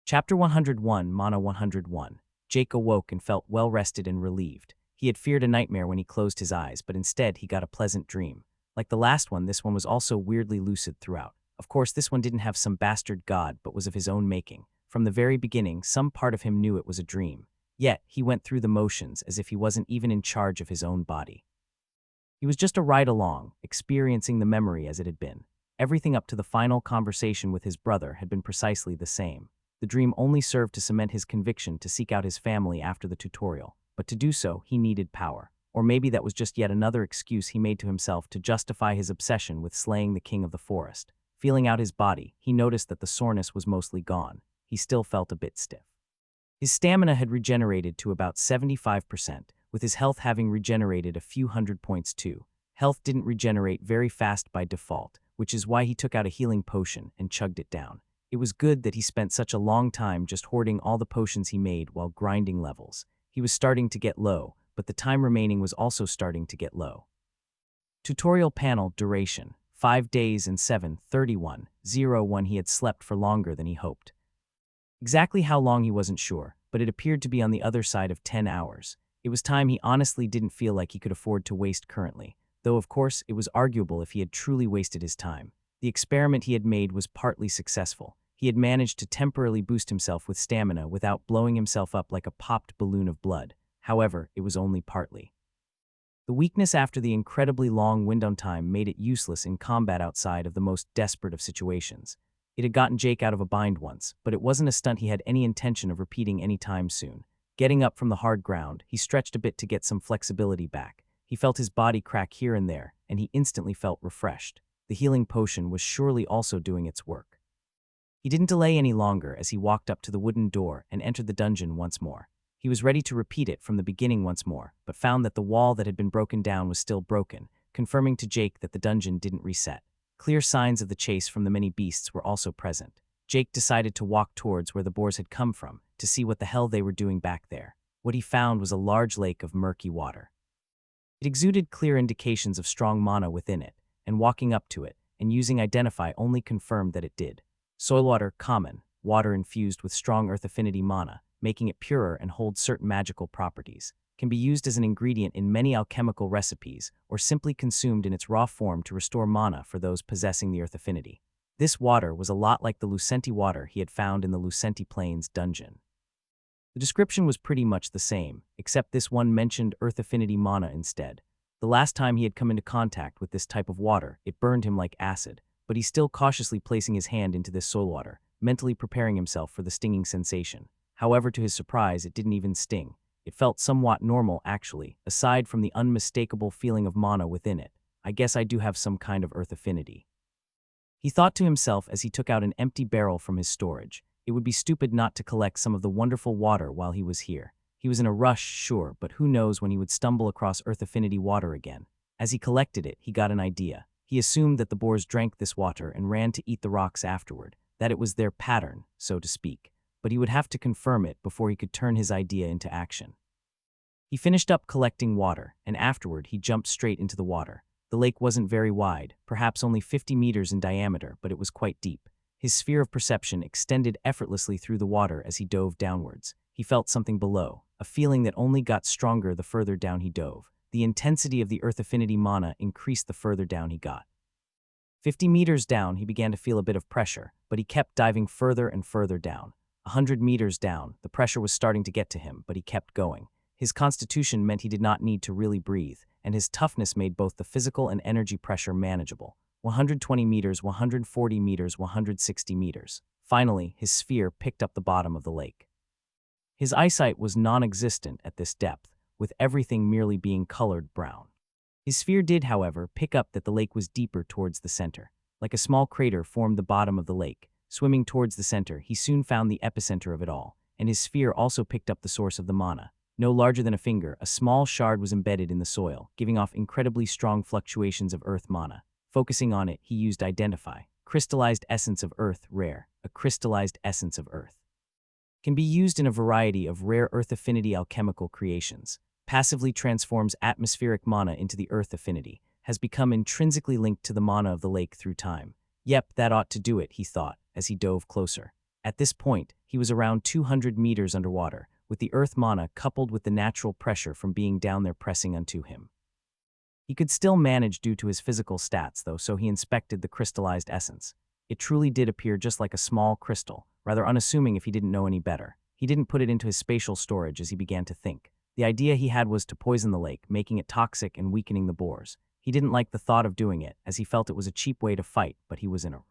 Chapter 101, Mana 101. Jake awoke and felt well-rested and relieved. He had feared a nightmare when he closed his eyes, but instead he got a pleasant dream. Like the last one, this one was also weirdly lucid throughout. Of course, this one didn't have some bastard god, but was of his own making. From the very beginning, some part of him knew it was a dream. Yet, he went through the motions as if he wasn't even in charge of his own body. He was just a ride along, experiencing the memory as it had been. Everything up to the final conversation with his brother had been precisely the same. The dream only served to cement his conviction to seek out his family after the tutorial, but to do so, he needed power. Or maybe that was just yet another excuse he made to himself to justify his obsession with slaying the king of the forest. Feeling out his body, he noticed that the soreness was mostly gone. He still felt a bit stiff. His stamina had regenerated to about 75%, with his health having regenerated a few hundred points too. Health didn't regenerate very fast by default, which is why he took out a healing potion and chugged it down. It was good that he spent such a long time just hoarding all the potions he made while grinding levels. He was starting to get low, but the time remaining was also starting to get low. Tutorial panel duration: 5 days and 7:31:01. He had slept for longer than he hoped. Exactly how long he wasn't sure, but it appeared to be on the other side of 10 hours. It was time he honestly didn't feel like he could afford to waste currently, though of course it was arguable if he had truly wasted his time. The experiment he had made was partly successful. He had managed to temporarily boost himself with stamina without blowing himself up like a popped balloon of blood. However, it was only partly. The weakness after the incredibly long window time made it useless in combat outside of the most desperate of situations. It had gotten Jake out of a bind once, but it wasn't a stunt he had any intention of repeating anytime soon. Getting up from the hard ground, he stretched a bit to get some flexibility back. He felt his body crack here and there, and he instantly felt refreshed. The healing potion was surely also doing its work. He didn't delay any longer as he walked up to the wooden door and entered the dungeon once more. He was ready to repeat it from the beginning once more, but found that the wall that had been broken down was still broken, confirming to Jake that the dungeon didn't reset. Clear signs of the chase from the many beasts were also present. Jake decided to walk towards where the boars had come from, to see what the hell they were doing back there. What he found was a large lake of murky water. It exuded clear indications of strong mana within it, and walking up to it, and using Identify only confirmed that it did. Soil water, common, water infused with strong earth affinity mana, making it purer and hold certain magical properties, can be used as an ingredient in many alchemical recipes, or simply consumed in its raw form to restore mana for those possessing the earth affinity. This water was a lot like the Lucenti water he had found in the Lucenti Plains dungeon. The description was pretty much the same, except this one mentioned earth affinity mana instead. The last time he had come into contact with this type of water, it burned him like acid, but he's still cautiously placing his hand into this soil water, mentally preparing himself for the stinging sensation. However, to his surprise, it didn't even sting. It felt somewhat normal, actually, aside from the unmistakable feeling of mana within it. I guess I do have some kind of earth affinity. He thought to himself as he took out an empty barrel from his storage. It would be stupid not to collect some of the wonderful water while he was here. He was in a rush, sure, but who knows when he would stumble across earth affinity water again. As he collected it, he got an idea. He assumed that the boars drank this water and ran to eat the rocks afterward, that it was their pattern, so to speak. But he would have to confirm it before he could turn his idea into action. He finished up collecting water, and afterward he jumped straight into the water. The lake wasn't very wide, perhaps only 50 meters in diameter, but it was quite deep. His sphere of perception extended effortlessly through the water as he dove downwards. He felt something below, a feeling that only got stronger the further down he dove. The intensity of the earth affinity mana increased the further down he got. 50 meters down, he began to feel a bit of pressure, but he kept diving further and further down. 100 meters down, the pressure was starting to get to him, but he kept going. His constitution meant he did not need to really breathe, and his toughness made both the physical and energy pressure manageable. 120 meters, 140 meters, 160 meters. Finally, his sphere picked up the bottom of the lake. His eyesight was non-existent at this depth, with everything merely being colored brown. His sphere did, however, pick up that the lake was deeper towards the center. Like a small crater formed the bottom of the lake. Swimming towards the center, he soon found the epicenter of it all, and his sphere also picked up the source of the mana. No larger than a finger, a small shard was embedded in the soil, giving off incredibly strong fluctuations of earth mana. Focusing on it, he used Identify. Crystallized essence of earth, rare. A crystallized essence of earth. Can be used in a variety of rare earth affinity alchemical creations. Passively transforms atmospheric mana into the earth affinity. Has become intrinsically linked to the mana of the lake through time. Yep, that ought to do it, he thought, as he dove closer. At this point, he was around 200 meters underwater, with the earth mana coupled with the natural pressure from being down there pressing onto him. He could still manage due to his physical stats, though, so he inspected the crystallized essence. It truly did appear just like a small crystal, rather unassuming if he didn't know any better. He didn't put it into his spatial storage as he began to think. The idea he had was to poison the lake, making it toxic and weakening the boars. He didn't like the thought of doing it, as he felt it was a cheap way to fight, but he was in a rush.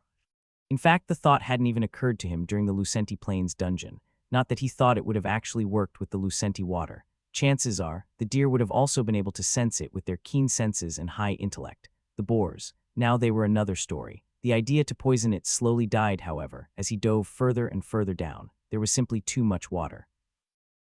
In fact, the thought hadn't even occurred to him during the Lucenti Plains dungeon. Not that he thought it would have actually worked with the Lucenti water. Chances are, the deer would have also been able to sense it with their keen senses and high intellect. The boars, now they were another story. The idea to poison it slowly died, however, as he dove further and further down. There was simply too much water.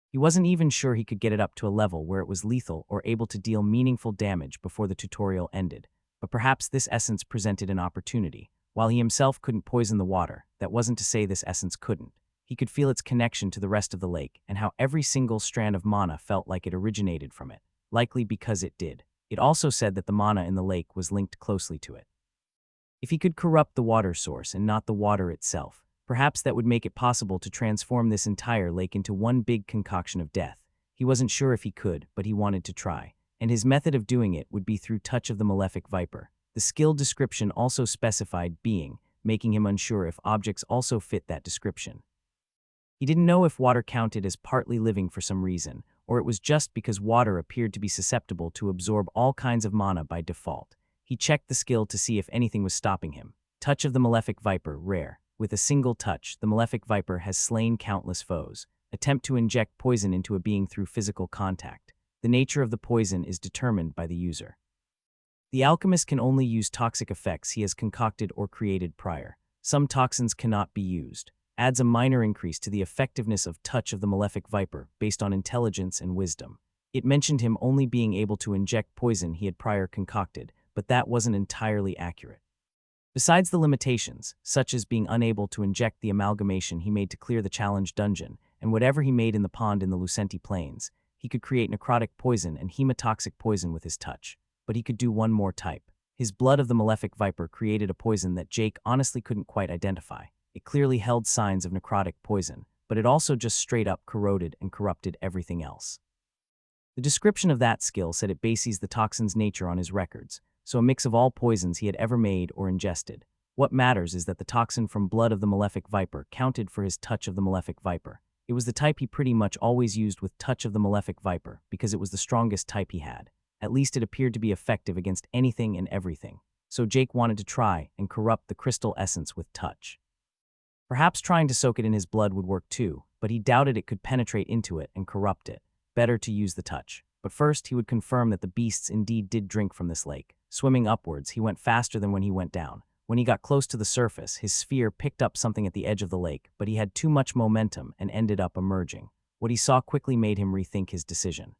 He wasn't even sure he could get it up to a level where it was lethal or able to deal meaningful damage before the tutorial ended. But perhaps this essence presented an opportunity. While he himself couldn't poison the water, that wasn't to say this essence couldn't. He could feel its connection to the rest of the lake and how every single strand of mana felt like it originated from it, likely because it did. It also said that the mana in the lake was linked closely to it. If he could corrupt the water source and not the water itself, perhaps that would make it possible to transform this entire lake into one big concoction of death. He wasn't sure if he could, but he wanted to try. And his method of doing it would be through Touch of the Malefic Viper. The skill description also specified being, making him unsure if objects also fit that description. He didn't know if water counted as partly living for some reason, or it was just because water appeared to be susceptible to absorb all kinds of mana by default. He checked the skill to see if anything was stopping him. Touch of the Malefic Viper, rare. With a single touch, the Malefic Viper has slain countless foes. Attempt to inject poison into a being through physical contact. The nature of the poison is determined by the user. The alchemist can only use toxic effects he has concocted or created prior. Some toxins cannot be used. Adds a minor increase to the effectiveness of Touch of the Malefic Viper based on intelligence and wisdom. It mentioned him only being able to inject poison he had prior concocted, but that wasn't entirely accurate. Besides the limitations, such as being unable to inject the amalgamation he made to clear the challenge dungeon, and whatever he made in the pond in the Lucenti Plains, he could create necrotic poison and hemotoxic poison with his touch. But he could do one more type. His Blood of the Malefic Viper created a poison that Jake honestly couldn't quite identify. It clearly held signs of necrotic poison, but it also just straight up corroded and corrupted everything else. The description of that skill said it bases the toxin's nature on his records, so a mix of all poisons he had ever made or ingested. What matters is that the toxin from Blood of the Malefic Viper counted for his Touch of the Malefic Viper. It was the type he pretty much always used with Touch of the Malefic Viper because it was the strongest type he had. At least it appeared to be effective against anything and everything. So Jake wanted to try and corrupt the crystal essence with touch. Perhaps trying to soak it in his blood would work too, but he doubted it could penetrate into it and corrupt it. Better to use the touch. But first he would confirm that the beasts indeed did drink from this lake. Swimming upwards, he went faster than when he went down. When he got close to the surface, his sphere picked up something at the edge of the lake, but he had too much momentum and ended up emerging. What he saw quickly made him rethink his decision.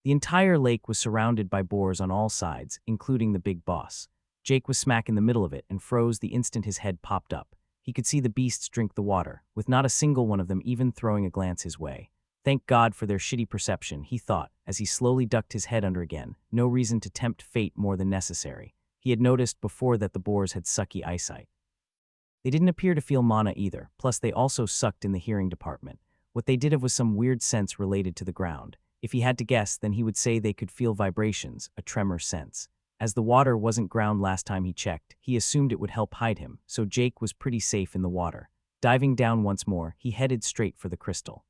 The entire lake was surrounded by boars on all sides, including the big boss. Jake was smack in the middle of it and froze the instant his head popped up. He could see the beasts drink the water, with not a single one of them even throwing a glance his way. Thank God for their shitty perception, he thought, as he slowly ducked his head under again. No reason to tempt fate more than necessary. He had noticed before that the boars had sucky eyesight. They didn't appear to feel mana either, plus they also sucked in the hearing department. What they did have was some weird sense related to the ground. If he had to guess, then he would say they could feel vibrations, a tremor sense. As the water wasn't ground last time he checked, he assumed it would help hide him, so Jake was pretty safe in the water. Diving down once more, he headed straight for the crystal.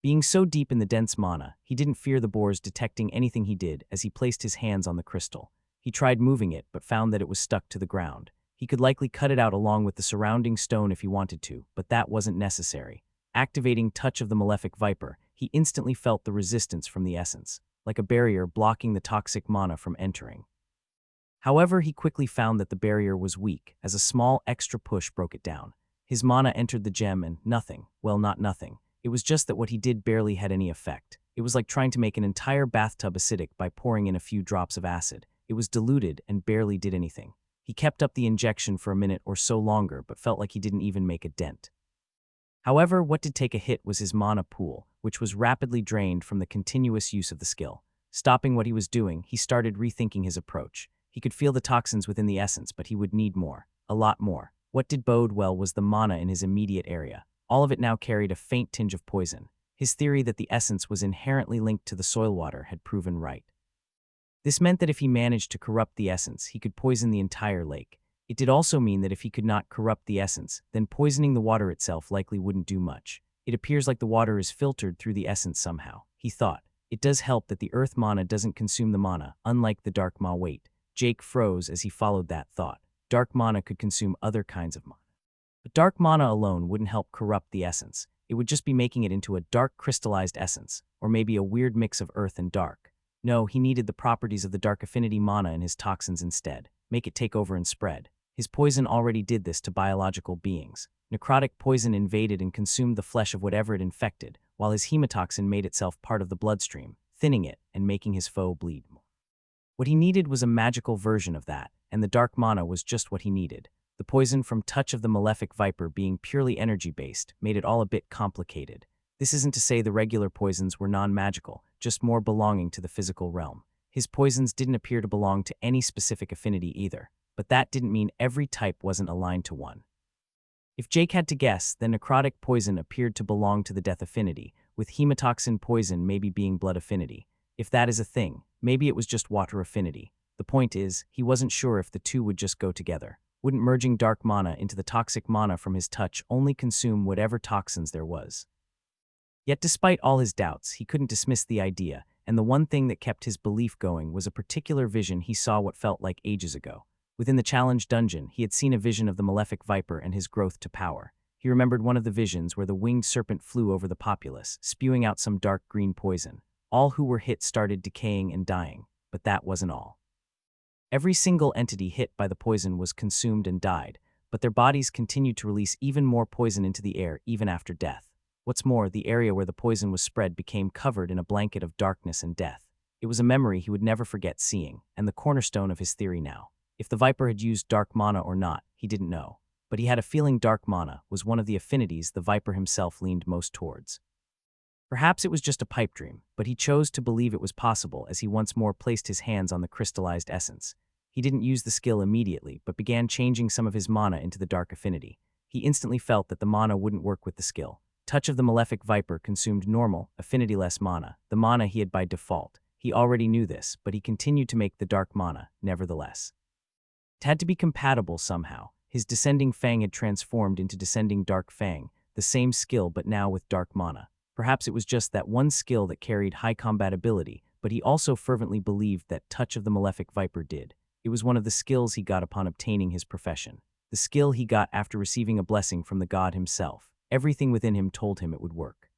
Being so deep in the dense mana, he didn't fear the boars detecting anything he did as he placed his hands on the crystal. He tried moving it, but found that it was stuck to the ground. He could likely cut it out along with the surrounding stone if he wanted to, but that wasn't necessary. Activating Touch of the Malefic Viper, he instantly felt the resistance from the essence, like a barrier blocking the toxic mana from entering. However, he quickly found that the barrier was weak, as a small extra push broke it down. His mana entered the gem and nothing, well, not nothing. It was just that what he did barely had any effect. It was like trying to make an entire bathtub acidic by pouring in a few drops of acid. It was diluted and barely did anything. He kept up the injection for a minute or so longer, but felt like he didn't even make a dent. However, what did take a hit was his mana pool, which was rapidly drained from the continuous use of the skill. Stopping what he was doing, he started rethinking his approach. He could feel the toxins within the essence, but he would need more. A lot more. What did bode well was the mana in his immediate area. All of it now carried a faint tinge of poison. His theory that the essence was inherently linked to the soil water had proven right. This meant that if he managed to corrupt the essence, he could poison the entire lake. It did also mean that if he could not corrupt the essence, then poisoning the water itself likely wouldn't do much. It appears like the water is filtered through the essence somehow, he thought. It does help that the earth mana doesn't consume the mana, unlike the dark ma. Wait. Jake froze as he followed that thought. Dark mana could consume other kinds of mana. But dark mana alone wouldn't help corrupt the essence. It would just be making it into a dark crystallized essence, or maybe a weird mix of earth and dark. No, he needed the properties of the dark affinity mana in his toxins instead. Make it take over and spread. His poison already did this to biological beings. Necrotic poison invaded and consumed the flesh of whatever it infected, while his hemotoxin made itself part of the bloodstream, thinning it and making his foe bleed more. What he needed was a magical version of that, and the dark mana was just what he needed. The poison from Touch of the Malefic Viper being purely energy-based made it all a bit complicated. This isn't to say the regular poisons were non-magical, just more belonging to the physical realm. His poisons didn't appear to belong to any specific affinity either, but that didn't mean every type wasn't aligned to one. If Jake had to guess, then necrotic poison appeared to belong to the death affinity, with hemotoxin poison maybe being blood affinity. If that is a thing, maybe it was just water affinity. The point is, he wasn't sure if the two would just go together. Wouldn't merging dark mana into the toxic mana from his touch only consume whatever toxins there was? Yet despite all his doubts, he couldn't dismiss the idea, and the one thing that kept his belief going was a particular vision he saw what felt like ages ago. Within the challenge dungeon, he had seen a vision of the Malefic Viper and his growth to power. He remembered one of the visions where the winged serpent flew over the populace, spewing out some dark green poison. All who were hit started decaying and dying, but that wasn't all. Every single entity hit by the poison was consumed and died, but their bodies continued to release even more poison into the air even after death. What's more, the area where the poison was spread became covered in a blanket of darkness and death. It was a memory he would never forget seeing, and the cornerstone of his theory now. If the Viper had used dark mana or not, he didn't know. But he had a feeling dark mana was one of the affinities the Viper himself leaned most towards. Perhaps it was just a pipe dream, but he chose to believe it was possible as he once more placed his hands on the crystallized essence. He didn't use the skill immediately, but began changing some of his mana into the dark affinity. He instantly felt that the mana wouldn't work with the skill. Touch of the Malefic Viper consumed normal, affinity-less mana, the mana he had by default. He already knew this, but he continued to make the dark mana, nevertheless. It had to be compatible somehow. His Descending Fang had transformed into Descending Dark Fang, the same skill but now with dark mana. Perhaps it was just that one skill that carried high compatibility, but he also fervently believed that Touch of the Malefic Viper did. It was one of the skills he got upon obtaining his profession. The skill he got after receiving a blessing from the god himself. Everything within him told him it would work.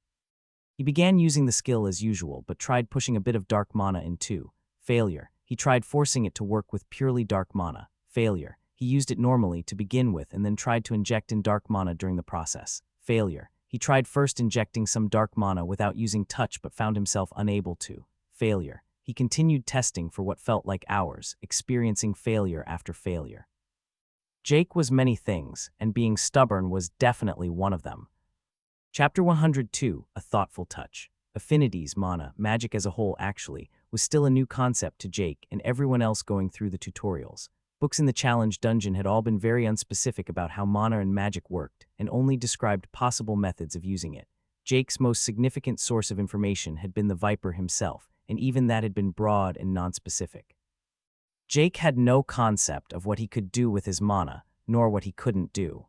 He began using the skill as usual, but tried pushing a bit of dark mana in too. Failure. He tried forcing it to work with purely dark mana. Failure. He used it normally to begin with and then tried to inject in dark mana during the process. Failure. He tried first injecting some dark mana without using touch but found himself unable to. Failure. He continued testing for what felt like hours, experiencing failure after failure. Jake was many things, and being stubborn was definitely one of them. Chapter 102, A Thoughtful Touch. Affinities, mana, magic as a whole actually, was still a new concept to Jake and everyone else going through the tutorials. Books in the challenge dungeon had all been very unspecific about how mana and magic worked, and only described possible methods of using it. Jake's most significant source of information had been the Viper himself, and even that had been broad and nonspecific. Jake had no concept of what he could do with his mana, nor what he couldn't do.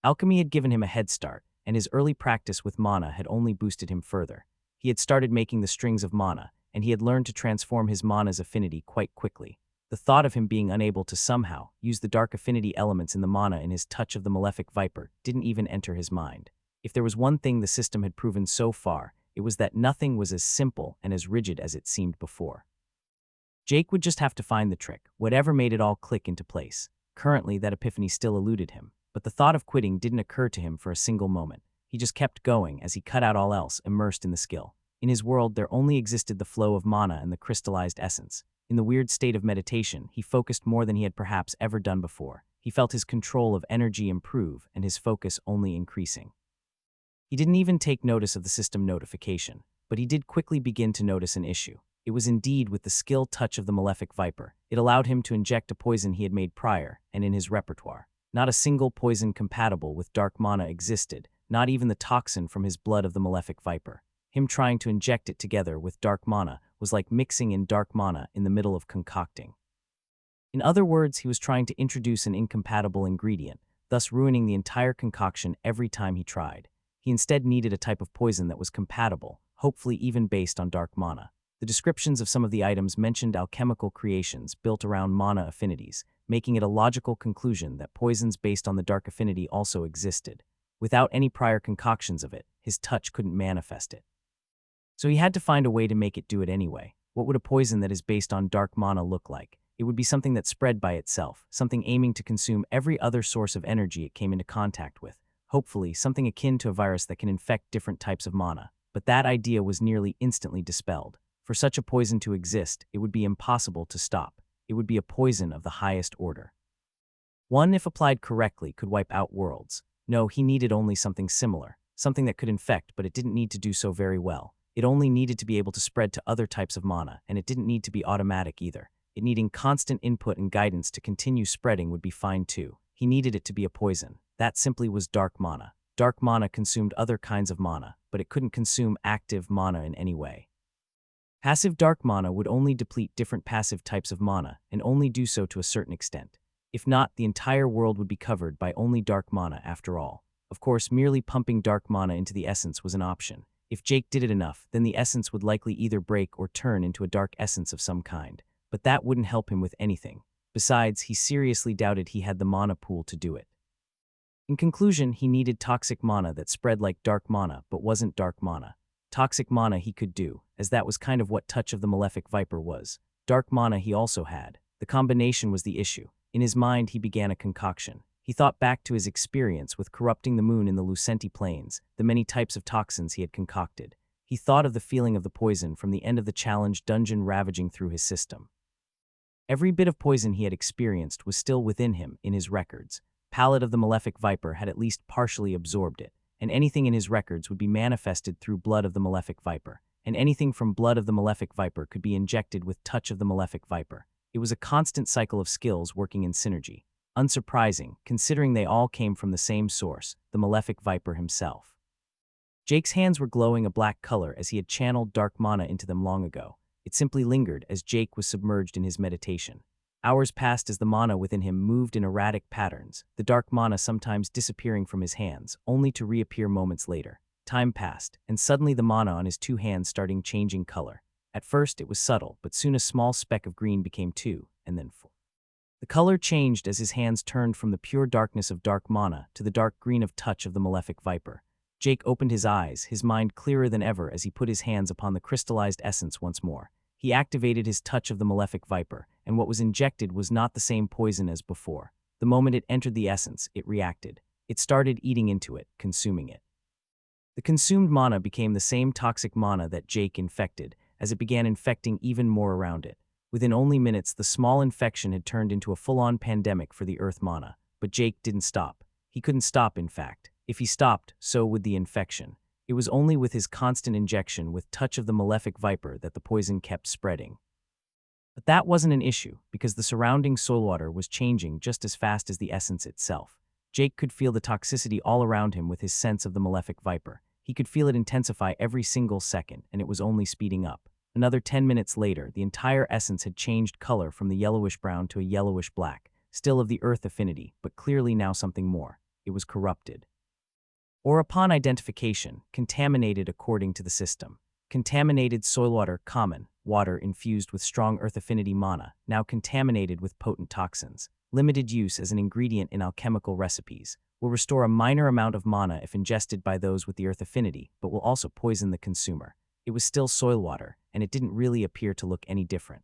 Alchemy had given him a head start, and his early practice with mana had only boosted him further. He had started making the strings of mana, and he had learned to transform his mana's affinity quite quickly. The thought of him being unable to somehow use the dark affinity elements in the mana in his Touch of the Malefic Viper didn't even enter his mind. If there was one thing the system had proven so far, it was that nothing was as simple and as rigid as it seemed before. Jake would just have to find the trick, whatever made it all click into place. Currently, that epiphany still eluded him, but the thought of quitting didn't occur to him for a single moment. He just kept going as he cut out all else, immersed in the skill. In his world, there only existed the flow of mana and the crystallized essence. In the weird state of meditation, he focused more than he had perhaps ever done before. He felt his control of energy improve and his focus only increasing. He didn't even take notice of the system notification, but he did quickly begin to notice an issue. It was indeed with the skill Touch of the Malefic Viper. It allowed him to inject a poison he had made prior and in his repertoire. Not a single poison compatible with dark mana existed, not even the toxin from his blood of the malefic viper. Him trying to inject it together with dark mana was like mixing in dark mana in the middle of concocting. In other words, he was trying to introduce an incompatible ingredient, thus ruining the entire concoction every time he tried. He instead needed a type of poison that was compatible, hopefully even based on dark mana. The descriptions of some of the items mentioned alchemical creations built around mana affinities, making it a logical conclusion that poisons based on the dark affinity also existed. Without any prior concoctions of it, his touch couldn't manifest it. So he had to find a way to make it do it anyway. What would a poison that is based on dark mana look like? It would be something that spread by itself, something aiming to consume every other source of energy it came into contact with. Hopefully, something akin to a virus that can infect different types of mana. But that idea was nearly instantly dispelled. For such a poison to exist, it would be impossible to stop. It would be a poison of the highest order. One, if applied correctly, could wipe out worlds. No, he needed only something similar, something that could infect, but it didn't need to do so very well. It only needed to be able to spread to other types of mana, and it didn't need to be automatic either. It needing constant input and guidance to continue spreading would be fine too. He needed it to be a poison. That simply was dark mana. Dark mana consumed other kinds of mana, but it couldn't consume active mana in any way. Passive dark mana would only deplete different passive types of mana, and only do so to a certain extent. If not, the entire world would be covered by only dark mana after all. Of course, merely pumping dark mana into the essence was an option. If Jake did it enough, then the essence would likely either break or turn into a dark essence of some kind. But that wouldn't help him with anything. Besides, he seriously doubted he had the mana pool to do it. In conclusion, he needed toxic mana that spread like dark mana but wasn't dark mana. Toxic mana he could do, as that was kind of what Touch of the Malefic Viper was. Dark mana he also had. The combination was the issue. In his mind, he began a concoction. He thought back to his experience with corrupting the moon in the Lucenti Plains, the many types of toxins he had concocted. He thought of the feeling of the poison from the end of the challenge dungeon ravaging through his system. Every bit of poison he had experienced was still within him, in his records. Palate of the Malefic Viper had at least partially absorbed it, and anything in his records would be manifested through blood of the Malefic Viper, and anything from blood of the Malefic Viper could be injected with Touch of the Malefic Viper. It was a constant cycle of skills working in synergy. Unsurprising, considering they all came from the same source, the Malefic Viper himself. Jake's hands were glowing a black color as he had channeled dark mana into them long ago. It simply lingered as Jake was submerged in his meditation. Hours passed as the mana within him moved in erratic patterns, the dark mana sometimes disappearing from his hands, only to reappear moments later. Time passed, and suddenly the mana on his two hands started changing color. At first it was subtle, but soon a small speck of green became 2, and then 4. The color changed as his hands turned from the pure darkness of dark mana to the dark green of Touch of the Malefic Viper. Jake opened his eyes, his mind clearer than ever as he put his hands upon the crystallized essence once more. He activated his Touch of the Malefic Viper, and what was injected was not the same poison as before. The moment it entered the essence, it reacted. It started eating into it, consuming it. The consumed mana became the same toxic mana that Jake infected, as it began infecting even more around it. Within only minutes, the small infection had turned into a full-on pandemic for the Earth mana. But Jake didn't stop. He couldn't stop, in fact. If he stopped, so would the infection. It was only with his constant injection with Touch of the Malefic Viper that the poison kept spreading. But that wasn't an issue, because the surrounding soil water was changing just as fast as the essence itself. Jake could feel the toxicity all around him with his sense of the Malefic Viper. He could feel it intensify every single second, and it was only speeding up. Another 10 minutes later, the entire essence had changed color from the yellowish-brown to a yellowish-black, still of the earth affinity, but clearly now something more. It was corrupted. Or upon identification, contaminated according to the system. Contaminated soil water, common, water infused with strong earth affinity mana, now contaminated with potent toxins. Limited use as an ingredient in alchemical recipes. Will restore a minor amount of mana if ingested by those with the earth affinity, but will also poison the consumer. It was still soil water, and it didn't really appear to look any different.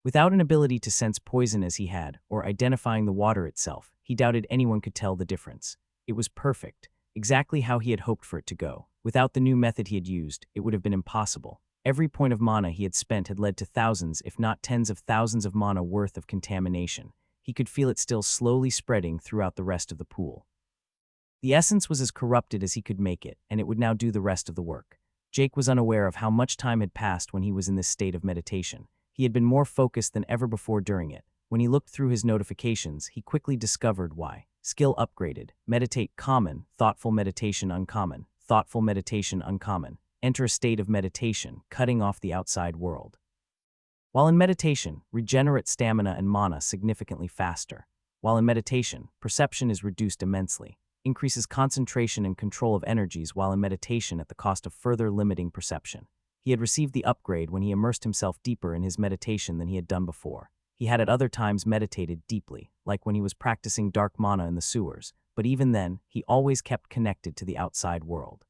Without an ability to sense poison as he had, or identifying the water itself, he doubted anyone could tell the difference. It was perfect, exactly how he had hoped for it to go. Without the new method he had used, it would have been impossible. Every point of mana he had spent had led to thousands, if not tens of thousands of mana worth of contamination. He could feel it still slowly spreading throughout the rest of the pool. The essence was as corrupted as he could make it, and it would now do the rest of the work. Jake was unaware of how much time had passed when he was in this state of meditation. He had been more focused than ever before during it. When he looked through his notifications, he quickly discovered why. Skill upgraded. Meditate common, thoughtful meditation uncommon, thoughtful meditation uncommon. Enter a state of meditation, cutting off the outside world. While in meditation, regenerate stamina and mana significantly faster. While in meditation, perception is reduced immensely. Increases concentration and control of energies while in meditation at the cost of further limiting perception. He had received the upgrade when he immersed himself deeper in his meditation than he had done before. He had at other times meditated deeply, like when he was practicing dark mana in the sewers, but even then, he always kept connected to the outside world.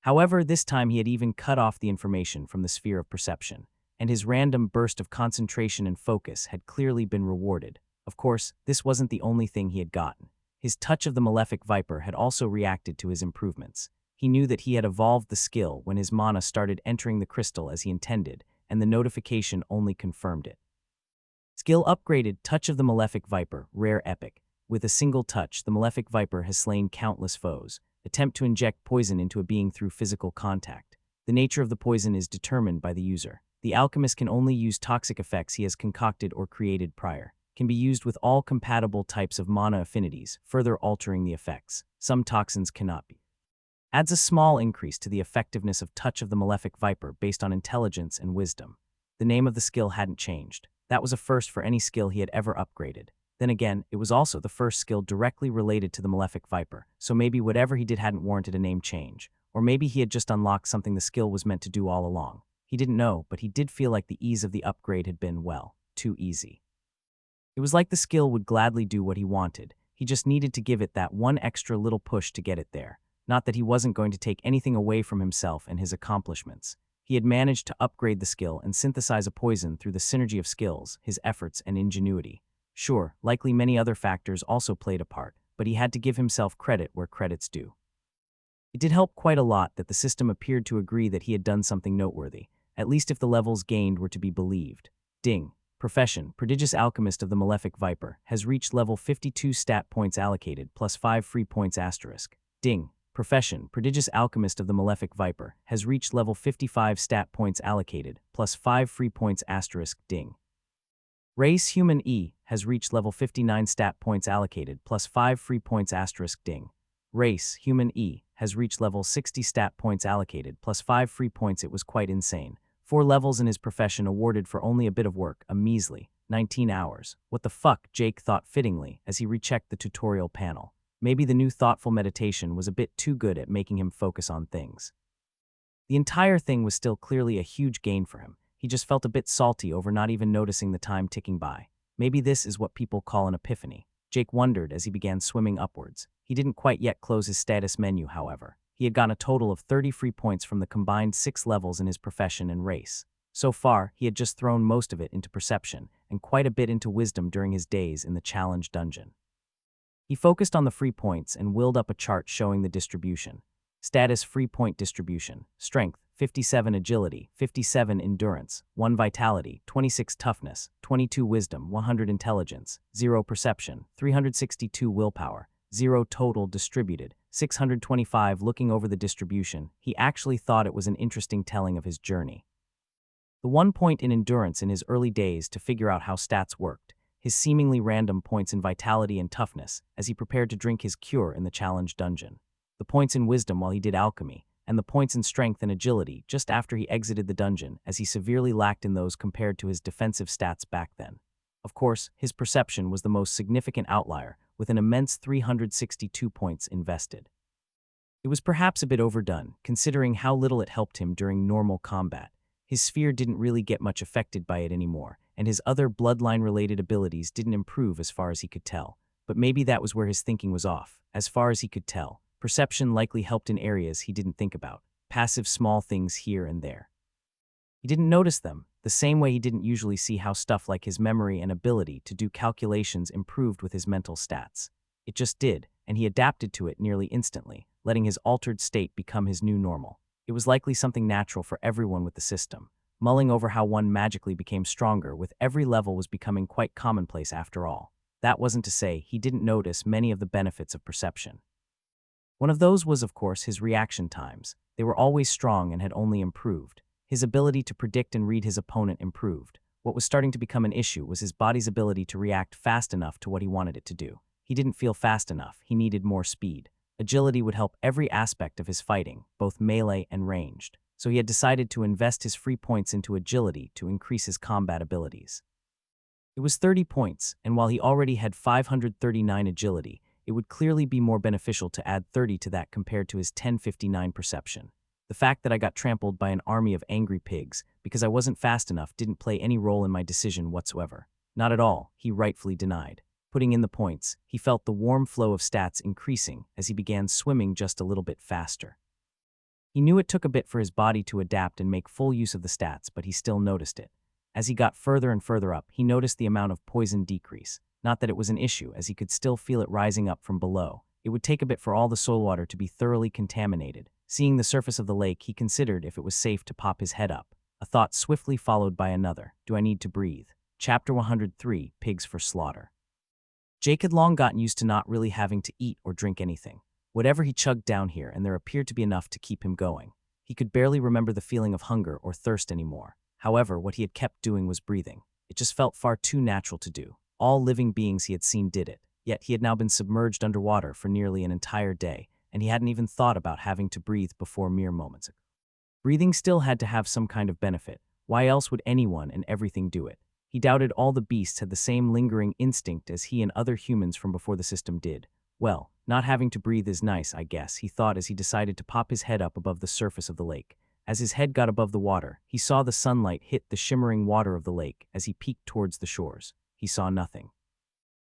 However, this time he had even cut off the information from the sphere of perception, and his random burst of concentration and focus had clearly been rewarded. Of course, this wasn't the only thing he had gotten. His touch of the malefic viper had also reacted to his improvements. He knew that he had evolved the skill when his mana started entering the crystal as he intended, and the notification only confirmed it. Skill upgraded. Touch of the Malefic Viper, rare epic. With a single touch, the Malefic Viper has slain countless foes. Attempt to inject poison into a being through physical contact. The nature of the poison is determined by the user. The alchemist can only use toxic effects he has concocted or created prior. Can be used with all compatible types of mana affinities, further altering the effects. Some toxins cannot be. Adds a small increase to the effectiveness of Touch of the Malefic Viper based on intelligence and wisdom. The name of the skill hadn't changed. That was a first for any skill he had ever upgraded. Then again, it was also the first skill directly related to the Malefic Viper, so maybe whatever he did hadn't warranted a name change. Or maybe he had just unlocked something the skill was meant to do all along. He didn't know, but he did feel like the ease of the upgrade had been, well, too easy. It was like the skill would gladly do what he wanted. He just needed to give it that one extra little push to get it there. Not that he wasn't going to take anything away from himself and his accomplishments. He had managed to upgrade the skill and synthesize a poison through the synergy of skills, his efforts, and ingenuity. Sure, likely many other factors also played a part, but he had to give himself credit where credit's due. It did help quite a lot that the system appeared to agree that he had done something noteworthy, at least if the levels gained were to be believed. Ding. Profession, Prodigious Alchemist of the Malefic Viper, has reached level 52 stat points allocated, plus 5 free points asterisk. Ding. Profession, Prodigious Alchemist of the Malefic Viper, has reached level 55 stat points allocated, plus 5 free points asterisk. Ding. Race Human E has reached level 59 stat points allocated, plus 5 free points asterisk. Ding. Race Human E has reached level 60 stat points allocated, plus 5 free points. It was quite insane. 4 levels in his profession awarded for only a bit of work, a measly 19 hours. What the fuck, Jake thought fittingly as he rechecked the tutorial panel. Maybe the new thoughtful meditation was a bit too good at making him focus on things. The entire thing was still clearly a huge gain for him. He just felt a bit salty over not even noticing the time ticking by. Maybe this is what people call an epiphany. Jake wondered as he began swimming upwards. He didn't quite yet close his status menu, however. He had gotten a total of 30 free points from the combined 6 levels in his profession and race. So far, he had just thrown most of it into perception, and quite a bit into wisdom during his days in the challenge dungeon. He focused on the free points and willed up a chart showing the distribution. Status free point distribution. Strength, 57 agility, 57 endurance, 1 vitality, 26 toughness, 22 wisdom, 100 intelligence, 0 perception, 362 willpower, 0 total distributed, 625. Looking over the distribution, he actually thought it was an interesting telling of his journey. The 1 point in endurance in his early days to figure out how stats worked, his seemingly random points in vitality and toughness as he prepared to drink his cure in the challenge dungeon, the points in wisdom while he did alchemy, and the points in strength and agility just after he exited the dungeon as he severely lacked in those compared to his defensive stats back then. Of course, his perception was the most significant outlier, with an immense 362 points invested. It was perhaps a bit overdone, considering how little it helped him during normal combat. His sphere didn't really get much affected by it anymore, and his other bloodline-related abilities didn't improve as far as he could tell. But maybe that was where his thinking was off. As far as he could tell, perception likely helped in areas he didn't think about, passive small things here and there. He didn't notice them, the same way he didn't usually see how stuff like his memory and ability to do calculations improved with his mental stats. It just did, and he adapted to it nearly instantly, letting his altered state become his new normal. It was likely something natural for everyone with the system. Mulling over how one magically became stronger with every level was becoming quite commonplace after all. That wasn't to say he didn't notice many of the benefits of perception. One of those was, of course, his reaction times. They were always strong and had only improved. His ability to predict and read his opponent improved. What was starting to become an issue was his body's ability to react fast enough to what he wanted it to do. He didn't feel fast enough, he needed more speed. Agility would help every aspect of his fighting, both melee and ranged. So he had decided to invest his free points into agility to increase his combat abilities. It was 30 points, and while he already had 539 agility, it would clearly be more beneficial to add 30 to that compared to his 1059 perception. The fact that I got trampled by an army of angry pigs because I wasn't fast enough didn't play any role in my decision whatsoever. Not at all, he rightfully denied. Putting in the points, he felt the warm flow of stats increasing as he began swimming just a little bit faster. He knew it took a bit for his body to adapt and make full use of the stats, but he still noticed it. As he got further and further up, he noticed the amount of poison decrease. Not that it was an issue, as he could still feel it rising up from below. It would take a bit for all the soil water to be thoroughly contaminated. Seeing the surface of the lake, he considered if it was safe to pop his head up. A thought swiftly followed by another. Do I need to breathe? Chapter 103, Pigs for Slaughter. Jake had long gotten used to not really having to eat or drink anything. Whatever he chugged down here, and there appeared to be enough to keep him going. He could barely remember the feeling of hunger or thirst anymore. However, what he had kept doing was breathing. It just felt far too natural to do. All living beings he had seen did it, yet he had now been submerged underwater for nearly an entire day, and he hadn't even thought about having to breathe before mere moments ago. Breathing still had to have some kind of benefit. Why else would anyone and everything do it? He doubted all the beasts had the same lingering instinct as he and other humans from before the system did. Well, not having to breathe is nice, I guess, he thought as he decided to pop his head up above the surface of the lake. As his head got above the water, he saw the sunlight hit the shimmering water of the lake as he peeked towards the shores. He saw nothing.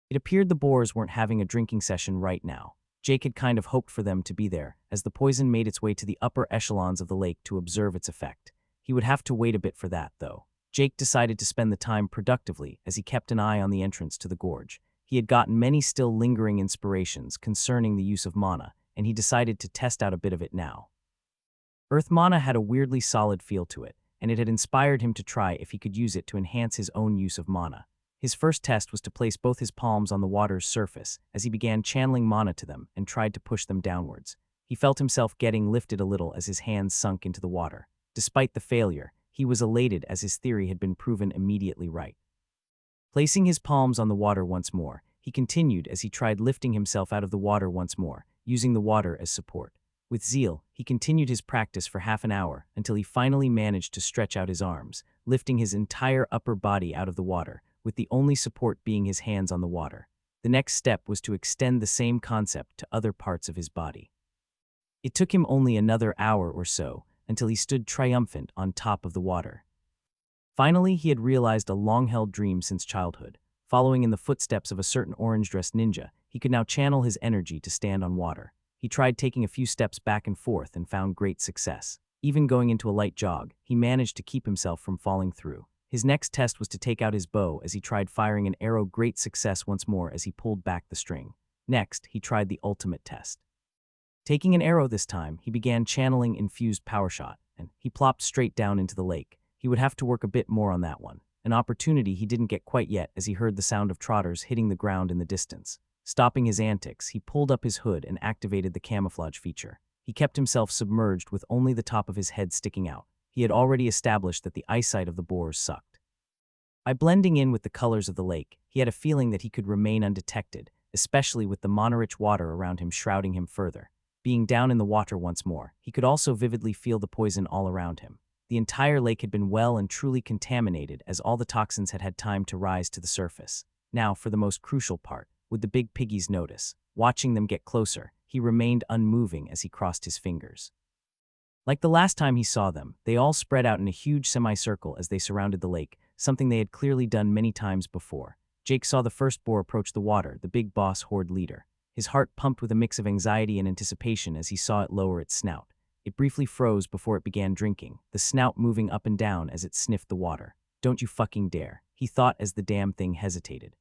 It appeared the boars weren't having a drinking session right now. Jake had kind of hoped for them to be there, as the poison made its way to the upper echelons of the lake to observe its effect. He would have to wait a bit for that, though. Jake decided to spend the time productively as he kept an eye on the entrance to the gorge. He had gotten many still lingering inspirations concerning the use of mana, and he decided to test out a bit of it now. Earth mana had a weirdly solid feel to it, and it had inspired him to try if he could use it to enhance his own use of mana. His first test was to place both his palms on the water's surface as he began channeling mana to them and tried to push them downwards. He felt himself getting lifted a little as his hands sunk into the water. Despite the failure, he was elated as his theory had been proven immediately right. Placing his palms on the water once more, he continued as he tried lifting himself out of the water once more, using the water as support. With zeal, he continued his practice for half an hour until he finally managed to stretch out his arms, lifting his entire upper body out of the water, with the only support being his hands on the water. The next step was to extend the same concept to other parts of his body. It took him only another hour or so until he stood triumphant on top of the water. Finally, he had realized a long-held dream since childhood. Following in the footsteps of a certain orange-dressed ninja, he could now channel his energy to stand on water. He tried taking a few steps back and forth and found great success. Even going into a light jog, he managed to keep himself from falling through. His next test was to take out his bow as he tried firing an arrow. Great success once more as he pulled back the string. Next, he tried the ultimate test. Taking an arrow this time, he began channeling infused power shot, and he plopped straight down into the lake. He would have to work a bit more on that one, an opportunity he didn't get quite yet as he heard the sound of trotters hitting the ground in the distance. Stopping his antics, he pulled up his hood and activated the camouflage feature. He kept himself submerged with only the top of his head sticking out. He had already established that the eyesight of the boars sucked. By blending in with the colors of the lake, he had a feeling that he could remain undetected, especially with the mana-rich water around him shrouding him further. Being down in the water once more, he could also vividly feel the poison all around him. The entire lake had been well and truly contaminated as all the toxins had had time to rise to the surface. Now, for the most crucial part, would the big piggies notice? Watching them get closer, he remained unmoving as he crossed his fingers. Like the last time he saw them, they all spread out in a huge semicircle as they surrounded the lake, something they had clearly done many times before. Jake saw the first boar approach the water, the big boss Horde leader. His heart pumped with a mix of anxiety and anticipation as he saw it lower its snout. It briefly froze before it began drinking, the snout moving up and down as it sniffed the water. Don't you fucking dare, he thought as the damn thing hesitated.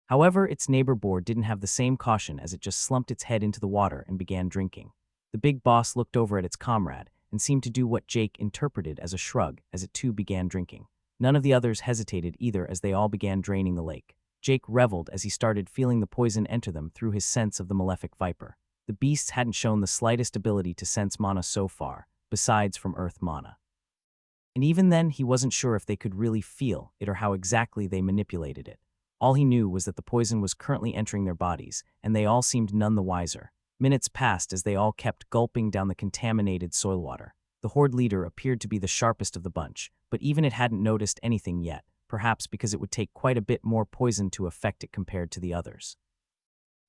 However, its neighbor boar didn't have the same caution as it just slumped its head into the water and began drinking. The big boss looked over at its comrade and seemed to do what Jake interpreted as a shrug as it too began drinking. None of the others hesitated either as they all began draining the lake. Jake reveled as he started feeling the poison enter them through his sense of the malefic viper. The beasts hadn't shown the slightest ability to sense mana so far, besides from earth mana. And even then, he wasn't sure if they could really feel it or how exactly they manipulated it. All he knew was that the poison was currently entering their bodies, and they all seemed none the wiser. Minutes passed as they all kept gulping down the contaminated soil water. The Horde leader appeared to be the sharpest of the bunch, but even it hadn't noticed anything yet, perhaps because it would take quite a bit more poison to affect it compared to the others.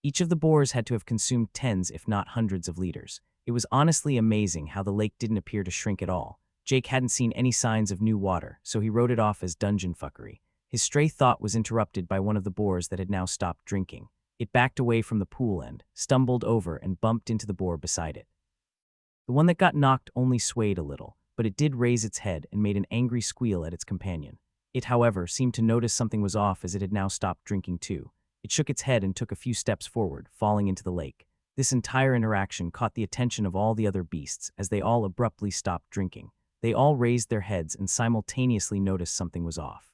Each of the boars had to have consumed tens if not hundreds of liters. It was honestly amazing how the lake didn't appear to shrink at all. Jake hadn't seen any signs of new water, so he wrote it off as dungeon fuckery. His stray thought was interrupted by one of the boars that had now stopped drinking. It backed away from the pool end, stumbled over, and bumped into the boar beside it. The one that got knocked only swayed a little, but it did raise its head and made an angry squeal at its companion. It, however, seemed to notice something was off as it had now stopped drinking too. It shook its head and took a few steps forward, falling into the lake. This entire interaction caught the attention of all the other beasts as they all abruptly stopped drinking. They all raised their heads and simultaneously noticed something was off.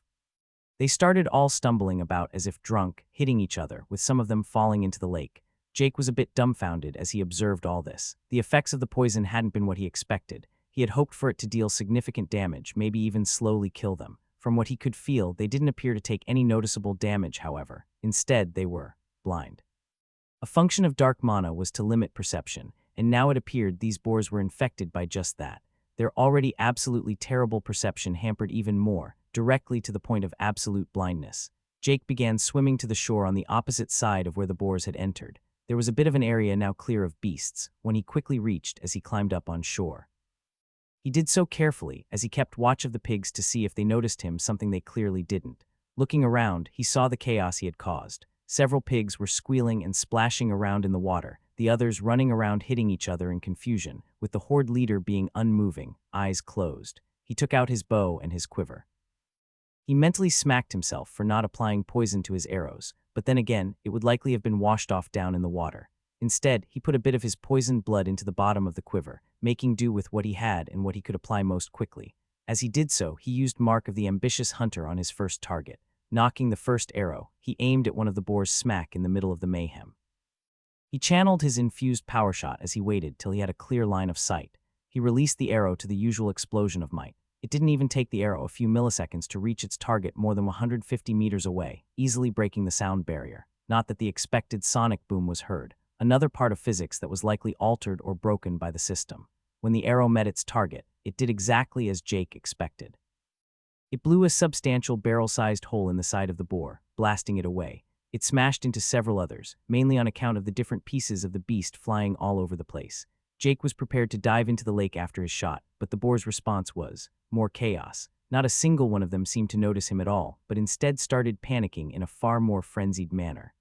They started all stumbling about as if drunk, hitting each other, with some of them falling into the lake. Jake was a bit dumbfounded as he observed all this. The effects of the poison hadn't been what he expected. He had hoped for it to deal significant damage, maybe even slowly kill them. From what he could feel, they didn't appear to take any noticeable damage, however. Instead, they were blind. A function of dark mana was to limit perception, and now it appeared these boars were infected by just that. Their already absolutely terrible perception hampered even more, directly to the point of absolute blindness. Jake began swimming to the shore on the opposite side of where the boars had entered. There was a bit of an area now clear of beasts, when he quickly reached as he climbed up on shore. He did so carefully, as he kept watch of the pigs to see if they noticed him, something they clearly didn't. Looking around, he saw the chaos he had caused. Several pigs were squealing and splashing around in the water, the others running around hitting each other in confusion, with the Horde leader being unmoving, eyes closed. He took out his bow and his quiver. He mentally smacked himself for not applying poison to his arrows, but then again, it would likely have been washed off down in the water. Instead, he put a bit of his poisoned blood into the bottom of the quiver, making do with what he had and what he could apply most quickly. As he did so, he used Mark of the Ambitious Hunter on his first target. Knocking the first arrow, he aimed at one of the boars smack in the middle of the mayhem. He channeled his infused power shot as he waited till he had a clear line of sight. He released the arrow to the usual explosion of might. It didn't even take the arrow a few milliseconds to reach its target more than 150 meters away, easily breaking the sound barrier. Not that the expected sonic boom was heard, another part of physics that was likely altered or broken by the system. When the arrow met its target, it did exactly as Jake expected. It blew a substantial barrel-sized hole in the side of the boar, blasting it away. It smashed into several others, mainly on account of the different pieces of the beast flying all over the place. Jake was prepared to dive into the lake after his shot, but the boar's response was more chaos. Not a single one of them seemed to notice him at all, but instead started panicking in a far more frenzied manner.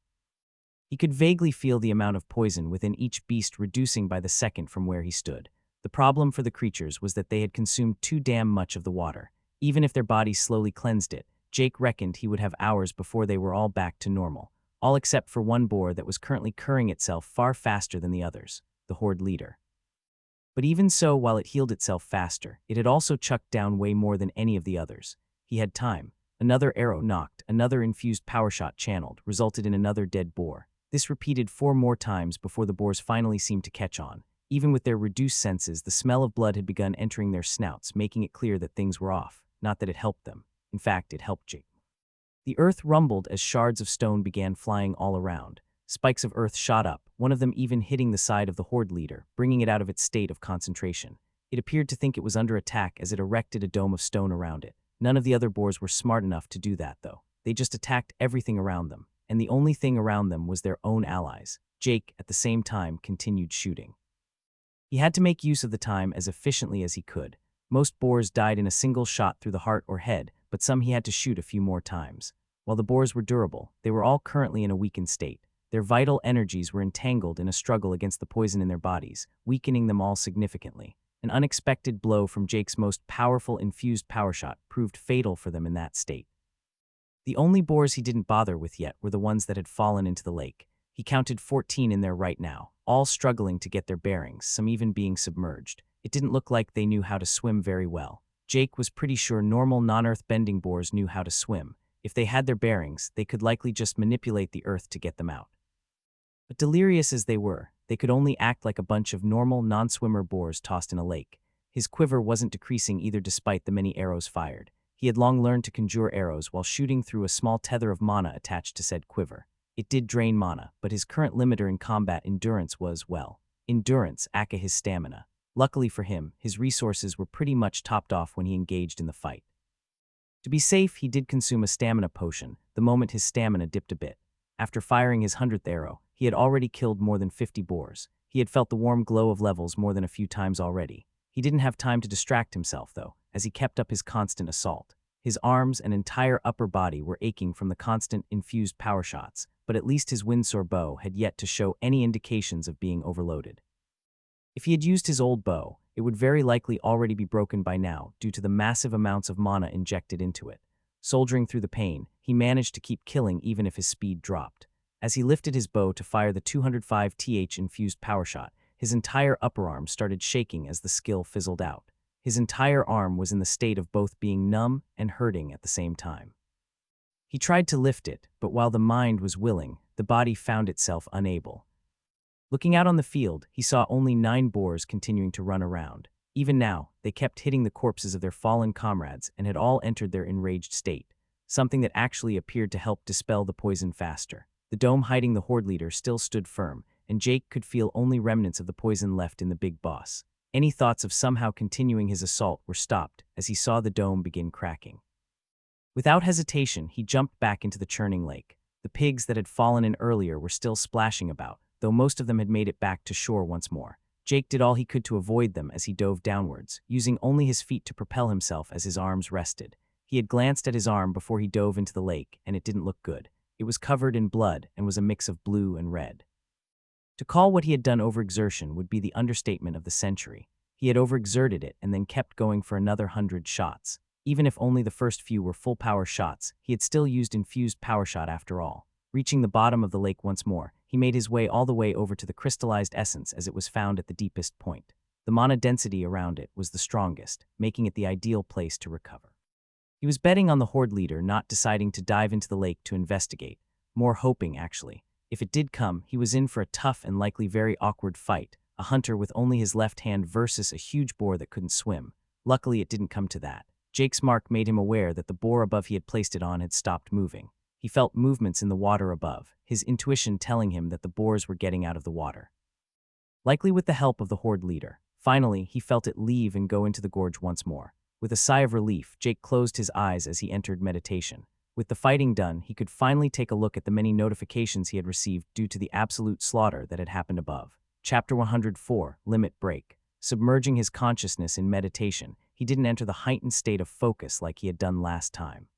He could vaguely feel the amount of poison within each beast reducing by the second from where he stood. The problem for the creatures was that they had consumed too damn much of the water. Even if their bodies slowly cleansed it, Jake reckoned he would have hours before they were all back to normal, all except for one boar that was currently curing itself far faster than the others, the Horde leader. But even so, while it healed itself faster, it had also chucked down way more than any of the others. He had time. Another arrow knocked, another infused power shot channeled, resulted in another dead boar. This repeated 4 more times before the boars finally seemed to catch on. Even with their reduced senses, the smell of blood had begun entering their snouts, making it clear that things were off. Not that it helped them. In fact, it helped Jake. The earth rumbled as shards of stone began flying all around. Spikes of earth shot up, one of them even hitting the side of the Horde leader, bringing it out of its state of concentration. It appeared to think it was under attack as it erected a dome of stone around it. None of the other boars were smart enough to do that, though. They just attacked everything around them, and the only thing around them was their own allies. Jake, at the same time, continued shooting. He had to make use of the time as efficiently as he could. Most boars died in a single shot through the heart or head, but some he had to shoot a few more times. While the boars were durable, they were all currently in a weakened state. Their vital energies were entangled in a struggle against the poison in their bodies, weakening them all significantly. An unexpected blow from Jake's most powerful infused power shot proved fatal for them in that state. The only boars he didn't bother with yet were the ones that had fallen into the lake. He counted 14 in there right now, all struggling to get their bearings, some even being submerged. It didn't look like they knew how to swim very well. Jake was pretty sure normal non-earth-bending boars knew how to swim. If they had their bearings, they could likely just manipulate the earth to get them out. But delirious as they were, they could only act like a bunch of normal, non-swimmer boars tossed in a lake. His quiver wasn't decreasing either despite the many arrows fired. He had long learned to conjure arrows while shooting through a small tether of mana attached to said quiver. It did drain mana, but his current limiter in combat endurance was, well, endurance aka his stamina. Luckily for him, his resources were pretty much topped off when he engaged in the fight. To be safe, he did consume a stamina potion the moment his stamina dipped a bit. After firing his 100th arrow, he had already killed more than 50 boars. He had felt the warm glow of levels more than a few times already. He didn't have time to distract himself, though, as he kept up his constant assault. His arms and entire upper body were aching from the constant infused power shots, but at least his windsor bow had yet to show any indications of being overloaded. If he had used his old bow, it would very likely already be broken by now due to the massive amounts of mana injected into it. Soldiering through the pain, he managed to keep killing even if his speed dropped. As he lifted his bow to fire the 205th infused power shot, his entire upper arm started shaking as the skill fizzled out. His entire arm was in the state of both being numb and hurting at the same time. He tried to lift it, but while the mind was willing, the body found itself unable. Looking out on the field, he saw only 9 boars continuing to run around. Even now, they kept hitting the corpses of their fallen comrades and had all entered their enraged state, something that actually appeared to help dispel the poison faster. The dome hiding the Horde leader still stood firm, and Jake could feel only remnants of the poison left in the big boss. Any thoughts of somehow continuing his assault were stopped as he saw the dome begin cracking. Without hesitation, he jumped back into the churning lake. The pigs that had fallen in earlier were still splashing about, though most of them had made it back to shore once more. Jake did all he could to avoid them as he dove downwards, using only his feet to propel himself as his arms rested. He had glanced at his arm before he dove into the lake, and it didn't look good. It was covered in blood and was a mix of blue and red. To call what he had done overexertion would be the understatement of the century. He had overexerted it and then kept going for another 100 shots. Even if only the first few were full power shots, he had still used infused power shot after all. Reaching the bottom of the lake once more, he made his way all the way over to the crystallized essence as it was found at the deepest point. The mana density around it was the strongest, making it the ideal place to recover. He was betting on the Horde leader not deciding to dive into the lake to investigate, more hoping actually. If it did come, he was in for a tough and likely very awkward fight, a hunter with only his left hand versus a huge boar that couldn't swim. Luckily, it didn't come to that. Jake's mark made him aware that the boar above he had placed it on had stopped moving. He felt movements in the water above, his intuition telling him that the boars were getting out of the water. Likely with the help of the Horde leader. Finally, he felt it leave and go into the gorge once more. With a sigh of relief, Jake closed his eyes as he entered meditation. With the fighting done, he could finally take a look at the many notifications he had received due to the absolute slaughter that had happened above. Chapter 104, Limit Break. Submerging his consciousness in meditation, he didn't enter the heightened state of focus like he had done last time.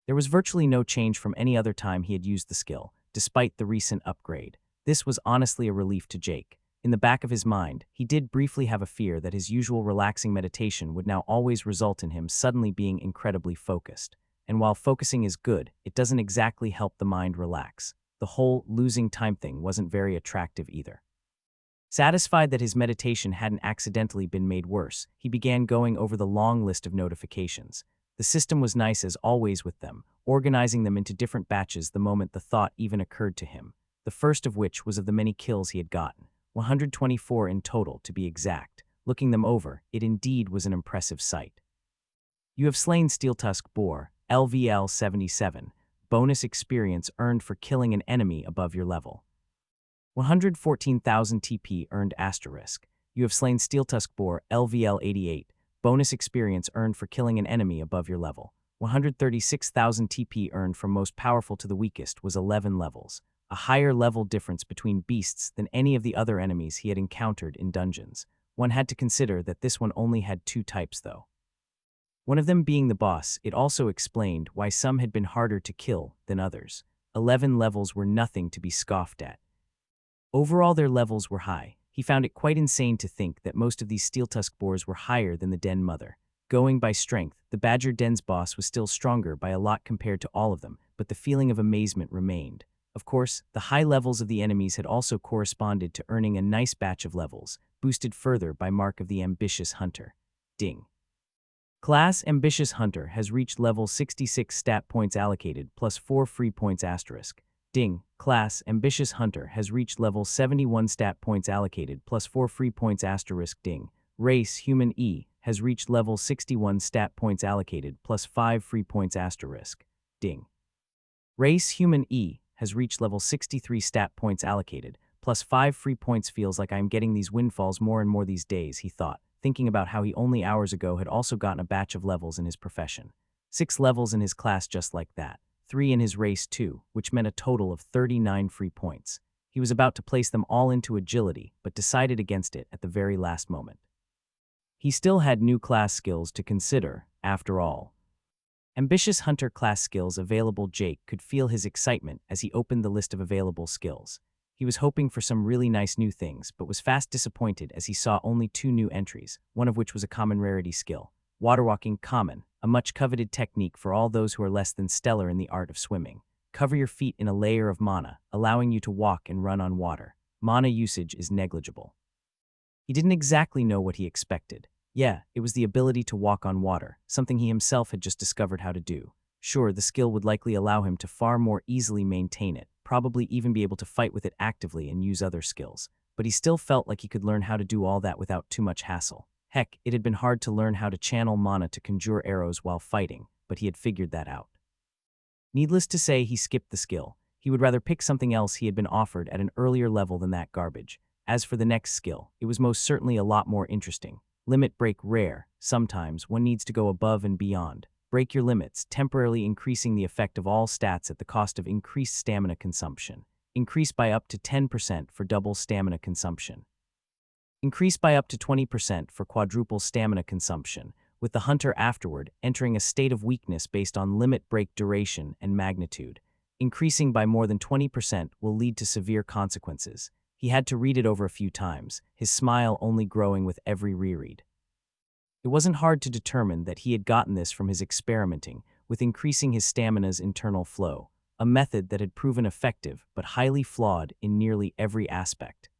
There was virtually no change from any other time he had used the skill, despite the recent upgrade. This was honestly a relief to Jake. In the back of his mind, he did briefly have a fear that his usual relaxing meditation would now always result in him suddenly being incredibly focused. And while focusing is good, it doesn't exactly help the mind relax. The whole losing time thing wasn't very attractive either. Satisfied that his meditation hadn't accidentally been made worse, he began going over the long list of notifications. The system was nice as always with them, organizing them into different batches the moment the thought even occurred to him. The first of which was of the many kills he had gotten, 124 in total to be exact. Looking them over, it indeed was an impressive sight. You have slain Steeltusk Boar, LVL 77, bonus experience earned for killing an enemy above your level. 114,000 TP earned asterisk. You have slain Steeltusk Boar, LVL 88, bonus experience earned for killing an enemy above your level. 136,000 TP earned from most powerful to the weakest was 11 levels, a higher level difference between beasts than any of the other enemies he had encountered in dungeons. One had to consider that this one only had 2 types though. One of them being the boss. It also explained why some had been harder to kill than others. 11 levels were nothing to be scoffed at. Overall their levels were high. He found it quite insane to think that most of these Steeltusk Boars were higher than the Den Mother. Going by strength, the Badger Den's boss was still stronger by a lot compared to all of them, but the feeling of amazement remained. Of course, the high levels of the enemies had also corresponded to earning a nice batch of levels, boosted further by mark of the Ambitious Hunter. Ding. Class Ambitious Hunter has reached level 66 stat points allocated plus 4 free points asterisk. Ding. Class Ambitious Hunter has reached level 71 stat points allocated plus 4 free points asterisk. Ding. Race Human E has reached level 61 stat points allocated plus 5 free points asterisk. Ding. Race Human E has reached level 63 stat points allocated plus 5 free points. Feels like I'm getting these windfalls more and more these days, he thought, thinking about how he only hours ago had also gotten a batch of levels in his profession. 6 levels in his class just like that, 3 in his race too, which meant a total of 39 free points. He was about to place them all into agility, but decided against it at the very last moment. He still had new class skills to consider, after all. Ambitious Hunter class skills available. Jake could feel his excitement as he opened the list of available skills. He was hoping for some really nice new things, but was fast disappointed as he saw only 2 new entries, one of which was a common rarity skill. Waterwalking Common, a much coveted technique for all those who are less than stellar in the art of swimming. Cover your feet in a layer of mana, allowing you to walk and run on water. Mana usage is negligible. He didn't exactly know what he expected. Yeah, it was the ability to walk on water, something he himself had just discovered how to do. Sure, the skill would likely allow him to far more easily maintain it, probably even be able to fight with it actively and use other skills. But he still felt like he could learn how to do all that without too much hassle. Heck, it had been hard to learn how to channel mana to conjure arrows while fighting, but he had figured that out. Needless to say, he skipped the skill. He would rather pick something else he had been offered at an earlier level than that garbage. As for the next skill, it was most certainly a lot more interesting. Limit Break Rare. Sometimes one needs to go above and beyond. Break your limits, temporarily increasing the effect of all stats at the cost of increased stamina consumption. Increase by up to 10% for double stamina consumption. Increase by up to 20% for quadruple stamina consumption, with the hunter afterward entering a state of weakness based on limit break duration and magnitude. Increasing by more than 20% will lead to severe consequences. He had to read it over a few times, his smile only growing with every reread. It wasn't hard to determine that he had gotten this from his experimenting with increasing his stamina's internal flow, a method that had proven effective but highly flawed in nearly every aspect.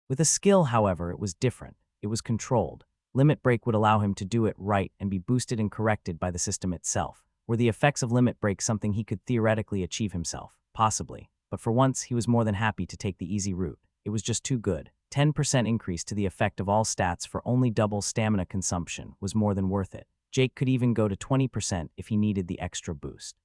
With a skill, however, it was different. It was controlled. Limit Break would allow him to do it right and be boosted and corrected by the system itself. Were the effects of Limit Break something he could theoretically achieve himself? Possibly. But for once, he was more than happy to take the easy route. It was just too good. 10% increase to the effect of all stats for only double stamina consumption was more than worth it. Jake could even go to 20% if he needed the extra boost.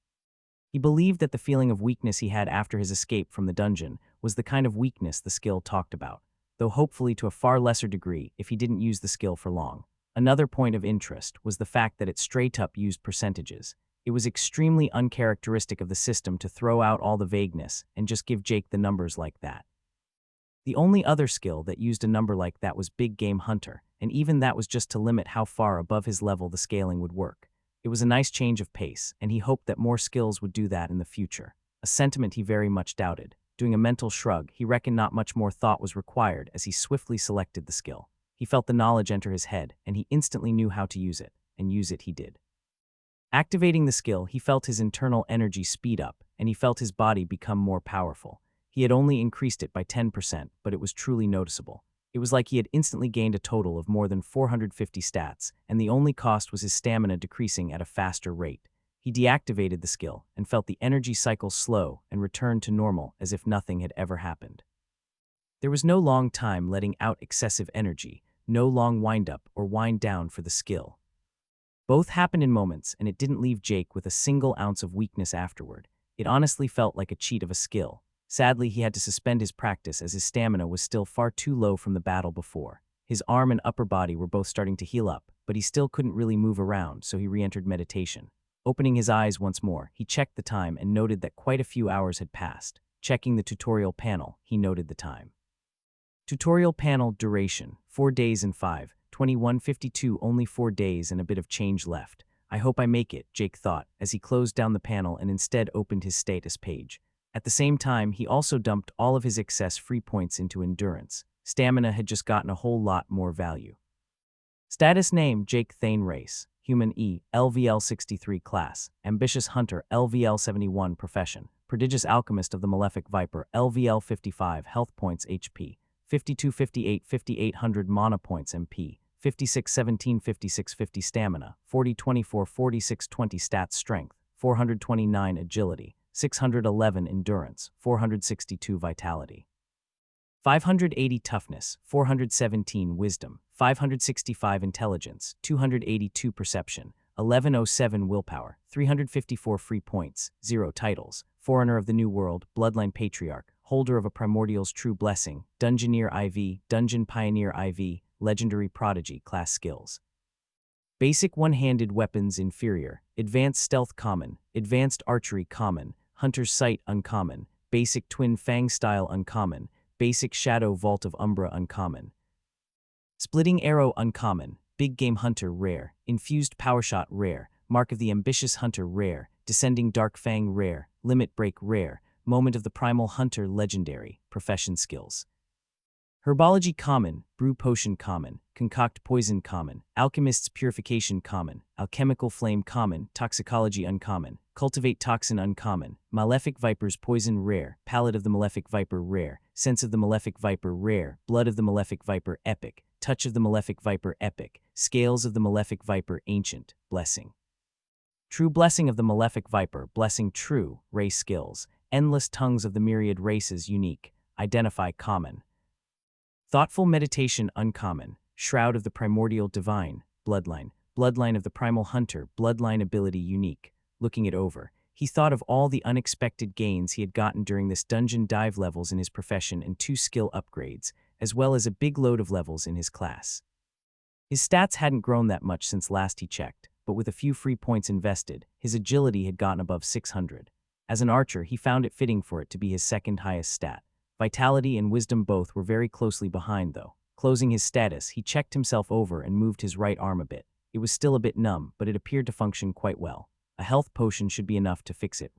He believed that the feeling of weakness he had after his escape from the dungeon was the kind of weakness the skill talked about, though hopefully to a far lesser degree if he didn't use the skill for long. Another point of interest was the fact that it straight up used percentages. It was extremely uncharacteristic of the system to throw out all the vagueness and just give Jake the numbers like that. The only other skill that used a number like that was Big Game Hunter, and even that was just to limit how far above his level the scaling would work. It was a nice change of pace, and he hoped that more skills would do that in the future, a sentiment he very much doubted. Doing a mental shrug, he reckoned not much more thought was required as he swiftly selected the skill. He felt the knowledge enter his head, and he instantly knew how to use it, and use it he did. Activating the skill, he felt his internal energy speed up, and he felt his body become more powerful. He had only increased it by 10%, but it was truly noticeable. It was like he had instantly gained a total of more than 450 stats, and the only cost was his stamina decreasing at a faster rate. He deactivated the skill and felt the energy cycle slow and returned to normal as if nothing had ever happened. There was no long time letting out excessive energy, no long wind-up or wind-down for the skill. Both happened in moments, and it didn't leave Jake with a single ounce of weakness afterward. It honestly felt like a cheat of a skill. Sadly, he had to suspend his practice as his stamina was still far too low from the battle before. His arm and upper body were both starting to heal up, but he still couldn't really move around, so he re-entered meditation. Opening his eyes once more, he checked the time and noted that quite a few hours had passed. Checking the tutorial panel, he noted the time. Tutorial panel duration, 4 days and 5:21:52. Only 4 days and a bit of change left. I hope I make it, Jake thought, as he closed down the panel and instead opened his status page. At the same time, he also dumped all of his excess free points into endurance. Stamina had just gotten a whole lot more value. Status name, Jake Thane Race. Human E, LVL 63 class. Ambitious Hunter, LVL 71 profession. Prodigious Alchemist of the Malefic Viper, LVL 55 health points HP. 5258 5800 mana points MP. 5617 5650 stamina. 4024 4620 stats strength. 429 agility. 611 endurance, 462 vitality. 580 toughness, 417 wisdom, 565 intelligence, 282 perception, 1107 willpower, 354 free points, 0 titles, Forerunner of the New World, Bloodline Patriarch, Holder of a Primordial's True Blessing, Dungeoneer IV, Dungeon Pioneer IV, Legendary Prodigy class skills. Basic one-handed weapons inferior, Advanced Stealth common, Advanced Archery common, Hunter's Sight uncommon, Basic Twin Fang Style uncommon, Basic Shadow Vault of Umbra uncommon. Splitting Arrow uncommon, Big Game Hunter rare, Infused Power Shot rare, Mark of the Ambitious Hunter rare, Descending Dark Fang rare, Limit Break rare, Moment of the Primal Hunter legendary, Profession skills. Herbology common, Brew Potion common, Concoct Poison common, Alchemist's Purification common, Alchemical Flame common, Toxicology uncommon, Cultivate Toxin uncommon, Malefic Viper's Poison rare, Palate of the Malefic Viper rare, Sense of the Malefic Viper rare, Blood of the Malefic Viper epic, Touch of the Malefic Viper epic, Scales of the Malefic Viper ancient, Blessing. True Blessing of the Malefic Viper, Blessing true, race skills, Endless Tongues of the Myriad races unique, Identify common. Thoughtful Meditation uncommon, Shroud of the Primordial divine, Bloodline, Bloodline of the Primal Hunter, Bloodline ability unique. Looking it over, he thought of all the unexpected gains he had gotten during this dungeon dive levels in his profession and 2 skill upgrades, as well as a big load of levels in his class. His stats hadn't grown that much since last he checked, but with a few free points invested, his agility had gotten above 600. As an archer, he found it fitting for it to be his second highest stat. Vitality and wisdom both were very closely behind though. Closing his status, he checked himself over and moved his right arm a bit. It was still a bit numb, but it appeared to function quite well. A health potion should be enough to fix it.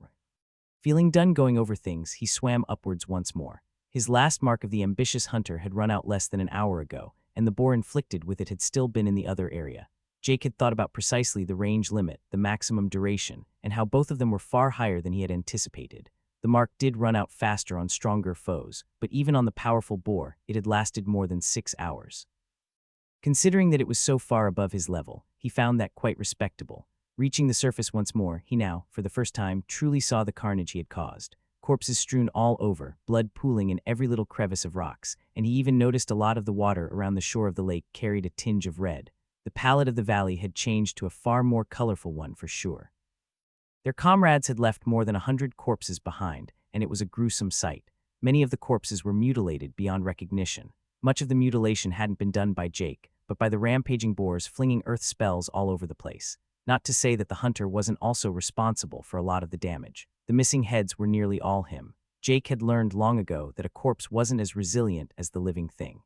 Feeling done going over things, he swam upwards once more. His last mark of the ambitious hunter had run out less than an hour ago, and the bore inflicted with it had still been in the other area. Jake had thought about precisely the range limit, the maximum duration, and how both of them were far higher than he had anticipated. The mark did run out faster on stronger foes, but even on the powerful boar, it had lasted more than 6 hours. Considering that it was so far above his level, he found that quite respectable. Reaching the surface once more, he now, for the first time, truly saw the carnage he had caused. Corpses strewn all over, blood pooling in every little crevice of rocks, and he even noticed a lot of the water around the shore of the lake carried a tinge of red. The palette of the valley had changed to a far more colorful one for sure. Their comrades had left more than 100 corpses behind, and it was a gruesome sight. Many of the corpses were mutilated beyond recognition. Much of the mutilation hadn't been done by Jake, but by the rampaging boars flinging earth spells all over the place. Not to say that the hunter wasn't also responsible for a lot of the damage. The missing heads were nearly all him. Jake had learned long ago that a corpse wasn't as resilient as the living thing.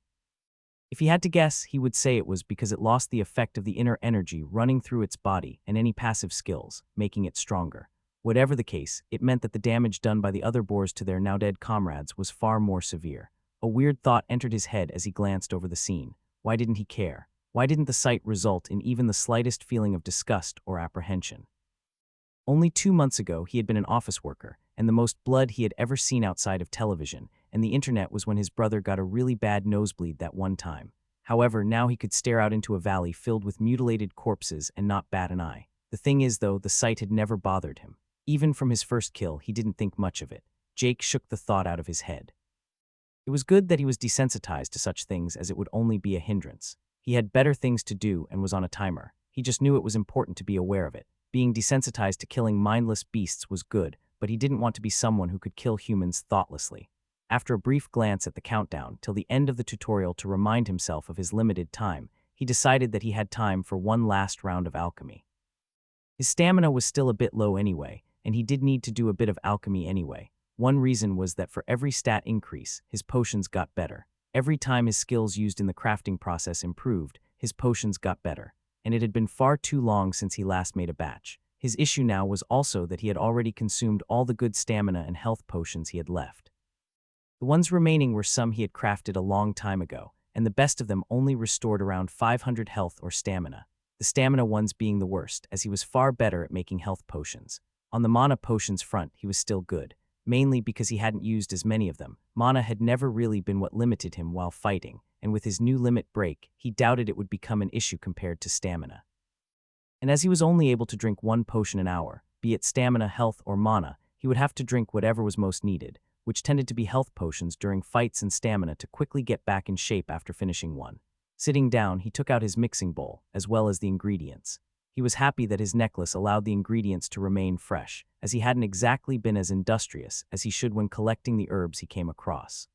If he had to guess, he would say it was because it lost the effect of the inner energy running through its body and any passive skills, making it stronger. Whatever the case, it meant that the damage done by the other boars to their now-dead comrades was far more severe. A weird thought entered his head as he glanced over the scene. Why didn't he care? Why didn't the sight result in even the slightest feeling of disgust or apprehension? Only 2 months ago, he had been an office worker, and the most blood he had ever seen outside of television, and the internet was when his brother got a really bad nosebleed that one time. However, now he could stare out into a valley filled with mutilated corpses and not bat an eye. The thing is, though, the sight had never bothered him. Even from his first kill, he didn't think much of it. Jake shook the thought out of his head. It was good that he was desensitized to such things, as it would only be a hindrance. He had better things to do and was on a timer. He just knew it was important to be aware of it. Being desensitized to killing mindless beasts was good, but he didn't want to be someone who could kill humans thoughtlessly. After a brief glance at the countdown till the end of the tutorial to remind himself of his limited time, he decided that he had time for one last round of alchemy. His stamina was still a bit low anyway, and he did need to do a bit of alchemy anyway. One reason was that for every stat increase, his potions got better. Every time his skills used in the crafting process improved, his potions got better. And it had been far too long since he last made a batch. His issue now was also that he had already consumed all the good stamina and health potions he had left. The ones remaining were some he had crafted a long time ago, and the best of them only restored around 500 health or stamina. The stamina ones being the worst, as he was far better at making health potions. On the mana potions front, he was still good, mainly because he hadn't used as many of them. Mana had never really been what limited him while fighting, and with his new limit break, he doubted it would become an issue compared to stamina. And as he was only able to drink 1 potion an hour, be it stamina, health, or mana, he would have to drink whatever was most needed. which tended to be health potions during fights and stamina to quickly get back in shape after finishing one. Sitting down, he took out his mixing bowl, as well as the ingredients. He was happy that his necklace allowed the ingredients to remain fresh, as he hadn't exactly been as industrious as he should when collecting the herbs he came across.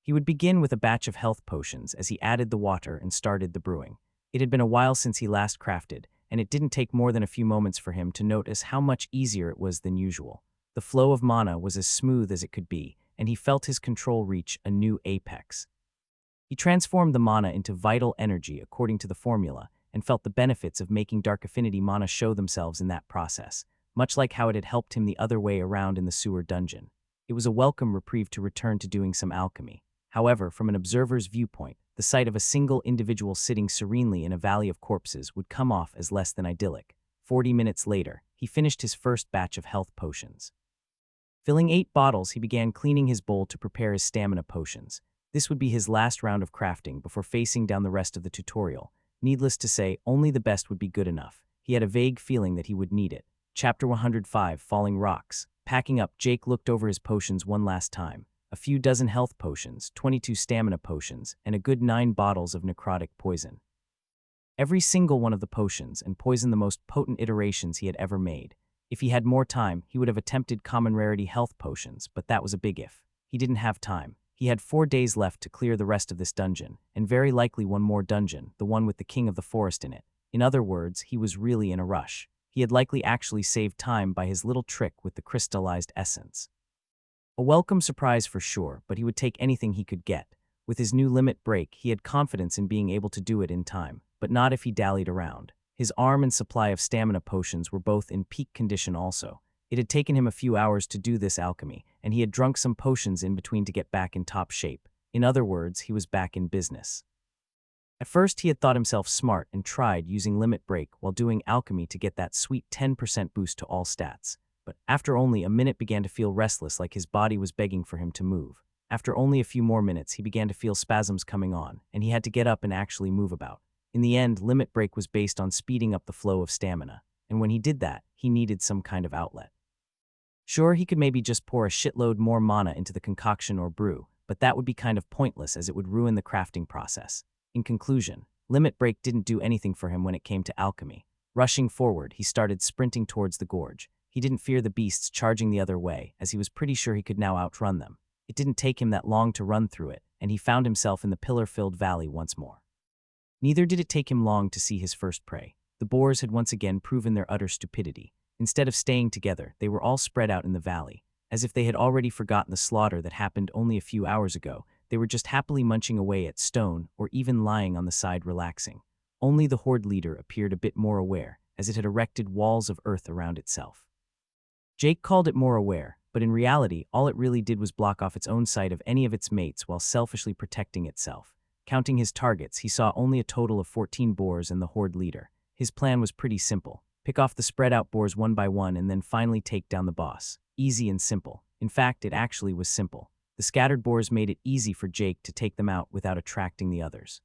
He would begin with a batch of health potions as he added the water and started the brewing. It had been a while since he last crafted, and it didn't take more than a few moments for him to notice how much easier it was than usual. The flow of mana was as smooth as it could be, and he felt his control reach a new apex. He transformed the mana into vital energy according to the formula, and felt the benefits of making Dark Affinity mana show themselves in that process, much like how it had helped him the other way around in the sewer dungeon. It was a welcome reprieve to return to doing some alchemy. However, from an observer's viewpoint, the sight of a single individual sitting serenely in a valley of corpses would come off as less than idyllic. 40 minutes later, he finished his first batch of health potions. Filling 8 bottles, he began cleaning his bowl to prepare his stamina potions. This would be his last round of crafting before facing down the rest of the tutorial. Needless to say, only the best would be good enough. He had a vague feeling that he would need it. Chapter 105, Falling Rocks. Packing up, Jake looked over his potions one last time. A few dozen health potions, 22 stamina potions, and a good 9 bottles of necrotic poison. Every single one of the potions and poison the most potent iterations he had ever made. If he had more time, he would have attempted common rarity health potions, but that was a big if. He didn't have time. He had 4 days left to clear the rest of this dungeon, and very likely one more dungeon, the one with the King of the Forest in it. In other words, he was really in a rush. He had likely actually saved time by his little trick with the crystallized essence. A welcome surprise for sure, but he would take anything he could get. With his new limit break, he had confidence in being able to do it in time, but not if he dallied around. His arm and supply of stamina potions were both in peak condition also. It had taken him a few hours to do this alchemy, and he had drunk some potions in between to get back in top shape. In other words, he was back in business. At first, he had thought himself smart and tried using limit break while doing alchemy to get that sweet 10% boost to all stats. But after only a minute began to feel restless, like his body was begging for him to move. After only a few more minutes, he began to feel spasms coming on, and he had to get up and actually move about. In the end, limit break was based on speeding up the flow of stamina, and when he did that, he needed some kind of outlet. Sure, he could maybe just pour a shitload more mana into the concoction or brew, but that would be kind of pointless as it would ruin the crafting process. In conclusion, limit break didn't do anything for him when it came to alchemy. Rushing forward, he started sprinting towards the gorge. He didn't fear the beasts charging the other way, as he was pretty sure he could now outrun them. It didn't take him that long to run through it, and he found himself in the pillar-filled valley once more. Neither did it take him long to see his first prey. The boars had once again proven their utter stupidity. Instead of staying together, they were all spread out in the valley. As if they had already forgotten the slaughter that happened only a few hours ago, they were just happily munching away at stone or even lying on the side relaxing. Only the Horde leader appeared a bit more aware, as it had erected walls of earth around itself. Jake called it more aware, but in reality, all it really did was block off its own sight of any of its mates while selfishly protecting itself. Counting his targets, he saw only a total of 14 boars and the Horde leader. His plan was pretty simple. Pick off the spread-out boars one by one and then finally take down the boss. Easy and simple. In fact, it actually was simple. The scattered boars made it easy for Jake to take them out without attracting the others.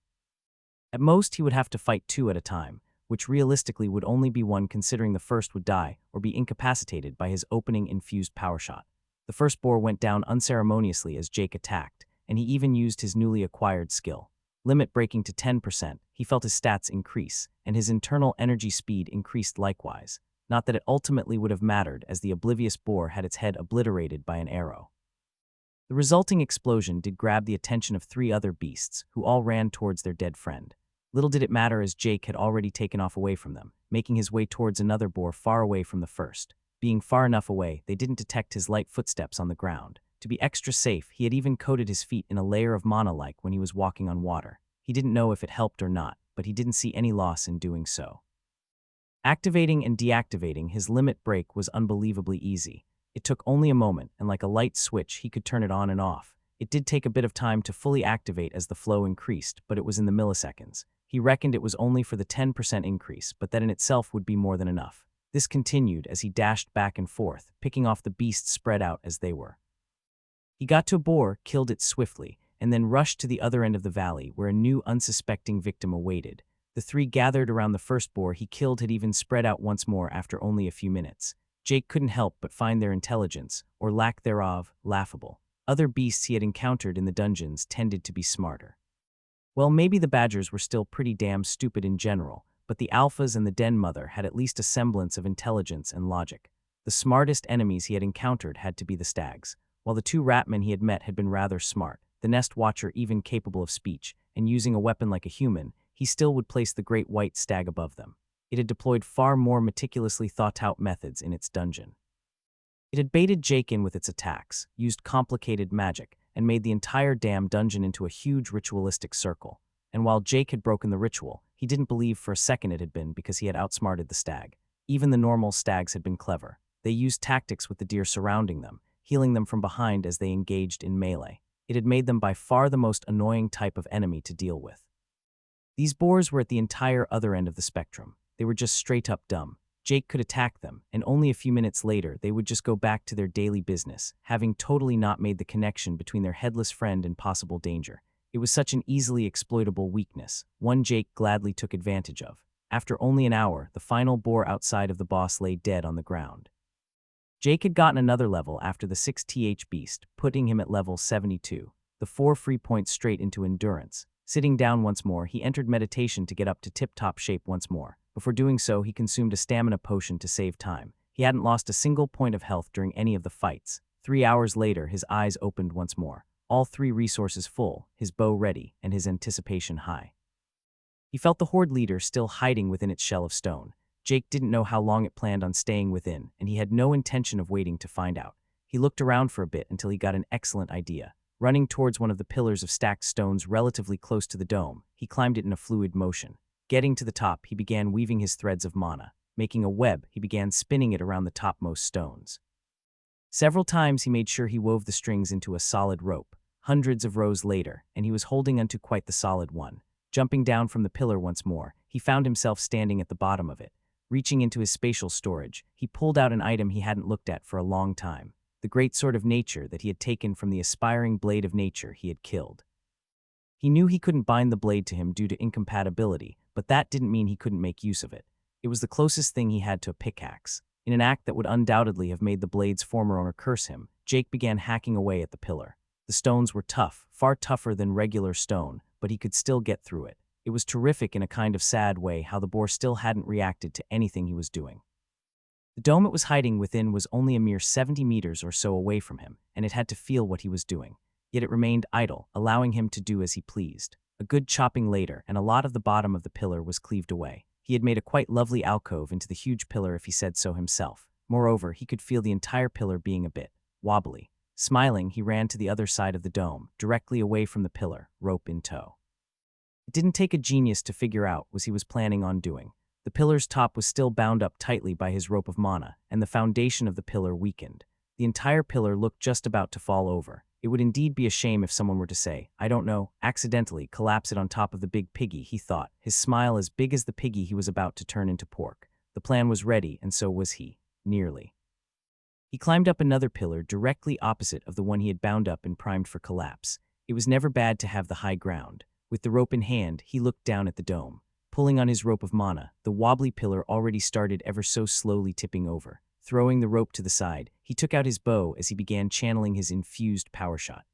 At most, he would have to fight 2 at a time, which realistically would only be 1 considering the first would die or be incapacitated by his opening infused power shot. The first boar went down unceremoniously as Jake attacked, and he even used his newly acquired skill. Limit breaking to 10%, he felt his stats increase, and his internal energy speed increased likewise. Not that it ultimately would have mattered, as the oblivious boar had its head obliterated by an arrow. The resulting explosion did grab the attention of 3 other beasts, who all ran towards their dead friend. Little did it matter, as Jake had already taken off away from them, making his way towards another boar far away from the first. Being far enough away, they didn't detect his light footsteps on the ground. To be extra safe, he had even coated his feet in a layer of mana-like when he was walking on water. He didn't know if it helped or not, but he didn't see any loss in doing so. Activating and deactivating his limit break was unbelievably easy. It took only a moment, and like a light switch, he could turn it on and off. It did take a bit of time to fully activate as the flow increased, but it was in the milliseconds. He reckoned it was only for the 10% increase, but that in itself would be more than enough. This continued as he dashed back and forth, picking off the beasts spread out as they were. He got to a boar, killed it swiftly, and then rushed to the other end of the valley where a new unsuspecting victim awaited. The 3 gathered around the first boar he killed had even spread out once more after only a few minutes. Jake couldn't help but find their intelligence, or lack thereof, laughable. Other beasts he had encountered in the dungeons tended to be smarter. Well, maybe the badgers were still pretty damn stupid in general, but the alphas and the den mother had at least a semblance of intelligence and logic. The smartest enemies he had encountered had to be the stags. While the two ratmen he had met had been rather smart, the nest watcher even capable of speech, and using a weapon like a human, he still would place the great white stag above them. It had deployed far more meticulously thought-out methods in its dungeon. It had baited Jake in with its attacks, used complicated magic, and made the entire damn dungeon into a huge ritualistic circle. And while Jake had broken the ritual, he didn't believe for a second it had been because he had outsmarted the stag. Even the normal stags had been clever. They used tactics with the deer surrounding them, healing them from behind as they engaged in melee. It had made them by far the most annoying type of enemy to deal with. These boars were at the entire other end of the spectrum. They were just straight up dumb. Jake could attack them, and only a few minutes later they would just go back to their daily business, having totally not made the connection between their headless friend and possible danger. It was such an easily exploitable weakness, one Jake gladly took advantage of. After only an hour, the final boar outside of the boss lay dead on the ground. Jake had gotten another level after the 6th beast, putting him at level 72, the 4 free points straight into endurance. Sitting down once more, he entered meditation to get up to tip-top shape once more. Before doing so, he consumed a stamina potion to save time. He hadn't lost a single point of health during any of the fights. 3 hours later, his eyes opened once more. All 3 resources full, his bow ready, and his anticipation high. He felt the Horde leader still hiding within its shell of stone. Jake didn't know how long it planned on staying within, and he had no intention of waiting to find out. He looked around for a bit until he got an excellent idea. Running towards one of the pillars of stacked stones relatively close to the dome, he climbed it in a fluid motion. Getting to the top, he began weaving his threads of mana. Making a web, he began spinning it around the topmost stones. Several times he made sure he wove the strings into a solid rope. Hundreds of rows later, and he was holding onto quite the solid one. Jumping down from the pillar once more, he found himself standing at the bottom of it. Reaching into his spatial storage, he pulled out an item he hadn't looked at for a long time. The great sword of nature that he had taken from the aspiring blade of nature he had killed. He knew he couldn't bind the blade to him due to incompatibility, but that didn't mean he couldn't make use of it. It was the closest thing he had to a pickaxe. In an act that would undoubtedly have made the blade's former owner curse him, Jake began hacking away at the pillar. The stones were tough, far tougher than regular stone, but he could still get through it. It was terrific in a kind of sad way how the boar still hadn't reacted to anything he was doing. The dome it was hiding within was only a mere 70 meters or so away from him, and it had to feel what he was doing. Yet it remained idle, allowing him to do as he pleased. A good chopping later, and a lot of the bottom of the pillar was cleaved away. He had made a quite lovely alcove into the huge pillar if he said so himself. Moreover, he could feel the entire pillar being a bit wobbly. Smiling, he ran to the other side of the dome, directly away from the pillar, rope in tow. It didn't take a genius to figure out what he was planning on doing. The pillar's top was still bound up tightly by his rope of mana, and the foundation of the pillar weakened. The entire pillar looked just about to fall over. It would indeed be a shame if someone were to say, I don't know, accidentally collapse it on top of the big piggy, he thought, his smile as big as the piggy he was about to turn into pork. The plan was ready, and so was he. Nearly. He climbed up another pillar directly opposite of the one he had bound up and primed for collapse. It was never bad to have the high ground. With the rope in hand, he looked down at the dome. Pulling on his rope of mana, the wobbly pillar already started ever so slowly tipping over. Throwing the rope to the side, he took out his bow as he began channeling his infused power shot.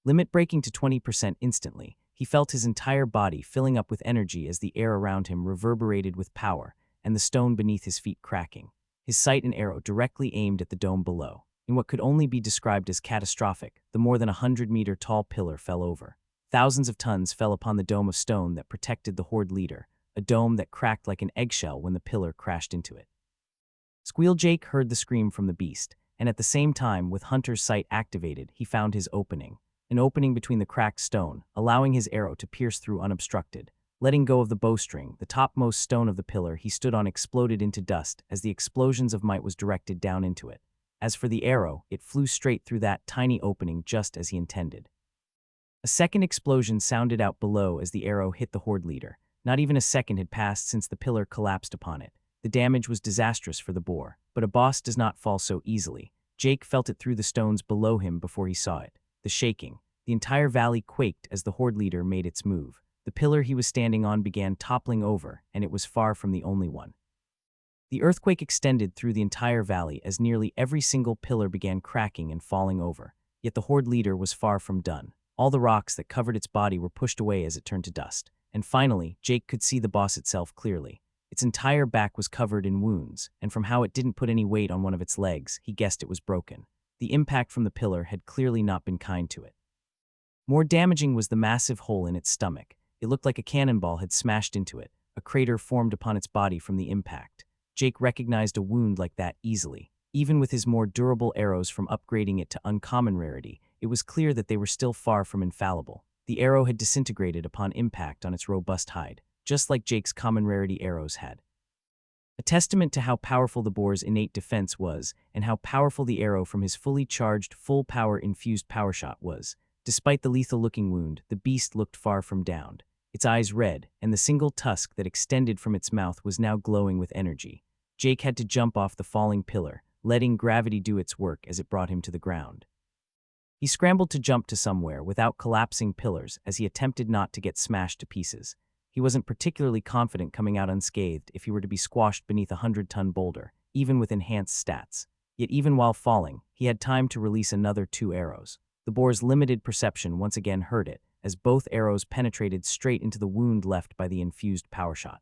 Limit breaking to 20% instantly, he felt his entire body filling up with energy as the air around him reverberated with power, and the stone beneath his feet cracking. His sight and arrow directly aimed at the dome below. In what could only be described as catastrophic, the more than 100-meter tall pillar fell over. Thousands of tons fell upon the dome of stone that protected the Horde leader, a dome that cracked like an eggshell when the pillar crashed into it. Squeal Jake heard the scream from the beast, and at the same time, with Hunter's sight activated, he found his opening. An opening between the cracked stone, allowing his arrow to pierce through unobstructed. Letting go of the bowstring, the topmost stone of the pillar he stood on exploded into dust as the explosions of might was directed down into it. As for the arrow, it flew straight through that tiny opening just as he intended. A second explosion sounded out below as the arrow hit the Horde leader. Not even a second had passed since the pillar collapsed upon it. The damage was disastrous for the boar, but a boss does not fall so easily. Jake felt it through the stones below him before he saw it. The shaking. The entire valley quaked as the Horde leader made its move. The pillar he was standing on began toppling over, and it was far from the only one. The earthquake extended through the entire valley as nearly every single pillar began cracking and falling over. Yet the Horde leader was far from done. All the rocks that covered its body were pushed away as it turned to dust. And finally, Jake could see the boss itself clearly. Its entire back was covered in wounds, and from how it didn't put any weight on one of its legs, he guessed it was broken. The impact from the pillar had clearly not been kind to it. More damaging was the massive hole in its stomach. It looked like a cannonball had smashed into it. A crater formed upon its body from the impact. Jake recognized a wound like that easily. Even with his more durable arrows from upgrading it to uncommon rarity, it was clear that they were still far from infallible. The arrow had disintegrated upon impact on its robust hide, just like Jake's common rarity arrows had. A testament to how powerful the boar's innate defense was, and how powerful the arrow from his fully charged, full-power infused power shot was. Despite the lethal-looking wound, the beast looked far from downed. Its eyes red, and the single tusk that extended from its mouth was now glowing with energy. Jake had to jump off the falling pillar, letting gravity do its work as it brought him to the ground. He scrambled to jump to somewhere without collapsing pillars as he attempted not to get smashed to pieces. He wasn't particularly confident coming out unscathed if he were to be squashed beneath a 100-ton boulder, even with enhanced stats. Yet even while falling, he had time to release another 2 arrows. The boar's limited perception once again hurt it, as both arrows penetrated straight into the wound left by the infused power shot.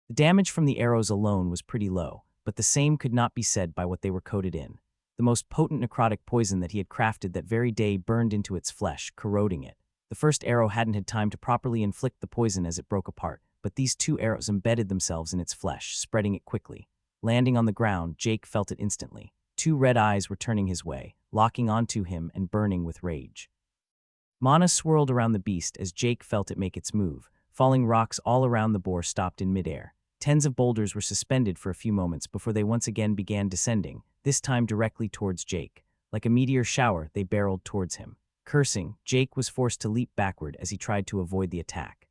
The damage from the arrows alone was pretty low, but the same could not be said by what they were coated in. The most potent necrotic poison that he had crafted that very day burned into its flesh, corroding it. The first arrow hadn't had time to properly inflict the poison as it broke apart, but these 2 arrows embedded themselves in its flesh, spreading it quickly. Landing on the ground, Jake felt it instantly. 2 red eyes were turning his way, locking onto him and burning with rage. Mana swirled around the beast as Jake felt it make its move. Falling rocks all around the boar stopped in midair. Tens of boulders were suspended for a few moments before they once again began descending, this time directly towards Jake. Like a meteor shower, they barreled towards him. Cursing, Jake was forced to leap backward as he tried to avoid the attack.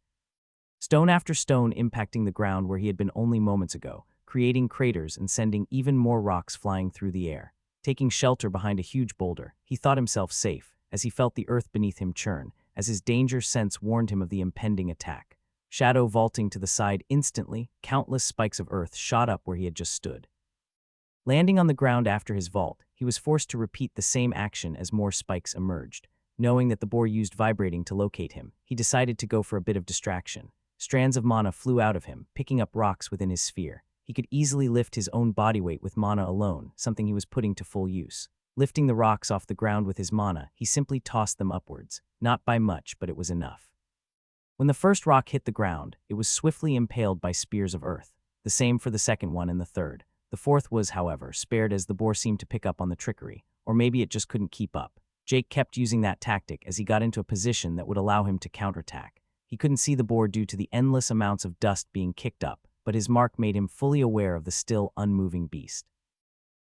Stone after stone impacting the ground where he had been only moments ago, creating craters and sending even more rocks flying through the air. Taking shelter behind a huge boulder, he thought himself safe, as he felt the earth beneath him churn, as his danger sense warned him of the impending attack. Shadow vaulting to the side instantly, countless spikes of earth shot up where he had just stood. Landing on the ground after his vault, he was forced to repeat the same action as more spikes emerged. Knowing that the boar used vibrating to locate him, he decided to go for a bit of distraction. Strands of mana flew out of him, picking up rocks within his sphere. He could easily lift his own body weight with mana alone, something he was putting to full use. Lifting the rocks off the ground with his mana, he simply tossed them upwards. Not by much, but it was enough. When the first rock hit the ground, it was swiftly impaled by spears of earth. The same for the second one and the third. The fourth was, however, spared as the boar seemed to pick up on the trickery, or maybe it just couldn't keep up. Jake kept using that tactic as he got into a position that would allow him to counterattack. He couldn't see the boar due to the endless amounts of dust being kicked up, but his mark made him fully aware of the still unmoving beast.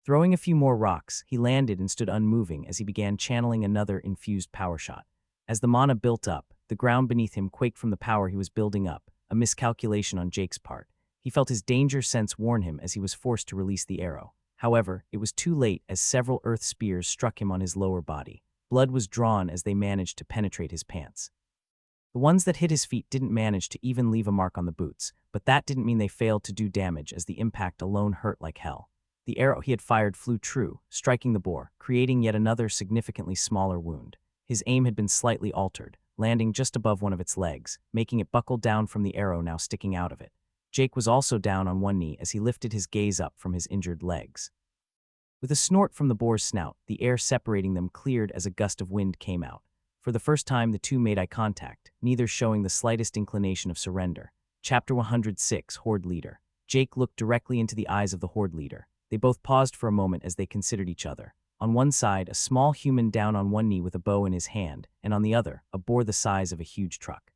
Throwing a few more rocks, he landed and stood unmoving as he began channeling another infused power shot. As the mana built up, the ground beneath him quaked from the power he was building up, a miscalculation on Jake's part. He felt his danger sense warn him as he was forced to release the arrow. However, it was too late as several earth spears struck him on his lower body. Blood was drawn as they managed to penetrate his pants. The ones that hit his feet didn't manage to even leave a mark on the boots, but that didn't mean they failed to do damage as the impact alone hurt like hell. The arrow he had fired flew true, striking the boar, creating yet another significantly smaller wound. His aim had been slightly altered, landing just above one of its legs, making it buckle down from the arrow now sticking out of it. Jake was also down on one knee as he lifted his gaze up from his injured legs. With a snort from the boar's snout, the air separating them cleared as a gust of wind came out. For the first time, the two made eye contact, neither showing the slightest inclination of surrender. Chapter 106, Horde Leader. Jake looked directly into the eyes of the Horde Leader. They both paused for a moment as they considered each other. On one side, a small human down on one knee with a bow in his hand, and on the other, a boar the size of a huge truck.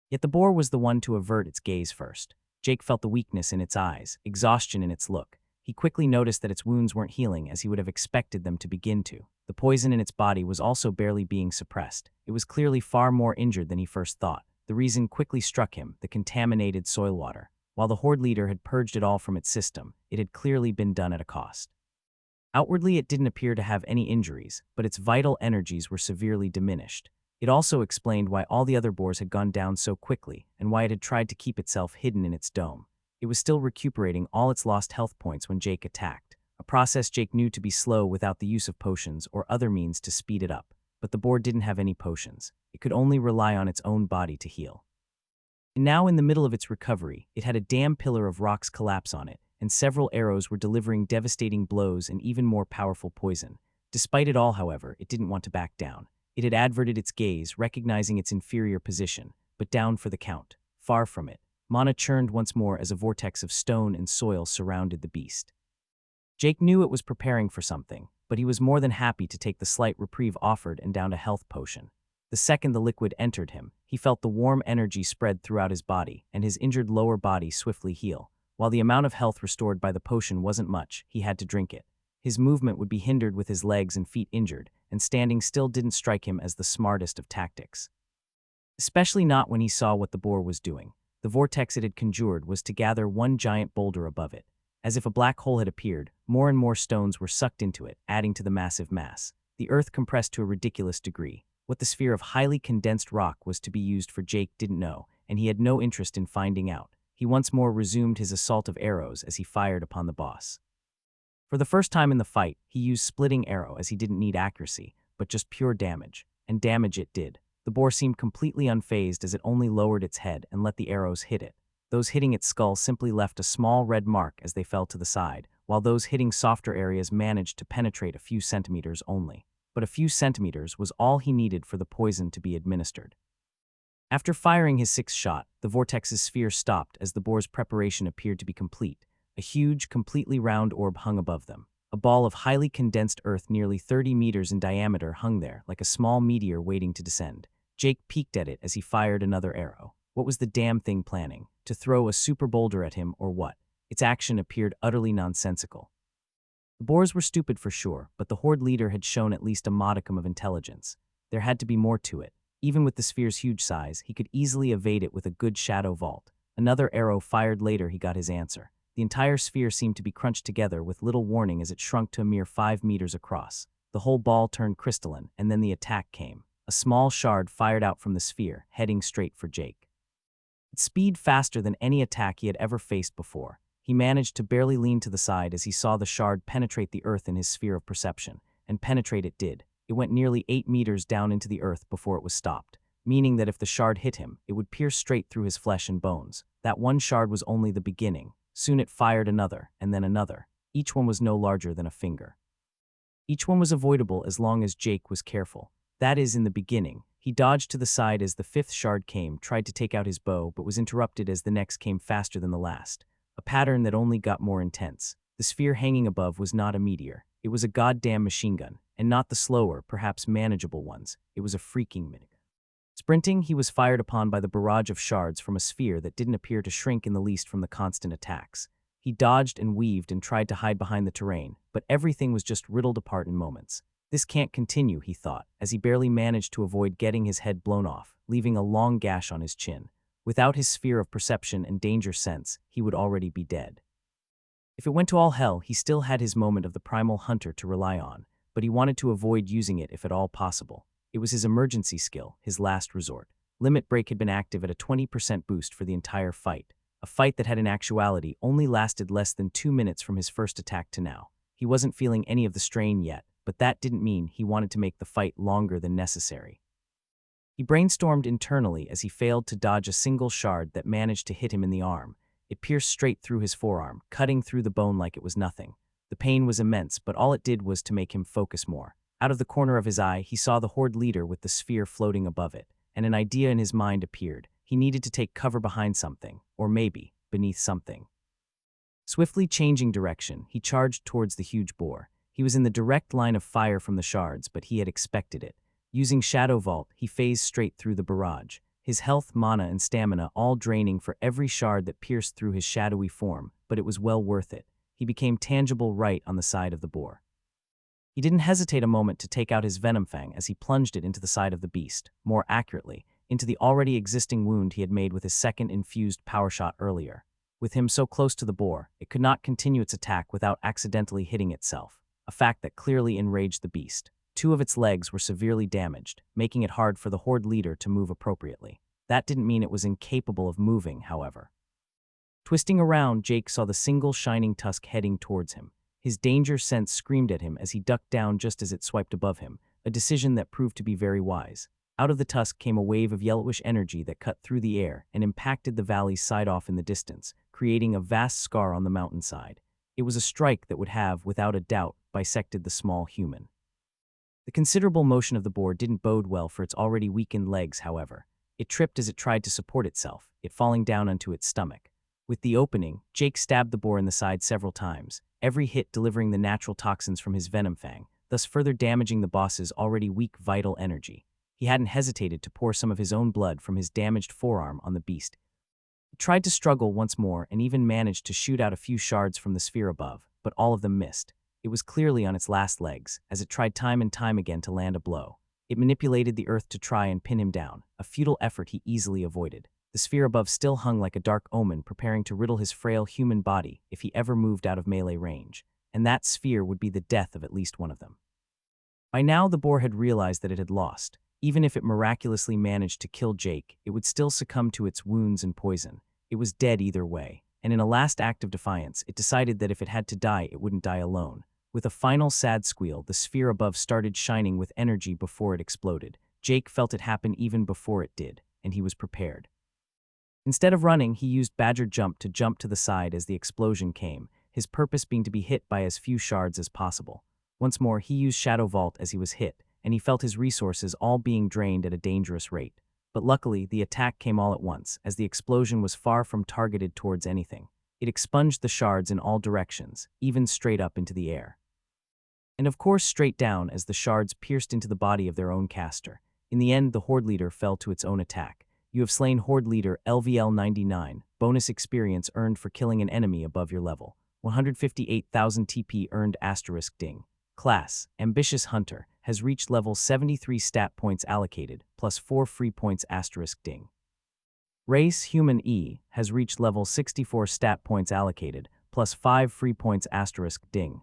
Yet the boar was the one to avert its gaze first. Jake felt the weakness in its eyes, exhaustion in its look. He quickly noticed that its wounds weren't healing as he would have expected them to begin to. The poison in its body was also barely being suppressed. It was clearly far more injured than he first thought. The reason quickly struck him, the contaminated soil water. While the Horde Leader had purged it all from its system, it had clearly been done at a cost. Outwardly, it didn't appear to have any injuries, but its vital energies were severely diminished. It also explained why all the other boars had gone down so quickly, and why it had tried to keep itself hidden in its dome. It was still recuperating all its lost health points when Jake attacked, a process Jake knew to be slow without the use of potions or other means to speed it up. But the boar didn't have any potions. It could only rely on its own body to heal. And now in the middle of its recovery, it had a damn pillar of rocks collapse on it, and several arrows were delivering devastating blows and even more powerful poison. Despite it all, however, it didn't want to back down. It had averted its gaze, recognizing its inferior position, but down for the count. Far from it. Mana churned once more as a vortex of stone and soil surrounded the beast. Jake knew it was preparing for something, but he was more than happy to take the slight reprieve offered and down a health potion. The second the liquid entered him, he felt the warm energy spread throughout his body, and his injured lower body swiftly heal. While the amount of health restored by the potion wasn't much, he had to drink it. His movement would be hindered with his legs and feet injured, and standing still didn't strike him as the smartest of tactics. Especially not when he saw what the boar was doing. The vortex it had conjured was to gather one giant boulder above it. As if a black hole had appeared, more and more stones were sucked into it, adding to the massive mass. The earth compressed to a ridiculous degree. What the sphere of highly condensed rock was to be used for Jake didn't know, and he had no interest in finding out. He once more resumed his assault of arrows as he fired upon the boss. For the first time in the fight, he used splitting arrow as he didn't need accuracy, but just pure damage, and damage it did. The boar seemed completely unfazed as it only lowered its head and let the arrows hit it. Those hitting its skull simply left a small red mark as they fell to the side, while those hitting softer areas managed to penetrate a few centimeters only. But a few centimeters was all he needed for the poison to be administered. After firing his sixth shot, the vortex's sphere stopped as the boar's preparation appeared to be complete. A huge, completely round orb hung above them. A ball of highly condensed earth nearly 30 meters in diameter hung there, like a small meteor waiting to descend. Jake peeked at it as he fired another arrow. What was the damn thing planning? To throw a super boulder at him or what? Its action appeared utterly nonsensical. The boars were stupid for sure, but the Horde leader had shown at least a modicum of intelligence. There had to be more to it. Even with the sphere's huge size, he could easily evade it with a good shadow vault. Another arrow fired later, he got his answer. The entire sphere seemed to be crunched together with little warning as it shrunk to a mere 5 meters across. The whole ball turned crystalline, and then the attack came. A small shard fired out from the sphere, heading straight for Jake. Its speed faster than any attack he had ever faced before. He managed to barely lean to the side as he saw the shard penetrate the earth in his sphere of perception, and penetrate it did. It went nearly 8 meters down into the earth before it was stopped, meaning that if the shard hit him, it would pierce straight through his flesh and bones. That one shard was only the beginning. Soon it fired another, and then another. Each one was no larger than a finger. Each one was avoidable as long as Jake was careful. That is, in the beginning. He dodged to the side as the fifth shard came, tried to take out his bow, but was interrupted as the next came faster than the last. A pattern that only got more intense. The sphere hanging above was not a meteor. It was a goddamn machine gun, and not the slower, perhaps manageable ones. It was a freaking minigun. Sprinting, he was fired upon by the barrage of shards from a sphere that didn't appear to shrink in the least from the constant attacks. He dodged and weaved and tried to hide behind the terrain, but everything was just riddled apart in moments. This can't continue, he thought, as he barely managed to avoid getting his head blown off, leaving a long gash on his chin. Without his sphere of perception and danger sense, he would already be dead. If it went to all hell, he still had his moment of the Primal Hunter to rely on, but he wanted to avoid using it if at all possible. It was his emergency skill, his last resort. Limit Break had been active at a 20% boost for the entire fight, a fight that had in actuality only lasted less than 2 minutes from his first attack to now. He wasn't feeling any of the strain yet, but that didn't mean he wanted to make the fight longer than necessary. He brainstormed internally as he failed to dodge a single shard that managed to hit him in the arm. It pierced straight through his forearm, cutting through the bone like it was nothing. The pain was immense, but all it did was to make him focus more. Out of the corner of his eye, he saw the Horde leader with the sphere floating above it, and an idea in his mind appeared. He needed to take cover behind something, or maybe beneath something. Swiftly changing direction, he charged towards the huge boar. He was in the direct line of fire from the shards, but he had expected it. Using Shadow Vault, he phased straight through the barrage, his health, mana, and stamina all draining for every shard that pierced through his shadowy form, but it was well worth it. He became tangible right on the side of the boar. He didn't hesitate a moment to take out his Venom Fang as he plunged it into the side of the beast, more accurately, into the already existing wound he had made with his second infused power shot earlier. With him so close to the boar, it could not continue its attack without accidentally hitting itself, a fact that clearly enraged the beast. 2 of its legs were severely damaged, making it hard for the Horde leader to move appropriately. That didn't mean it was incapable of moving, however. Twisting around, Jake saw the single shining tusk heading towards him. His danger sense screamed at him as he ducked down just as it swiped above him, a decision that proved to be very wise. Out of the tusk came a wave of yellowish energy that cut through the air and impacted the valley's side off in the distance, creating a vast scar on the mountainside. It was a strike that would have, without a doubt, bisected the small human. The considerable motion of the boar didn't bode well for its already weakened legs, however. It tripped as it tried to support itself, it falling down onto its stomach. With the opening, Jake stabbed the boar in the side several times, every hit delivering the natural toxins from his venom fang, thus further damaging the boss's already weak vital energy. He hadn't hesitated to pour some of his own blood from his damaged forearm on the beast. It tried to struggle once more and even managed to shoot out a few shards from the sphere above, but all of them missed. It was clearly on its last legs, as it tried time and time again to land a blow. It manipulated the earth to try and pin him down, a futile effort he easily avoided. The sphere above still hung like a dark omen, preparing to riddle his frail human body if he ever moved out of melee range, and that sphere would be the death of at least one of them. By now, the boar had realized that it had lost. Even if it miraculously managed to kill Jake, it would still succumb to its wounds and poison. It was dead either way, and in a last act of defiance, it decided that if it had to die, it wouldn't die alone. With a final sad squeal, the sphere above started shining with energy before it exploded. Jake felt it happen even before it did, and he was prepared. Instead of running, he used Badger Jump to jump to the side as the explosion came, his purpose being to be hit by as few shards as possible. Once more, he used Shadow Vault as he was hit, and he felt his resources all being drained at a dangerous rate. But luckily, the attack came all at once, as the explosion was far from targeted towards anything. It expunged the shards in all directions, even straight up into the air. And of course straight down as the shards pierced into the body of their own caster. In the end, the Horde leader fell to its own attack. You have slain Horde leader LVL 99, bonus experience earned for killing an enemy above your level. 158,000 TP earned ** ding. Class, Ambitious Hunter, has reached level 73 stat points allocated, plus 4 free points * ding. Race, Human E, has reached level 64 stat points allocated, plus 5 free points * ding.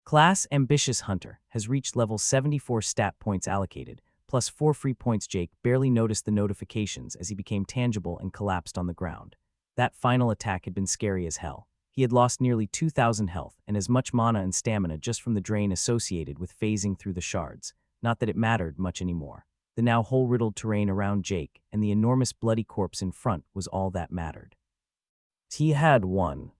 Class, Ambitious Hunter, has reached level 74 stat points allocated, plus 4 free points. Jake barely noticed the notifications as he became tangible and collapsed on the ground. That final attack had been scary as hell. He had lost nearly 2,000 health and as much mana and stamina just from the drain associated with phasing through the shards. Not that it mattered much anymore. The now hole-riddled terrain around Jake and the enormous bloody corpse in front was all that mattered. He had won.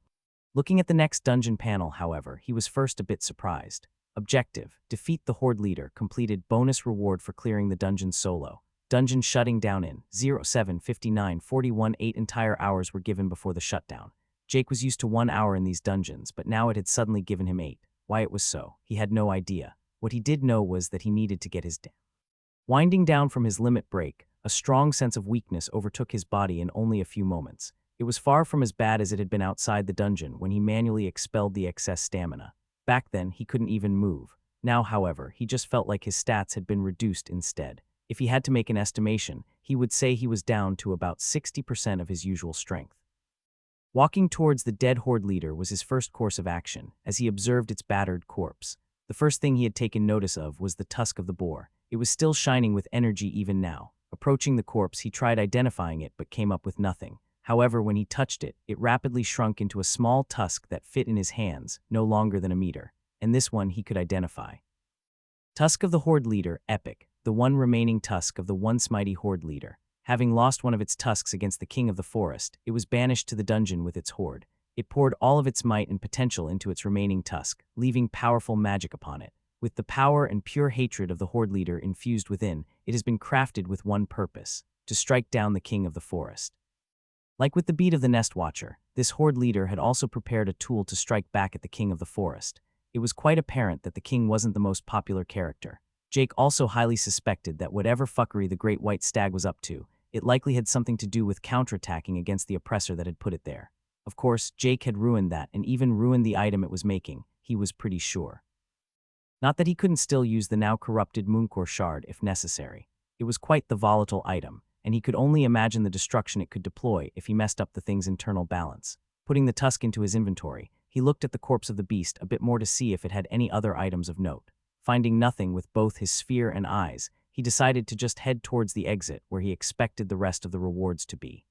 Looking at the next dungeon panel, however, he was first a bit surprised. Objective: defeat the Horde leader, completed, bonus reward for clearing the dungeon solo. Dungeon shutting down in 07:59:41. 8 entire hours were given before the shutdown. Jake was used to 1 hour in these dungeons, but now it had suddenly given him 8. Why it was so, he had no idea. What he did know was that he needed to get his winding down from his limit break. A strong sense of weakness overtook his body in only a few moments. It was far from as bad as it had been outside the dungeon when he manually expelled the excess stamina. Back then, he couldn't even move. Now, however, he just felt like his stats had been reduced instead. If he had to make an estimation, he would say he was down to about 60% of his usual strength. Walking towards the dead Horde leader was his first course of action, as he observed its battered corpse. The first thing he had taken notice of was the tusk of the boar. It was still shining with energy even now. Approaching the corpse, he tried identifying it but came up with nothing. However, when he touched it, it rapidly shrunk into a small tusk that fit in his hands, no longer than a meter. And this one he could identify. Tusk of the Horde leader, Epic, the one remaining tusk of the once mighty Horde leader. Having lost one of its tusks against the king of the forest, it was banished to the dungeon with its horde. It poured all of its might and potential into its remaining tusk, leaving powerful magic upon it. With the power and pure hatred of the Horde leader infused within, it has been crafted with one purpose: to strike down the king of the forest. Like with the beat of the Nest Watcher, this Horde leader had also prepared a tool to strike back at the king of the forest. It was quite apparent that the king wasn't the most popular character. Jake also highly suspected that whatever fuckery the Great White Stag was up to, it likely had something to do with counterattacking against the oppressor that had put it there. Of course, Jake had ruined that and even ruined the item it was making, he was pretty sure. Not that he couldn't still use the now corrupted Mooncore shard if necessary. It was quite the volatile item, and he could only imagine the destruction it could deploy if he messed up the thing's internal balance. Putting the tusk into his inventory, he looked at the corpse of the beast a bit more to see if it had any other items of note. Finding nothing with both his sphere and eyes, he decided to just head towards the exit where he expected the rest of the rewards to be.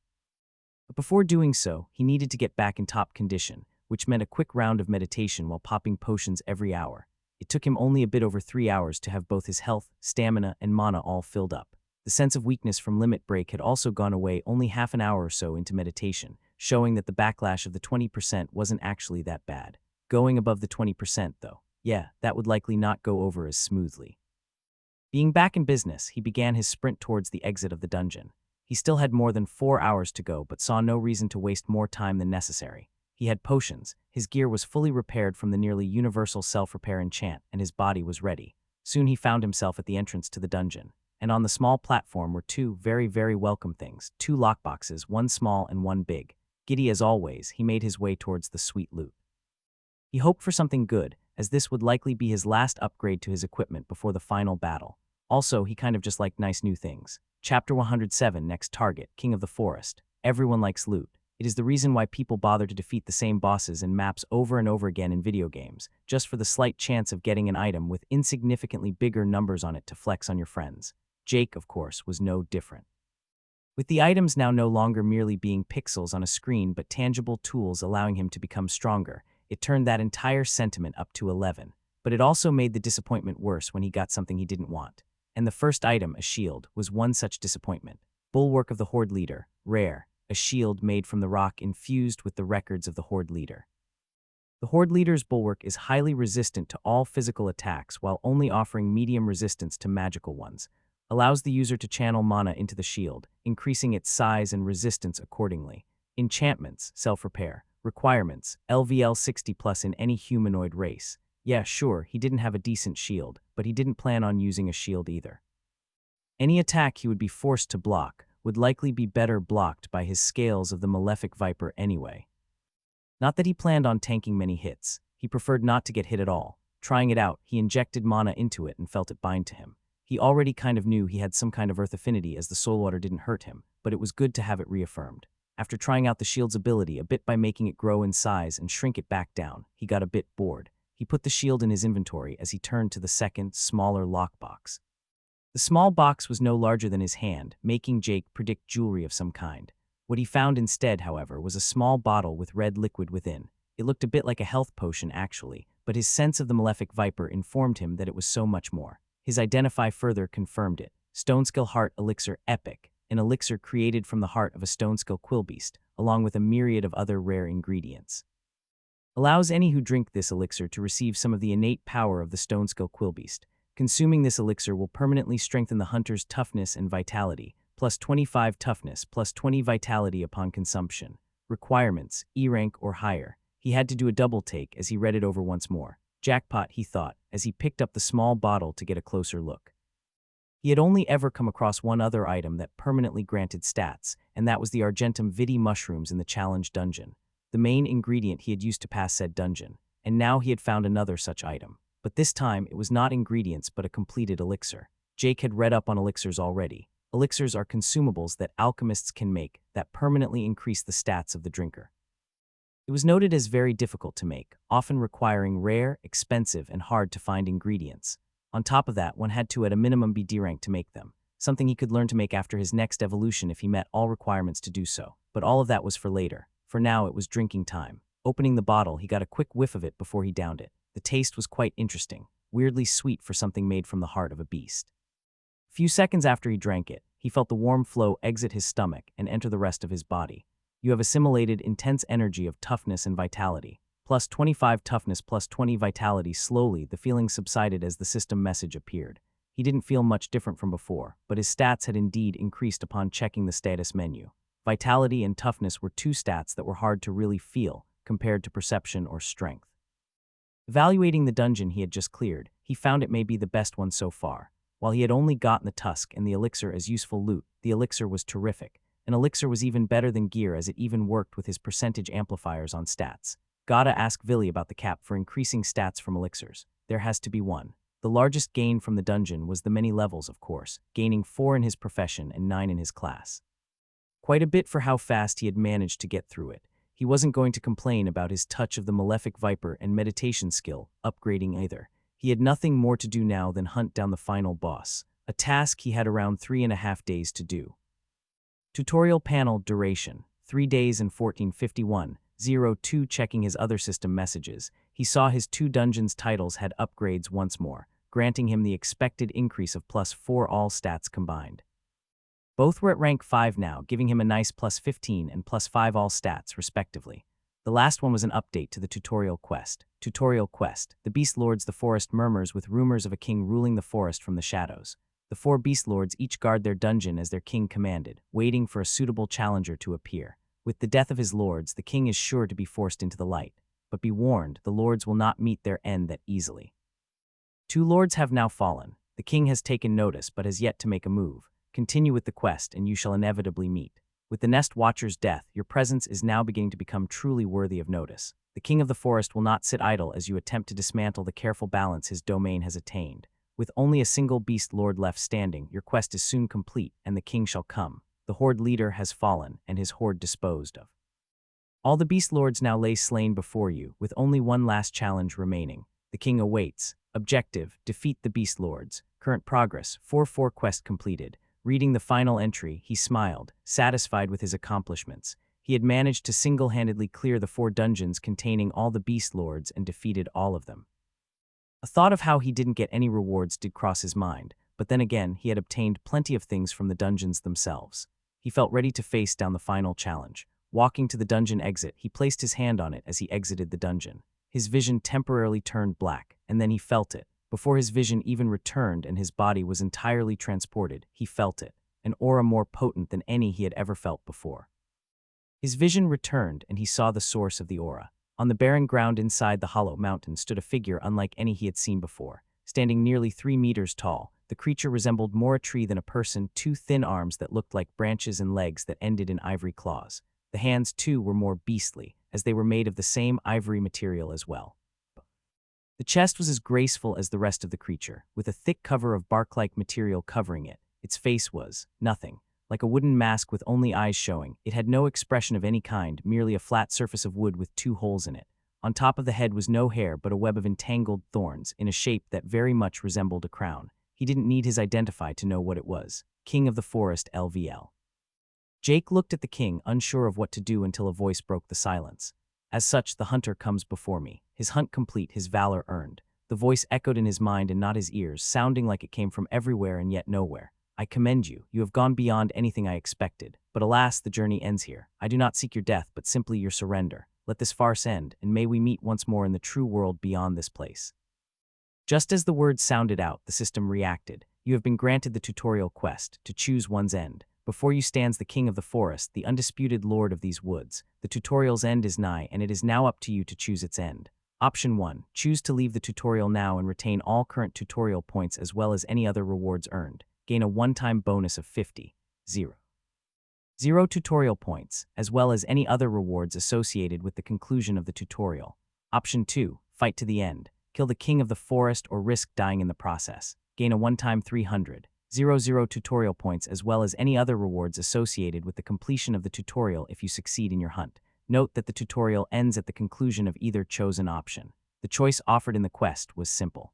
But before doing so, he needed to get back in top condition, which meant a quick round of meditation while popping potions every hour. It took him only a bit over 3 hours to have both his health, stamina, and mana all filled up. The sense of weakness from limit break had also gone away only half an hour or so into meditation, showing that the backlash of the 20% wasn't actually that bad. Going above the 20% though, yeah, that would likely not go over as smoothly. Being back in business, he began his sprint towards the exit of the dungeon. He still had more than 4 hours to go but saw no reason to waste more time than necessary. He had potions, his gear was fully repaired from the nearly universal self-repair enchant, and his body was ready. Soon he found himself at the entrance to the dungeon, and on the small platform were two very welcome things, 2 lockboxes, one small and one big. Giddy as always, he made his way towards the sweet loot. He hoped for something good, as this would likely be his last upgrade to his equipment before the final battle. Also, he kind of just liked nice new things. Chapter 107, Next Target, King of the Forest. Everyone likes loot. It is the reason why people bother to defeat the same bosses and maps over and over again in video games, just for the slight chance of getting an item with insignificantly bigger numbers on it to flex on your friends. Jake, of course, was no different. With the items now no longer merely being pixels on a screen but tangible tools allowing him to become stronger, it turned that entire sentiment up to 11. But it also made the disappointment worse when he got something he didn't want. And the first item, a shield, was one such disappointment. Bulwark of the Horde Leader, rare, a shield made from the rock infused with the records of the Horde Leader. The Horde Leader's bulwark is highly resistant to all physical attacks while only offering medium resistance to magical ones. Allows the user to channel mana into the shield, increasing its size and resistance accordingly. Enchantments, self-repair. Requirements, LVL 60+ in any humanoid race. Yeah, sure, he didn't have a decent shield, but he didn't plan on using a shield either. Any attack he would be forced to block would likely be better blocked by his scales of the Malefic Viper anyway. Not that he planned on tanking many hits. He preferred not to get hit at all. Trying it out, he injected mana into it and felt it bind to him. He already kind of knew he had some kind of earth affinity as the soul water didn't hurt him, but it was good to have it reaffirmed. After trying out the shield's ability a bit by making it grow in size and shrink it back down, he got a bit bored. He put the shield in his inventory as he turned to the second, smaller lockbox. The small box was no larger than his hand, making Jake predict jewelry of some kind. What he found instead, however, was a small bottle with red liquid within. It looked a bit like a health potion actually, but his sense of the Malefic Viper informed him that it was so much more. His identify further confirmed it. Stoneskill Heart Elixir Epic, an elixir created from the heart of a Stoneskill Quillbeast, along with a myriad of other rare ingredients. Allows any who drink this elixir to receive some of the innate power of the Stoneskill Quillbeast. Consuming this elixir will permanently strengthen the hunter's toughness and vitality, plus 25 toughness, plus 20 vitality upon consumption. Requirements, E rank or higher. He had to do a double take as he read it over once more. Jackpot, he thought, as he picked up the small bottle to get a closer look. He had only ever come across one other item that permanently granted stats, and that was the Argentum Vitae mushrooms in the challenge dungeon, the main ingredient he had used to pass said dungeon, and now he had found another such item. But this time, it was not ingredients but a completed elixir. Jake had read up on elixirs already. Elixirs are consumables that alchemists can make that permanently increase the stats of the drinker. It was noted as very difficult to make, often requiring rare, expensive, and hard-to-find ingredients. On top of that, one had to at a minimum be D-ranked to make them, something he could learn to make after his next evolution if he met all requirements to do so. But all of that was for later. For now, it was drinking time. Opening the bottle, he got a quick whiff of it before he downed it. The taste was quite interesting, weirdly sweet for something made from the heart of a beast. A few seconds after he drank it, he felt the warm flow exit his stomach and enter the rest of his body. You have assimilated intense energy of toughness and vitality. Plus 25 toughness, plus 20 vitality. Slowly, the feeling subsided as the system message appeared. He didn't feel much different from before, but his stats had indeed increased upon checking the status menu. Vitality and toughness were two stats that were hard to really feel, compared to perception or strength. Evaluating the dungeon he had just cleared, he found it may be the best one so far. While he had only gotten the tusk and the elixir as useful loot, the elixir was terrific. An elixir was even better than gear as it even worked with his percentage amplifiers on stats. Gotta ask Villy about the cap for increasing stats from elixirs. There has to be one. The largest gain from the dungeon was the many levels, of course, gaining 4 in his profession and 9 in his class. Quite a bit for how fast he had managed to get through it. He wasn't going to complain about his touch of the Malefic Viper and meditation skill upgrading either. He had nothing more to do now than hunt down the final boss, a task he had around 3.5 days to do. Tutorial panel duration, 3 days and 1451, 02 checking his other system messages, he saw his 2 dungeons titles had upgrades once more, granting him the expected increase of +4 all stats combined. Both were at rank 5 now, giving him a nice +15 and +5 all stats, respectively. The last one was an update to the tutorial quest. Tutorial quest. The Beast Lords the forest murmurs with rumors of a king ruling the forest from the shadows. The 4 Beast Lords each guard their dungeon as their king commanded, waiting for a suitable challenger to appear. With the death of his lords, the king is sure to be forced into the light. But be warned, the lords will not meet their end that easily. 2 lords have now fallen. The king has taken notice but has yet to make a move. Continue with the quest and you shall inevitably meet. With the Nest Watcher's death, your presence is now beginning to become truly worthy of notice. The king of the forest will not sit idle as you attempt to dismantle the careful balance his domain has attained. With only a single beast lord left standing, your quest is soon complete, and the king shall come. The horde leader has fallen, and his horde disposed of. All the beast lords now lay slain before you, with only one last challenge remaining. The king awaits. Objective: defeat the beast lords. Current progress: 4 quest completed. Reading the final entry, he smiled, satisfied with his accomplishments. He had managed to single-handedly clear the 4 dungeons containing all the beast lords and defeated all of them. A thought of how he didn't get any rewards did cross his mind, but then again, he had obtained plenty of things from the dungeons themselves. He felt ready to face down the final challenge. Walking to the dungeon exit, he placed his hand on it as he exited the dungeon. His vision temporarily turned black, and then he felt it. Before his vision even returned and his body was entirely transported, he felt it, an aura more potent than any he had ever felt before. His vision returned and he saw the source of the aura. On the barren ground inside the hollow mountain stood a figure unlike any he had seen before. Standing nearly 3 meters tall, the creature resembled more a tree than a person, 2 thin arms that looked like branches and legs that ended in ivory claws. The hands, too, were more beastly, as they were made of the same ivory material as well. The chest was as graceful as the rest of the creature, with a thick cover of bark-like material covering it. Its face was nothing. Like a wooden mask with only eyes showing, it had no expression of any kind, merely a flat surface of wood with 2 holes in it. On top of the head was no hair but a web of entangled thorns, in a shape that very much resembled a crown. He didn't need his identify to know what it was. King of the Forest LVL. Jake looked at the king, unsure of what to do until a voice broke the silence. As such, the hunter comes before me. His hunt complete, his valor earned. The voice echoed in his mind and not his ears, sounding like it came from everywhere and yet nowhere. I commend you. You have gone beyond anything I expected. But alas, the journey ends here. I do not seek your death, but simply your surrender. Let this farce end, and may we meet once more in the true world beyond this place. Just as the words sounded out, the system reacted. You have been granted the tutorial quest, to choose one's end. Before you stands the king of the forest, the undisputed lord of these woods. The tutorial's end is nigh, and it is now up to you to choose its end. Option 1. Choose to leave the tutorial now and retain all current tutorial points as well as any other rewards earned. Gain a one-time bonus of 50. 0 tutorial points, as well as any other rewards associated with the conclusion of the tutorial. Option 2. Fight to the end. Kill the king of the forest or risk dying in the process. Gain a one-time 300. 0 tutorial points as well as any other rewards associated with the completion of the tutorial if you succeed in your hunt. Note that the tutorial ends at the conclusion of either chosen option. The choice offered in the quest was simple.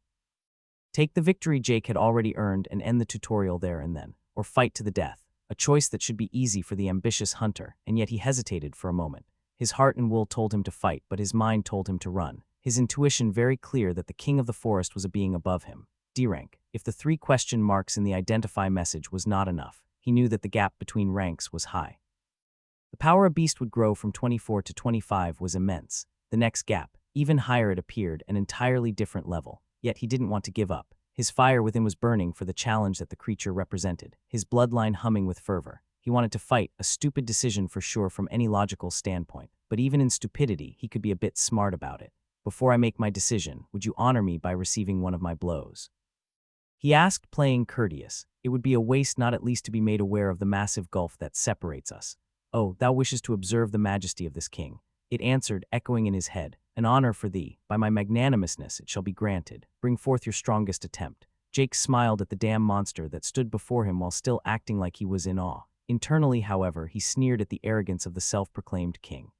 Take the victory Jake had already earned and end the tutorial there and then, or fight to the death, a choice that should be easy for the ambitious hunter, and yet he hesitated for a moment. His heart and will told him to fight, but his mind told him to run. His intuition very clear that the king of the forest was a being above him. D-rank. If the 3 question marks in the identify message was not enough, he knew that the gap between ranks was high. The power a beast would grow from 24 to 25 was immense. The next gap, even higher, it appeared, an entirely different level. Yet he didn't want to give up. His fire within was burning for the challenge that the creature represented, his bloodline humming with fervor. He wanted to fight, a stupid decision for sure from any logical standpoint, but even in stupidity, he could be a bit smart about it. Before I make my decision, would you honor me by receiving one of my blows? He asked, playing courteous. It would be a waste not at least to be made aware of the massive gulf that separates us. Oh, thou wishes to observe the majesty of this king. It answered, echoing in his head. An honor for thee. By my magnanimousness it shall be granted. Bring forth your strongest attempt. Jake smiled at the damn monster that stood before him while still acting like he was in awe. Internally, however, he sneered at the arrogance of the self-proclaimed king.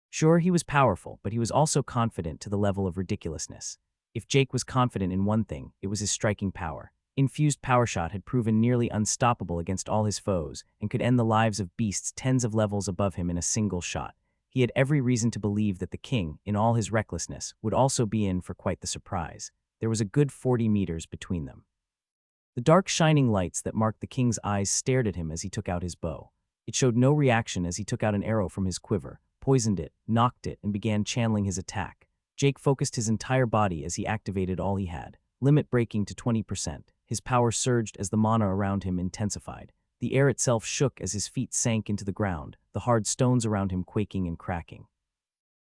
Sure, he was powerful, but he was also confident to the level of ridiculousness. If Jake was confident in one thing, it was his striking power. infused power shot had proven nearly unstoppable against all his foes and could end the lives of beasts tens of levels above him in a single shot. He had every reason to believe that the king, in all his recklessness, would also be in for quite the surprise. There was a good 40 meters between them. The dark shining lights that marked the king's eyes stared at him as he took out his bow. It showed no reaction as he took out an arrow from his quiver, poisoned it, knocked it, and began channeling his attack. Jake focused his entire body as he activated all he had, limit breaking to 20%. His power surged as the mana around him intensified. The air itself shook as his feet sank into the ground, the hard stones around him quaking and cracking.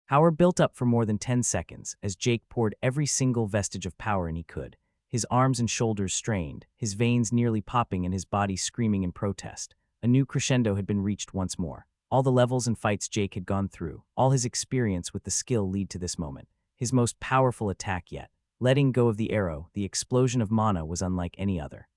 Power built up for more than 10 seconds as Jake poured every single vestige of power in he could. His arms and shoulders strained, his veins nearly popping and his body screaming in protest. A new crescendo had been reached once more. All the levels and fights Jake had gone through, all his experience with the skill lead to this moment. His most powerful attack yet. Letting go of the arrow, the explosion of mana was unlike any other.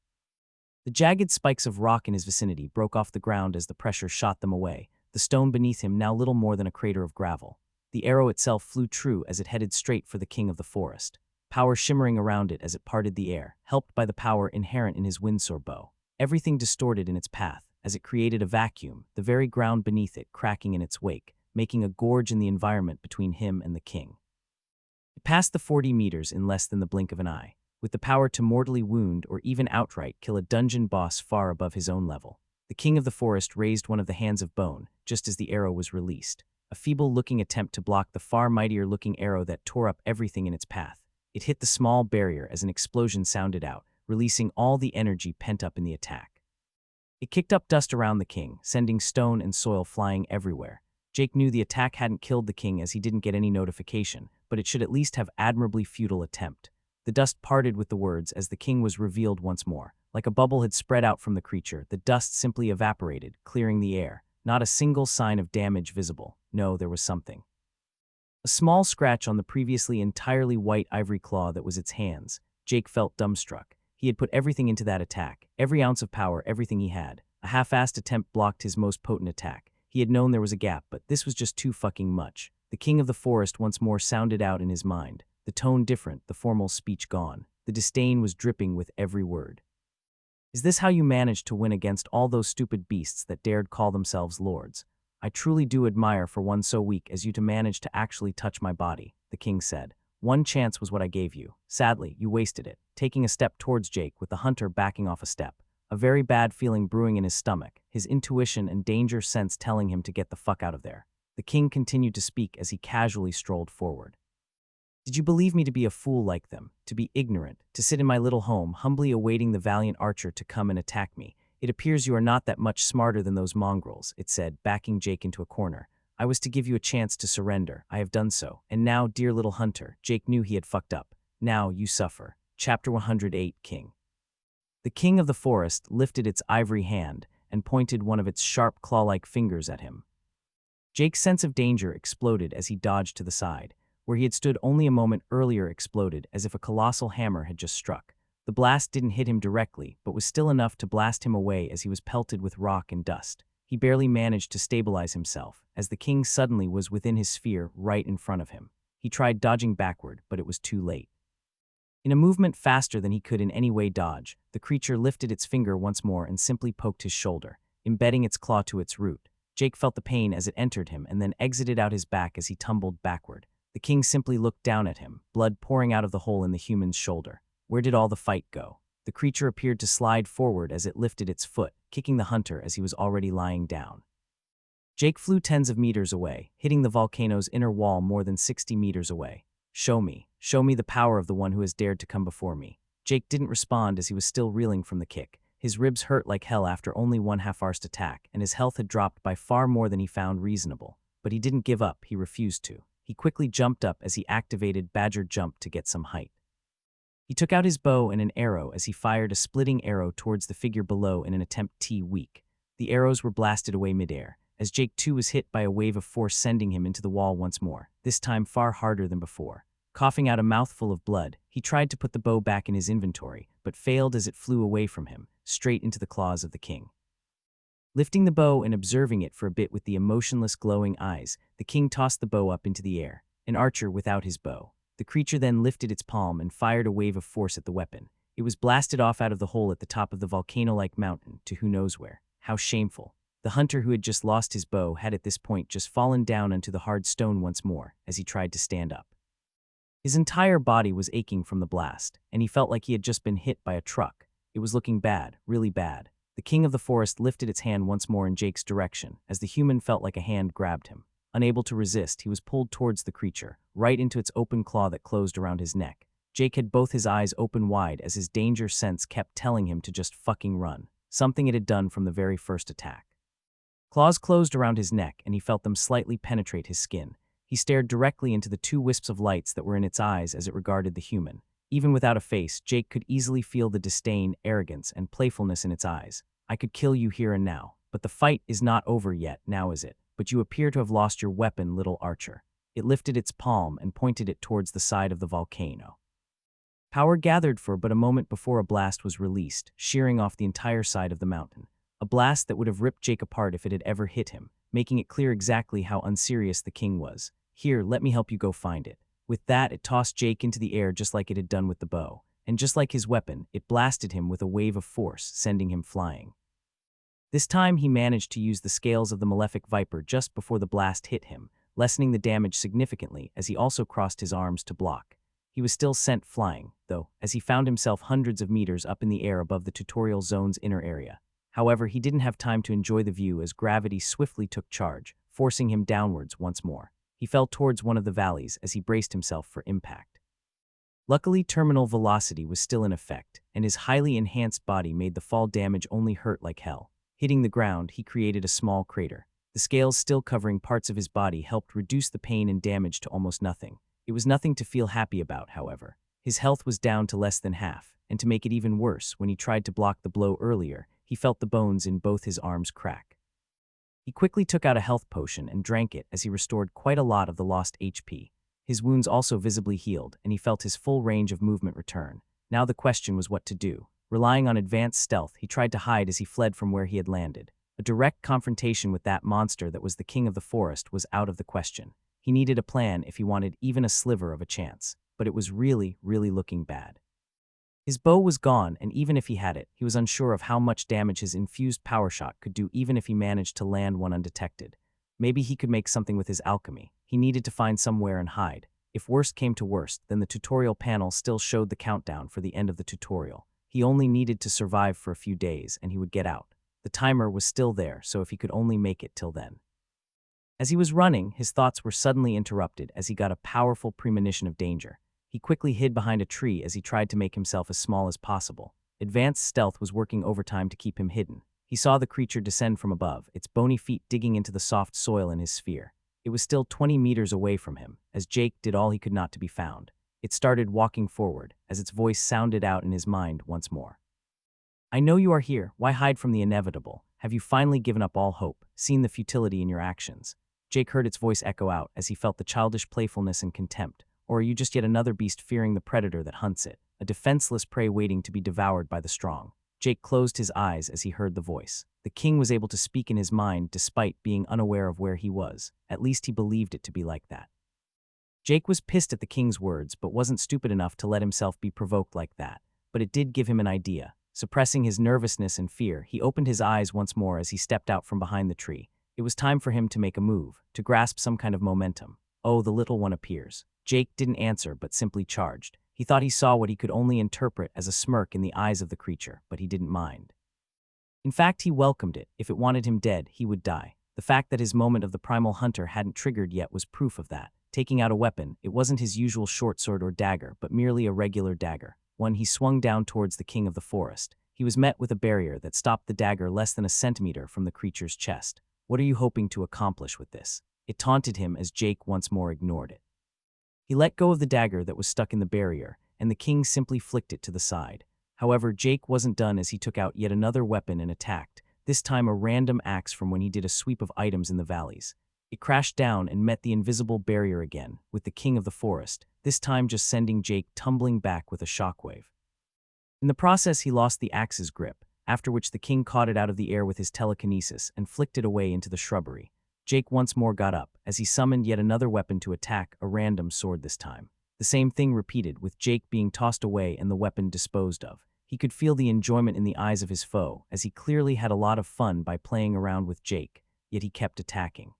The jagged spikes of rock in his vicinity broke off the ground as the pressure shot them away, the stone beneath him now little more than a crater of gravel. The arrow itself flew true as it headed straight for the king of the forest, power shimmering around it as it parted the air, helped by the power inherent in his windsor bow. Everything distorted in its path, as it created a vacuum, the very ground beneath it cracking in its wake, making a gorge in the environment between him and the king. It passed the 40 meters in less than the blink of an eye, with the power to mortally wound or even outright kill a dungeon boss far above his own level. The king of the forest raised one of the hands of bone, just as the arrow was released, a feeble-looking attempt to block the far mightier-looking arrow that tore up everything in its path. It hit the small barrier as an explosion sounded out, releasing all the energy pent up in the attack. It kicked up dust around the king, sending stone and soil flying everywhere. Jake knew the attack hadn't killed the king as he didn't get any notification, but it should at least have admirably futile attempt. The dust parted with the words as the king was revealed once more. Like a bubble had spread out from the creature, the dust simply evaporated, clearing the air. Not a single sign of damage visible. No, there was something. A small scratch on the previously entirely white ivory claw that was its hands. Jake felt dumbstruck. He had put everything into that attack, every ounce of power, everything he had. A half-assed attempt blocked his most potent attack. He had known there was a gap, but this was just too fucking much. The king of the forest once more sounded out in his mind. The tone different, the formal speech gone. The disdain was dripping with every word. Is this how you managed to win against all those stupid beasts that dared call themselves lords? I truly do admire for one so weak as you to manage to actually touch my body, the king said. One chance was what I gave you. Sadly, you wasted it, taking a step towards Jake with the hunter backing off a step. A very bad feeling brewing in his stomach, his intuition and danger sense telling him to get the fuck out of there. The king continued to speak as he casually strolled forward. Did you believe me to be a fool like them, to be ignorant, to sit in my little home humbly awaiting the valiant archer to come and attack me? It appears you are not that much smarter than those mongrels, it said, backing Jake into a corner. I was to give you a chance to surrender. I have done so. And now, dear little hunter, Jake knew he had fucked up. Now you suffer. Chapter 108, King. The king of the forest lifted its ivory hand and pointed one of its sharp claw-like fingers at him. Jake's sense of danger exploded as he dodged to the side. Where he had stood only a moment earlier exploded as if a colossal hammer had just struck. The blast didn't hit him directly, but was still enough to blast him away as he was pelted with rock and dust. He barely managed to stabilize himself, as the king suddenly was within his sphere right in front of him. He tried dodging backward, but it was too late. In a movement faster than he could in any way dodge, the creature lifted its finger once more and simply poked his shoulder, embedding its claw to its root. Jake felt the pain as it entered him and then exited out his back as he tumbled backward. The king simply looked down at him, blood pouring out of the hole in the human's shoulder. Where did all the fight go? The creature appeared to slide forward as it lifted its foot, kicking the hunter as he was already lying down. Jake flew tens of meters away, hitting the volcano's inner wall more than 60 meters away. Show me the power of the one who has dared to come before me. Jake didn't respond as he was still reeling from the kick. His ribs hurt like hell after only one half-arsed attack, and his health had dropped by far more than he found reasonable. But he didn't give up, he refused to. He quickly jumped up as he activated Badger Jump to get some height. He took out his bow and an arrow as he fired a splitting arrow towards the figure below in an attempt to weak. The arrows were blasted away midair, as Jake too was hit by a wave of force sending him into the wall once more, this time far harder than before. Coughing out a mouthful of blood, he tried to put the bow back in his inventory, but failed as it flew away from him, straight into the claws of the king. Lifting the bow and observing it for a bit with the emotionless glowing eyes, the king tossed the bow up into the air, an archer without his bow. The creature then lifted its palm and fired a wave of force at the weapon. It was blasted off out of the hole at the top of the volcano-like mountain to who knows where. How shameful. The hunter who had just lost his bow had at this point just fallen down onto the hard stone once more as he tried to stand up. His entire body was aching from the blast, and he felt like he had just been hit by a truck. It was looking bad, really bad. The king of the forest lifted its hand once more in Jake's direction as the human felt like a hand grabbed him. Unable to resist, he was pulled towards the creature, right into its open claw that closed around his neck. Jake had both his eyes open wide as his danger sense kept telling him to just fucking run, something it had done from the very first attack. Claws closed around his neck and he felt them slightly penetrate his skin. He stared directly into the two wisps of lights that were in its eyes as it regarded the human. Even without a face, Jake could easily feel the disdain, arrogance, and playfulness in its eyes. I could kill you here and now, but the fight is not over yet, now is it? But you appear to have lost your weapon, little archer. It lifted its palm and pointed it towards the side of the volcano. Power gathered for but a moment before a blast was released, shearing off the entire side of the mountain. A blast that would have ripped Jake apart if it had ever hit him, making it clear exactly how unserious the king was. Here, let me help you go find it. With that, it tossed Jake into the air just like it had done with the bow. And just like his weapon, it blasted him with a wave of force, sending him flying. This time, he managed to use the scales of the malefic viper just before the blast hit him, lessening the damage significantly as he also crossed his arms to block. He was still sent flying, though, as he found himself hundreds of meters up in the air above the tutorial zone's inner area. However, he didn't have time to enjoy the view as gravity swiftly took charge, forcing him downwards once more. He fell towards one of the valleys as he braced himself for impact. Luckily, terminal velocity was still in effect, and his highly enhanced body made the fall damage only hurt like hell. Hitting the ground, he created a small crater. The scales still covering parts of his body helped reduce the pain and damage to almost nothing. It was nothing to feel happy about, however. His health was down to less than half, and to make it even worse, when he tried to block the blow earlier, he felt the bones in both his arms crack. He quickly took out a health potion and drank it as he restored quite a lot of the lost HP. His wounds also visibly healed, and he felt his full range of movement return. Now the question was what to do. Relying on advanced stealth, he tried to hide as he fled from where he had landed. A direct confrontation with that monster that was the king of the forest was out of the question. He needed a plan if he wanted even a sliver of a chance, but it was really, really looking bad. His bow was gone, and even if he had it, he was unsure of how much damage his infused power shot could do even if he managed to land one undetected. Maybe he could make something with his alchemy. He needed to find somewhere and hide. If worst came to worst, then the tutorial panel still showed the countdown for the end of the tutorial. He only needed to survive for a few days, and he would get out. The timer was still there, so if he could only make it till then. As he was running, his thoughts were suddenly interrupted as he got a powerful premonition of danger. He quickly hid behind a tree as he tried to make himself as small as possible. Advanced stealth was working overtime to keep him hidden. He saw the creature descend from above, its bony feet digging into the soft soil in his sphere. It was still 20 meters away from him, as Jake did all he could not to be found. It started walking forward, as its voice sounded out in his mind once more. I know you are here. Why hide from the inevitable? Have you finally given up all hope, seen the futility in your actions? Jake heard its voice echo out as he felt the childish playfulness and contempt. Or are you just yet another beast fearing the predator that hunts it, a defenseless prey waiting to be devoured by the strong? Jake closed his eyes as he heard the voice. The king was able to speak in his mind despite being unaware of where he was. At least he believed it to be like that. Jake was pissed at the king's words, but wasn't stupid enough to let himself be provoked like that. But it did give him an idea. Suppressing his nervousness and fear, he opened his eyes once more as he stepped out from behind the tree. It was time for him to make a move, to grasp some kind of momentum. Oh, the little one appears. Jake didn't answer, but simply charged. He thought he saw what he could only interpret as a smirk in the eyes of the creature, but he didn't mind. In fact, he welcomed it. If it wanted him dead, he would die. The fact that his moment of the Primal Hunter hadn't triggered yet was proof of that. Taking out a weapon, it wasn't his usual short sword or dagger, but merely a regular dagger. One he swung down towards the king of the forest. He was met with a barrier that stopped the dagger less than a centimeter from the creature's chest. What are you hoping to accomplish with this? It taunted him as Jake once more ignored it. He let go of the dagger that was stuck in the barrier, and the king simply flicked it to the side. However, Jake wasn't done as he took out yet another weapon and attacked, this time a random axe from when he did a sweep of items in the valleys. It crashed down and met the invisible barrier again, with the king of the forest, this time just sending Jake tumbling back with a shockwave. In the process, he lost the axe's grip, after which the king caught it out of the air with his telekinesis and flicked it away into the shrubbery. Jake once more got up, as he summoned yet another weapon to attack, a random sword this time. The same thing repeated, with Jake being tossed away and the weapon disposed of. He could feel the enjoyment in the eyes of his foe, as he clearly had a lot of fun by playing around with Jake, yet he kept attacking.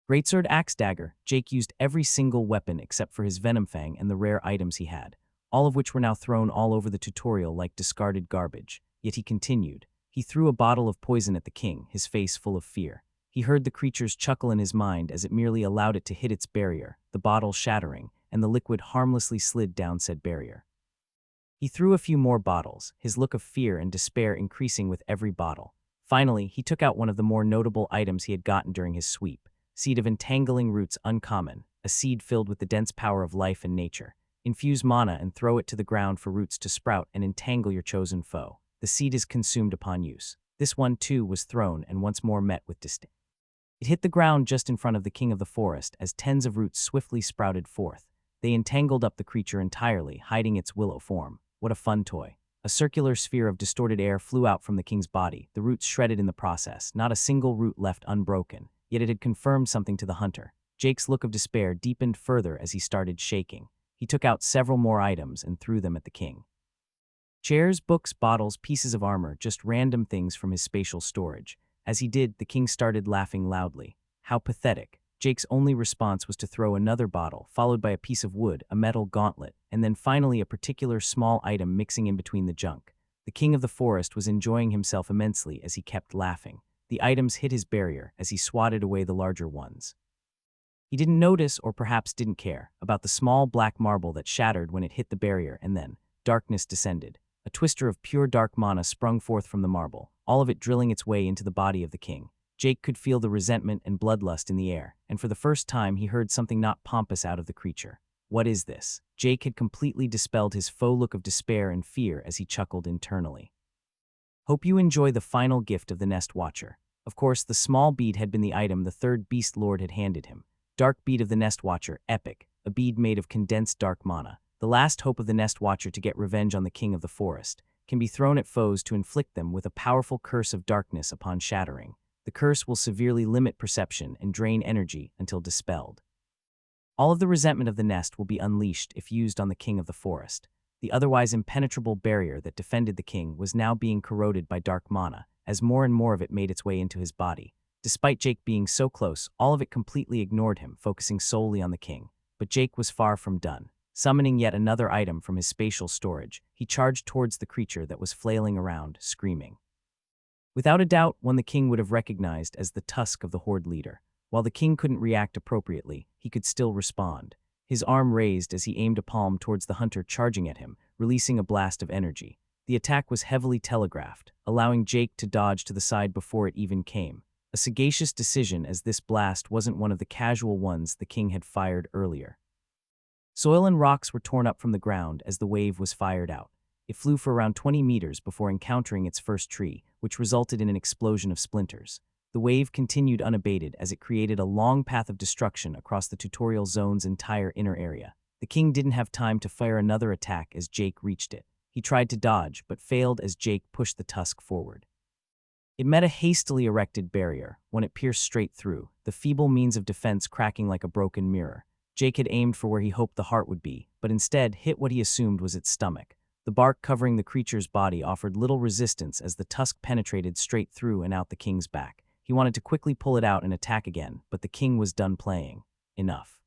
Greatsword, axe, dagger. Jake used every single weapon except for his venom fang and the rare items he had, all of which were now thrown all over the tutorial like discarded garbage. Yet he continued. He threw a bottle of poison at the king, his face full of fear. He heard the creature's chuckle in his mind as it merely allowed it to hit its barrier, the bottle shattering, and the liquid harmlessly slid down said barrier. He threw a few more bottles, his look of fear and despair increasing with every bottle. Finally, he took out one of the more notable items he had gotten during his sweep. Seed of Entangling Roots, uncommon, a seed filled with the dense power of life and nature. Infuse mana and throw it to the ground for roots to sprout and entangle your chosen foe. The seed is consumed upon use. This one too was thrown and once more met with disdain. It hit the ground just in front of the king of the forest as tens of roots swiftly sprouted forth. They entangled up the creature entirely, hiding its willow form. What a fun toy. A circular sphere of distorted air flew out from the king's body, the roots shredded in the process, not a single root left unbroken. Yet it had confirmed something to the hunter. Jake's look of despair deepened further as he started shaking. He took out several more items and threw them at the king. Chairs, books, bottles, pieces of armor, just random things from his spatial storage. As he did, the king started laughing loudly. How pathetic. Jake's only response was to throw another bottle, followed by a piece of wood, a metal gauntlet, and then finally a particular small item mixing in between the junk. The king of the forest was enjoying himself immensely as he kept laughing. The items hit his barrier as he swatted away the larger ones. He didn't notice, or perhaps didn't care, about the small black marble that shattered when it hit the barrier, and then darkness descended. A twister of pure dark mana sprung forth from the marble, all of it drilling its way into the body of the king. Jake could feel the resentment and bloodlust in the air, and for the first time he heard something not pompous out of the creature. What is this? Jake had completely dispelled his faux look of despair and fear as he chuckled internally. Hope you enjoy the final gift of the Nest Watcher. Of course, the small bead had been the item the third Beast Lord had handed him. Dark Bead of the Nest Watcher, epic, a bead made of condensed dark mana. The last hope of the Nest Watcher to get revenge on the king of the forest, can be thrown at foes to inflict them with a powerful curse of darkness upon shattering. The curse will severely limit perception and drain energy until dispelled. All of the resentment of the nest will be unleashed if used on the king of the forest. The otherwise impenetrable barrier that defended the king was now being corroded by dark mana, as more and more of it made its way into his body. Despite Jake being so close, all of it completely ignored him, focusing solely on the king. But Jake was far from done. Summoning yet another item from his spatial storage, he charged towards the creature that was flailing around, screaming. Without a doubt, one the king would have recognized as the tusk of the Horde leader. While the king couldn't react appropriately, he could still respond. His arm raised as he aimed a palm towards the hunter charging at him, releasing a blast of energy. The attack was heavily telegraphed, allowing Jake to dodge to the side before it even came. A sagacious decision, as this blast wasn't one of the casual ones the king had fired earlier. Soil and rocks were torn up from the ground as the wave was fired out. It flew for around 20 meters before encountering its first tree, which resulted in an explosion of splinters. The wave continued unabated as it created a long path of destruction across the tutorial zone's entire inner area. The king didn't have time to fire another attack as Jake reached it. He tried to dodge, but failed as Jake pushed the tusk forward. It met a hastily erected barrier. When it pierced straight through, the feeble means of defense cracking like a broken mirror. Jake had aimed for where he hoped the heart would be, but instead hit what he assumed was its stomach. The bark covering the creature's body offered little resistance as the tusk penetrated straight through and out the king's back. He wanted to quickly pull it out and attack again, but the king was done playing. Enough.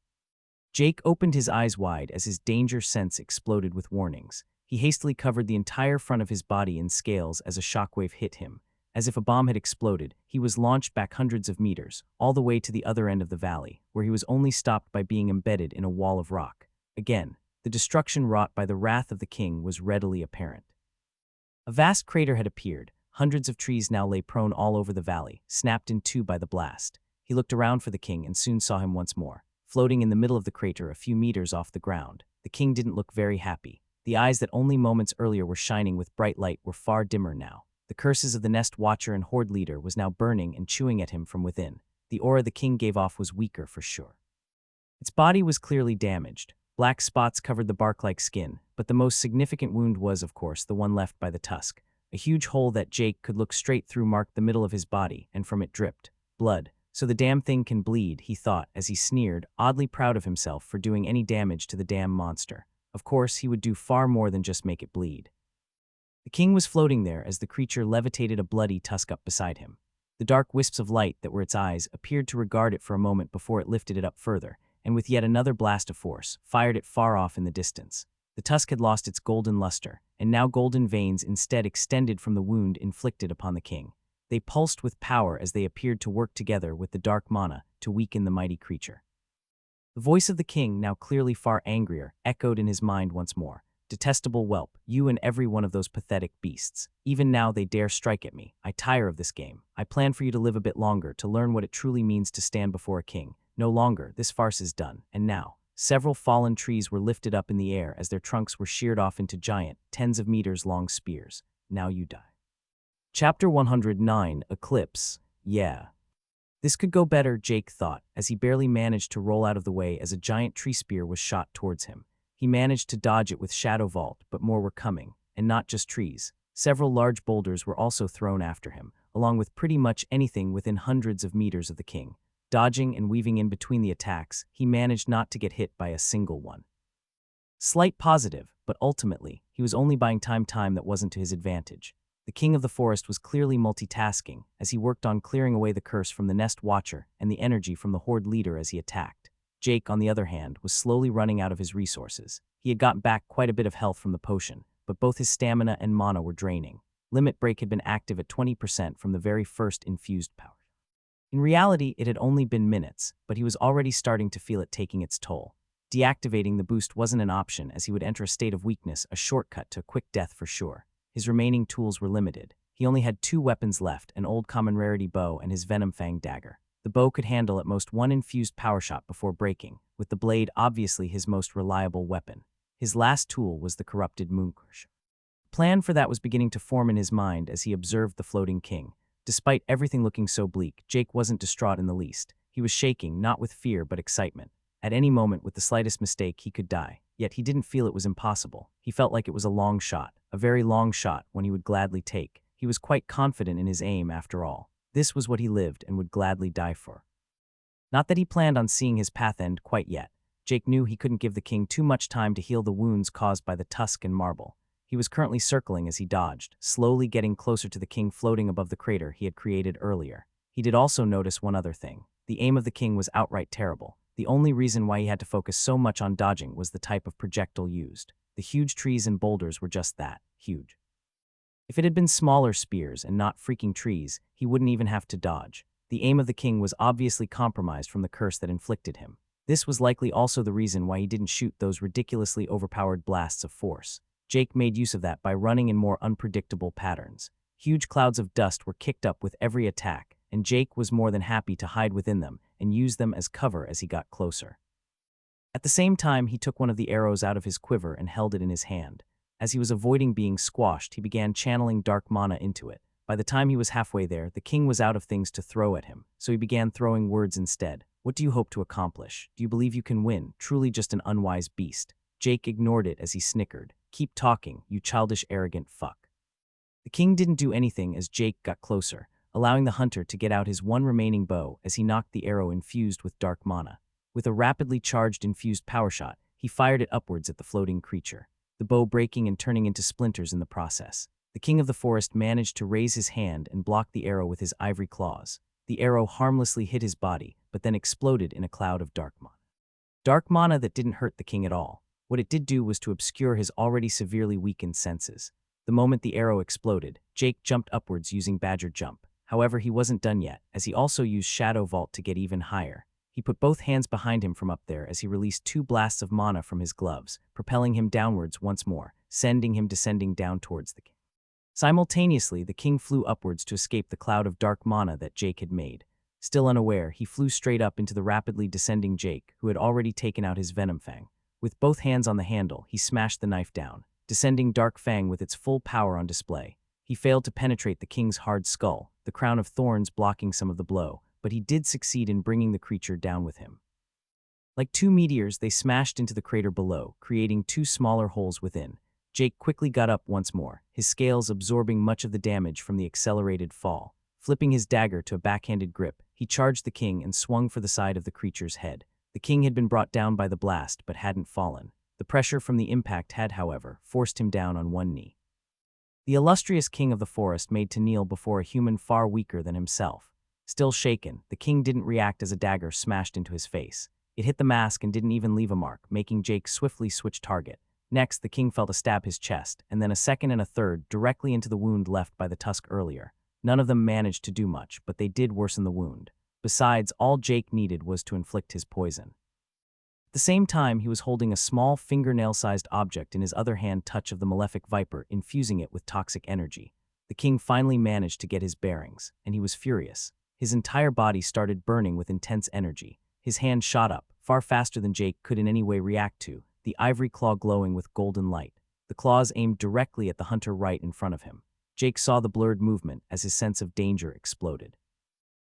Jake opened his eyes wide as his danger sense exploded with warnings. He hastily covered the entire front of his body in scales as a shockwave hit him. As if a bomb had exploded, he was launched back hundreds of meters, all the way to the other end of the valley, where he was only stopped by being embedded in a wall of rock. Again, the destruction wrought by the wrath of the king was readily apparent. A vast crater had appeared. Hundreds of trees now lay prone all over the valley, snapped in two by the blast. He looked around for the king and soon saw him once more, floating in the middle of the crater a few meters off the ground. The king didn't look very happy. The eyes that only moments earlier were shining with bright light were far dimmer now. The curses of the Nest Watcher and Horde leader was now burning and chewing at him from within. The aura the king gave off was weaker for sure. Its body was clearly damaged. Black spots covered the bark-like skin, but the most significant wound was, of course, the one left by the tusk. A huge hole that Jake could look straight through marked the middle of his body, and from it dripped blood. So the damn thing can bleed, he thought as he sneered, oddly proud of himself for doing any damage to the damn monster. Of course, he would do far more than just make it bleed. The king was floating there as the creature levitated a bloody tusk up beside him. The dark wisps of light that were its eyes appeared to regard it for a moment before it lifted it up further, and with yet another blast of force, fired it far off in the distance. The tusk had lost its golden luster, and now golden veins instead extended from the wound inflicted upon the king. They pulsed with power as they appeared to work together with the dark mana to weaken the mighty creature. The voice of the king, now clearly far angrier, echoed in his mind once more. Detestable whelp, you and every one of those pathetic beasts. Even now they dare strike at me. I tire of this game. I plan for you to live a bit longer to learn what it truly means to stand before a king. No longer, this farce is done. And now, several fallen trees were lifted up in the air as their trunks were sheared off into giant, tens of meters long spears. Now you die. Chapter 109, Eclipse. Yeah. This could go better, Jake thought, as he barely managed to roll out of the way as a giant tree spear was shot towards him. He managed to dodge it with Shadow Vault, but more were coming, and not just trees. Several large boulders were also thrown after him, along with pretty much anything within hundreds of meters of the king. Dodging and weaving in between the attacks, he managed not to get hit by a single one. Slight positive, but ultimately, he was only buying time that wasn't to his advantage. The king of the forest was clearly multitasking as he worked on clearing away the curse from the Nest Watcher and the energy from the Horde leader as he attacked. Jake, on the other hand, was slowly running out of his resources. He had gotten back quite a bit of health from the potion, but both his stamina and mana were draining. Limit Break had been active at 20% from the very first infused power. In reality, it had only been minutes, but he was already starting to feel it taking its toll. Deactivating the boost wasn't an option as he would enter a state of weakness, a shortcut to quick death for sure. His remaining tools were limited. He only had 2 weapons left, an old common rarity bow and his Venom Fang dagger. The bow could handle at most 1 infused power shot before breaking, with the blade obviously his most reliable weapon. His last tool was the corrupted Mooncrush. A plan for that was beginning to form in his mind as he observed the floating king. Despite everything looking so bleak, Jake wasn't distraught in the least. He was shaking, not with fear but excitement. At any moment, with the slightest mistake, he could die. Yet he didn't feel it was impossible. He felt like it was a long shot, a very long shot, one he would gladly take. He was quite confident in his aim after all. This was what he lived and would gladly die for. Not that he planned on seeing his path end quite yet. Jake knew he couldn't give the king too much time to heal the wounds caused by the tusk and marble. He was currently circling as he dodged, slowly getting closer to the king floating above the crater he had created earlier. He did also notice one other thing. The aim of the king was outright terrible. The only reason why he had to focus so much on dodging was the type of projectile used. The huge trees and boulders were just that, huge. If it had been smaller spears and not freaking trees, he wouldn't even have to dodge. The aim of the king was obviously compromised from the curse that inflicted him. This was likely also the reason why he didn't shoot those ridiculously overpowered blasts of force. Jake made use of that by running in more unpredictable patterns. Huge clouds of dust were kicked up with every attack, and Jake was more than happy to hide within them and use them as cover as he got closer. At the same time, he took one of the arrows out of his quiver and held it in his hand. As he was avoiding being squashed, he began channeling dark mana into it. By the time he was halfway there, the king was out of things to throw at him, so he began throwing words instead. What do you hope to accomplish? Do you believe you can win? Truly just an unwise beast. Jake ignored it as he snickered. Keep talking, you childish, arrogant fuck. The king didn't do anything as Jake got closer, allowing the hunter to get out his one remaining bow as he knocked the arrow infused with dark mana. With a rapidly charged infused power shot, he fired it upwards at the floating creature, the bow breaking and turning into splinters in the process. The king of the forest managed to raise his hand and block the arrow with his ivory claws. The arrow harmlessly hit his body, but then exploded in a cloud of dark mana. Dark mana that didn't hurt the king at all. What it did do was to obscure his already severely weakened senses. The moment the arrow exploded, Jake jumped upwards using Badger Jump. However, he wasn't done yet, as he also used Shadow Vault to get even higher. He put both hands behind him from up there as he released 2 blasts of mana from his gloves, propelling him downwards once more, sending him descending down towards the king. Simultaneously, the king flew upwards to escape the cloud of dark mana that Jake had made. Still unaware, he flew straight up into the rapidly descending Jake, who had already taken out his Venom Fang. With both hands on the handle, he smashed the knife down, descending Dark Fang with its full power on display. He failed to penetrate the king's hard skull, the crown of thorns blocking some of the blow, but he did succeed in bringing the creature down with him. Like 2 meteors, they smashed into the crater below, creating 2 smaller holes within. Jake quickly got up once more, his scales absorbing much of the damage from the accelerated fall. Flipping his dagger to a backhanded grip, He charged the king and swung for the side of the creature's head. The king had been brought down by the blast but hadn't fallen. The pressure from the impact had, however, forced him down on one knee. The illustrious king of the forest made to kneel before a human far weaker than himself. Still shaken, the king didn't react as a dagger smashed into his face. It hit the mask and didn't even leave a mark, making Jake swiftly switch target. Next, the king felt a stab his chest, and then a second and a third directly into the wound left by the tusk earlier. None of them managed to do much, but they did worsen the wound. Besides, all Jake needed was to inflict his poison. At the same time, he was holding a small fingernail-sized object in his other hand, touch of the malefic viper, infusing it with toxic energy. The king finally managed to get his bearings, and he was furious. His entire body started burning with intense energy. His hand shot up, far faster than Jake could in any way react to, the ivory claw glowing with golden light. The claws aimed directly at the hunter right in front of him. Jake saw the blurred movement as his sense of danger exploded.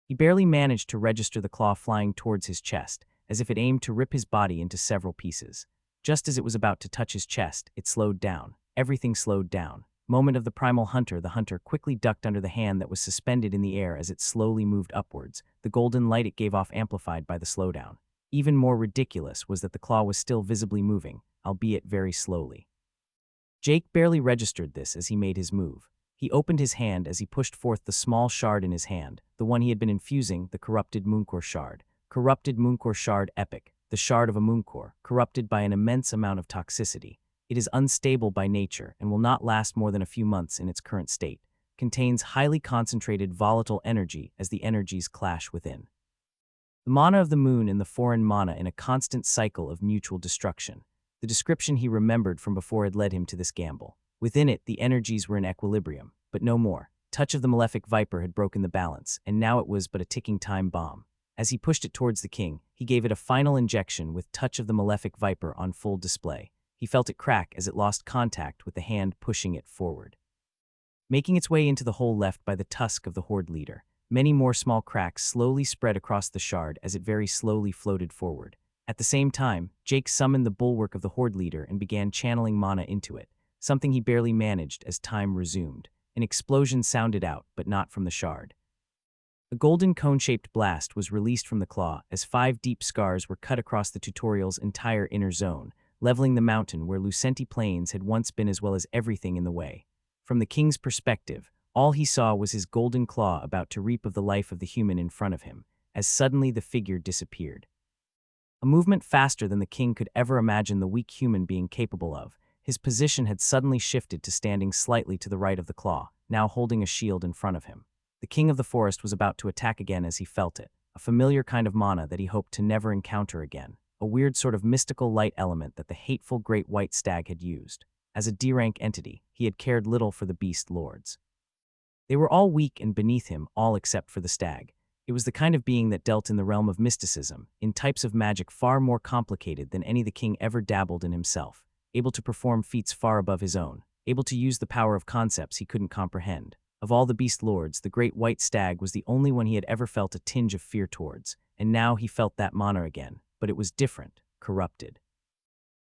He barely managed to register the claw flying towards his chest, as if it aimed to rip his body into several pieces. Just as it was about to touch his chest, it slowed down. Everything slowed down. Moment of the Primal Hunter, the hunter quickly ducked under the hand that was suspended in the air as it slowly moved upwards. The golden light it gave off amplified by the slowdown. Even more ridiculous was that the claw was still visibly moving, albeit very slowly. Jake barely registered this as he made his move. He opened his hand as he pushed forth the small shard in his hand, the one he had been infusing, the corrupted Mooncore shard. Corrupted Mooncore shard epic, the shard of a Mooncore, corrupted by an immense amount of toxicity. It is unstable by nature and will not last more than a few months in its current state. Contains highly concentrated volatile energy as the energies clash within. The mana of the moon and the foreign mana in a constant cycle of mutual destruction. The description he remembered from before had led him to this gamble. Within it, the energies were in equilibrium, but no more. Touch of the malefic viper had broken the balance, and now it was but a ticking time bomb. As he pushed it towards the king, he gave it a final injection with touch of the malefic viper on full display. He felt it crack as it lost contact with the hand pushing it forward. Making its way into the hole left by the tusk of the Horde leader, many more small cracks slowly spread across the shard as it very slowly floated forward. At the same time, Jake summoned the bulwark of the Horde leader and began channeling mana into it, something he barely managed as time resumed. An explosion sounded out, but not from the shard. A golden cone-shaped blast was released from the claw as 5 deep scars were cut across the tutorial's entire inner zone, leveling the mountain where Lucenti Plains had once been as well as everything in the way. From the king's perspective, all he saw was his golden claw about to reap of the life of the human in front of him, as suddenly the figure disappeared. A movement faster than the king could ever imagine the weak human being capable of, his position had suddenly shifted to standing slightly to the right of the claw, now holding a shield in front of him. The king of the forest was about to attack again as he felt it, a familiar kind of mana that he hoped to never encounter again, a weird sort of mystical light element that the hateful great white stag had used. As a D-rank entity, he had cared little for the beast lords. They were all weak and beneath him, all except for the stag. It was the kind of being that dealt in the realm of mysticism, in types of magic far more complicated than any the king ever dabbled in himself, able to perform feats far above his own, able to use the power of concepts he couldn't comprehend. Of all the beast lords, the great white stag was the only one he had ever felt a tinge of fear towards, and now he felt that mana again, but it was different, corrupted.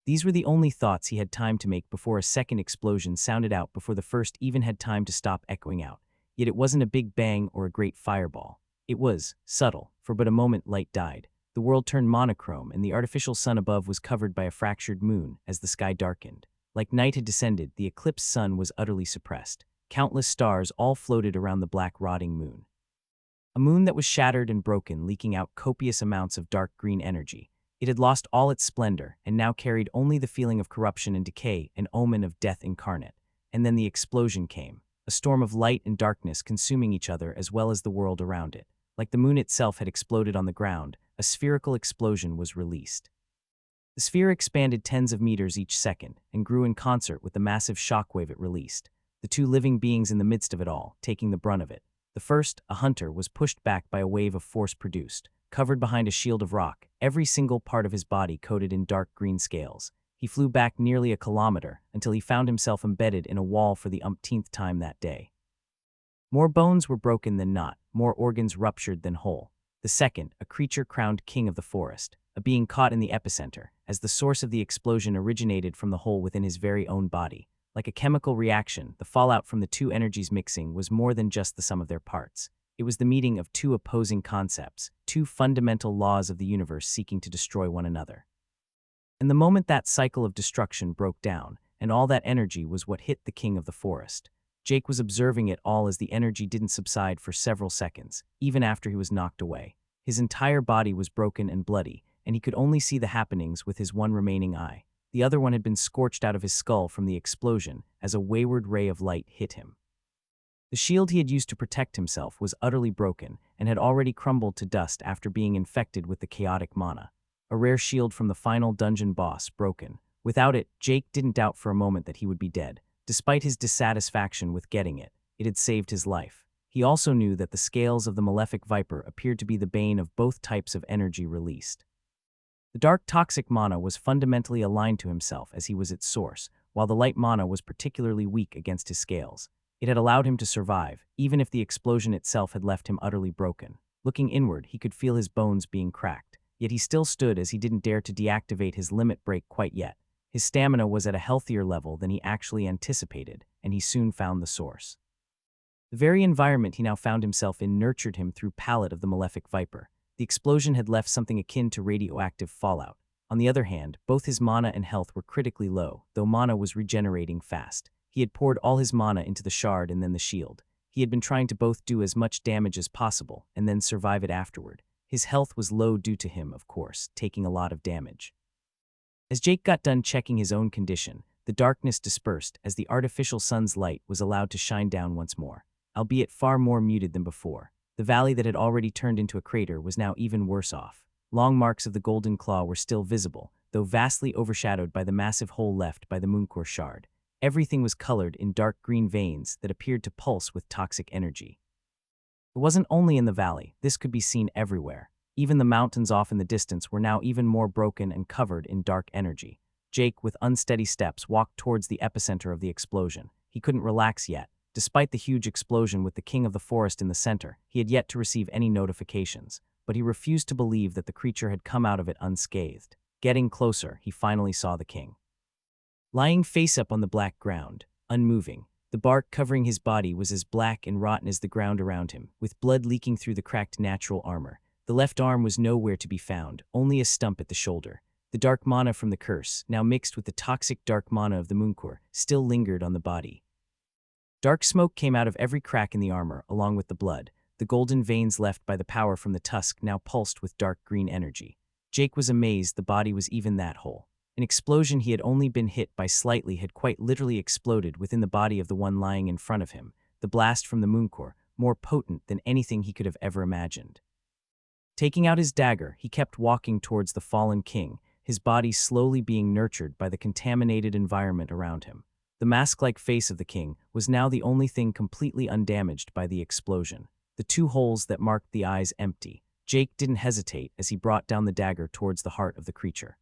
These were the only thoughts he had time to make before a second explosion sounded out before the first even had time to stop echoing out. Yet it wasn't a big bang or a great fireball. It was subtle. For but a moment light died. The world turned monochrome and the artificial sun above was covered by a fractured moon as the sky darkened. Like night had descended, the eclipsed sun was utterly suppressed. Countless stars all floated around the black rotting moon. A moon that was shattered and broken, leaking out copious amounts of dark green energy. It had lost all its splendor and now carried only the feeling of corruption and decay, an omen of death incarnate. And then the explosion came, a storm of light and darkness consuming each other as well as the world around it. Like the moon itself had exploded on the ground, a spherical explosion was released. The sphere expanded tens of meters each second and grew in concert with the massive shockwave it released. The 2 living beings in the midst of it all, taking the brunt of it. The first, a hunter, was pushed back by a wave of force produced, covered behind a shield of rock, every single part of his body coated in dark green scales. He flew back nearly a kilometer until he found himself embedded in a wall for the umpteenth time that day. More bones were broken than not, more organs ruptured than whole. The second, a creature crowned king of the forest, a being caught in the epicenter, as the source of the explosion originated from the hole within his very own body. Like a chemical reaction, the fallout from the 2 energies mixing was more than just the sum of their parts. It was the meeting of two opposing concepts, two fundamental laws of the universe seeking to destroy one another. And the moment that cycle of destruction broke down, and all that energy was what hit the king of the forest. Jake was observing it all as the energy didn't subside for several seconds, even after he was knocked away. His entire body was broken and bloody, and he could only see the happenings with his one remaining eye. The other one had been scorched out of his skull from the explosion as a wayward ray of light hit him. The shield he had used to protect himself was utterly broken and had already crumbled to dust after being infected with the chaotic mana. A rare shield from the final dungeon boss, broken. Without it, Jake didn't doubt for a moment that he would be dead. Despite his dissatisfaction with getting it, it had saved his life. He also knew that the scales of the malefic viper appeared to be the bane of both types of energy released. The dark toxic mana was fundamentally aligned to himself as he was its source, while the light mana was particularly weak against his scales. It had allowed him to survive, even if the explosion itself had left him utterly broken. Looking inward, he could feel his bones being cracked, yet he still stood as he didn't dare to deactivate his limit break quite yet. His stamina was at a healthier level than he actually anticipated, and he soon found the source. The very environment he now found himself in nurtured him through palate of the malefic viper. The explosion had left something akin to radioactive fallout. On the other hand, both his mana and health were critically low, though mana was regenerating fast. He had poured all his mana into the shard and then the shield. He had been trying to both do as much damage as possible and then survive it afterward. His health was low due to him, of course, taking a lot of damage. As Jake got done checking his own condition, the darkness dispersed as the artificial sun's light was allowed to shine down once more, albeit far more muted than before. The valley that had already turned into a crater was now even worse off. Long marks of the golden claw were still visible, though vastly overshadowed by the massive hole left by the Mooncore shard. Everything was colored in dark green veins that appeared to pulse with toxic energy. It wasn't only in the valley, this could be seen everywhere. Even the mountains off in the distance were now even more broken and covered in dark energy. Jake, with unsteady steps, walked towards the epicenter of the explosion. He couldn't relax yet. Despite the huge explosion with the king of the forest in the center, he had yet to receive any notifications, but he refused to believe that the creature had come out of it unscathed. Getting closer, he finally saw the king. Lying face up on the black ground, unmoving, the bark covering his body was as black and rotten as the ground around him, with blood leaking through the cracked natural armor. The left arm was nowhere to be found, only a stump at the shoulder. The dark mana from the curse, now mixed with the toxic dark mana of the Mooncore, still lingered on the body. Dark smoke came out of every crack in the armor, along with the blood. The golden veins left by the power from the tusk now pulsed with dark green energy. Jake was amazed the body was even that whole. An explosion he had only been hit by slightly had quite literally exploded within the body of the one lying in front of him, the blast from the Mooncore, more potent than anything he could have ever imagined. Taking out his dagger, he kept walking towards the fallen king, his body slowly being nurtured by the contaminated environment around him. The mask-like face of the king was now the only thing completely undamaged by the explosion, the two holes that marked the eyes empty. Jake didn't hesitate as he brought down the dagger towards the heart of the creature.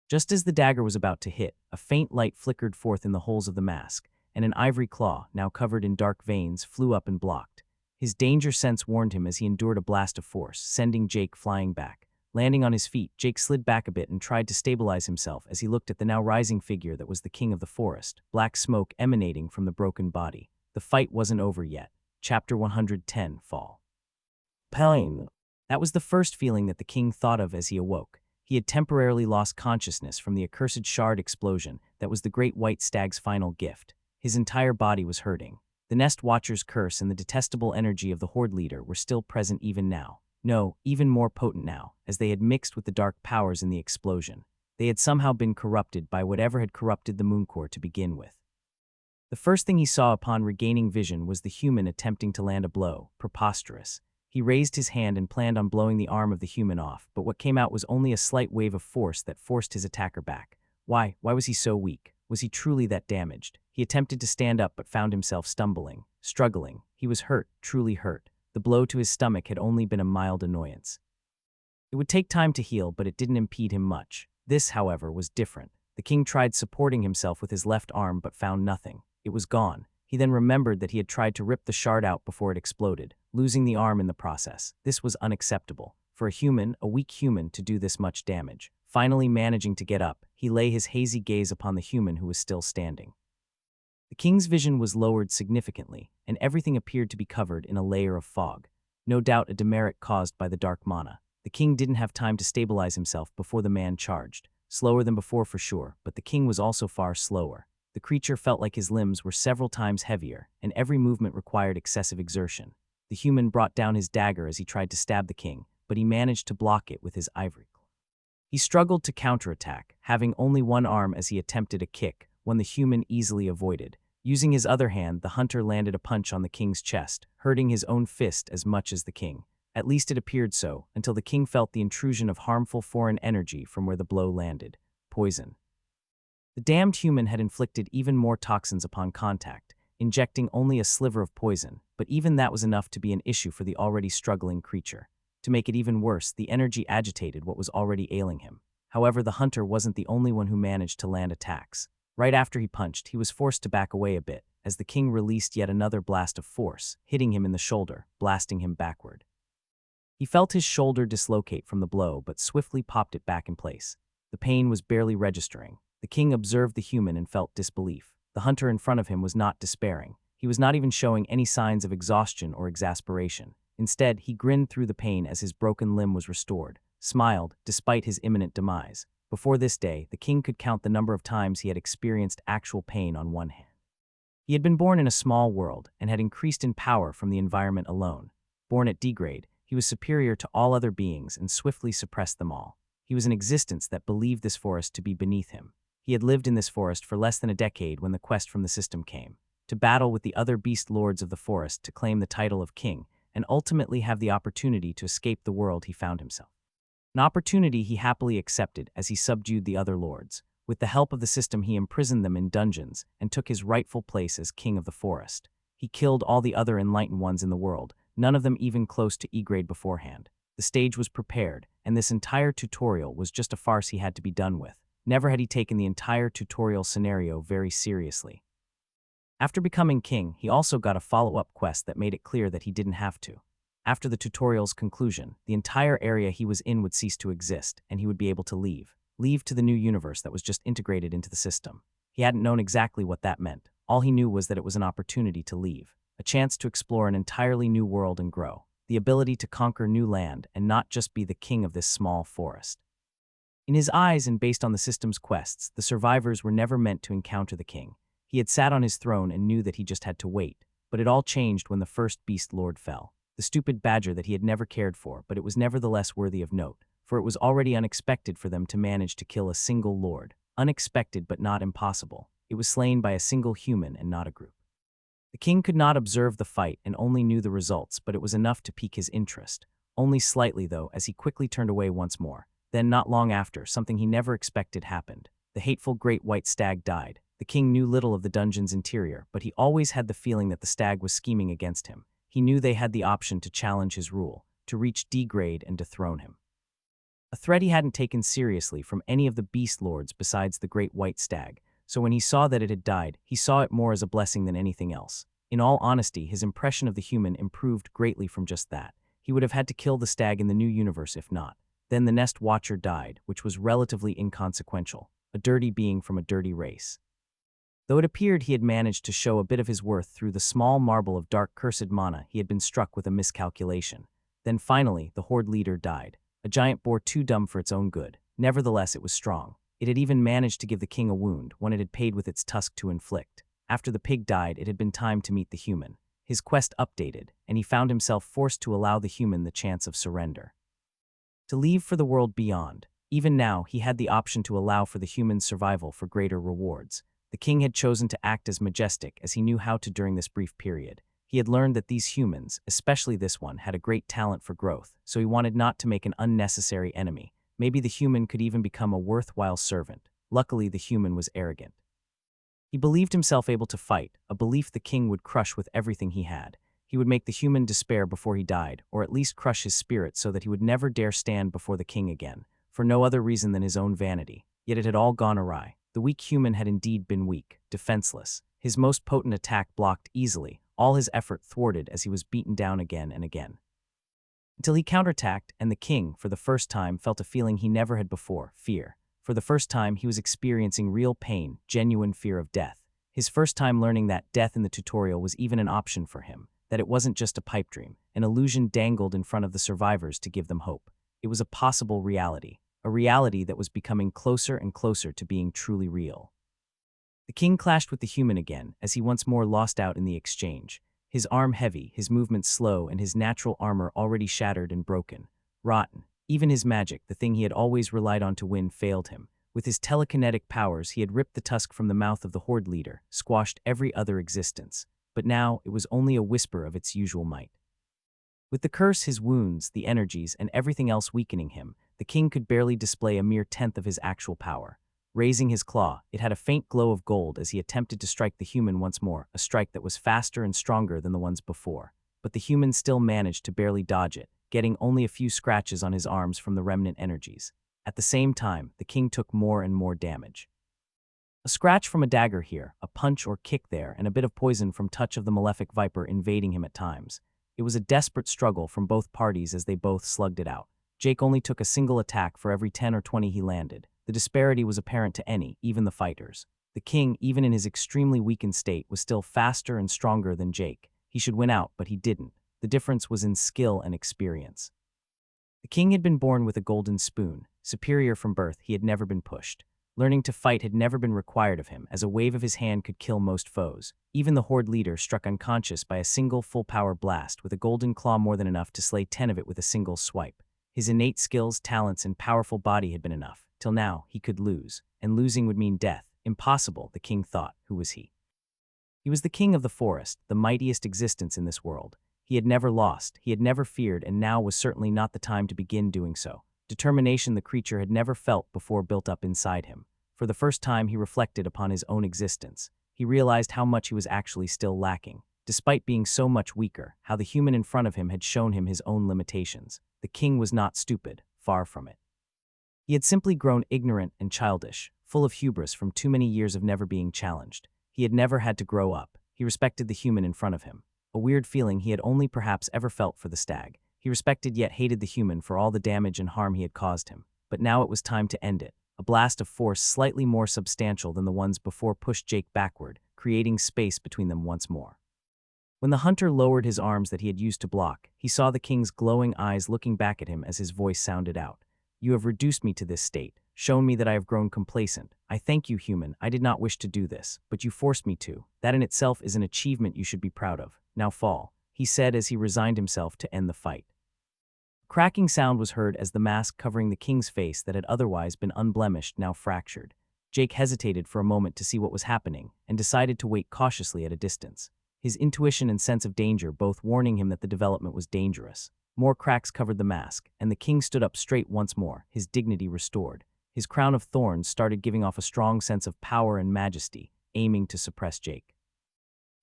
Just as the dagger was about to hit, a faint light flickered forth in the holes of the mask, and an ivory claw, now covered in dark veins, flew up and blocked. His danger sense warned him as he endured a blast of force, sending Jake flying back. Landing on his feet, Jake slid back a bit and tried to stabilize himself as he looked at the now rising figure that was the king of the forest, black smoke emanating from the broken body. The fight wasn't over yet. Chapter 110, Fall. Pain. That was the first feeling that the king thought of as he awoke. He had temporarily lost consciousness from the accursed shard explosion that was the great white stag's final gift. His entire body was hurting. The Nest Watcher's curse and the detestable energy of the Horde leader were still present even now. No, even more potent now, as they had mixed with the dark powers in the explosion. They had somehow been corrupted by whatever had corrupted the Mooncore to begin with. The first thing he saw upon regaining vision was the human attempting to land a blow. Preposterous. He raised his hand and planned on blowing the arm of the human off, but what came out was only a slight wave of force that forced his attacker back. Why was he so weak? Was he truly that damaged? He attempted to stand up but found himself stumbling, struggling. He was hurt, truly hurt. The blow to his stomach had only been a mild annoyance. It would take time to heal, but it didn't impede him much. This, however, was different. The king tried supporting himself with his left arm but found nothing. It was gone. He then remembered that he had tried to rip the shard out before it exploded, losing the arm in the process. This was unacceptable. For a human, a weak human, to do this much damage. Finally managing to get up, he lay his hazy gaze upon the human who was still standing. The king's vision was lowered significantly, and everything appeared to be covered in a layer of fog. No doubt a demerit caused by the dark mana. The king didn't have time to stabilize himself before the man charged. Slower than before for sure, but the king was also far slower. The creature felt like his limbs were several times heavier, and every movement required excessive exertion. The human brought down his dagger as he tried to stab the king, but he managed to block it with his ivory claw. He struggled to counterattack, having only one arm as he attempted a kick, one the human easily avoided. Using his other hand, the hunter landed a punch on the king's chest, hurting his own fist as much as the king. At least it appeared so, until the king felt the intrusion of harmful foreign energy from where the blow landed. Poison. The damned human had inflicted even more toxins upon contact, injecting only a sliver of poison, but even that was enough to be an issue for the already struggling creature. To make it even worse, the energy agitated what was already ailing him. However, the hunter wasn't the only one who managed to land attacks. Right after he punched, he was forced to back away a bit, as the king released yet another blast of force, hitting him in the shoulder, blasting him backward. He felt his shoulder dislocate from the blow, but swiftly popped it back in place. The pain was barely registering. The king observed the human and felt disbelief. The hunter in front of him was not despairing. He was not even showing any signs of exhaustion or exasperation. Instead, he grinned through the pain as his broken limb was restored, smiled despite his imminent demise. Before this day, the king could count the number of times he had experienced actual pain on one hand. He had been born in a small world and had increased in power from the environment alone. Born at degrade, he was superior to all other beings and swiftly suppressed them all. He was an existence that believed this forest to be beneath him. He had lived in this forest for less than a decade when the quest from the system came, to battle with the other beast lords of the forest to claim the title of king, and ultimately have the opportunity to escape the world he found himself. An opportunity he happily accepted as he subdued the other lords. With the help of the system, he imprisoned them in dungeons and took his rightful place as king of the forest. He killed all the other enlightened ones in the world, none of them even close to E-grade beforehand. The stage was prepared, and this entire tutorial was just a farce he had to be done with. Never had he taken the entire tutorial scenario very seriously. After becoming king, he also got a follow-up quest that made it clear that he didn't have to. After the tutorial's conclusion, the entire area he was in would cease to exist, and he would be able to leave. Leave to the new universe that was just integrated into the system. He hadn't known exactly what that meant. All he knew was that it was an opportunity to leave, a chance to explore an entirely new world and grow, the ability to conquer new land and not just be the king of this small forest. In his eyes and based on the system's quests, the survivors were never meant to encounter the king. He had sat on his throne and knew that he just had to wait, but it all changed when the first beast lord fell. The stupid badger that he had never cared for, but it was nevertheless worthy of note, for it was already unexpected for them to manage to kill a single lord. Unexpected but not impossible. It was slain by a single human and not a group. The king could not observe the fight and only knew the results, but it was enough to pique his interest. Only slightly, though, as he quickly turned away once more. Then, not long after, something he never expected happened. The hateful great white stag died. The king knew little of the dungeon's interior, but he always had the feeling that the stag was scheming against him. He knew they had the option to challenge his rule, to reach D-grade and dethrone him. A threat he hadn't taken seriously from any of the beast lords besides the great white stag, so when he saw that it had died, he saw it more as a blessing than anything else. In all honesty, his impression of the human improved greatly from just that. He would have had to kill the stag in the new universe if not. Then the Nest Watcher died, which was relatively inconsequential, a dirty being from a dirty race. Though it appeared he had managed to show a bit of his worth through the small marble of dark cursed mana, he had been struck with a miscalculation. Then finally, the Horde leader died. A giant boar too dumb for its own good. Nevertheless, it was strong. It had even managed to give the king a wound, one it had paid with its tusk to inflict. After the pig died, it had been time to meet the human. His quest updated, and he found himself forced to allow the human the chance of surrender. To leave for the world beyond. Even now, he had the option to allow for the human's survival for greater rewards. The king had chosen to act as majestic as he knew how to during this brief period. He had learned that these humans, especially this one, had a great talent for growth, so he wanted not to make an unnecessary enemy. Maybe the human could even become a worthwhile servant. Luckily, the human was arrogant. He believed himself able to fight, a belief the king would crush with everything he had. He would make the human despair before he died, or at least crush his spirit so that he would never dare stand before the king again, for no other reason than his own vanity. Yet it had all gone awry. The weak human had indeed been weak, defenseless. His most potent attack blocked easily, all his effort thwarted as he was beaten down again and again. Until he counterattacked, and the king, for the first time, felt a feeling he never had before, fear. For the first time, he was experiencing real pain, genuine fear of death. His first time learning that death in the tutorial was even an option for him, that it wasn't just a pipe dream, an illusion dangled in front of the survivors to give them hope. It was a possible reality, a reality that was becoming closer and closer to being truly real. The king clashed with the human again, as he once more lost out in the exchange. His arm heavy, his movements slow, and his natural armor already shattered and broken. Rotten. Even his magic, the thing he had always relied on to win, failed him. With his telekinetic powers, he had ripped the tusk from the mouth of the Horde leader, squashed every other existence. But now it was only a whisper of its usual might. With the curse, his wounds, the energies, and everything else weakening him, the king could barely display a mere tenth of his actual power. Raising his claw, it had a faint glow of gold as he attempted to strike the human once more, a strike that was faster and stronger than the ones before. But the human still managed to barely dodge it, getting only a few scratches on his arms from the remnant energies. At the same time, the king took more and more damage. A scratch from a dagger here, a punch or kick there, and a bit of poison from touch of the malefic viper invading him at times. It was a desperate struggle from both parties as they both slugged it out. Jake only took a single attack for every 10 or 20 he landed. The disparity was apparent to any, even the fighters. The king, even in his extremely weakened state, was still faster and stronger than Jake. He should win out, but he didn't. The difference was in skill and experience. The king had been born with a golden spoon. Superior from birth, he had never been pushed. Learning to fight had never been required of him, as a wave of his hand could kill most foes. Even the Horde leader, struck unconscious by a single full-power blast, with a golden claw more than enough to slay 10 of it with a single swipe. His innate skills, talents, and powerful body had been enough. Till now, he could lose, and losing would mean death. Impossible, the king thought. Who was he? He was the king of the forest, the mightiest existence in this world. He had never lost, he had never feared, and now was certainly not the time to begin doing so. Determination the creature had never felt before built up inside him. For the first time, he reflected upon his own existence. He realized how much he was actually still lacking. Despite being so much weaker, how the human in front of him had shown him his own limitations. The king was not stupid, far from it. He had simply grown ignorant and childish, full of hubris from too many years of never being challenged. He had never had to grow up. He respected the human in front of him. A weird feeling he had only perhaps ever felt for the stag. He respected yet hated the human for all the damage and harm he had caused him. But now it was time to end it. A blast of force slightly more substantial than the ones before pushed Jake backward, creating space between them once more. When the hunter lowered his arms that he had used to block, he saw the king's glowing eyes looking back at him as his voice sounded out. You have reduced me to this state, shown me that I have grown complacent. I thank you, human. I did not wish to do this, but you forced me to. That in itself is an achievement you should be proud of. Now fall, he said as he resigned himself to end the fight. A cracking sound was heard as the mask covering the king's face that had otherwise been unblemished now fractured. Jake hesitated for a moment to see what was happening and decided to wait cautiously at a distance. His intuition and sense of danger both warning him that the development was dangerous. More cracks covered the mask, and the king stood up straight once more, his dignity restored. His crown of thorns started giving off a strong sense of power and majesty, aiming to suppress Jake.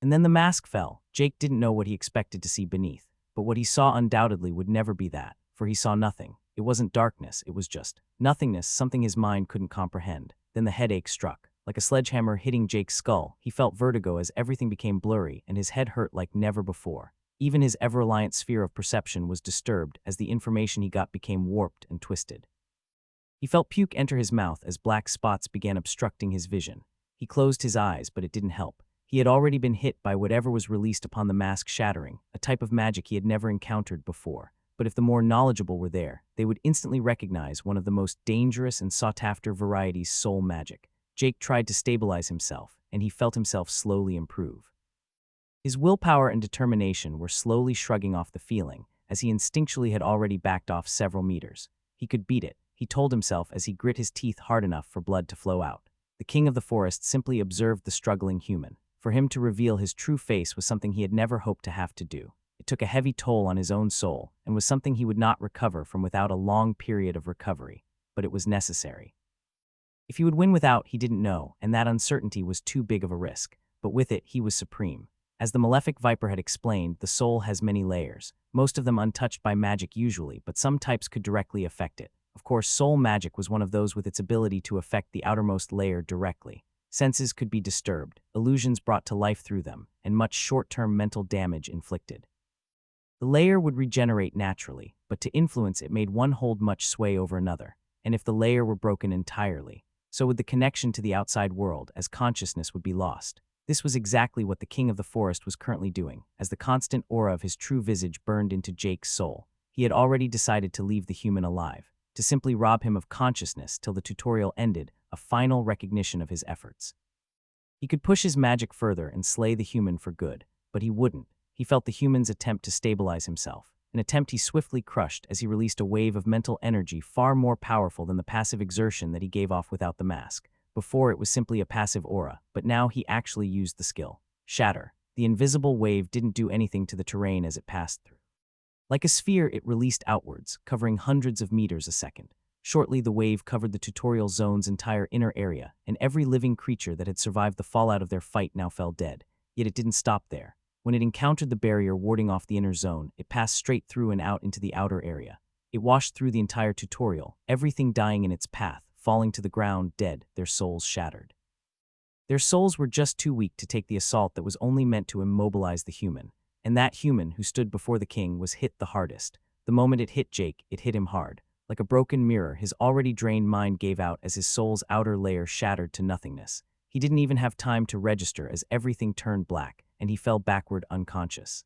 And then the mask fell. Jake didn't know what he expected to see beneath, but what he saw undoubtedly would never be that, for he saw nothing. It wasn't darkness, it was just nothingness, something his mind couldn't comprehend. Then the headache struck. Like a sledgehammer hitting Jake's skull, he felt vertigo as everything became blurry and his head hurt like never before. Even his ever-reliant sphere of perception was disturbed as the information he got became warped and twisted. He felt puke enter his mouth as black spots began obstructing his vision. He closed his eyes, but it didn't help. He had already been hit by whatever was released upon the mask shattering, a type of magic he had never encountered before. But if the more knowledgeable were there, they would instantly recognize one of the most dangerous and sought-after varieties, soul magic. Jake tried to stabilize himself, and he felt himself slowly improve. His willpower and determination were slowly shrugging off the feeling, as he instinctually had already backed off several meters. He could beat it, he told himself as he grit his teeth hard enough for blood to flow out. The king of the forest simply observed the struggling human. For him to reveal his true face was something he had never hoped to have to do. It took a heavy toll on his own soul, and was something he would not recover from without a long period of recovery. But it was necessary. If he would win without, he didn't know, and that uncertainty was too big of a risk. But with it, he was supreme. As the malefic viper had explained, the soul has many layers, most of them untouched by magic usually, but some types could directly affect it. Of course, soul magic was one of those with its ability to affect the outermost layer directly. Senses could be disturbed, illusions brought to life through them, and much short-term mental damage inflicted. The layer would regenerate naturally, but to influence it made one hold much sway over another, and if the layer were broken entirely, so would the connection to the outside world, as consciousness would be lost. This was exactly what the king of the forest was currently doing, as the constant aura of his true visage burned into Jake's soul. He had already decided to leave the human alive, to simply rob him of consciousness till the tutorial ended, a final recognition of his efforts. He could push his magic further and slay the human for good, but he wouldn't. He felt the human's attempt to stabilize himself, an attempt he swiftly crushed as he released a wave of mental energy far more powerful than the passive exertion that he gave off without the mask. Before it was simply a passive aura, but now he actually used the skill. Shatter. The invisible wave didn't do anything to the terrain as it passed through. Like a sphere, it released outwards, covering hundreds of meters a second. Shortly, the wave covered the tutorial zone's entire inner area, and every living creature that had survived the fallout of their fight now fell dead. Yet it didn't stop there. When it encountered the barrier warding off the inner zone, it passed straight through and out into the outer area. It washed through the entire tutorial, everything dying in its path, falling to the ground dead, their souls shattered. Their souls were just too weak to take the assault that was only meant to immobilize the human, and that human who stood before the king was hit the hardest. The moment it hit Jake, it hit him hard. Like a broken mirror, his already drained mind gave out as his soul's outer layer shattered to nothingness. He didn't even have time to register as everything turned black, and he fell backward unconscious.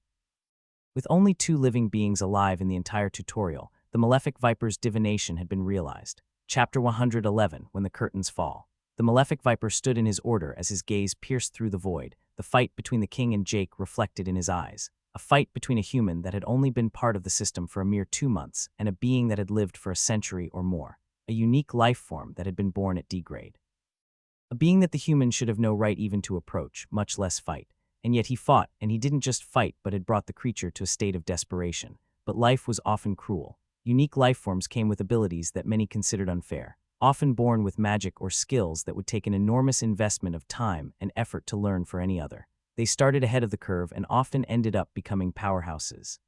With only 2 living beings alive in the entire tutorial, the Malefic Viper's divination had been realized. Chapter 111, When the Curtains Fall. The Malefic Viper stood in his order as his gaze pierced through the void, the fight between the king and Jake reflected in his eyes. A fight between a human that had only been part of the system for a mere 2 months and a being that had lived for a century or more. A unique life form that had been born at D-grade. A being that the human should have no right even to approach, much less fight. And yet he fought, and he didn't just fight but had brought the creature to a state of desperation. But life was often cruel. Unique life forms came with abilities that many considered unfair, often born with magic or skills that would take an enormous investment of time and effort to learn for any other. They started ahead of the curve and often ended up becoming powerhouses.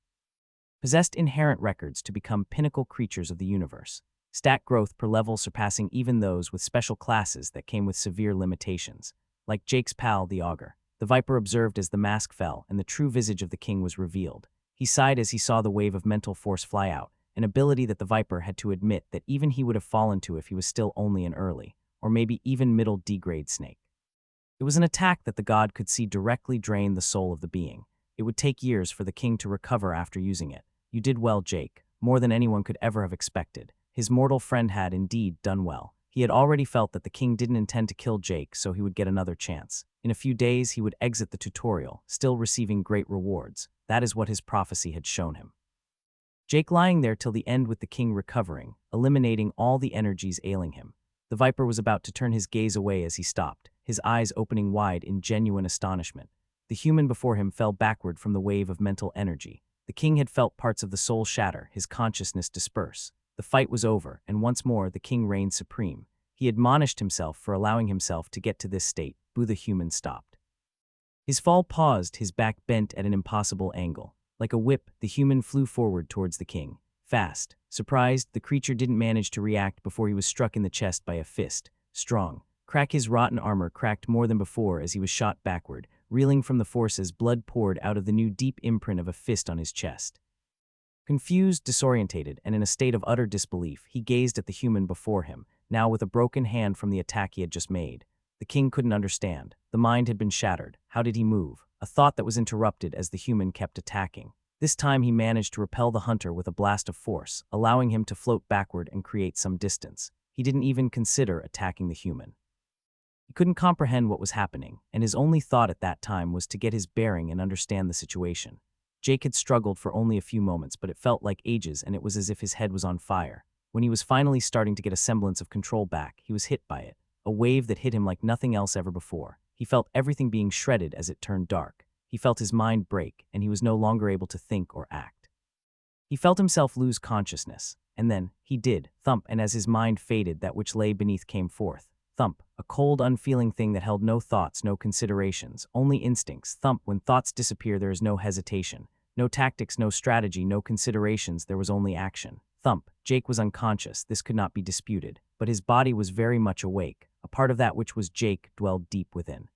Possessed inherent records to become pinnacle creatures of the universe. Stat growth per level surpassing even those with special classes that came with severe limitations. Like Jake's pal, the Augur. The Viper observed as the mask fell and the true visage of the king was revealed. He sighed as he saw the wave of mental force fly out, an ability that the Viper had to admit that even he would have fallen to if he was still only an early, or maybe even middle D-grade snake. It was an attack that the god could see directly drain the soul of the being. It would take years for the king to recover after using it. You did well, Jake, more than anyone could ever have expected. His mortal friend had indeed done well. He had already felt that the king didn't intend to kill Jake, so he would get another chance. In a few days, he would exit the tutorial, still receiving great rewards. That is what his prophecy had shown him. Jake lying there till the end with the king recovering, eliminating all the energies ailing him. The Viper was about to turn his gaze away as he stopped, his eyes opening wide in genuine astonishment. The human before him fell backward from the wave of mental energy. The king had felt parts of the soul shatter, his consciousness disperse. The fight was over, and once more the king reigned supreme. He admonished himself for allowing himself to get to this state. The human stopped. His fall paused, his back bent at an impossible angle. Like a whip, the human flew forward towards the king. Fast. Surprised, the creature didn't manage to react before he was struck in the chest by a fist. Strong. Crack. His rotten armor cracked more than before as he was shot backward, reeling from the force as blood poured out of the new deep imprint of a fist on his chest. Confused, disorientated, and in a state of utter disbelief, he gazed at the human before him, now with a broken hand from the attack he had just made. The king couldn't understand. The mind had been shattered. How did he move? A thought that was interrupted as the human kept attacking. This time he managed to repel the hunter with a blast of force, allowing him to float backward and create some distance. He didn't even consider attacking the human. He couldn't comprehend what was happening, and his only thought at that time was to get his bearing and understand the situation. Jake had struggled for only a few moments, but it felt like ages, and it was as if his head was on fire. When he was finally starting to get a semblance of control back, he was hit by it. A wave that hit him like nothing else ever before. He felt everything being shredded as it turned dark. He felt his mind break, and he was no longer able to think or act. He felt himself lose consciousness, and then, he did, thump, and as his mind faded, that which lay beneath came forth. Thump, a cold, unfeeling thing that held no thoughts, no considerations, only instincts. Thump, when thoughts disappear, there is no hesitation, no tactics, no strategy, no considerations, there was only action. Thump, Jake was unconscious, this could not be disputed, but his body was very much awake. A part of that which was Jake dwelled deep within.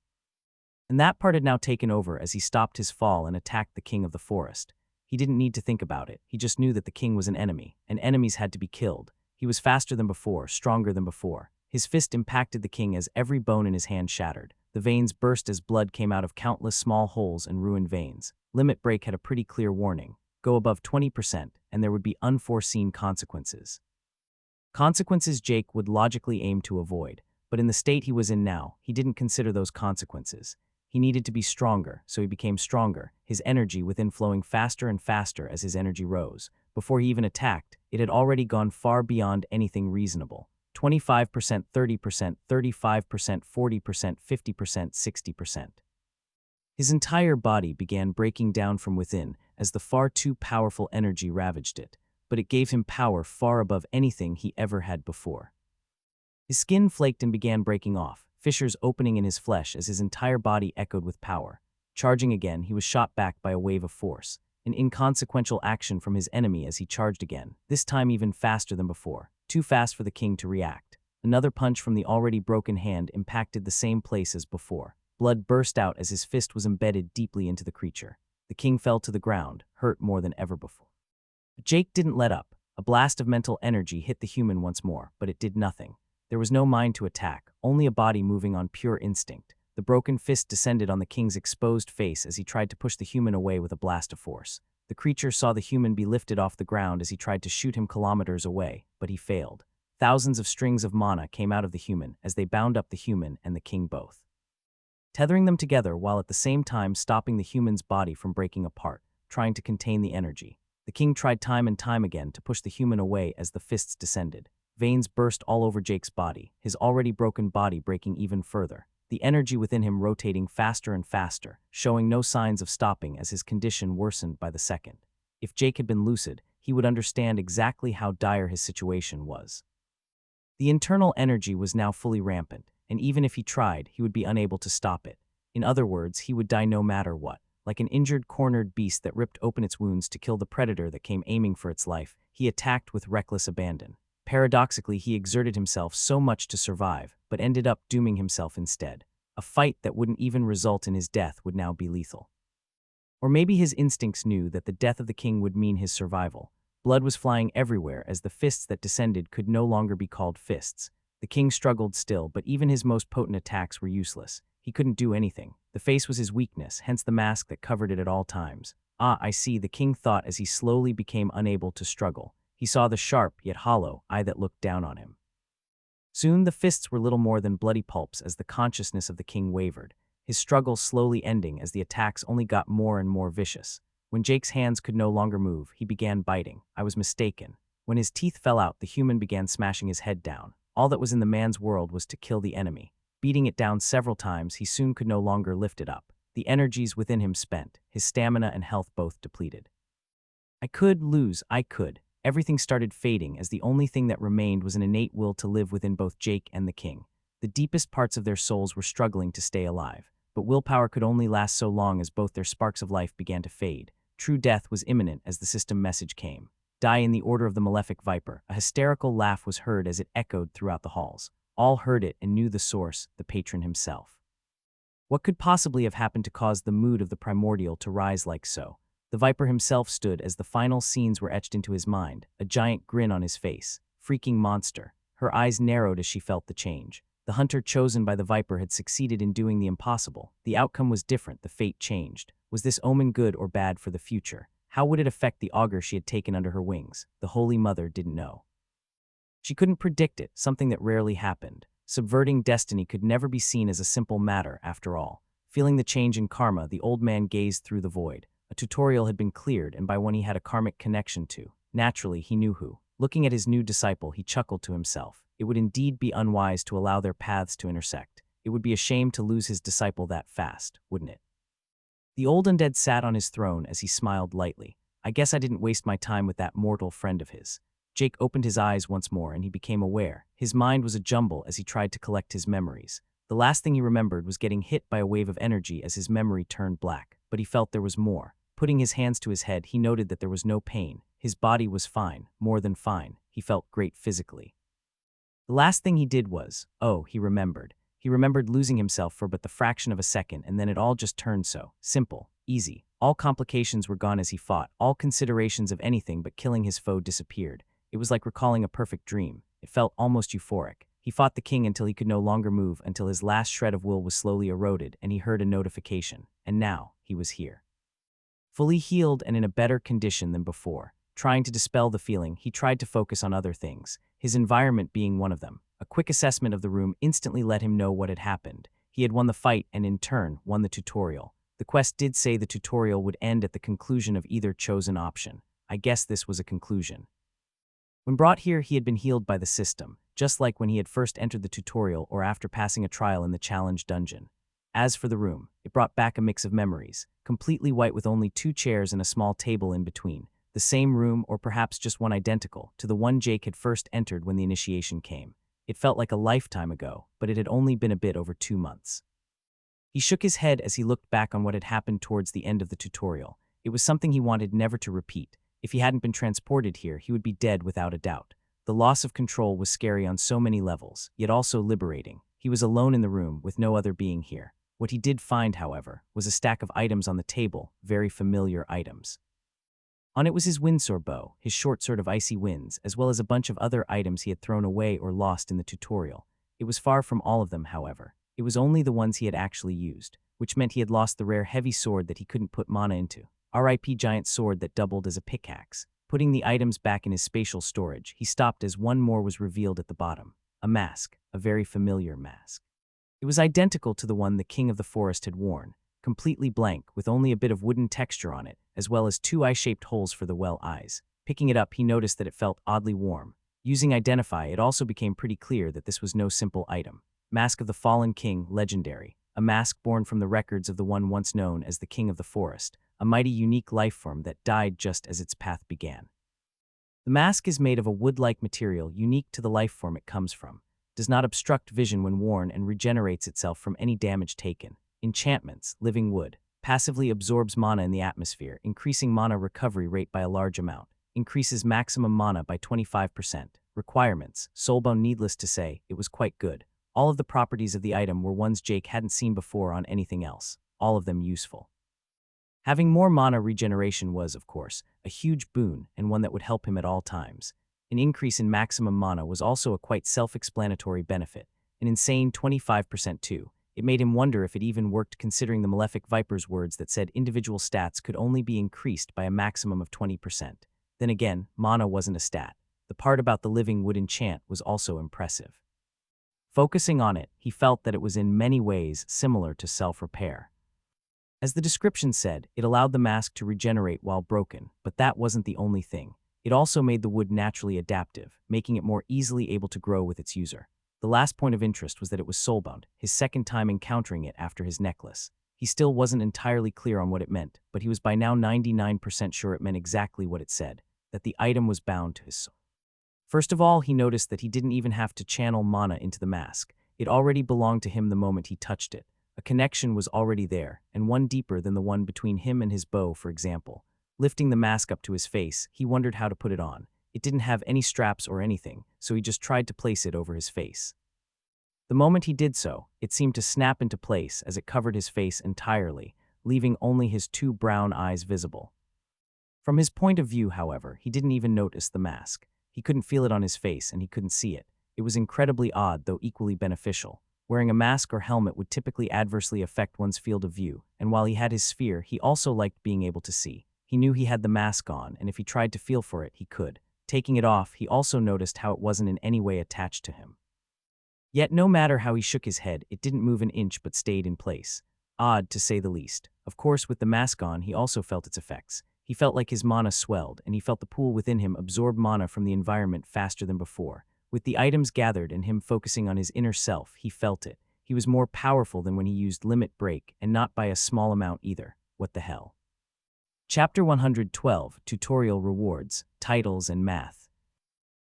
And that part had now taken over as he stopped his fall and attacked the king of the forest. He didn't need to think about it, he just knew that the king was an enemy, and enemies had to be killed. He was faster than before, stronger than before. His fist impacted the king as every bone in his hand shattered. The veins burst as blood came out of countless small holes and ruined veins. Limit Break had a pretty clear warning. Go above 20%, and there would be unforeseen consequences. Consequences Jake would logically aim to avoid, but in the state he was in now, he didn't consider those consequences. He needed to be stronger, so he became stronger, his energy within flowing faster and faster as his energy rose. Before he even attacked, it had already gone far beyond anything reasonable. 25%, 30%, 35%, 40%, 50%, 60%. His entire body began breaking down from within as the far too powerful energy ravaged it, but it gave him power far above anything he ever had before. His skin flaked and began breaking off, fissures opening in his flesh as his entire body echoed with power. Charging again, he was shot back by a wave of force, an inconsequential action from his enemy as he charged again, this time even faster than before, too fast for the king to react. Another punch from the already broken hand impacted the same place as before. Blood burst out as his fist was embedded deeply into the creature. The king fell to the ground, hurt more than ever before. But Jake didn't let up. A blast of mental energy hit the human once more, but it did nothing. There was no mind to attack, only a body moving on pure instinct. The broken fist descended on the king's exposed face as he tried to push the human away with a blast of force. The creature saw the human be lifted off the ground as he tried to shoot him kilometers away, but he failed. Thousands of strings of mana came out of the human as they bound up the human and the king both, tethering them together while at the same time stopping the human's body from breaking apart, trying to contain the energy. The king tried time and time again to push the human away as the fists descended. Veins burst all over Jake's body, his already broken body breaking even further, the energy within him rotating faster and faster, showing no signs of stopping as his condition worsened by the second. If Jake had been lucid, he would understand exactly how dire his situation was. The internal energy was now fully rampant, and even if he tried, he would be unable to stop it. In other words, he would die no matter what. Like an injured, cornered beast that ripped open its wounds to kill the predator that came aiming for its life, he attacked with reckless abandon. Paradoxically, he exerted himself so much to survive, but ended up dooming himself instead. A fight that wouldn't even result in his death would now be lethal. Or maybe his instincts knew that the death of the king would mean his survival. Blood was flying everywhere as the fists that descended could no longer be called fists. The king struggled still, but even his most potent attacks were useless. He couldn't do anything. The face was his weakness, hence the mask that covered it at all times. Ah, I see, the king thought as he slowly became unable to struggle. He saw the sharp, yet hollow, eye that looked down on him. Soon the fists were little more than bloody pulps as the consciousness of the king wavered, his struggle slowly ending as the attacks only got more and more vicious. When Jake's hands could no longer move, he began biting. I was mistaken. When his teeth fell out, the human began smashing his head down. All that was in the man's world was to kill the enemy. Beating it down several times, he soon could no longer lift it up. The energies within him spent, his stamina and health both depleted. I could lose, I could. Everything started fading as the only thing that remained was an innate will to live within both Jake and the king. The deepest parts of their souls were struggling to stay alive, but willpower could only last so long as both their sparks of life began to fade. True death was imminent as the system message came. Die in the order of the malefic viper. A hysterical laugh was heard as it echoed throughout the halls. All heard it and knew the source, the patron himself. What could possibly have happened to cause the mood of the primordial to rise like so? The viper himself stood as the final scenes were etched into his mind, a giant grin on his face. Freaking monster. Her eyes narrowed as she felt the change. The hunter chosen by the viper had succeeded in doing the impossible. The outcome was different, the fate changed. Was this omen good or bad for the future? How would it affect the augur she had taken under her wings? The Holy Mother didn't know. She couldn't predict it, something that rarely happened. Subverting destiny could never be seen as a simple matter, after all. Feeling the change in karma, the old man gazed through the void. A tutorial had been cleared, and by one he had a karmic connection to. Naturally, he knew who. Looking at his new disciple, he chuckled to himself. It would indeed be unwise to allow their paths to intersect. It would be a shame to lose his disciple that fast, wouldn't it? The old undead sat on his throne as he smiled lightly. I guess I didn't waste my time with that mortal friend of his. Jake opened his eyes once more and he became aware. His mind was a jumble as he tried to collect his memories. The last thing he remembered was getting hit by a wave of energy as his memory turned black, but he felt there was more. Putting his hands to his head, he noted that there was no pain. His body was fine, more than fine. He felt great physically. The last thing he did was, he remembered. He remembered losing himself for but the fraction of a second, and then it all just turned so simple, easy. All complications were gone as he fought. All considerations of anything but killing his foe disappeared. It was like recalling a perfect dream. It felt almost euphoric. He fought the king until he could no longer move, until his last shred of will was slowly eroded, and he heard a notification. And now, he was here. Fully healed and in a better condition than before. Trying to dispel the feeling, he tried to focus on other things, his environment being one of them. A quick assessment of the room instantly let him know what had happened. He had won the fight and, in turn, won the tutorial. The quest did say the tutorial would end at the conclusion of either chosen option. I guess this was a conclusion. When brought here, he had been healed by the system, just like when he had first entered the tutorial or after passing a trial in the challenge dungeon. As for the room, it brought back a mix of memories, completely white with only 2 chairs and a small table in between. The same room, or perhaps just one identical, to the one Jake had first entered when the initiation came. It felt like a lifetime ago, but it had only been a bit over 2 months. He shook his head as he looked back on what had happened towards the end of the tutorial. It was something he wanted never to repeat. If he hadn't been transported here, he would be dead without a doubt. The loss of control was scary on so many levels, yet also liberating. He was alone in the room, with no other being here. What he did find, however, was a stack of items on the table, very familiar items. On it was his windsword bow, his short sword of icy winds, as well as a bunch of other items he had thrown away or lost in the tutorial. It was far from all of them, however. It was only the ones he had actually used, which meant he had lost the rare heavy sword that he couldn't put mana into. RIP giant sword that doubled as a pickaxe. Putting the items back in his spatial storage, he stopped as one more was revealed at the bottom. A mask, a very familiar mask. It was identical to the one the king of the forest had worn, completely blank with only a bit of wooden texture on it, as well as 2 eye-shaped holes for the well eyes. Picking it up, he noticed that it felt oddly warm. Using Identify, it also became pretty clear that this was no simple item. Mask of the Fallen King, legendary. A mask born from the records of the one once known as the King of the Forest, a mighty unique lifeform that died just as its path began. The mask is made of a wood-like material unique to the lifeform it comes from, does not obstruct vision when worn, and regenerates itself from any damage taken. Enchantments, living wood, passively absorbs mana in the atmosphere, increasing mana recovery rate by a large amount, increases maximum mana by 25%. Requirements, soulbone. Needless to say, it was quite good. All of the properties of the item were ones Jake hadn't seen before on anything else, all of them useful. Having more mana regeneration was, of course, a huge boon and one that would help him at all times. An increase in maximum mana was also a quite self-explanatory benefit, an insane 25% too. It made him wonder if it even worked, considering the Malefic Viper's words that said individual stats could only be increased by a maximum of 20%. Then again, mana wasn't a stat. The part about the living wood enchant was also impressive. Focusing on it, he felt that it was in many ways similar to self-repair. As the description said, it allowed the mask to regenerate while broken, but that wasn't the only thing. It also made the wood naturally adaptive, making it more easily able to grow with its user. The last point of interest was that it was soulbound, his second time encountering it after his necklace. He still wasn't entirely clear on what it meant, but he was by now 99% sure it meant exactly what it said, that the item was bound to his soul. First of all, he noticed that he didn't even have to channel mana into the mask. It already belonged to him the moment he touched it. A connection was already there, and one deeper than the one between him and his bow, for example. Lifting the mask up to his face, he wondered how to put it on. It didn't have any straps or anything, so he just tried to place it over his face. The moment he did so, it seemed to snap into place as it covered his face entirely, leaving only his 2 brown eyes visible. From his point of view, however, he didn't even notice the mask. He couldn't feel it on his face, and he couldn't see it. It was incredibly odd, though equally beneficial. Wearing a mask or helmet would typically adversely affect one's field of view, and while he had his sphere, he also liked being able to see. He knew he had the mask on, and if he tried to feel for it, he could. Taking it off, he also noticed how it wasn't in any way attached to him. Yet no matter how he shook his head, it didn't move an inch but stayed in place. Odd, to say the least. Of course, with the mask on, he also felt its effects. He felt like his mana swelled, and he felt the pool within him absorb mana from the environment faster than before. With the items gathered and him focusing on his inner self, he felt it. He was more powerful than when he used Limit Break, and not by a small amount either. What the hell? Chapter 112, Tutorial Rewards, Titles and Math.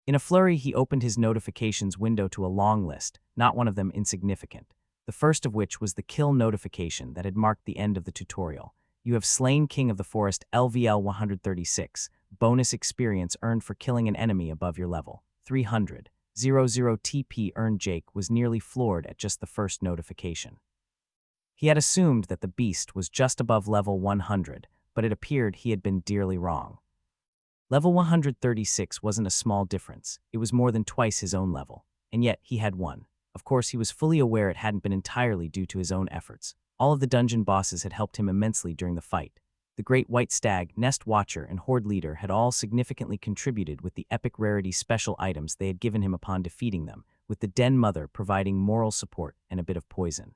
In a flurry, he opened his notifications window to a long list, not one of them insignificant. The first of which was the kill notification that had marked the end of the tutorial. You have slain King of the Forest LVL 136, bonus experience earned for killing an enemy above your level. 300. 00 TP earned. Jake was nearly floored at just the first notification. He had assumed that the beast was just above level 100, but it appeared he had been dearly wrong. Level 136 wasn't a small difference, it was more than twice his own level. and yet he had won. Of course, he was fully aware it hadn't been entirely due to his own efforts. All of the dungeon bosses had helped him immensely during the fight. The Great White Stag, Nest Watcher, and Horde Leader had all significantly contributed with the epic rarity special items they had given him upon defeating them, with the Den Mother providing moral support and a bit of poison.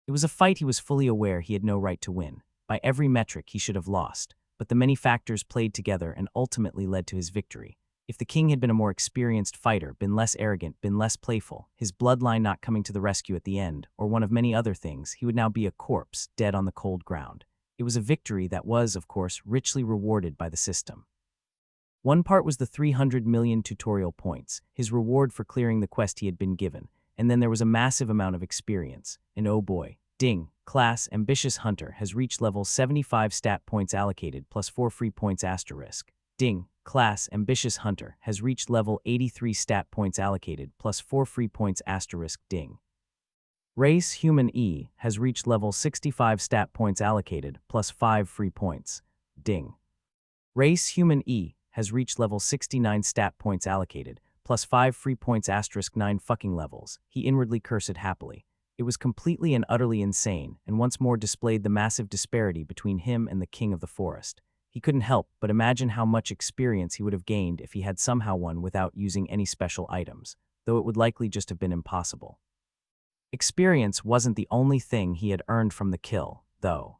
It was a fight he was fully aware he had no right to win. By every metric, he should have lost, but the many factors played together and ultimately led to his victory. If the king had been a more experienced fighter, been less arrogant, been less playful, his bloodline not coming to the rescue at the end, or one of many other things, he would now be a corpse, dead on the cold ground. It was a victory that was, of course, richly rewarded by the system. One part was the 300 million tutorial points, his reward for clearing the quest he had been given, and then there was a massive amount of experience. And oh boy, ding, class Ambitious Hunter has reached level 75 stat points allocated plus 4 free points asterisk. Ding, class Ambitious Hunter has reached level 83 stat points allocated plus 4 free points asterisk. Ding. Race Human E has reached level 65 stat points allocated plus 5 free points. Ding. Race Human E has reached level 69 stat points allocated plus 5 free points asterisk 9 fucking levels. He inwardly cursed happily. It was completely and utterly insane, and once more displayed the massive disparity between him and the king of the forest. He couldn't help but imagine how much experience he would have gained if he had somehow won without using any special items, though it would likely just have been impossible. Experience wasn't the only thing he had earned from the kill, though.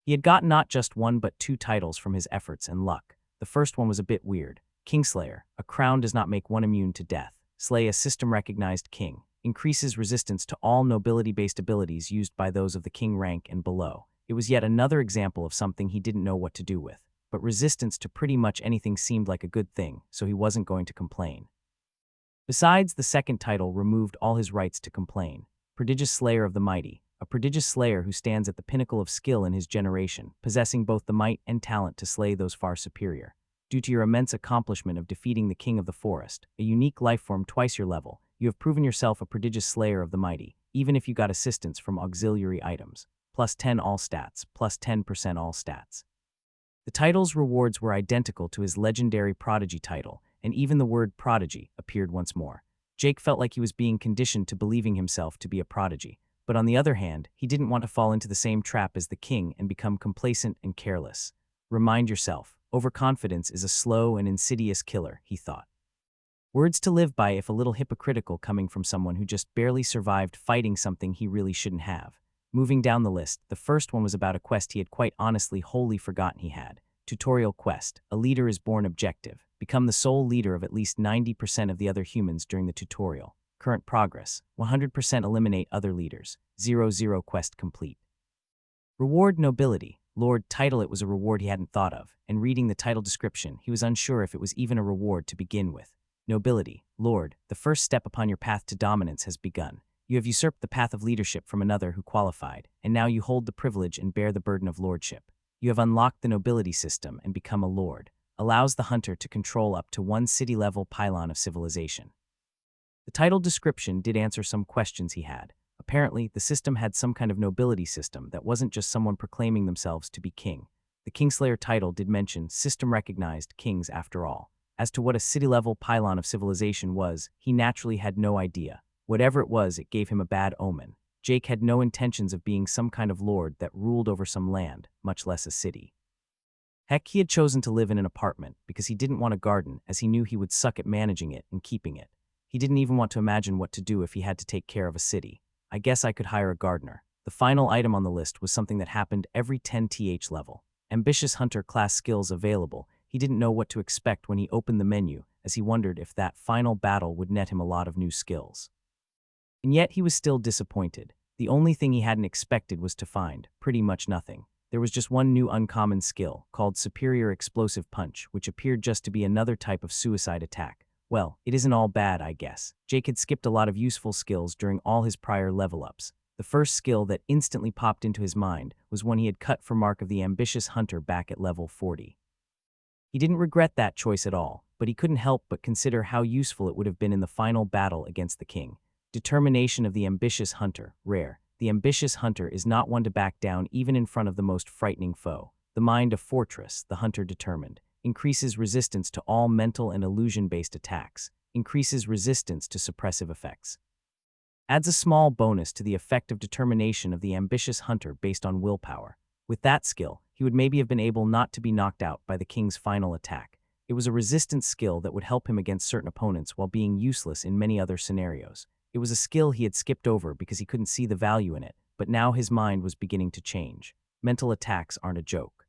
He had gotten not just one but 2 titles from his efforts and luck. The first one was a bit weird. Kingslayer, a crown does not make one immune to death. Slay a system-recognized king. Increases resistance to all nobility-based abilities used by those of the king rank and below. It was yet another example of something he didn't know what to do with, but resistance to pretty much anything seemed like a good thing, so he wasn't going to complain. Besides, the second title removed all his rights to complain. Prodigious Slayer of the Mighty, a prodigious slayer who stands at the pinnacle of skill in his generation, possessing both the might and talent to slay those far superior. Due to your immense accomplishment of defeating the king of the forest, a unique lifeform twice your level, you have proven yourself a prodigious slayer of the mighty, even if you got assistance from auxiliary items. Plus 10 all stats, plus 10% all stats. The title's rewards were identical to his legendary prodigy title, and even the word prodigy appeared once more. Jake felt like he was being conditioned to believing himself to be a prodigy, but on the other hand, he didn't want to fall into the same trap as the king and become complacent and careless. Remind yourself, overconfidence is a slow and insidious killer, he thought. Words to live by, if a little hypocritical coming from someone who just barely survived fighting something he really shouldn't have. Moving down the list, the first one was about a quest he had quite honestly wholly forgotten he had. Tutorial quest, a leader is born objective. Become the sole leader of at least 90% of the other humans during the tutorial. Current progress, 100% eliminate other leaders. 0 quest complete. Reward nobility. Lord title. It was a reward he hadn't thought of, and reading the title description, he was unsure if it was even a reward to begin with. Nobility. Lord, the first step upon your path to dominance has begun. You have usurped the path of leadership from another who qualified, and now you hold the privilege and bear the burden of lordship. You have unlocked the nobility system and become a lord. Allows the hunter to control up to 1 city-level pylon of civilization. The title description did answer some questions he had. Apparently, the system had some kind of nobility system that wasn't just someone proclaiming themselves to be king. The Kingslayer title did mention system-recognized kings after all. As to what a city-level pylon of civilization was, he naturally had no idea. Whatever it was, it gave him a bad omen. Jake had no intentions of being some kind of lord that ruled over some land, much less a city. Heck, he had chosen to live in an apartment because he didn't want a garden, as he knew he would suck at managing it and keeping it. He didn't even want to imagine what to do if he had to take care of a city. I guess I could hire a gardener. The final item on the list was something that happened every 10th level. Ambitious Hunter class skills available. He didn't know what to expect when he opened the menu, as he wondered if that final battle would net him a lot of new skills. And yet he was still disappointed. The only thing he hadn't expected was to find pretty much nothing. There was just one new uncommon skill, called Superior Explosive Punch, which appeared just to be another type of suicide attack. Well, it isn't all bad, I guess. Jake had skipped a lot of useful skills during all his prior level-ups. The first skill that instantly popped into his mind was one he had cut for Mark of the Ambitious Hunter back at level 40. He didn't regret that choice at all, but he couldn't help but consider how useful it would have been in the final battle against the king. Determination of the Ambitious Hunter, rare. The Ambitious Hunter is not one to back down even in front of the most frightening foe. The mind a fortress, the hunter determined. Increases resistance to all mental and illusion-based attacks. increases resistance to suppressive effects. Adds a small bonus to the effective determination of the ambitious hunter based on willpower. With that skill, he would maybe have been able not to be knocked out by the king's final attack. It was a resistance skill that would help him against certain opponents while being useless in many other scenarios. It was a skill he had skipped over because he couldn't see the value in it, but now his mind was beginning to change. Mental attacks aren't a joke.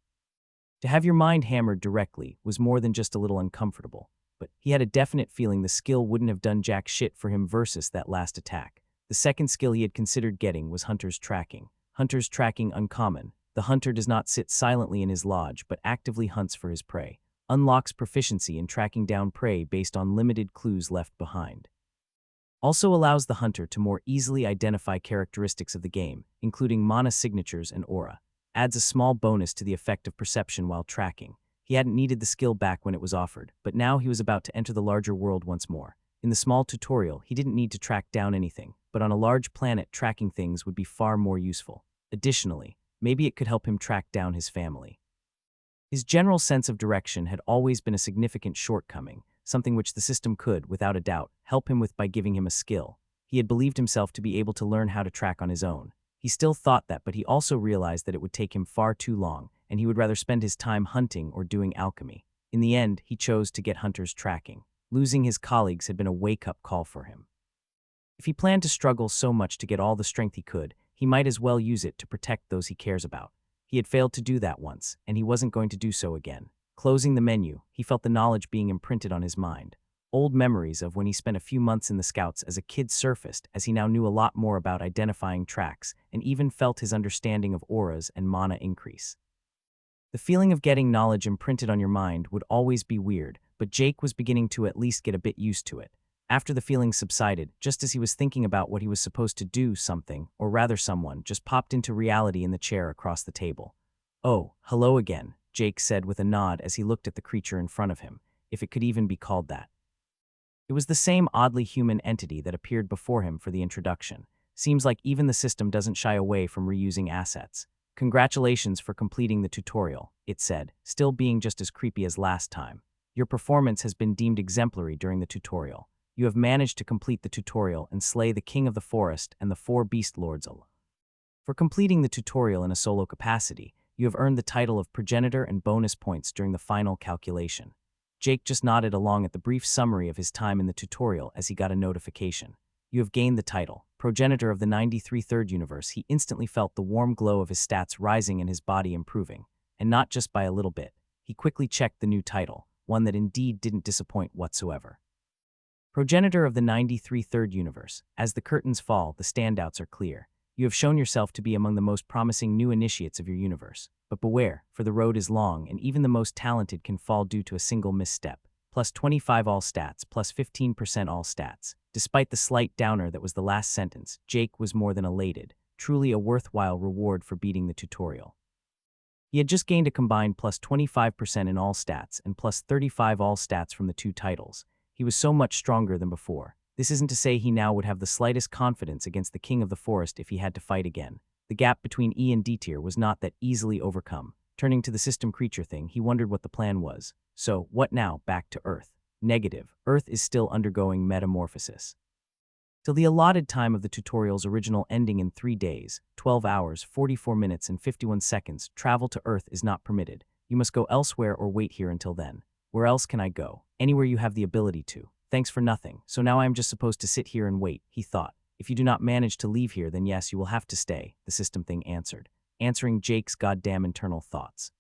To have your mind hammered directly was more than just a little uncomfortable, but he had a definite feeling the skill wouldn't have done jack shit for him versus that last attack. The second skill he had considered getting was Hunter's Tracking. Hunter's Tracking uncommon. The hunter does not sit silently in his lodge but actively hunts for his prey. Unlocks proficiency in tracking down prey based on limited clues left behind. Also allows the hunter to more easily identify characteristics of the game, including mana signatures and aura. Adds a small bonus to the effect of perception while tracking. He hadn't needed the skill back when it was offered, but now he was about to enter the larger world once more. In the small tutorial, he didn't need to track down anything, but on a large planet, tracking things would be far more useful. Additionally, maybe it could help him track down his family. His general sense of direction had always been a significant shortcoming, something which the system could, without a doubt, help him with by giving him a skill. He had believed himself to be able to learn how to track on his own. He still thought that, but he also realized that it would take him far too long, and he would rather spend his time hunting or doing alchemy. In the end, he chose to get Hunter's Tracking. Losing his colleagues had been a wake-up call for him. If he planned to struggle so much to get all the strength he could, he might as well use it to protect those he cares about. He had failed to do that once, and he wasn't going to do so again. Closing the menu, he felt the knowledge being imprinted on his mind. Old memories of when he spent a few months in the Scouts as a kid surfaced as he now knew a lot more about identifying tracks and even felt his understanding of auras and mana increase. The feeling of getting knowledge imprinted on your mind would always be weird, but Jake was beginning to at least get a bit used to it. After the feeling subsided, just as he was thinking about what he was supposed to do, something, or rather someone, just popped into reality in the chair across the table. "Oh, hello again," Jake said with a nod as he looked at the creature in front of him, if it could even be called that. It was the same oddly human entity that appeared before him for the introduction. Seems like even the system doesn't shy away from reusing assets. "Congratulations for completing the tutorial," it said, still being just as creepy as last time. "Your performance has been deemed exemplary during the tutorial. You have managed to complete the tutorial and slay the King of the Forest and the 4 Beast Lords. For completing the tutorial in a solo capacity, you have earned the title of Progenitor and bonus points during the final calculation." Jake just nodded along at the brief summary of his time in the tutorial as he got a notification. "You have gained the title, Progenitor of the 93 Third Universe." He instantly felt the warm glow of his stats rising and his body improving, and not just by a little bit. He quickly checked the new title, one that indeed didn't disappoint whatsoever. Progenitor of the 93 Third Universe. As the curtains fall, the standouts are clear. You have shown yourself to be among the most promising new initiates of your universe. But beware, for the road is long and even the most talented can fall due to a single misstep. Plus 25 all stats, plus 15% all stats. Despite the slight downer that was the last sentence, Jake was more than elated. Truly a worthwhile reward for beating the tutorial. He had just gained a combined plus 25% in all stats and plus 35 all stats from the 2 titles. He was so much stronger than before. This isn't to say he now would have the slightest confidence against the King of the Forest if he had to fight again. The gap between E and D tier was not that easily overcome. Turning to the system creature thing, he wondered what the plan was. So, what now? Back to Earth. Negative. Earth is still undergoing metamorphosis. Till the allotted time of the tutorial's original ending in 3 days, 12 hours, 44 minutes, and 51 seconds, travel to Earth is not permitted. You must go elsewhere or wait here until then. Where else can I go? Anywhere you have the ability to. Thanks for nothing. So now I am just supposed to sit here and wait, he thought. If you do not manage to leave here, then yes, you will have to stay, the system thing answered, answering Jake's goddamn internal thoughts.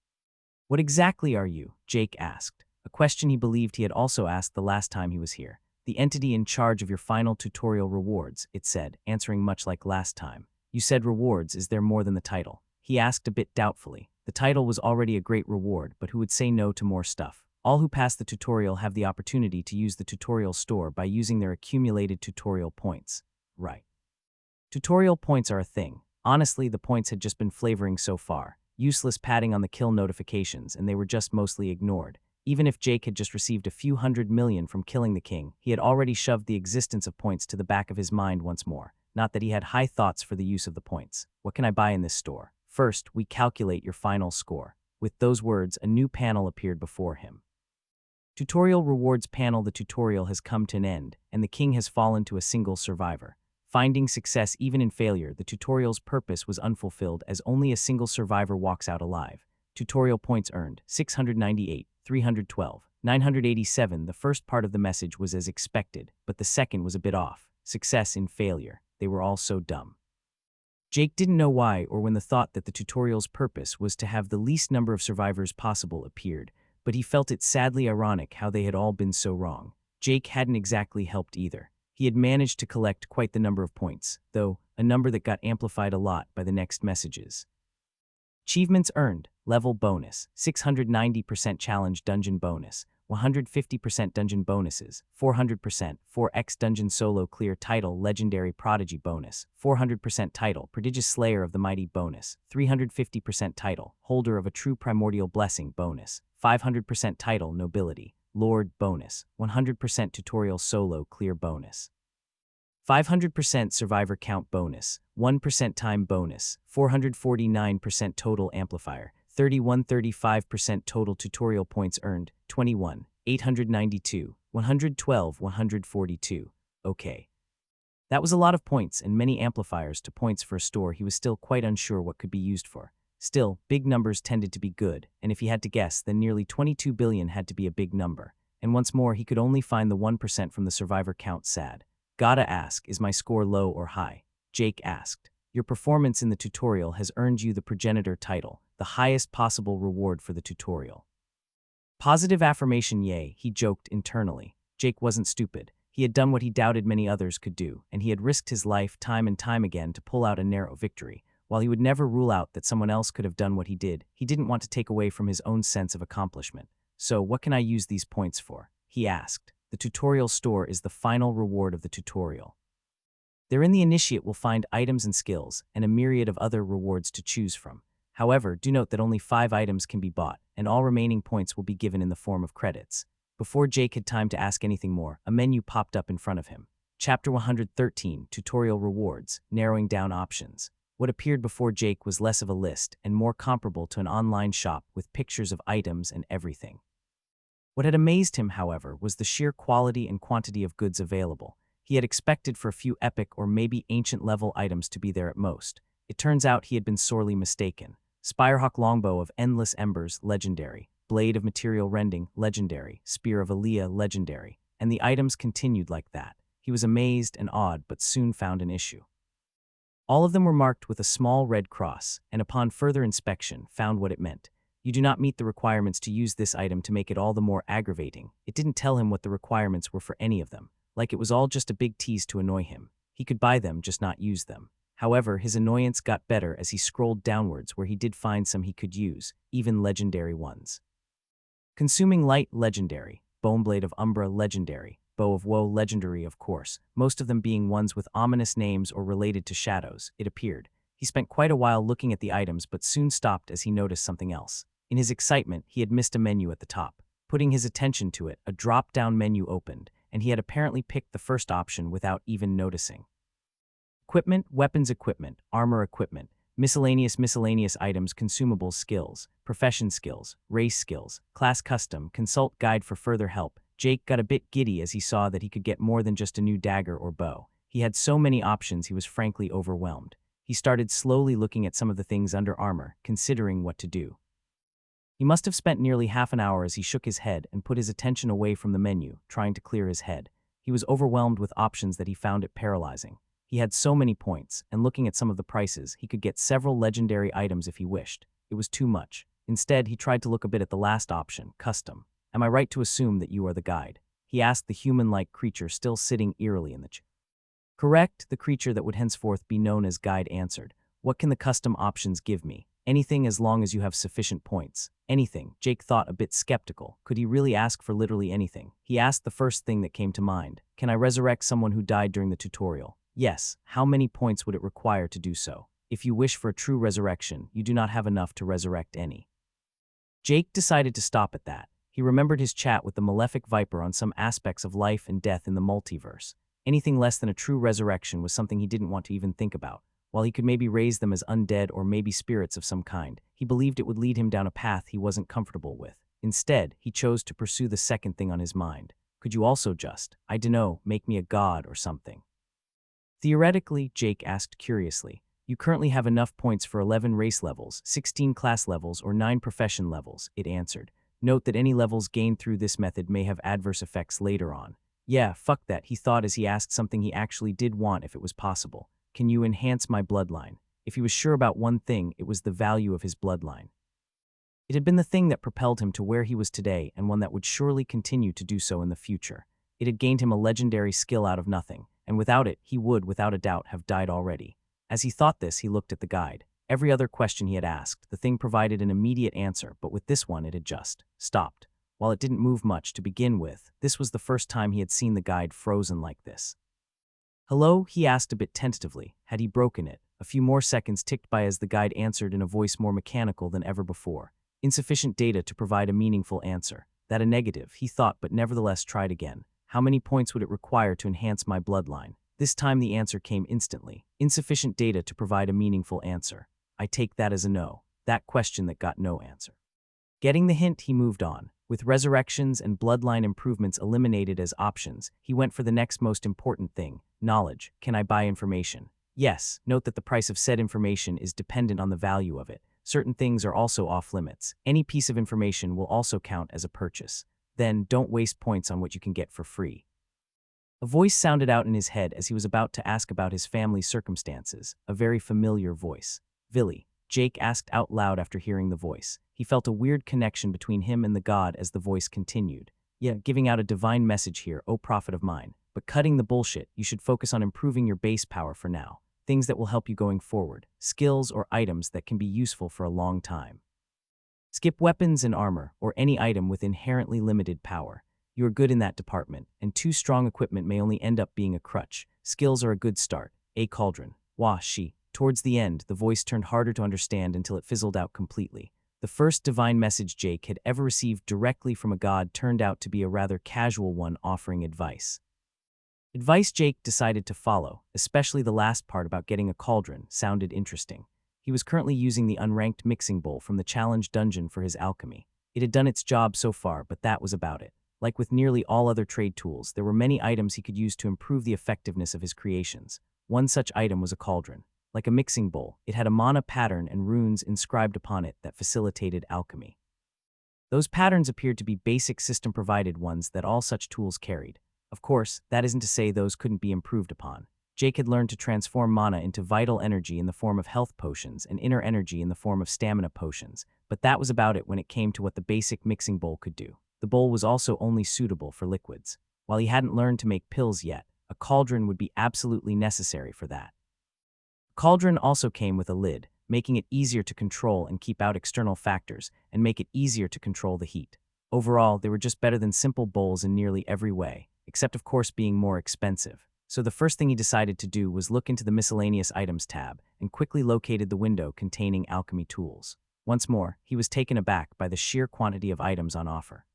What exactly are you? Jake asked, a question he believed he had also asked the last time he was here. The entity in charge of your final tutorial rewards, it said, answering much like last time. You said rewards, is there more than the title? He asked a bit doubtfully. The title was already a great reward, but who would say no to more stuff? All who pass the tutorial have the opportunity to use the tutorial store by using their accumulated tutorial points. Right. Tutorial points are a thing. Honestly, the points had just been flavoring so far. Useless padding on the kill notifications, and they were just mostly ignored. Even if Jake had just received a few 100 million from killing the king, he had already shoved the existence of points to the back of his mind once more. Not that he had high thoughts for the use of the points. What can I buy in this store? First, we calculate your final score. With those words, a new panel appeared before him. Tutorial rewards panel. The tutorial has come to an end, and the king has fallen to a single survivor. Finding success even in failure, the tutorial's purpose was unfulfilled as only a single survivor walks out alive. Tutorial points earned, 698, 312, 987. The first part of the message was as expected, but the second was a bit off. Success in failure. They were all so dumb. Jake didn't know why or when the thought that the tutorial's purpose was to have the least number of survivors possible appeared, but he felt it sadly ironic how they had all been so wrong. Jake hadn't exactly helped either. He had managed to collect quite the number of points, though, a number that got amplified a lot by the next messages. Achievements earned, level bonus, 690% challenge dungeon bonus, 150% dungeon bonuses, 400%, 4x dungeon solo clear title legendary prodigy bonus, 400% title prodigious slayer of the mighty bonus, 350% title holder of a true primordial blessing bonus, 500% title nobility, lord bonus, 100% tutorial solo clear bonus. 500% survivor count bonus, 1% time bonus, 449% total amplifier, 35% total tutorial points earned, 21, 892, 112, 142. Okay. That was a lot of points and many amplifiers to points for a store he was still quite unsure what could be used for. Still, big numbers tended to be good, and if he had to guess, then nearly 22 billion had to be a big number. And once more, he could only find the 1% from the survivor count sad. Gotta ask, is my score low or high? Jake asked. Your performance in the tutorial has earned you the progenitor title, the highest possible reward for the tutorial. Positive affirmation, yay, he joked internally. Jake wasn't stupid. He had done what he doubted many others could do, and he had risked his life time and time again to pull out a narrow victory. While he would never rule out that someone else could have done what he didn't want to take away from his own sense of accomplishment. So, what can I use these points for? He asked. The tutorial store is the final reward of the tutorial. Therein the initiate will find items and skills, and a myriad of other rewards to choose from. However, do note that only 5 items can be bought, and all remaining points will be given in the form of credits. Before Jake had time to ask anything more, a menu popped up in front of him. Chapter 113, Tutorial Rewards, narrowing down options. What appeared before Jake was less of a list and more comparable to an online shop with pictures of items and everything. What had amazed him, however, was the sheer quality and quantity of goods available. He had expected for a few epic or maybe ancient-level items to be there at most. It turns out he had been sorely mistaken. Spirehawk Longbow of Endless Embers, legendary. Blade of Material Rending, legendary. Spear of Aaliyah, legendary. And the items continued like that. He was amazed and awed, but soon found an issue. All of them were marked with a small red cross, and upon further inspection, found what it meant. You do not meet the requirements to use this item to make it all the more aggravating. It didn't tell him what the requirements were for any of them. Like it was all just a big tease to annoy him. He could buy them, just not use them. However, his annoyance got better as he scrolled downwards where he did find some he could use, even legendary ones. Consuming Light, legendary. Boneblade of Umbra, legendary. Bow of Woe, legendary of course, most of them being ones with ominous names or related to shadows, it appeared. He spent quite a while looking at the items but soon stopped as he noticed something else. In his excitement, he had missed a menu at the top. Putting his attention to it, a drop-down menu opened, and he had apparently picked the first option without even noticing. Equipment, weapons equipment, armor equipment, miscellaneous items, consumables, skills, profession skills, race skills, class custom, consult guide for further help. Jake got a bit giddy as he saw that he could get more than just a new dagger or bow. He had so many options he was frankly overwhelmed. He started slowly looking at some of the things under armor, considering what to do. He must have spent nearly half an hour as he shook his head and put his attention away from the menu, trying to clear his head. He was overwhelmed with options that he found it paralyzing. He had so many points, and looking at some of the prices, he could get several legendary items if he wished. It was too much. Instead, he tried to look a bit at the last option, custom. Am I right to assume that you are the guide? He asked the human-like creature still sitting eerily in the chair. Correct, the creature that would henceforth be known as Guide answered. What can the custom options give me? Anything as long as you have sufficient points. Anything. Jake thought a bit skeptical. Could he really ask for literally anything? He asked the first thing that came to mind. Can I resurrect someone who died during the tutorial? Yes. How many points would it require to do so? If you wish for a true resurrection, you do not have enough to resurrect any. Jake decided to stop at that. He remembered his chat with the Malefic Viper on some aspects of life and death in the multiverse. Anything less than a true resurrection was something he didn't want to even think about. While he could maybe raise them as undead or maybe spirits of some kind, he believed it would lead him down a path he wasn't comfortable with. Instead, he chose to pursue the second thing on his mind. Could you also just, I dunno, make me a god or something? Theoretically, Jake asked curiously. You currently have enough points for 11 race levels, 16 class levels, or 9 profession levels, it answered. Note that any levels gained through this method may have adverse effects later on. Yeah, fuck that, he thought as he asked something he actually did want if it was possible. Can you enhance my bloodline? If he was sure about one thing, it was the value of his bloodline. It had been the thing that propelled him to where he was today and one that would surely continue to do so in the future. It had gained him a legendary skill out of nothing, and without it, he would, without a doubt, have died already. As he thought this, he looked at the guide. Every other question he had asked, the thing provided an immediate answer, but with this one it had just stopped. While it didn't move much to begin with, this was the first time he had seen the guide frozen like this. Hello, he asked a bit tentatively. Had he broken it? A few more seconds ticked by as the guide answered in a voice more mechanical than ever before. Insufficient data to provide a meaningful answer. That a negative, he thought, but nevertheless tried again. How many points would it require to enhance my bloodline? This time the answer came instantly. Insufficient data to provide a meaningful answer. I take that as a no. That question that got no answer. Getting the hint, he moved on. With resurrections and bloodline improvements eliminated as options, he went for the next most important thing, knowledge. Can I buy information? Yes, note that the price of said information is dependent on the value of it. Certain things are also off limits. Any piece of information will also count as a purchase. Then, don't waste points on what you can get for free. A voice sounded out in his head as he was about to ask about his family's circumstances, a very familiar voice. Villy, Jake asked out loud after hearing the voice. He felt a weird connection between him and the god as the voice continued. Yeah, giving out a divine message here, O prophet of mine. But cutting the bullshit, you should focus on improving your base power for now. Things that will help you going forward. Skills or items that can be useful for a long time. Skip weapons and armor, or any item with inherently limited power. You are good in that department, and too strong equipment may only end up being a crutch. Skills are a good start. A cauldron. Wah, she. Towards the end, the voice turned harder to understand until it fizzled out completely. The first divine message Jake had ever received directly from a god turned out to be a rather casual one offering advice. Advice Jake decided to follow, especially the last part about getting a cauldron, sounded interesting. He was currently using the unranked mixing bowl from the challenge dungeon for his alchemy. It had done its job so far, but that was about it. Like with nearly all other trade tools, there were many items he could use to improve the effectiveness of his creations. One such item was a cauldron. Like a mixing bowl, it had a mana pattern and runes inscribed upon it that facilitated alchemy. Those patterns appeared to be basic system-provided ones that all such tools carried. Of course, that isn't to say those couldn't be improved upon. Jake had learned to transform mana into vital energy in the form of health potions and inner energy in the form of stamina potions, but that was about it when it came to what the basic mixing bowl could do. The bowl was also only suitable for liquids. While he hadn't learned to make pills yet, a cauldron would be absolutely necessary for that. A cauldron also came with a lid, making it easier to control and keep out external factors, and make it easier to control the heat. Overall, they were just better than simple bowls in nearly every way, except of course being more expensive. So the first thing he decided to do was look into the miscellaneous items tab and quickly located the window containing alchemy tools. Once more, he was taken aback by the sheer quantity of items on offer.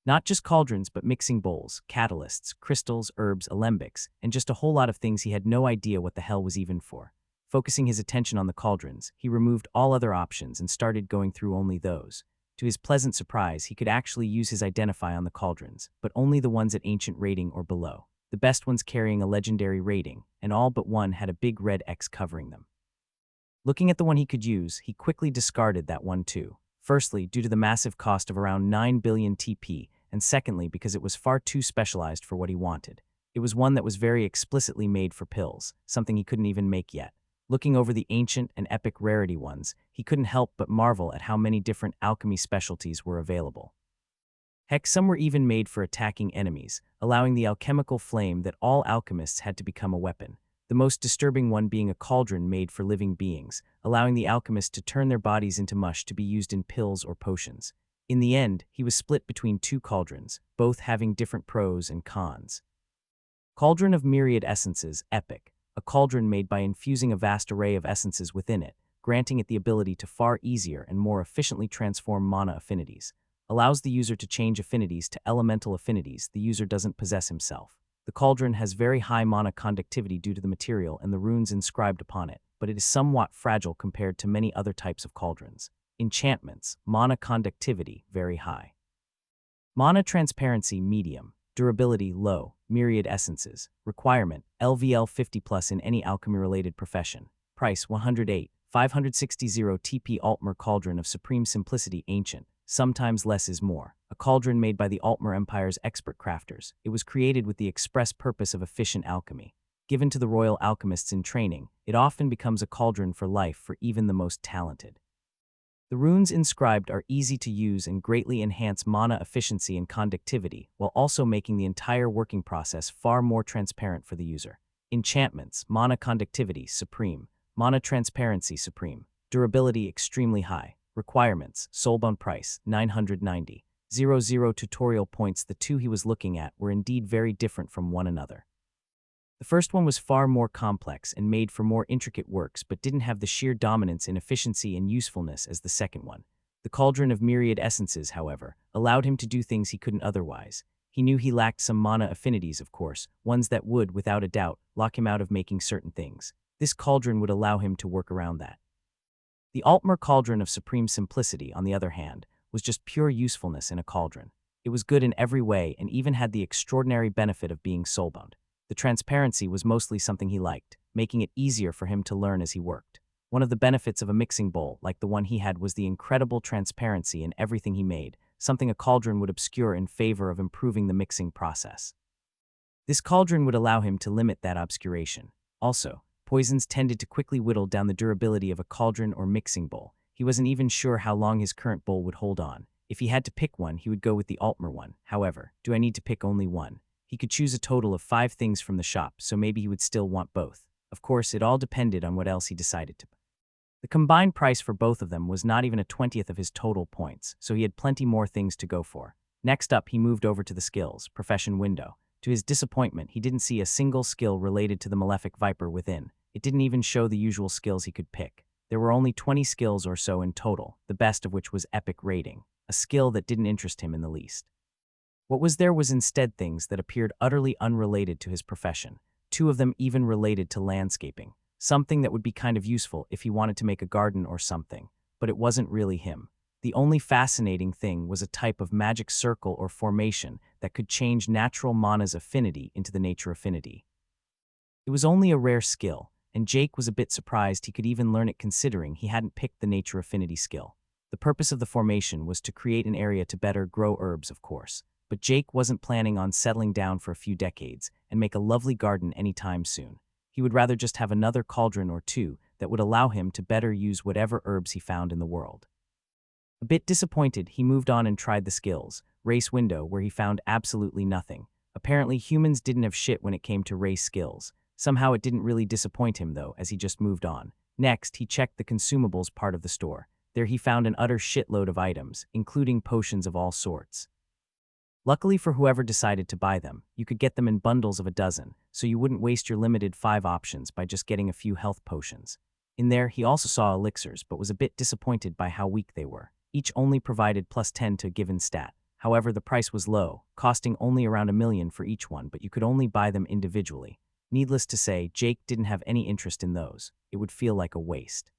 Not just cauldrons, but mixing bowls, catalysts, crystals, herbs, alembics, and just a whole lot of things he had no idea what the hell was even for. Focusing his attention on the cauldrons, he removed all other options and started going through only those. To his pleasant surprise, he could actually use his identify on the cauldrons, but only the ones at ancient rating or below. The best ones carrying a legendary rating, and all but one had a big red X covering them. Looking at the one he could use, he quickly discarded that one too. Firstly, due to the massive cost of around 9 billion TP, and secondly, because it was far too specialized for what he wanted. It was one that was very explicitly made for pills, something he couldn't even make yet. Looking over the ancient and epic rarity ones, he couldn't help but marvel at how many different alchemy specialties were available. Heck, some were even made for attacking enemies, allowing the alchemical flame that all alchemists had to become a weapon. The most disturbing one being a cauldron made for living beings, allowing the alchemist to turn their bodies into mush to be used in pills or potions. In the end, he was split between two cauldrons, both having different pros and cons. Cauldron of Myriad Essences, Epic. A cauldron made by infusing a vast array of essences within it, granting it the ability to far easier and more efficiently transform mana affinities. Allows the user to change affinities to elemental affinities the user doesn't possess himself. The cauldron has very high mana conductivity due to the material and the runes inscribed upon it, but it is somewhat fragile compared to many other types of cauldrons. Enchantments, mana conductivity, very high. Mana transparency, medium. Durability, low. Myriad essences. Requirement, LVL 50 plus in any alchemy-related profession. Price, 108. 560 TP Altmer Cauldron of Supreme Simplicity, ancient. Sometimes less is more. A cauldron made by the Altmer Empire's expert crafters. It was created with the express purpose of efficient alchemy. Given to the royal alchemists in training, it often becomes a cauldron for life for even the most talented. The runes inscribed are easy to use and greatly enhance mana efficiency and conductivity, while also making the entire working process far more transparent for the user. Enchantments, mana conductivity, supreme. Mana transparency, supreme. Durability, extremely high. Requirements, soulbound price, 990. 00 tutorial points. The two he was looking at were indeed very different from one another. The first one was far more complex and made for more intricate works but didn't have the sheer dominance in efficiency and usefulness as the second one. The Cauldron of Myriad Essences, however, allowed him to do things he couldn't otherwise. He knew he lacked some mana affinities, of course, ones that would, without a doubt, lock him out of making certain things. This cauldron would allow him to work around that. The Altmer Cauldron of Supreme Simplicity, on the other hand, was just pure usefulness in a cauldron. It was good in every way and even had the extraordinary benefit of being soulbound. The transparency was mostly something he liked, making it easier for him to learn as he worked. One of the benefits of a mixing bowl like the one he had was the incredible transparency in everything he made, something a cauldron would obscure in favor of improving the mixing process. This cauldron would allow him to limit that obscuration. Also, poisons tended to quickly whittle down the durability of a cauldron or mixing bowl. He wasn't even sure how long his current bowl would hold on. If he had to pick one, he would go with the Altmer one. However, do I need to pick only one? He could choose a total of 5 things from the shop, so maybe he would still want both. Of course, it all depended on what else he decided to buy. The combined price for both of them was not even a 20th of his total points, so he had plenty more things to go for. Next up, he moved over to the skills, profession window. To his disappointment, he didn't see a single skill related to the Malefic Viper within. It didn't even show the usual skills he could pick. There were only 20 skills or so in total, the best of which was Epic Rating, a skill that didn't interest him in the least. What was there was instead things that appeared utterly unrelated to his profession, 2 of them even related to landscaping, something that would be kind of useful if he wanted to make a garden or something, but it wasn't really him. The only fascinating thing was a type of magic circle or formation that could change natural mana's affinity into the nature affinity. It was only a rare skill, and Jake was a bit surprised he could even learn it considering he hadn't picked the nature affinity skill. The purpose of the formation was to create an area to better grow herbs, of course. But Jake wasn't planning on settling down for a few decades and make a lovely garden anytime soon. He would rather just have another cauldron or 2 that would allow him to better use whatever herbs he found in the world. A bit disappointed, he moved on and tried the skills, race window, where he found absolutely nothing. Apparently humans didn't have shit when it came to race skills. Somehow it didn't really disappoint him though, as he just moved on. Next, he checked the consumables part of the store. There he found an utter shitload of items, including potions of all sorts. Luckily for whoever decided to buy them, you could get them in bundles of a dozen, so you wouldn't waste your limited 5 options by just getting a few health potions. In there, he also saw elixirs, but was a bit disappointed by how weak they were. Each only provided +10 to a given stat. However, the price was low, costing only around $1 million for each one, but you could only buy them individually. Needless to say, Jake didn't have any interest in those. It would feel like a waste.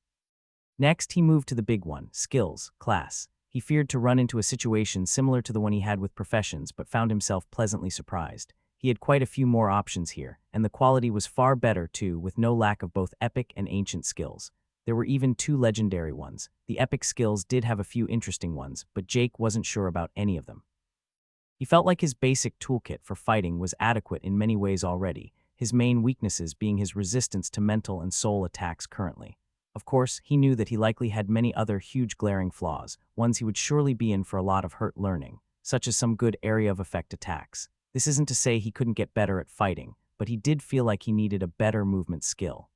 Next, he moved to the big one, skills, class. He feared to run into a situation similar to the one he had with professions, but found himself pleasantly surprised. He had quite a few more options here, and the quality was far better too, with no lack of both epic and ancient skills. There were even 2 legendary ones. The epic skills did have a few interesting ones, but Jake wasn't sure about any of them. He felt like his basic toolkit for fighting was adequate in many ways already, his main weaknesses being his resistance to mental and soul attacks currently. Of course, he knew that he likely had many other huge glaring flaws, ones he would surely be in for a lot of hurt learning, such as some good area of effect attacks. This isn't to say he couldn't get better at fighting, but he did feel like he needed a better movement skill.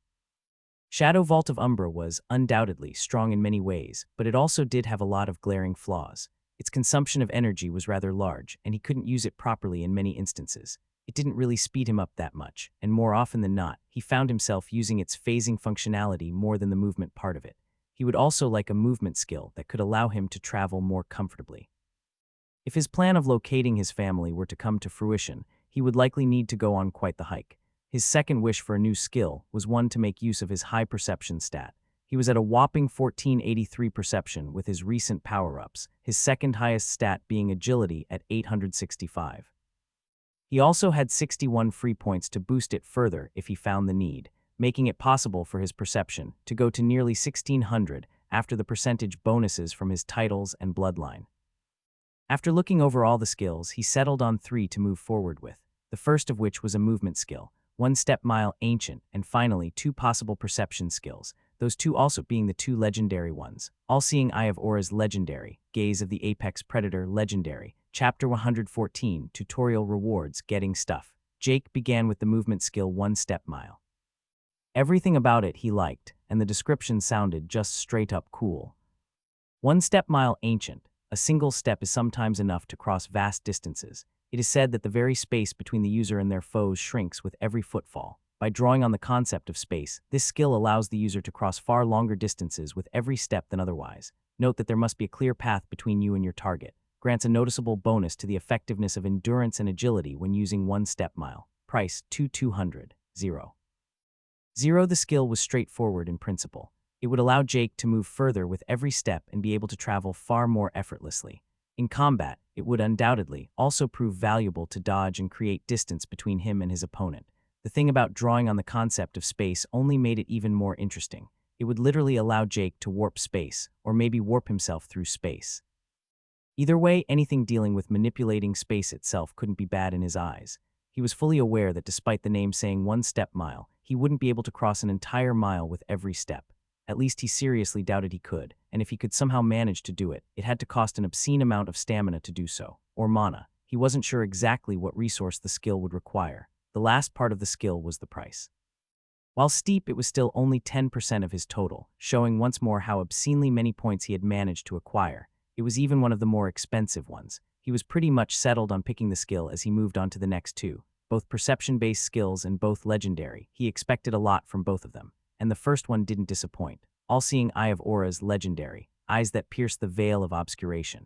Shadow Vault of Umbra was, undoubtedly, strong in many ways, but it also did have a lot of glaring flaws. Its consumption of energy was rather large, and he couldn't use it properly in many instances. It didn't really speed him up that much, and more often than not, he found himself using its phasing functionality more than the movement part of it. He would also like a movement skill that could allow him to travel more comfortably. If his plan of locating his family were to come to fruition, he would likely need to go on quite the hike. His second wish for a new skill was one to make use of his high perception stat. He was at a whopping 1483 perception with his recent power-ups, his second highest stat being agility at 865. He also had 61 free points to boost it further if he found the need, making it possible for his perception to go to nearly 1600 after the percentage bonuses from his titles and bloodline. After looking over all the skills, he settled on 3 to move forward with, the first of which was a movement skill, 1 step mile ancient, and finally 2 possible perception skills, those 2 also being the 2 legendary ones. All-Seeing Eye of Auras legendary, Gaze of the Apex Predator legendary, Chapter 114, Tutorial Rewards, Getting Stuff. Jake began with the movement skill 1 step mile. Everything about it he liked, and the description sounded just straight up cool. 1 step mile ancient. A single step is sometimes enough to cross vast distances. It is said that the very space between the user and their foes shrinks with every footfall. By drawing on the concept of space, this skill allows the user to cross far longer distances with every step than otherwise. Note that there must be a clear path between you and your target. Grants a noticeable bonus to the effectiveness of endurance and agility when using 1 step mile. Price 2,200. 0. The skill was straightforward in principle. It would allow Jake to move further with every step and be able to travel far more effortlessly. In combat, it would undoubtedly also prove valuable to dodge and create distance between him and his opponent. The thing about drawing on the concept of space only made it even more interesting. It would literally allow Jake to warp space, or maybe warp himself through space. Either way, anything dealing with manipulating space itself couldn't be bad in his eyes. He was fully aware that despite the name saying 1 step mile, he wouldn't be able to cross an entire mile with every step. At least he seriously doubted he could, and if he could somehow manage to do it, it had to cost an obscene amount of stamina to do so, or mana. He wasn't sure exactly what resource the skill would require. The last part of the skill was the price. While steep, it was still only 10% of his total, showing once more how obscenely many points he had managed to acquire. It was even one of the more expensive ones. He was pretty much settled on picking the skill as he moved on to the next 2, both perception-based skills and both legendary. He expected a lot from both of them, and the first one didn't disappoint. All-Seeing Eye of Auras legendary, Eyes that pierce the veil of obscuration.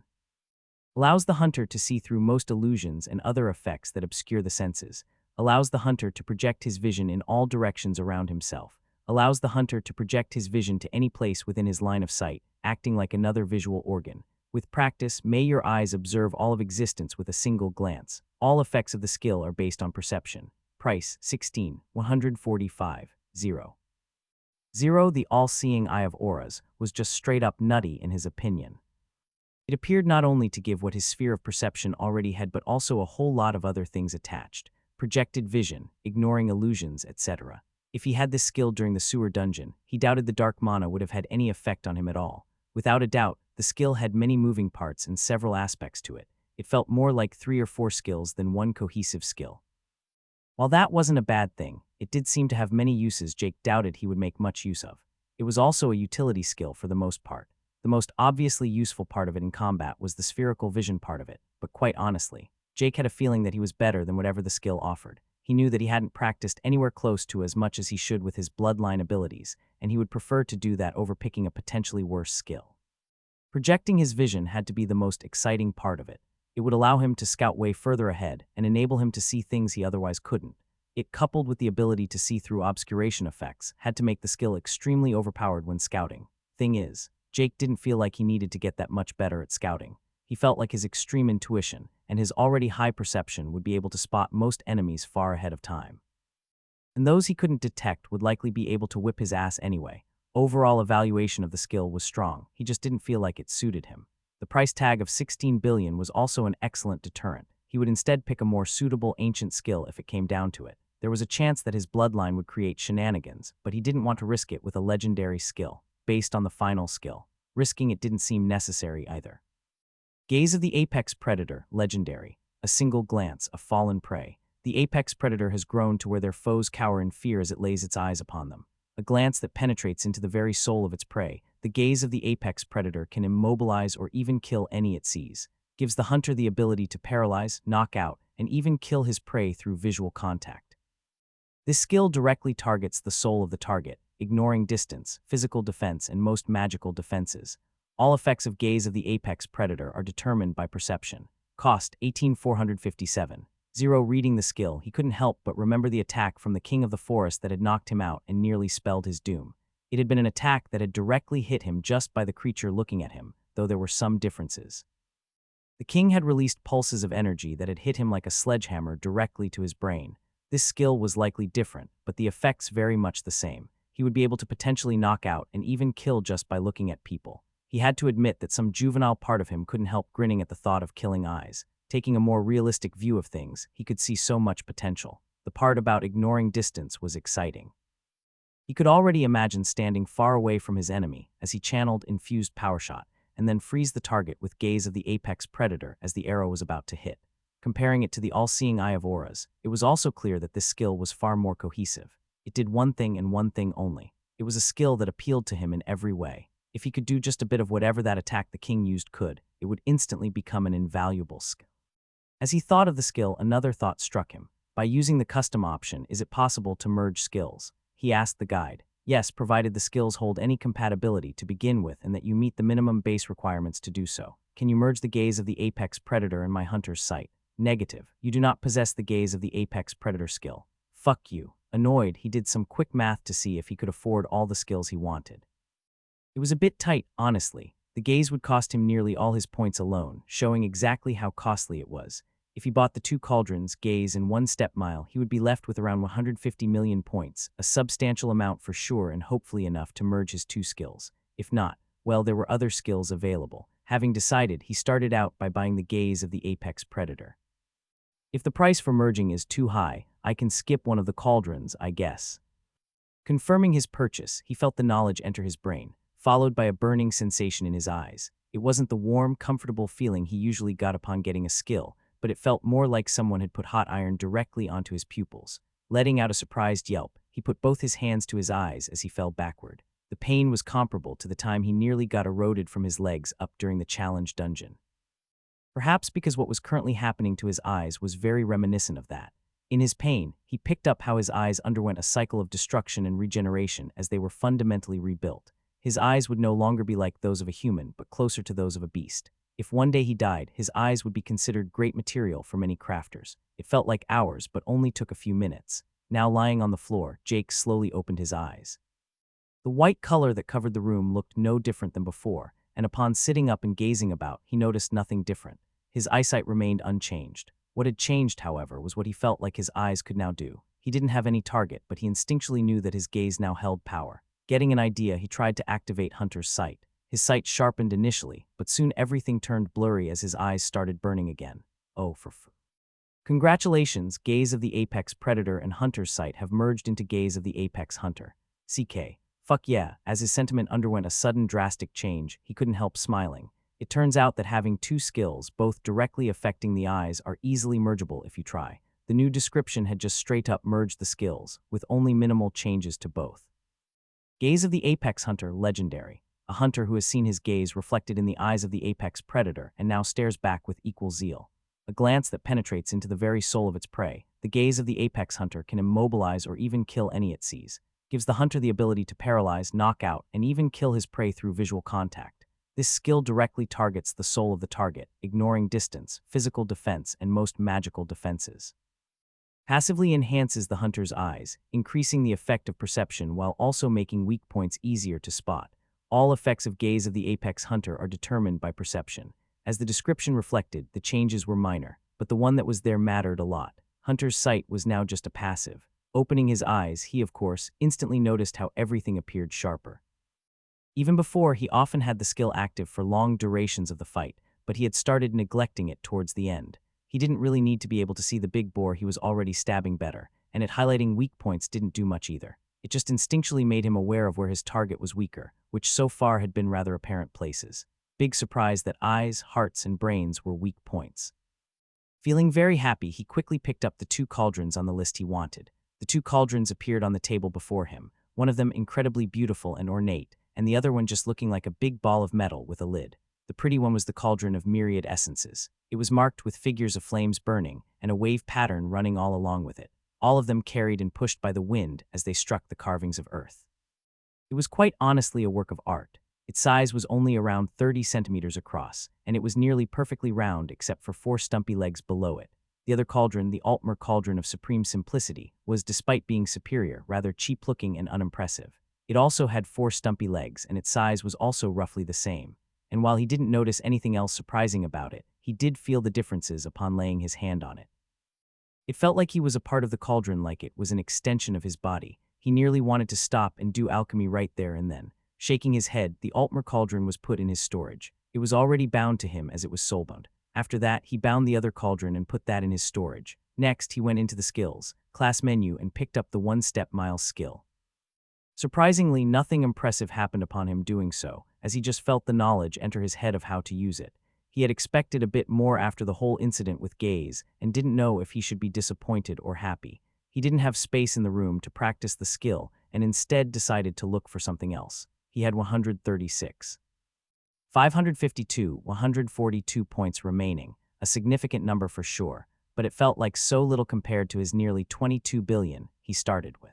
Allows the hunter to see through most illusions and other effects that obscure the senses. Allows the hunter to project his vision in all directions around himself. Allows the hunter to project his vision to any place within his line of sight, acting like another visual organ. With practice, may your eyes observe all of existence with a single glance. All effects of the skill are based on perception. Price 16,145. 0. The All-Seeing Eye of Auras was just straight up nutty in his opinion. It appeared not only to give what his sphere of perception already had but also a whole lot of other things attached. Projected vision, ignoring illusions, etc. If he had this skill during the sewer dungeon, he doubted the dark mana would have had any effect on him at all. Without a doubt, the skill had many moving parts and several aspects to it. It felt more like 3 or 4 skills than one cohesive skill. While that wasn't a bad thing, it did seem to have many uses Jake doubted he would make much use of. It was also a utility skill for the most part. The most obviously useful part of it in combat was the spherical vision part of it, but quite honestly, Jake had a feeling that he was better than whatever the skill offered. He knew that he hadn't practiced anywhere close to as much as he should with his bloodline abilities, and he would prefer to do that over picking a potentially worse skill. Projecting his vision had to be the most exciting part of it. It would allow him to scout way further ahead and enable him to see things he otherwise couldn't. It, coupled with the ability to see through obscuration effects, had to make the skill extremely overpowered when scouting. Thing is, Jake didn't feel like he needed to get that much better at scouting. He felt like his extreme intuition and his already high perception would be able to spot most enemies far ahead of time. And those he couldn't detect would likely be able to whip his ass anyway. Overall evaluation of the skill was strong, he just didn't feel like it suited him. The price tag of 16 billion was also an excellent deterrent. He would instead pick a more suitable ancient skill if it came down to it. There was a chance that his bloodline would create shenanigans, but he didn't want to risk it with a legendary skill, based on the final skill. Risking it didn't seem necessary either. Gaze of the Apex Predator, legendary. A single glance, a fallen prey. The Apex Predator has grown to where their foes cower in fear as it lays its eyes upon them. A glance that penetrates into the very soul of its prey. The gaze of the Apex Predator can immobilize or even kill any it sees. Gives the hunter the ability to paralyze, knock out, and even kill his prey through visual contact. This skill directly targets the soul of the target, ignoring distance, physical defense, and most magical defenses. All effects of Gaze of the Apex Predator are determined by perception. Cost 18,457. 0 Reading the skill, he couldn't help but remember the attack from the King of the Forest that had knocked him out and nearly spelled his doom. It had been an attack that had directly hit him just by the creature looking at him, though there were some differences. The king had released pulses of energy that had hit him like a sledgehammer directly to his brain. This skill was likely different, but the effects very much the same. He would be able to potentially knock out and even kill just by looking at people. He had to admit that some juvenile part of him couldn't help grinning at the thought of killing eyes. Taking a more realistic view of things, he could see so much potential. The part about ignoring distance was exciting. He could already imagine standing far away from his enemy as he channeled infused power shot, and then freeze the target with gaze of the apex predator as the arrow was about to hit. Comparing it to the all-seeing eye of auras, it was also clear that this skill was far more cohesive. It did one thing and one thing only. It was a skill that appealed to him in every way. If he could do just a bit of whatever that attack the king used could, it would instantly become an invaluable skill. As he thought of the skill, another thought struck him. By using the custom option, is it possible to merge skills? He asked the guide. Yes, provided the skills hold any compatibility to begin with and that you meet the minimum base requirements to do so. Can you merge the gaze of the apex predator and my hunter's sight? Negative. You do not possess the gaze of the apex predator skill. Fuck you. Annoyed, he did some quick math to see if he could afford all the skills he wanted. It was a bit tight, honestly. The gaze would cost him nearly all his points alone, showing exactly how costly it was. If he bought the 2 cauldrons, gaze, and 1 step mile, he would be left with around 150 million points, a substantial amount for sure and hopefully enough to merge his 2 skills. If not, well, there were other skills available. Having decided, he started out by buying the gaze of the apex predator. If the price for merging is too high, I can skip one of the cauldrons, I guess. Confirming his purchase, he felt the knowledge enter his brain, followed by a burning sensation in his eyes. It wasn't the warm, comfortable feeling he usually got upon getting a skill, but it felt more like someone had put hot iron directly onto his pupils. Letting out a surprised yelp, he put both his hands to his eyes as he fell backward. The pain was comparable to the time he nearly got eroded from his legs up during the challenge dungeon. Perhaps because what was currently happening to his eyes was very reminiscent of that. In his pain, he picked up how his eyes underwent a cycle of destruction and regeneration as they were fundamentally rebuilt. His eyes would no longer be like those of a human, but closer to those of a beast. If one day he died, his eyes would be considered great material for many crafters. It felt like hours, but only took a few minutes. Now lying on the floor, Jake slowly opened his eyes. The white color that covered the room looked no different than before, and upon sitting up and gazing about, he noticed nothing different. His eyesight remained unchanged. What had changed, however, was what he felt like his eyes could now do. He didn't have any target, but he instinctually knew that his gaze now held power. Getting an idea, he tried to activate Hunter's sight. His sight sharpened initially, but soon everything turned blurry as his eyes started burning again. Oh, Congratulations, gaze of the apex predator and Hunter's sight have merged into gaze of the apex hunter. CK. Fuck yeah, as his sentiment underwent a sudden drastic change, he couldn't help smiling. It turns out that having 2 skills, both directly affecting the eyes, are easily mergeable if you try. The new description had just straight up merged the skills, with only minimal changes to both. Gaze of the apex hunter, legendary. A hunter who has seen his gaze reflected in the eyes of the apex predator and now stares back with equal zeal. A glance that penetrates into the very soul of its prey. The gaze of the apex hunter can immobilize or even kill any it sees. Gives the hunter the ability to paralyze, knock out, and even kill his prey through visual contact. This skill directly targets the soul of the target, ignoring distance, physical defense, and most magical defenses. Passively enhances the hunter's eyes, increasing the effect of perception while also making weak points easier to spot. All effects of gaze of the apex hunter are determined by perception. As the description reflected, the changes were minor, but the one that was there mattered a lot. Hunter's sight was now just a passive. Opening his eyes, he, of course, instantly noticed how everything appeared sharper. Even before, he often had the skill active for long durations of the fight, but he had started neglecting it towards the end. He didn't really need to be able to see the big boar he was already stabbing better, and it highlighting weak points didn't do much either. It just instinctually made him aware of where his target was weaker, which so far had been rather apparent places. Big surprise that eyes, hearts, and brains were weak points. Feeling very happy, he quickly picked up the 2 cauldrons on the list he wanted. The 2 cauldrons appeared on the table before him, one of them incredibly beautiful and ornate, and the other one just looking like a big ball of metal with a lid. The pretty one was the cauldron of myriad essences. It was marked with figures of flames burning, and a wave pattern running all along with it, all of them carried and pushed by the wind as they struck the carvings of earth. It was quite honestly a work of art. Its size was only around 30 centimeters across, and it was nearly perfectly round except for 4 stumpy legs below it. The other cauldron, the Altmer cauldron of supreme simplicity, was, despite being superior, rather cheap-looking and unimpressive. It also had 4 stumpy legs, and its size was also roughly the same. And while he didn't notice anything else surprising about it, he did feel the differences upon laying his hand on it. It felt like he was a part of the cauldron, like it was an extension of his body. He nearly wanted to stop and do alchemy right there and then. Shaking his head, the Altmer cauldron was put in his storage. It was already bound to him as it was soulbound. After that, he bound the other cauldron and put that in his storage. Next, he went into the skills class menu and picked up the 1-step miles skill. Surprisingly, nothing impressive happened upon him doing so, as he just felt the knowledge enter his head of how to use it. He had expected a bit more after the whole incident with Gaze, and didn't know if he should be disappointed or happy. He didn't have space in the room to practice the skill, and instead decided to look for something else. He had 136. 142 points remaining, a significant number for sure, but it felt like so little compared to his nearly 22 billion he started with.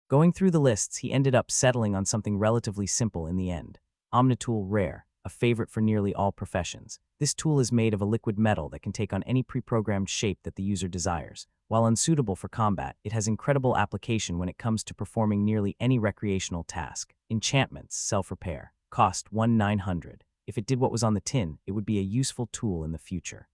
Going through the lists, he ended up settling on something relatively simple in the end. Omnitool Rare, a favorite for nearly all professions. This tool is made of a liquid metal that can take on any pre-programmed shape that the user desires. While unsuitable for combat, it has incredible application when it comes to performing nearly any recreational task. Enchantments, self-repair, cost 1,900. If it did what was on the tin, it would be a useful tool in the future.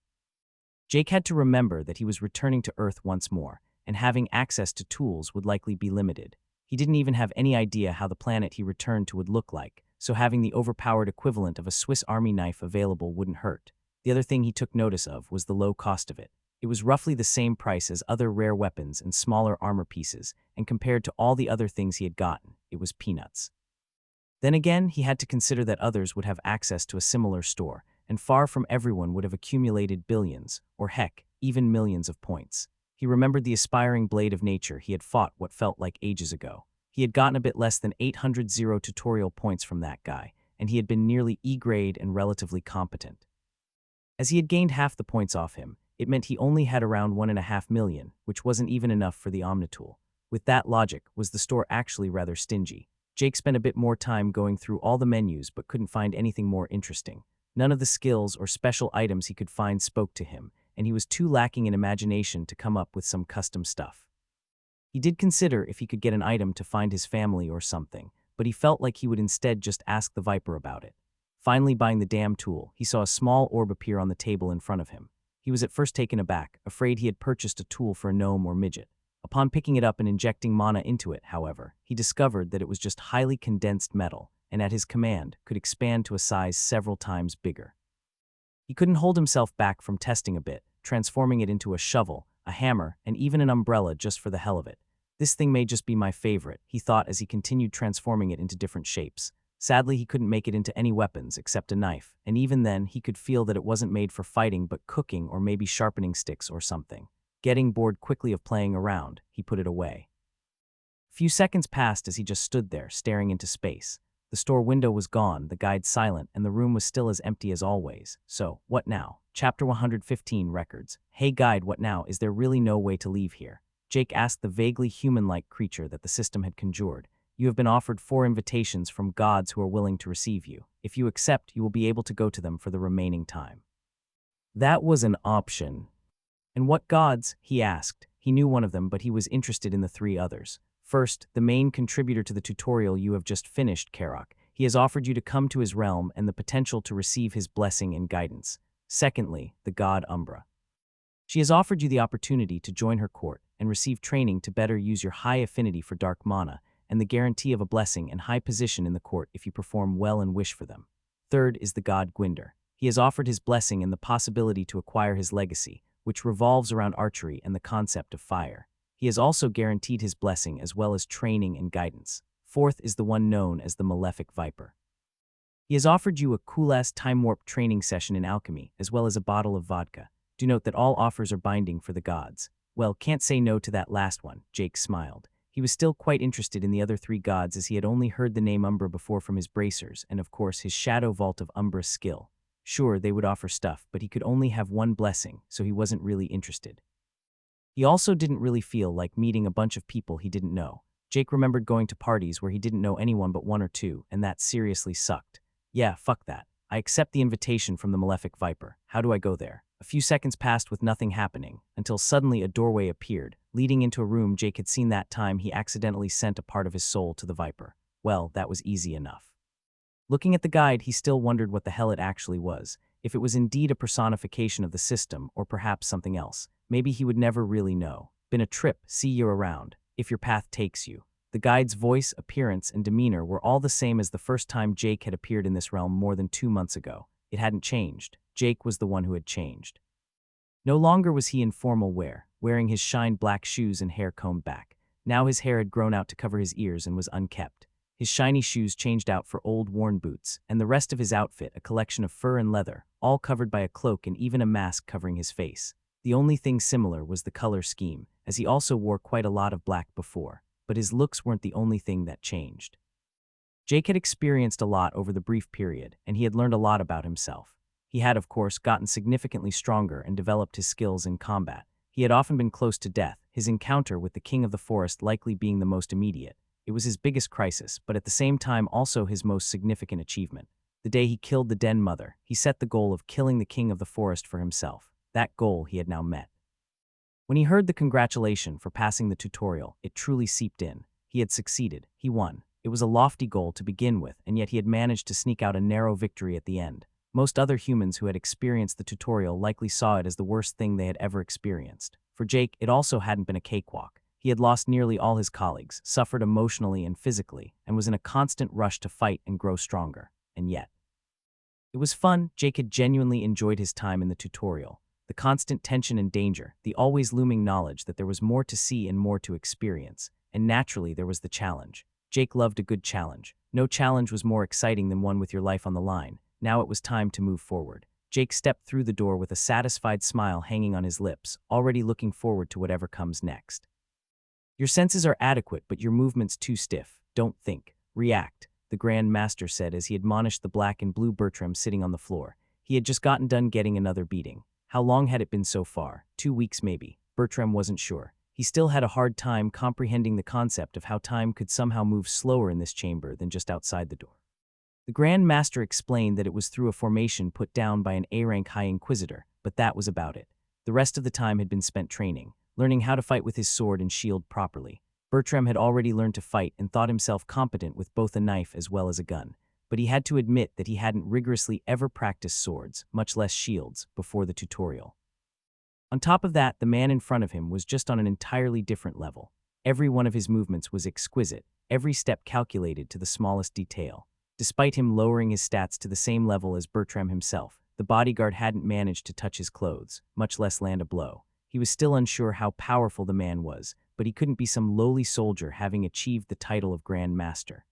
Jake had to remember that he was returning to Earth once more, and having access to tools would likely be limited. He didn't even have any idea how the planet he returned to would look like, so having the overpowered equivalent of a Swiss Army knife available wouldn't hurt. The other thing he took notice of was the low cost of it. It was roughly the same price as other rare weapons and smaller armor pieces, and compared to all the other things he had gotten, it was peanuts. Then again, he had to consider that others would have access to a similar store, and far from everyone would have accumulated billions, or heck, even millions of points. He remembered the aspiring blade of nature he had fought what felt like ages ago. He had gotten a bit less than 800 tutorial points from that guy, and he had been nearly E-grade and relatively competent. As he had gained half the points off him, it meant he only had around 1.5 million, which wasn't even enough for the Omnitool. With that logic, was the store actually rather stingy? Jake spent a bit more time going through all the menus but couldn't find anything more interesting. None of the skills or special items he could find spoke to him, and he was too lacking in imagination to come up with some custom stuff. He did consider if he could get an item to find his family or something, but he felt like he would instead just ask the Viper about it. Finally buying the damn tool, he saw a small orb appear on the table in front of him. He was at first taken aback, afraid he had purchased a tool for a gnome or midget. Upon picking it up and injecting mana into it, however, he discovered that it was just highly condensed metal, and at his command, could expand to a size several times bigger. He couldn't hold himself back from testing a bit, transforming it into a shovel, a hammer, and even an umbrella just for the hell of it. This thing may just be my favorite, he thought as he continued transforming it into different shapes. Sadly, he couldn't make it into any weapons except a knife, and even then, he could feel that it wasn't made for fighting but cooking or maybe sharpening sticks or something. Getting bored quickly of playing around, he put it away. A few seconds passed as he just stood there, staring into space. The store window was gone, the guide silent, and the room was still as empty as always. So, what now? Chapter 115 Records. Hey guide, what now? Is there really no way to leave here? Jake asked the vaguely human-like creature that the system had conjured. You have been offered 4 invitations from gods who are willing to receive you. If you accept, you will be able to go to them for the remaining time. That was an option. And what gods? He asked. He knew one of them, but he was interested in the 3 others. First, the main contributor to the tutorial you have just finished, Karok. He has offered you to come to his realm and the potential to receive his blessing and guidance. Secondly, the god Umbra. She has offered you the opportunity to join her court and receive training to better use your high affinity for dark mana, and the guarantee of a blessing and high position in the court if you perform well and wish for them. Third is the god Gwyndr. He has offered his blessing and the possibility to acquire his legacy, which revolves around archery and the concept of fire. He has also guaranteed his blessing as well as training and guidance. Fourth is the one known as the Malefic Viper. He has offered you a cool-ass time-warp training session in alchemy, as well as a bottle of vodka. Do note that all offers are binding for the gods. Well, can't say no to that last one, Jake smiled. He was still quite interested in the other 3 gods as he had only heard the name Umbra before from his bracers and of course his Shadow Vault of Umbra skill. Sure, they would offer stuff, but he could only have 1 blessing, so he wasn't really interested. He also didn't really feel like meeting a bunch of people he didn't know. Jake remembered going to parties where he didn't know anyone but 1 or 2, and that seriously sucked. Yeah, fuck that. I accept the invitation from the Malefic Viper. How do I go there? A few seconds passed with nothing happening, until suddenly a doorway appeared, leading into a room Jake had seen that time he accidentally sent a part of his soul to the Viper. Well, that was easy enough. Looking at the guide, he still wondered what the hell it actually was, if it was indeed a personification of the system or perhaps something else. Maybe he would never really know. Been a trip, see you around, if your path takes you. The guide's voice, appearance, and demeanor were all the same as the first time Jake had appeared in this realm more than 2 months ago. It hadn't changed. Jake was the one who had changed. No longer was he in formal wear, wearing his shined black shoes and hair combed back. Now his hair had grown out to cover his ears and was unkempt. His shiny shoes changed out for old worn boots, and the rest of his outfit a collection of fur and leather, all covered by a cloak and even a mask covering his face. The only thing similar was the color scheme, as he also wore quite a lot of black before, but his looks weren't the only thing that changed. Jake had experienced a lot over the brief period, and he had learned a lot about himself. He had, of course, gotten significantly stronger and developed his skills in combat. He had often been close to death, his encounter with the king of the forest likely being the most immediate. It was his biggest crisis, but at the same time also his most significant achievement. The day he killed the Den Mother, he set the goal of killing the king of the forest for himself. That goal he had now met. When he heard the congratulation for passing the tutorial, it truly seeped in. He had succeeded. He won. It was a lofty goal to begin with, and yet he had managed to sneak out a narrow victory at the end. Most other humans who had experienced the tutorial likely saw it as the worst thing they had ever experienced. For Jake, it also hadn't been a cakewalk. He had lost nearly all his colleagues, suffered emotionally and physically, and was in a constant rush to fight and grow stronger. And yet, it was fun. Jake had genuinely enjoyed his time in the tutorial. The constant tension and danger, the always looming knowledge that there was more to see and more to experience. And naturally, there was the challenge. Jake loved a good challenge. No challenge was more exciting than one with your life on the line. Now it was time to move forward. Jake stepped through the door with a satisfied smile hanging on his lips, already looking forward to whatever comes next. Your senses are adequate, but your movements too stiff. Don't think. React, the Grand Master said as he admonished the black and blue Bertram sitting on the floor. He had just gotten done getting another beating. How long had it been so far? 2 weeks maybe. Bertram wasn't sure. He still had a hard time comprehending the concept of how time could somehow move slower in this chamber than just outside the door. The Grand Master explained that it was through a formation put down by an A-rank High Inquisitor, but that was about it. The rest of the time had been spent training, learning how to fight with his sword and shield properly. Bertram had already learned to fight and thought himself competent with both a knife as well as a gun, but he had to admit that he hadn't rigorously ever practiced swords, much less shields, before the tutorial. On top of that, the man in front of him was just on an entirely different level. Every one of his movements was exquisite, every step calculated to the smallest detail. Despite him lowering his stats to the same level as Bertram himself, the bodyguard hadn't managed to touch his clothes, much less land a blow. He was still unsure how powerful the man was, but he couldn't be some lowly soldier having achieved the title of Grand Master.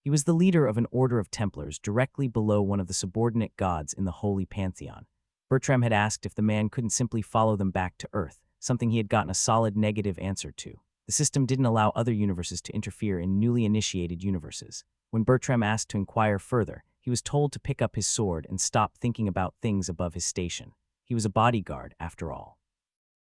He was the leader of an order of Templars directly below one of the subordinate gods in the Holy Pantheon. Bertram had asked if the man couldn't simply follow them back to Earth, something he had gotten a solid negative answer to. The system didn't allow other universes to interfere in newly initiated universes. When Bertram asked to inquire further, he was told to pick up his sword and stop thinking about things above his station. He was a bodyguard, after all.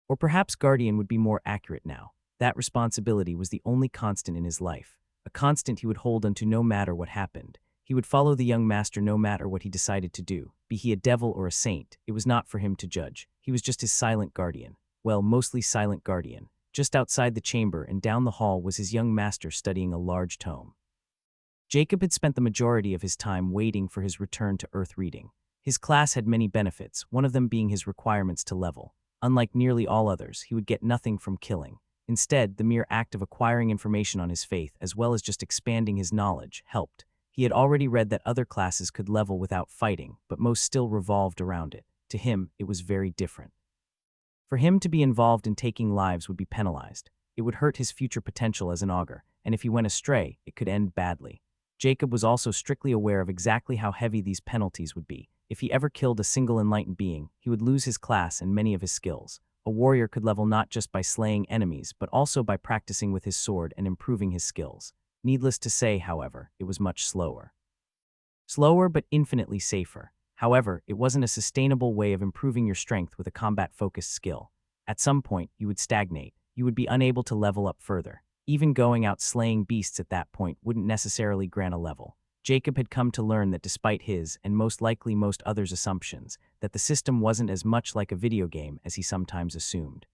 Or perhaps guardian would be more accurate now. That responsibility was the only constant in his life, a constant he would hold unto no matter what happened. He would follow the young master no matter what he decided to do. Be he a devil or a saint, it was not for him to judge. He was just his silent guardian. Well, mostly silent guardian. Just outside the chamber and down the hall was his young master studying a large tome. Jacob had spent the majority of his time waiting for his return to Earth reading. His class had many benefits, one of them being his requirements to level. Unlike nearly all others, he would get nothing from killing. Instead, the mere act of acquiring information on his faith, as well as just expanding his knowledge, helped. He had already read that other classes could level without fighting, but most still revolved around it. To him, it was very different. For him to be involved in taking lives would be penalized. It would hurt his future potential as an augur, and if he went astray, it could end badly. Jacob was also strictly aware of exactly how heavy these penalties would be. If he ever killed a single enlightened being, he would lose his class and many of his skills. A warrior could level not just by slaying enemies, but also by practicing with his sword and improving his skills. Needless to say, however, it was much slower. Slower but infinitely safer. However, it wasn't a sustainable way of improving your strength with a combat-focused skill. At some point, you would stagnate. You would be unable to level up further. Even going out slaying beasts at that point wouldn't necessarily grant a level. Jacob had come to learn that despite his, and most likely most others' assumptions, that the system wasn't as much like a video game as he sometimes assumed.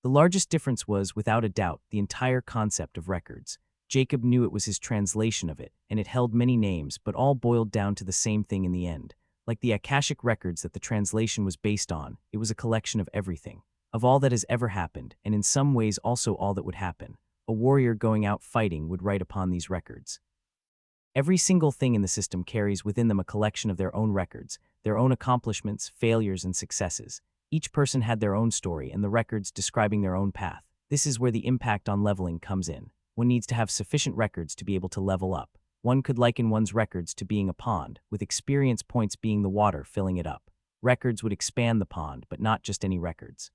The largest difference was, without a doubt, the entire concept of records. Jacob knew it was his translation of it, and it held many names, but all boiled down to the same thing in the end. Like the Akashic records that the translation was based on, it was a collection of everything, of all that has ever happened, and in some ways also all that would happen. A warrior going out fighting would write upon these records. Every single thing in the system carries within them a collection of their own records, their own accomplishments, failures, and successes. Each person had their own story and the records describing their own path. This is where the impact on leveling comes in. One needs to have sufficient records to be able to level up. One could liken one's records to being a pond, with experience points being the water filling it up. Records would expand the pond, but not just any records.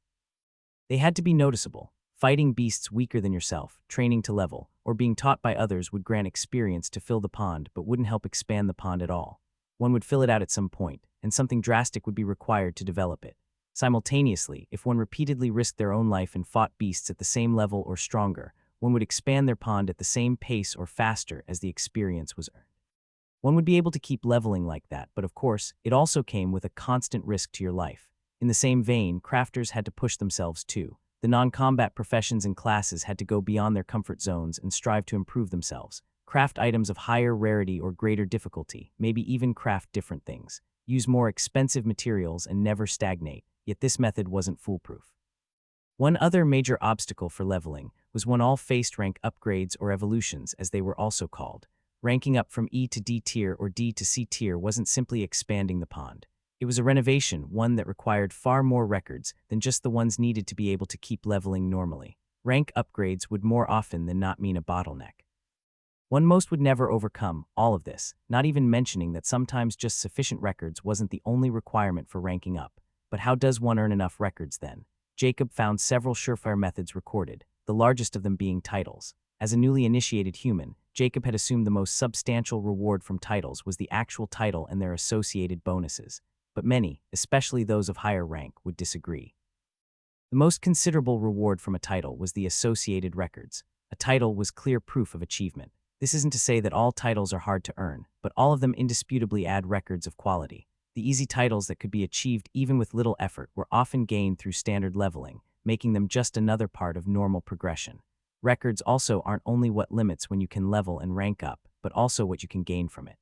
They had to be noticeable. Fighting beasts weaker than yourself, training to level, or being taught by others would grant experience to fill the pond but wouldn't help expand the pond at all. One would fill it out at some point, and something drastic would be required to develop it. Simultaneously, if one repeatedly risked their own life and fought beasts at the same level or stronger, one would expand their pond at the same pace or faster as the experience was earned. One would be able to keep leveling like that, but of course, it also came with a constant risk to your life. In the same vein, crafters had to push themselves too. The non-combat professions and classes had to go beyond their comfort zones and strive to improve themselves. Craft items of higher rarity or greater difficulty, maybe even craft different things. Use more expensive materials and never stagnate, yet this method wasn't foolproof. One other major obstacle for leveling was when all faced rank upgrades or evolutions, as they were also called. Ranking up from E to D tier or D to C tier wasn't simply expanding the pond. It was a renovation, one that required far more records than just the ones needed to be able to keep leveling normally. Rank upgrades would more often than not mean a bottleneck. One most would never overcome all of this, not even mentioning that sometimes just sufficient records wasn't the only requirement for ranking up. But how does one earn enough records then? Jacob found several surefire methods recorded, the largest of them being titles. As a newly initiated human, Jacob had assumed the most substantial reward from titles was the actual title and their associated bonuses. But many, especially those of higher rank, would disagree. The most considerable reward from a title was the associated records. A title was clear proof of achievement. This isn't to say that all titles are hard to earn, but all of them indisputably add records of quality. The easy titles that could be achieved even with little effort were often gained through standard leveling, making them just another part of normal progression. Records also aren't only what limits when you can level and rank up, but also what you can gain from it.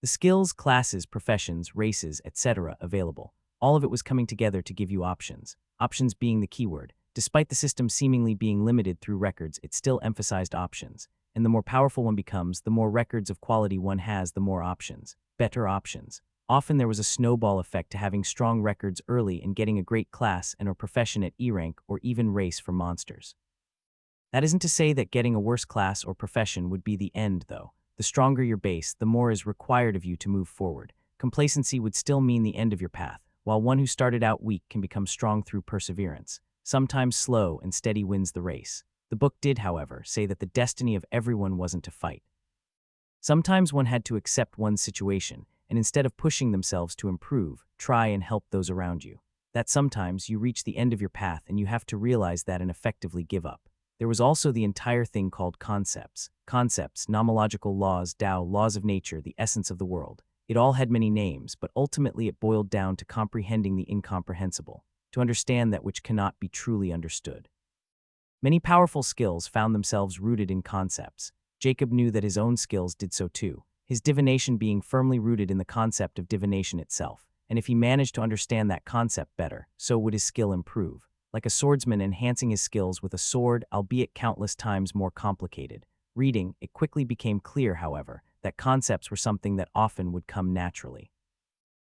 The skills, classes, professions, races, etc. available, all of it was coming together to give you options. Options being the keyword. Despite the system seemingly being limited through records, it still emphasized options. And the more powerful one becomes, the more records of quality one has, the more options. Better options. Often there was a snowball effect to having strong records early and getting a great class and or profession at E rank or even race for monsters. That isn't to say that getting a worse class or profession would be the end, though. The stronger your base, the more is required of you to move forward. Complacency would still mean the end of your path, while one who started out weak can become strong through perseverance. Sometimes slow and steady wins the race. The book did, however, say that the destiny of everyone wasn't to fight. Sometimes one had to accept one's situation, and instead of pushing themselves to improve, try and help those around you. That sometimes you reach the end of your path and you have to realize that and effectively give up. There was also the entire thing called concepts. Concepts, nomological laws, Tao, laws of nature, the essence of the world. It all had many names, but ultimately it boiled down to comprehending the incomprehensible, to understand that which cannot be truly understood. Many powerful skills found themselves rooted in concepts. Jacob knew that his own skills did so too, his divination being firmly rooted in the concept of divination itself, and if he managed to understand that concept better, so would his skill improve. Like a swordsman enhancing his skills with a sword, albeit countless times more complicated. Reading, it quickly became clear, however, that concepts were something that often would come naturally.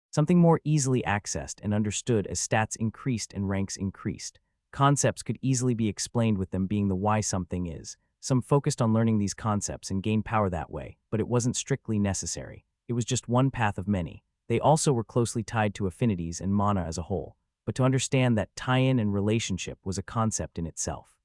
Something more easily accessed and understood as stats increased and ranks increased. Concepts could easily be explained with them being the why something is. Some focused on learning these concepts and gained power that way, but it wasn't strictly necessary. It was just one path of many. They also were closely tied to affinities and mana as a whole. But to understand that tie-in and relationship was a concept in itself.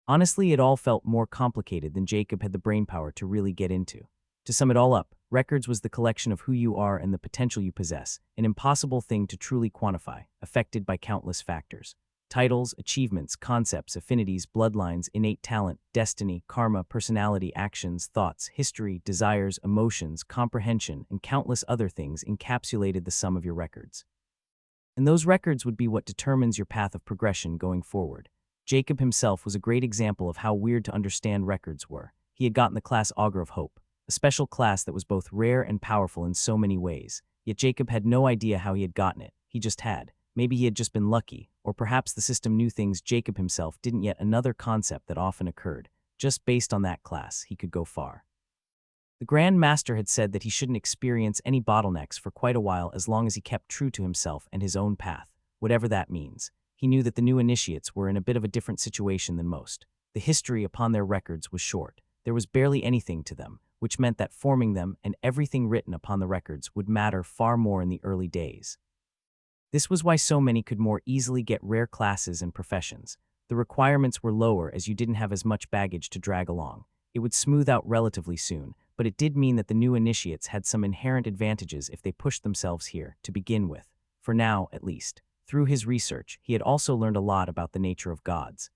Honestly, it all felt more complicated than Jacob had the brainpower to really get into. To sum it all up, records was the collection of who you are and the potential you possess, an impossible thing to truly quantify, affected by countless factors. Titles, achievements, concepts, affinities, bloodlines, innate talent, destiny, karma, personality, actions, thoughts, history, desires, emotions, comprehension, and countless other things encapsulated the sum of your records. And those records would be what determines your path of progression going forward. Jacob himself was a great example of how weird to understand records were. He had gotten the class Augur of Hope, a special class that was both rare and powerful in so many ways. Yet Jacob had no idea how he had gotten it. He just had. Maybe he had just been lucky, or perhaps the system knew things Jacob himself didn't yet. Another concept that often occurred. Just based on that class, he could go far. The Grand Master had said that he shouldn't experience any bottlenecks for quite a while as long as he kept true to himself and his own path, whatever that means. He knew that the new initiates were in a bit of a different situation than most. The history upon their records was short. There was barely anything to them, which meant that forming them and everything written upon the records would matter far more in the early days. This was why so many could more easily get rare classes and professions. The requirements were lower as you didn't have as much baggage to drag along. It would smooth out relatively soon, but it did mean that the new initiates had some inherent advantages if they pushed themselves here, to begin with. For now, at least. Through his research, he had also learned a lot about the nature of gods.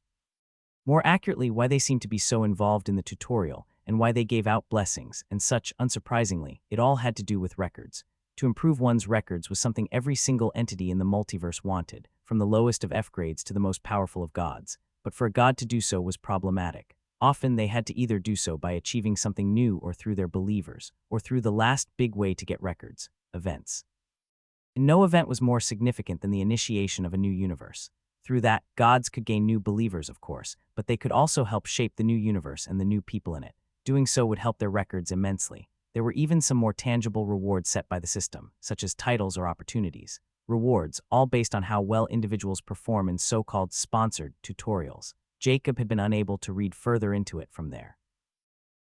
More accurately, why they seemed to be so involved in the tutorial, and why they gave out blessings, and such. Unsurprisingly, it all had to do with records. To improve one's records was something every single entity in the multiverse wanted, from the lowest of F grades to the most powerful of gods. But for a god to do so was problematic. Often they had to either do so by achieving something new or through their believers, or through the last big way to get records: events. And no event was more significant than the initiation of a new universe. Through that, gods could gain new believers, of course, but they could also help shape the new universe and the new people in it. Doing so would help their records immensely. There were even some more tangible rewards set by the system, such as titles or opportunities. Rewards, all based on how well individuals perform in so-called sponsored tutorials. Jacob had been unable to read further into it from there.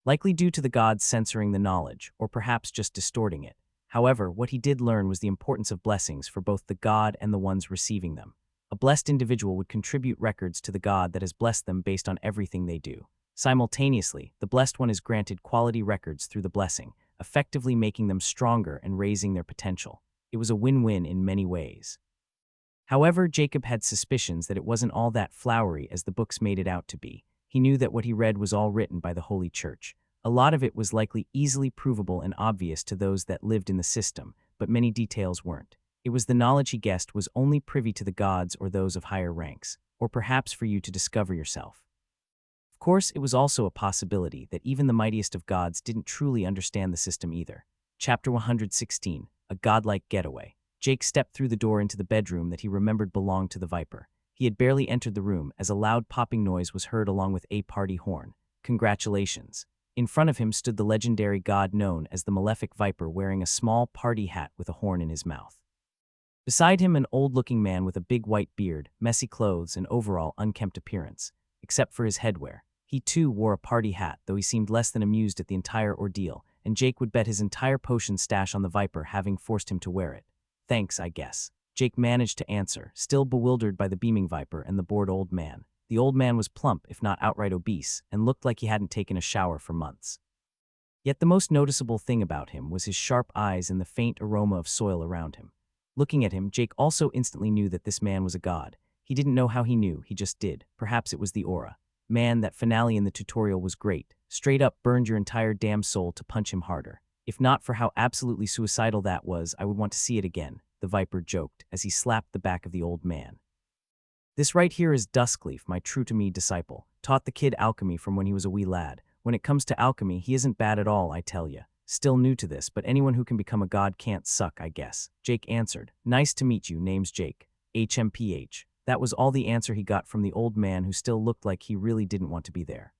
Likely due to the gods censoring the knowledge, or perhaps just distorting it. However, what he did learn was the importance of blessings for both the god and the ones receiving them. A blessed individual would contribute records to the god that has blessed them based on everything they do. Simultaneously, the blessed one is granted quality records through the blessing, effectively making them stronger and raising their potential. It was a win-win in many ways. However, Jacob had suspicions that it wasn't all that flowery as the books made it out to be. He knew that what he read was all written by the Holy Church. A lot of it was likely easily provable and obvious to those that lived in the system, but many details weren't. It was the knowledge he guessed was only privy to the gods or those of higher ranks, or perhaps for you to discover yourself. Of course, it was also a possibility that even the mightiest of gods didn't truly understand the system either. Chapter 116, A Godlike Getaway. Jake stepped through the door into the bedroom that he remembered belonged to the Viper. He had barely entered the room as a loud popping noise was heard along with a party horn. Congratulations. In front of him stood the legendary god known as the Malefic Viper, wearing a small party hat with a horn in his mouth. Beside him, an old-looking man with a big white beard, messy clothes, and overall unkempt appearance. Except for his headwear. He too wore a party hat, though he seemed less than amused at the entire ordeal, and Jake would bet his entire potion stash on the Viper having forced him to wear it. Thanks, I guess. Jake managed to answer, still bewildered by the beaming Viper and the bored old man. The old man was plump, if not outright obese, and looked like he hadn't taken a shower for months. Yet the most noticeable thing about him was his sharp eyes and the faint aroma of soil around him. Looking at him, Jake also instantly knew that this man was a god. He didn't know how he knew, he just did. Perhaps it was the aura. Man, that finale in the tutorial was great. Straight up burned your entire damn soul to punch him harder. If not for how absolutely suicidal that was, I would want to see it again, the Viper joked as he slapped the back of the old man. This right here is Duskleaf, my true-to-me disciple. Taught the kid alchemy from when he was a wee lad. When it comes to alchemy, he isn't bad at all, I tell ya. Still new to this, but anyone who can become a god can't suck, I guess. Jake answered. Nice to meet you, name's Jake. HMPH. That was all the answer he got from the old man, who still looked like he really didn't want to be there.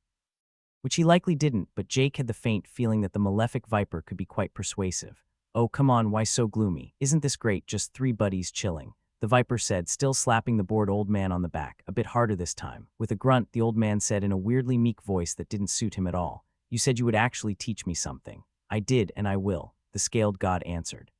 Which he likely didn't, but Jake had the faint feeling that the Malefic Viper could be quite persuasive. Oh, come on, why so gloomy? Isn't this great, just three buddies chilling? The Viper said, still slapping the bored old man on the back, a bit harder this time. With a grunt, the old man said in a weirdly meek voice that didn't suit him at all. You said you would actually teach me something. I did, and I will, the scaled god answered.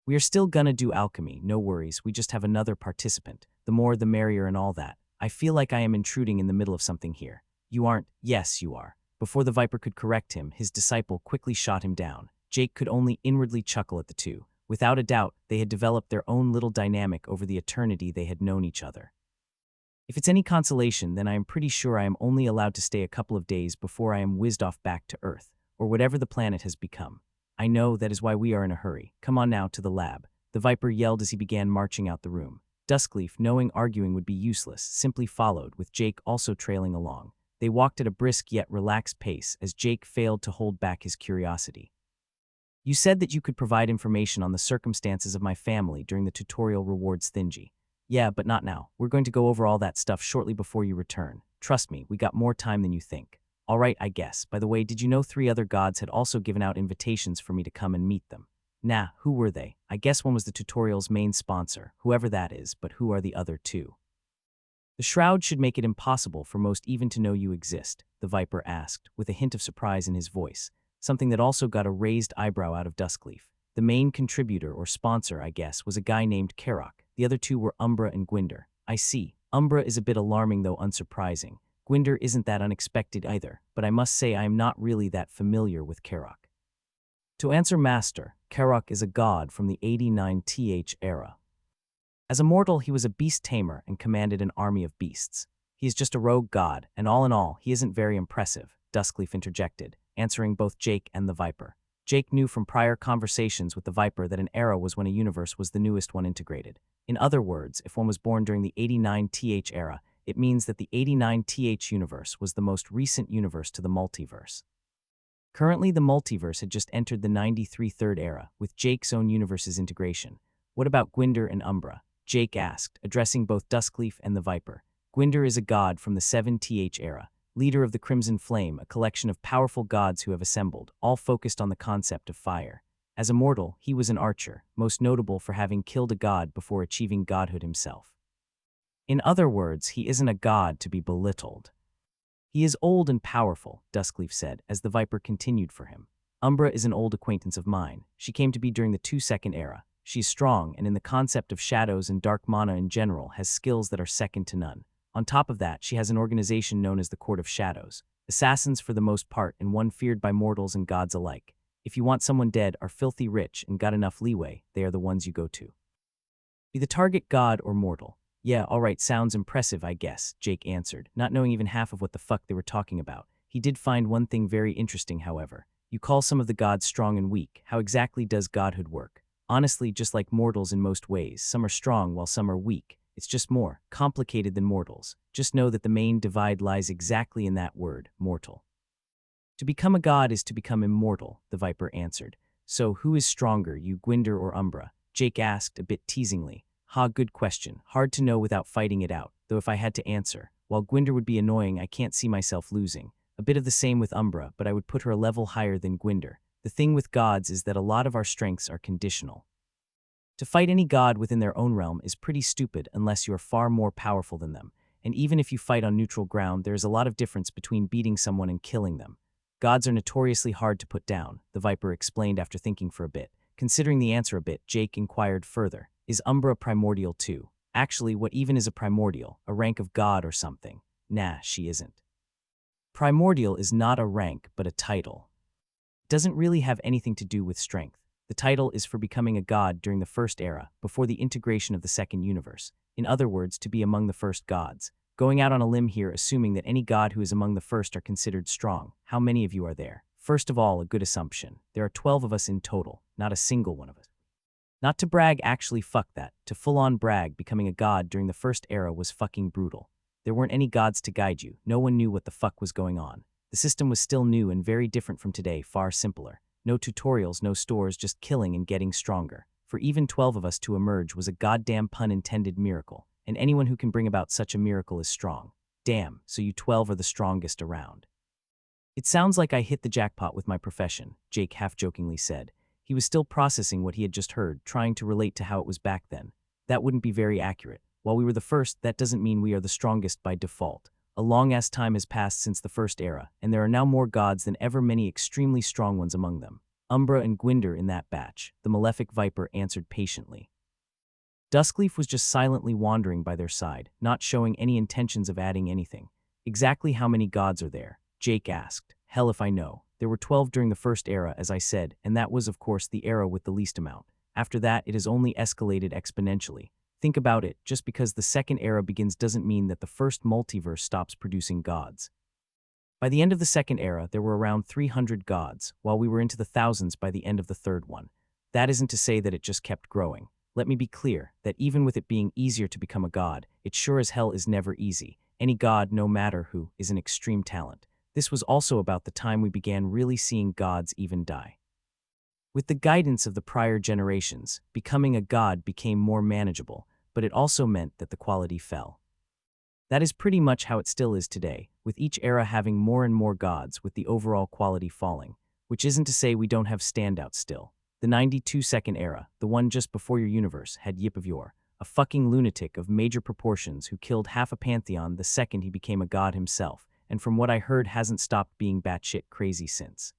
We are still gonna do alchemy, no worries, we just have another participant. The more the merrier and all that. I feel like I am intruding in the middle of something here. You aren't. Yes, you are. Before the Viper could correct him, his disciple quickly shot him down. Jake could only inwardly chuckle at the two. Without a doubt, they had developed their own little dynamic over the eternity they had known each other. If it's any consolation, then I am pretty sure I am only allowed to stay a couple of days before I am whizzed off back to Earth, or whatever the planet has become. I know that is why we are in a hurry. Come on now to the lab. The Viper yelled as he began marching out the room. Duskleaf, knowing arguing would be useless, simply followed, with Jake also trailing along. They walked at a brisk yet relaxed pace as Jake failed to hold back his curiosity. You said that you could provide information on the circumstances of my family during the tutorial rewards thingy. Yeah, but not now. We're going to go over all that stuff shortly before you return. Trust me, we got more time than you think. All right, I guess. By the way, did you know 3 other gods had also given out invitations for me to come and meet them? Nah, who were they? I guess one was the tutorial's main sponsor, whoever that is, but who are the other 2? The shroud should make it impossible for most even to know you exist, the Viper asked, with a hint of surprise in his voice, something that also got a raised eyebrow out of Duskleaf. The main contributor or sponsor, I guess, was a guy named Karok. The other 2 were Umbra and Gwynder. I see. Umbra is a bit alarming though unsurprising. Gwynder isn't that unexpected either, but I must say I am not really that familiar with Karok. To answer Master, Karok is a god from the 89th era. As a mortal, he was a beast tamer and commanded an army of beasts. He is just a rogue god, and all in all, he isn't very impressive, Duskleaf interjected, answering both Jake and the Viper. Jake knew from prior conversations with the Viper that an era was when a universe was the newest one integrated. In other words, if one was born during the 89th era, it means that the 89th universe was the most recent universe to the multiverse. Currently, the multiverse had just entered the 93rd era, with Jake's own universe's integration. What about Gwynder and Umbra? Jake asked, addressing both Duskleaf and the Viper. Gwynder is a god from the 7th era, leader of the Crimson Flame, a collection of powerful gods who have assembled, all focused on the concept of fire. As a mortal, he was an archer, most notable for having killed a god before achieving godhood himself. In other words, he isn't a god to be belittled. He is old and powerful, Duskleaf said, as the Viper continued for him. Umbra is an old acquaintance of mine. She came to be during the 2nd era. She's strong, and in the concept of shadows and dark mana in general, has skills that are second to none. On top of that, she has an organization known as the Court of Shadows. Assassins for the most part, and one feared by mortals and gods alike. If you want someone dead, are filthy rich, and got enough leeway, they are the ones you go to. Be the target god or mortal. Yeah, alright, sounds impressive, I guess, Jake answered, not knowing even half of what the fuck they were talking about. He did find one thing very interesting, however. You call some of the gods strong and weak. How exactly does godhood work? Honestly, just like mortals in most ways, some are strong while some are weak. It's just more complicated than mortals. Just know that the main divide lies exactly in that word, mortal. To become a god is to become immortal, the Viper answered. So who is stronger, you Gwynder or Umbra? Jake asked, a bit teasingly. Ha, good question. Hard to know without fighting it out, though if I had to answer, while Gwynder would be annoying, I can't see myself losing. A bit of the same with Umbra, but I would put her a level higher than Gwynder. The thing with gods is that a lot of our strengths are conditional. To fight any god within their own realm is pretty stupid unless you are far more powerful than them, and even if you fight on neutral ground, there is a lot of difference between beating someone and killing them. Gods are notoriously hard to put down, the Viper explained after thinking for a bit. Considering the answer a bit, Jake inquired further. Is Umbra primordial too? Actually, what even is a primordial? A rank of god or something? Nah, she isn't. Primordial is not a rank, but a title. It doesn't really have anything to do with strength. The title is for becoming a god during the first era, before the integration of the second universe. In other words, to be among the first gods. Going out on a limb here, assuming that any god who is among the first are considered strong. How many of you are there? First of all, a good assumption. There are 12 of us in total, not a single one of us. Not to brag, actually fuck that. To full-on brag, becoming a god during the first era was fucking brutal. There weren't any gods to guide you. No one knew what the fuck was going on. The system was still new and very different from today, far simpler. No tutorials, no stores, just killing and getting stronger. For even 12 of us to emerge was a goddamn pun-intended miracle, and anyone who can bring about such a miracle is strong. Damn, so you 12 are the strongest around. It sounds like I hit the jackpot with my profession, Jake half-jokingly said. He was still processing what he had just heard, trying to relate to how it was back then. That wouldn't be very accurate. While we were the first, that doesn't mean we are the strongest by default. A long-ass time has passed since the first era, and there are now more gods than ever, many extremely strong ones among them. Umbra and Gwynder in that batch, the malefic Viper answered patiently. Duskleaf was just silently wandering by their side, not showing any intentions of adding anything. Exactly how many gods are there? Jake asked. Hell if I know. There were 12 during the first era, as I said, and that was of course the era with the least amount. After that, it has only escalated exponentially. Think about it, just because the second era begins doesn't mean that the first multiverse stops producing gods. By the end of the second era, there were around 300 gods, while we were into the thousands by the end of the third one. That isn't to say that it just kept growing. Let me be clear that even with it being easier to become a god, it sure as hell is never easy. Any god, no matter who, is an extreme talent. This was also about the time we began really seeing gods even die. With the guidance of the prior generations, becoming a god became more manageable, but it also meant that the quality fell. That is pretty much how it still is today, with each era having more and more gods with the overall quality falling, which isn't to say we don't have standouts still. The 92-second era, the one just before your universe, had Yip of Yore, a fucking lunatic of major proportions who killed half a pantheon the second he became a god himself, and from what I heard hasn't stopped being batshit crazy since.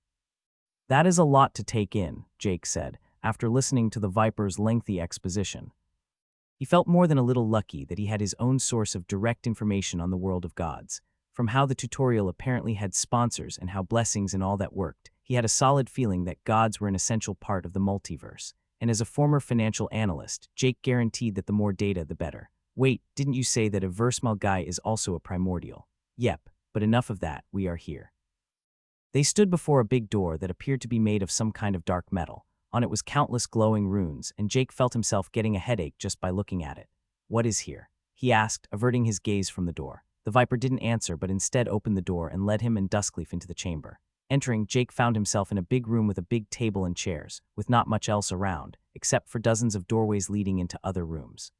That is a lot to take in, Jake said, after listening to the Viper's lengthy exposition. He felt more than a little lucky that he had his own source of direct information on the world of gods. From how the tutorial apparently had sponsors and how blessings and all that worked, he had a solid feeling that gods were an essential part of the multiverse. And as a former financial analyst, Jake guaranteed that the more data, the better. Wait, didn't you say that a Versmal guy is also a primordial? Yep, but enough of that, we are here. They stood before a big door that appeared to be made of some kind of dark metal. On it was countless glowing runes, and Jake felt himself getting a headache just by looking at it. What is here? He asked, averting his gaze from the door. The Viper didn't answer but instead opened the door and led him and Duskleaf into the chamber. Entering, Jake found himself in a big room with a big table and chairs, with not much else around, except for dozens of doorways leading into other rooms.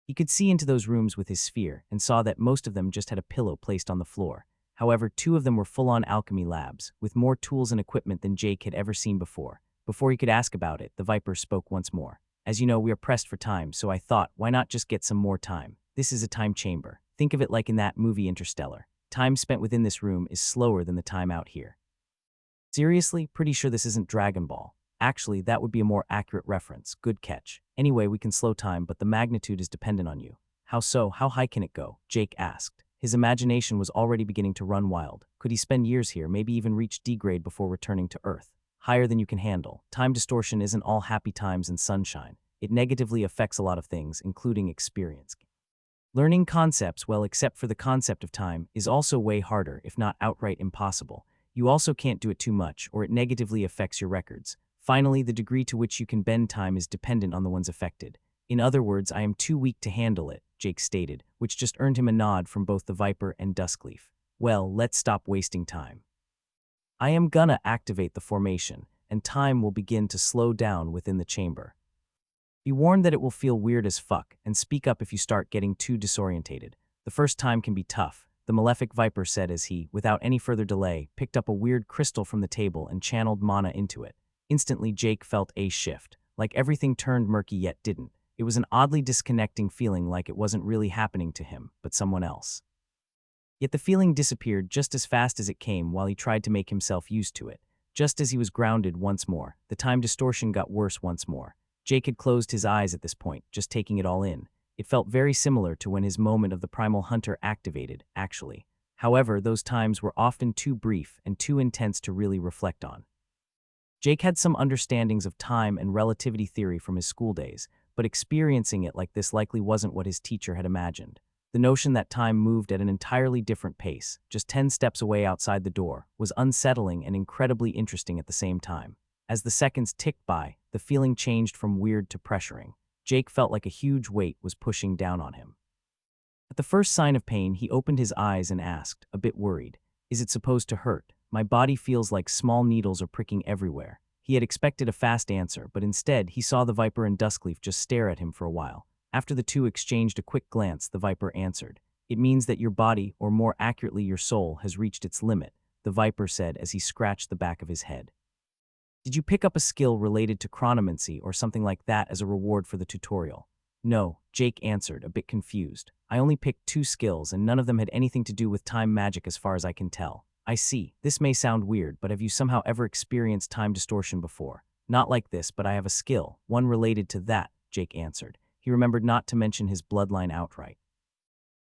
He could see into those rooms with his sphere and saw that most of them just had a pillow placed on the floor. However, 2 of them were full-on alchemy labs, with more tools and equipment than Jake had ever seen before. Before he could ask about it, the Viper spoke once more. As you know, we are pressed for time, so I thought, why not just get some more time? This is a time chamber. Think of it like in that movie Interstellar. Time spent within this room is slower than the time out here. Seriously? Pretty sure this isn't Dragon Ball. Actually, that would be a more accurate reference. Good catch. Anyway, we can slow time, but the magnitude is dependent on you. How so? How high can it go? Jake asked. His imagination was already beginning to run wild. Could he spend years here, maybe even reach D-grade before returning to Earth? Higher than you can handle. Time distortion isn't all happy times and sunshine. It negatively affects a lot of things, including experience. Learning concepts, well, except for the concept of time, is also way harder, if not outright impossible. You also can't do it too much, or it negatively affects your records. Finally, the degree to which you can bend time is dependent on the ones affected. In other words, I am too weak to handle it, Jake stated, which just earned him a nod from both the Viper and Duskleaf. Well, let's stop wasting time. I am gonna activate the formation, and time will begin to slow down within the chamber. Be warned that it will feel weird as fuck, and speak up if you start getting too disorientated. The first time can be tough, the Malefic Viper said as he, without any further delay, picked up a weird crystal from the table and channeled mana into it. Instantly, Jake felt a shift. Like everything turned murky yet didn't. It was an oddly disconnecting feeling, like it wasn't really happening to him, but someone else. Yet the feeling disappeared just as fast as it came while he tried to make himself used to it. Just as he was grounded once more, the time distortion got worse once more. Jake had closed his eyes at this point, just taking it all in. It felt very similar to when his moment of the Primal Hunter activated, actually. However, those times were often too brief and too intense to really reflect on. Jake had some understandings of time and relativity theory from his school days, but experiencing it like this likely wasn't what his teacher had imagined. The notion that time moved at an entirely different pace, just 10 steps away outside the door, was unsettling and incredibly interesting at the same time. As the seconds ticked by, the feeling changed from weird to pressuring. Jake felt like a huge weight was pushing down on him. At the first sign of pain, he opened his eyes and asked, a bit worried, "Is it supposed to hurt? My body feels like small needles are pricking everywhere." He had expected a fast answer, but instead he saw the Viper and Duskleaf just stare at him for a while. After the two exchanged a quick glance, the Viper answered. "It means that your body, or more accurately your soul, has reached its limit," the Viper said as he scratched the back of his head. "Did you pick up a skill related to chronomancy or something like that as a reward for the tutorial?" "No," Jake answered, a bit confused. "I only picked 2 skills and none of them had anything to do with time magic as far as I can tell." "I see. This may sound weird, but have you somehow ever experienced time distortion before?" "Not like this, but I have a skill, one related to that," Jake answered. He remembered not to mention his bloodline outright.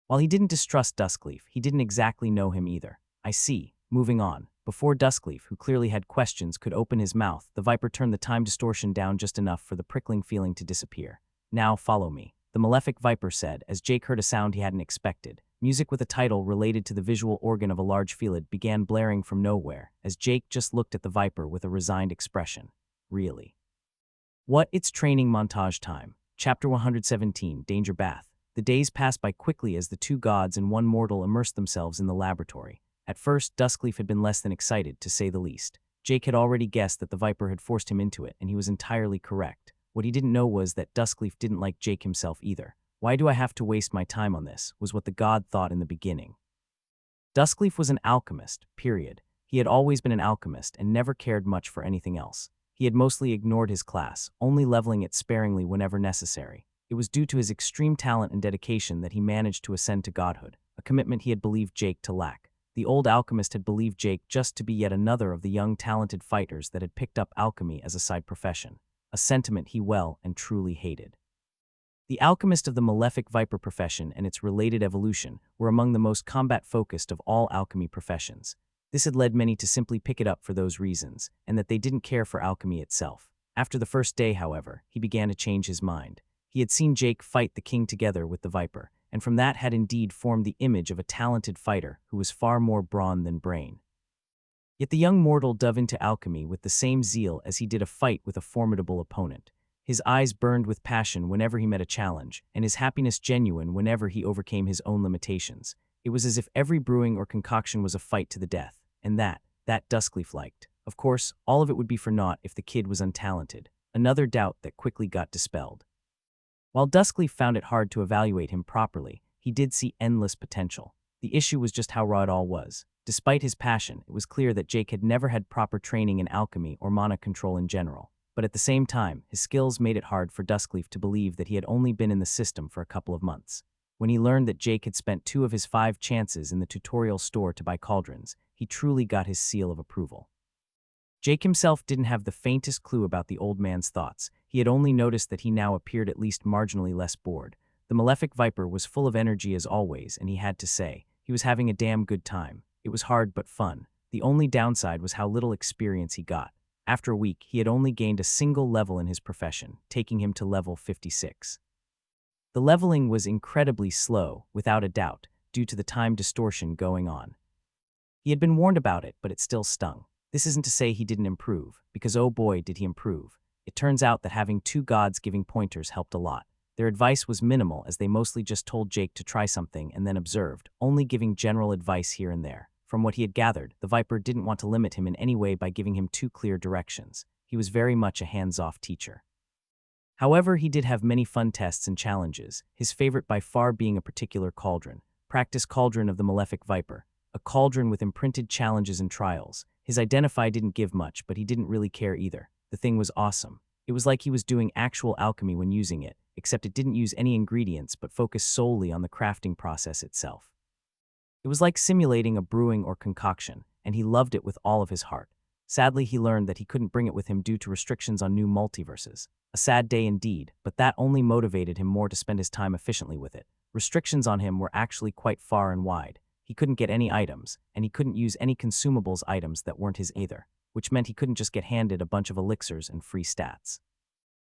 While he didn't distrust Duskleaf, he didn't exactly know him either. "I see. Moving on." Before Duskleaf, who clearly had questions, could open his mouth, the Viper turned the time distortion down just enough for the prickling feeling to disappear. "Now follow me," the Malefic Viper said, as Jake heard a sound he hadn't expected. Music with a title related to the visual organ of a large Felid began blaring from nowhere, as Jake just looked at the Viper with a resigned expression. "Really? What? It's training montage time." Chapter 117, Danger Bath. The days passed by quickly as the two gods and one mortal immersed themselves in the laboratory. At first, Duskleaf had been less than excited, to say the least. Jake had already guessed that the Viper had forced him into it, and he was entirely correct. What he didn't know was that Duskleaf didn't like Jake himself either. Why do I have to waste my time on this, was what the god thought in the beginning. Duskleaf was an alchemist, period. He had always been an alchemist and never cared much for anything else. He had mostly ignored his class, only leveling it sparingly whenever necessary. It was due to his extreme talent and dedication that he managed to ascend to godhood, a commitment he had believed Jake to lack. The old alchemist had believed Jake just to be yet another of the young talented fighters that had picked up alchemy as a side profession, a sentiment he well and truly hated. The alchemist of the malefic viper profession and its related evolution were among the most combat-focused of all alchemy professions. This had led many to simply pick it up for those reasons, and that they didn't care for alchemy itself. After the first day, however, he began to change his mind. He had seen Jake fight the king together with the viper, and from that had indeed formed the image of a talented fighter who was far more brawn than brain. Yet the young mortal dove into alchemy with the same zeal as he did a fight with a formidable opponent. His eyes burned with passion whenever he met a challenge, and his happiness genuine whenever he overcame his own limitations. It was as if every brewing or concoction was a fight to the death, and that Duskleaf liked. Of course, all of it would be for naught if the kid was untalented, another doubt that quickly got dispelled. While Duskleaf found it hard to evaluate him properly, he did see endless potential. The issue was just how raw it all was. Despite his passion, it was clear that Jake had never had proper training in alchemy or mana control in general. But at the same time, his skills made it hard for Duskleaf to believe that he had only been in the system for a couple of months. When he learned that Jake had spent 2 of his 5 chances in the tutorial store to buy cauldrons, he truly got his seal of approval. Jake himself didn't have the faintest clue about the old man's thoughts. He had only noticed that he now appeared at least marginally less bored. The malefic viper was full of energy as always, and he had to say, he was having a damn good time. It was hard but fun. The only downside was how little experience he got. After a week, he had only gained a single level in his profession, taking him to level 56. The leveling was incredibly slow, without a doubt, due to the time distortion going on. He had been warned about it, but it still stung. This isn't to say he didn't improve, because oh boy did he improve. It turns out that having 2 gods giving pointers helped a lot. Their advice was minimal as they mostly just told Jake to try something and then observed, only giving general advice here and there. From what he had gathered, the Viper didn't want to limit him in any way by giving him too clear directions. He was very much a hands-off teacher. However, he did have many fun tests and challenges, his favorite by far being a particular cauldron. Practice cauldron of the malefic viper. A cauldron with imprinted challenges and trials. His identify didn't give much, but he didn't really care either. The thing was awesome. It was like he was doing actual alchemy when using it, except it didn't use any ingredients but focused solely on the crafting process itself. It was like simulating a brewing or concoction, and he loved it with all of his heart. Sadly, he learned that he couldn't bring it with him due to restrictions on new multiverses. A sad day indeed, but that only motivated him more to spend his time efficiently with it. Restrictions on him were actually quite far and wide. He couldn't get any items, and he couldn't use any consumables items that weren't his either, which meant he couldn't just get handed a bunch of elixirs and free stats.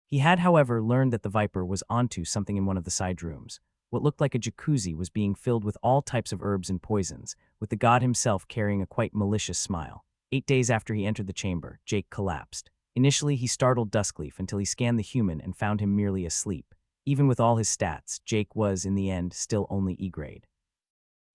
He had, however, learned that the Viper was onto something in one of the side rooms. What looked like a jacuzzi was being filled with all types of herbs and poisons, with the god himself carrying a quite malicious smile. 8 days after he entered the chamber, Jake collapsed. Initially, he startled Duskleaf until he scanned the human and found him merely asleep. Even with all his stats, Jake was, in the end, still only E-grade.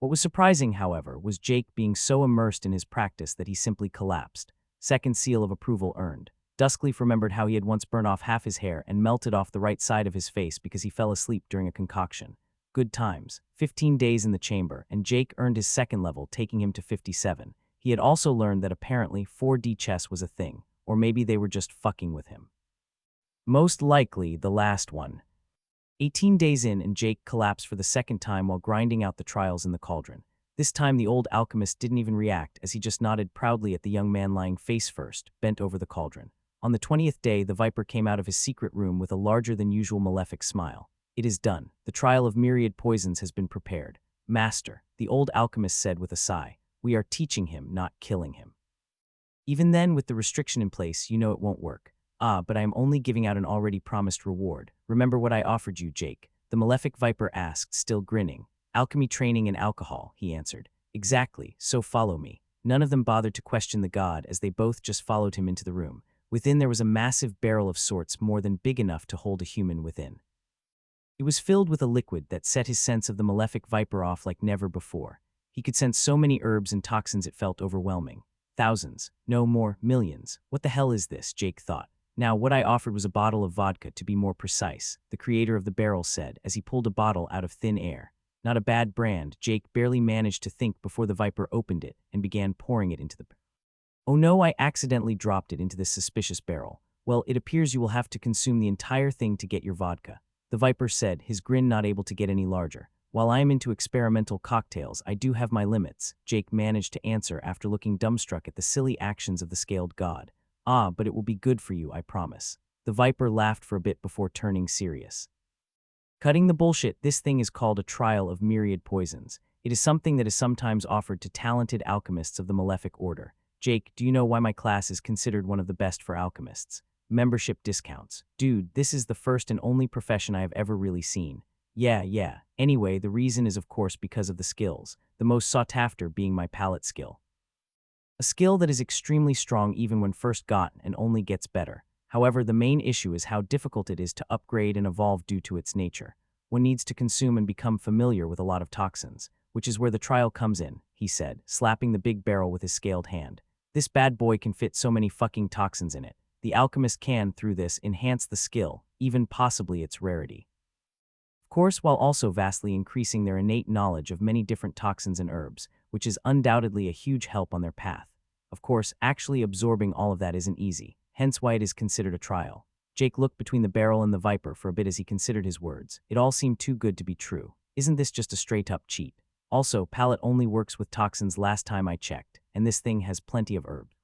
What was surprising, however, was Jake being so immersed in his practice that he simply collapsed. Second seal of approval earned. Duskleaf remembered how he had once burned off half his hair and melted off the right side of his face because he fell asleep during a concoction. Good times. 15 days in the chamber, and Jake earned his 2nd level, taking him to 57. He had also learned that apparently 4D chess was a thing, or maybe they were just fucking with him. Most likely the last one. 18 days in, and Jake collapsed for the 2nd time while grinding out the trials in the cauldron. This time the old alchemist didn't even react, as he just nodded proudly at the young man lying face first, bent over the cauldron. On the 20th day, the Viper came out of his secret room with a larger-than-usual malefic smile. It is done. The trial of myriad poisons has been prepared. Master, the old alchemist said with a sigh, we are teaching him, not killing him. Even then, with the restriction in place, you know it won't work. Ah, but I am only giving out an already promised reward. Remember what I offered you, Jake? The malefic Viper asked, still grinning. Alchemy training and alcohol, he answered. Exactly, so follow me. None of them bothered to question the god as they both just followed him into the room. Within there was a massive barrel of sorts more than big enough to hold a human within. It was filled with a liquid that set his sense of the malefic viper off like never before. He could sense so many herbs and toxins it felt overwhelming. Thousands, no more, millions. What the hell is this, Jake thought. Now, what I offered was a bottle of vodka, to be more precise, the creator of the barrel said as he pulled a bottle out of thin air. Not a bad brand. Jake barely managed to think before the viper opened it and began pouring it into the barrel. Oh no, I accidentally dropped it into this suspicious barrel. Well, it appears you will have to consume the entire thing to get your vodka, the viper said, his grin not able to get any larger. While I am into experimental cocktails, I do have my limits, Jake managed to answer after looking dumbstruck at the silly actions of the scaled god. Ah, but it will be good for you, I promise. The viper laughed for a bit before turning serious. Cutting the bullshit, this thing is called a trial of myriad poisons. It is something that is sometimes offered to talented alchemists of the malefic order. Jake, do you know why my class is considered one of the best for alchemists? Membership discounts. Dude, this is the first and only profession I have ever really seen. Yeah. Anyway, the reason is of course because of the skills, the most sought after being my palate skill. A skill that is extremely strong even when first gotten and only gets better. However, the main issue is how difficult it is to upgrade and evolve due to its nature. One needs to consume and become familiar with a lot of toxins, which is where the trial comes in, he said, slapping the big barrel with his scaled hand. This bad boy can fit so many fucking toxins in it. The alchemist can, through this, enhance the skill, even possibly its rarity. Of course, while also vastly increasing their innate knowledge of many different toxins and herbs, which is undoubtedly a huge help on their path. Of course, actually absorbing all of that isn't easy, hence why it is considered a trial. Jake looked between the barrel and the viper for a bit as he considered his words. It all seemed too good to be true. Isn't this just a straight-up cheat? Also, palate only works with toxins last time I checked, and this thing has plenty of herbs.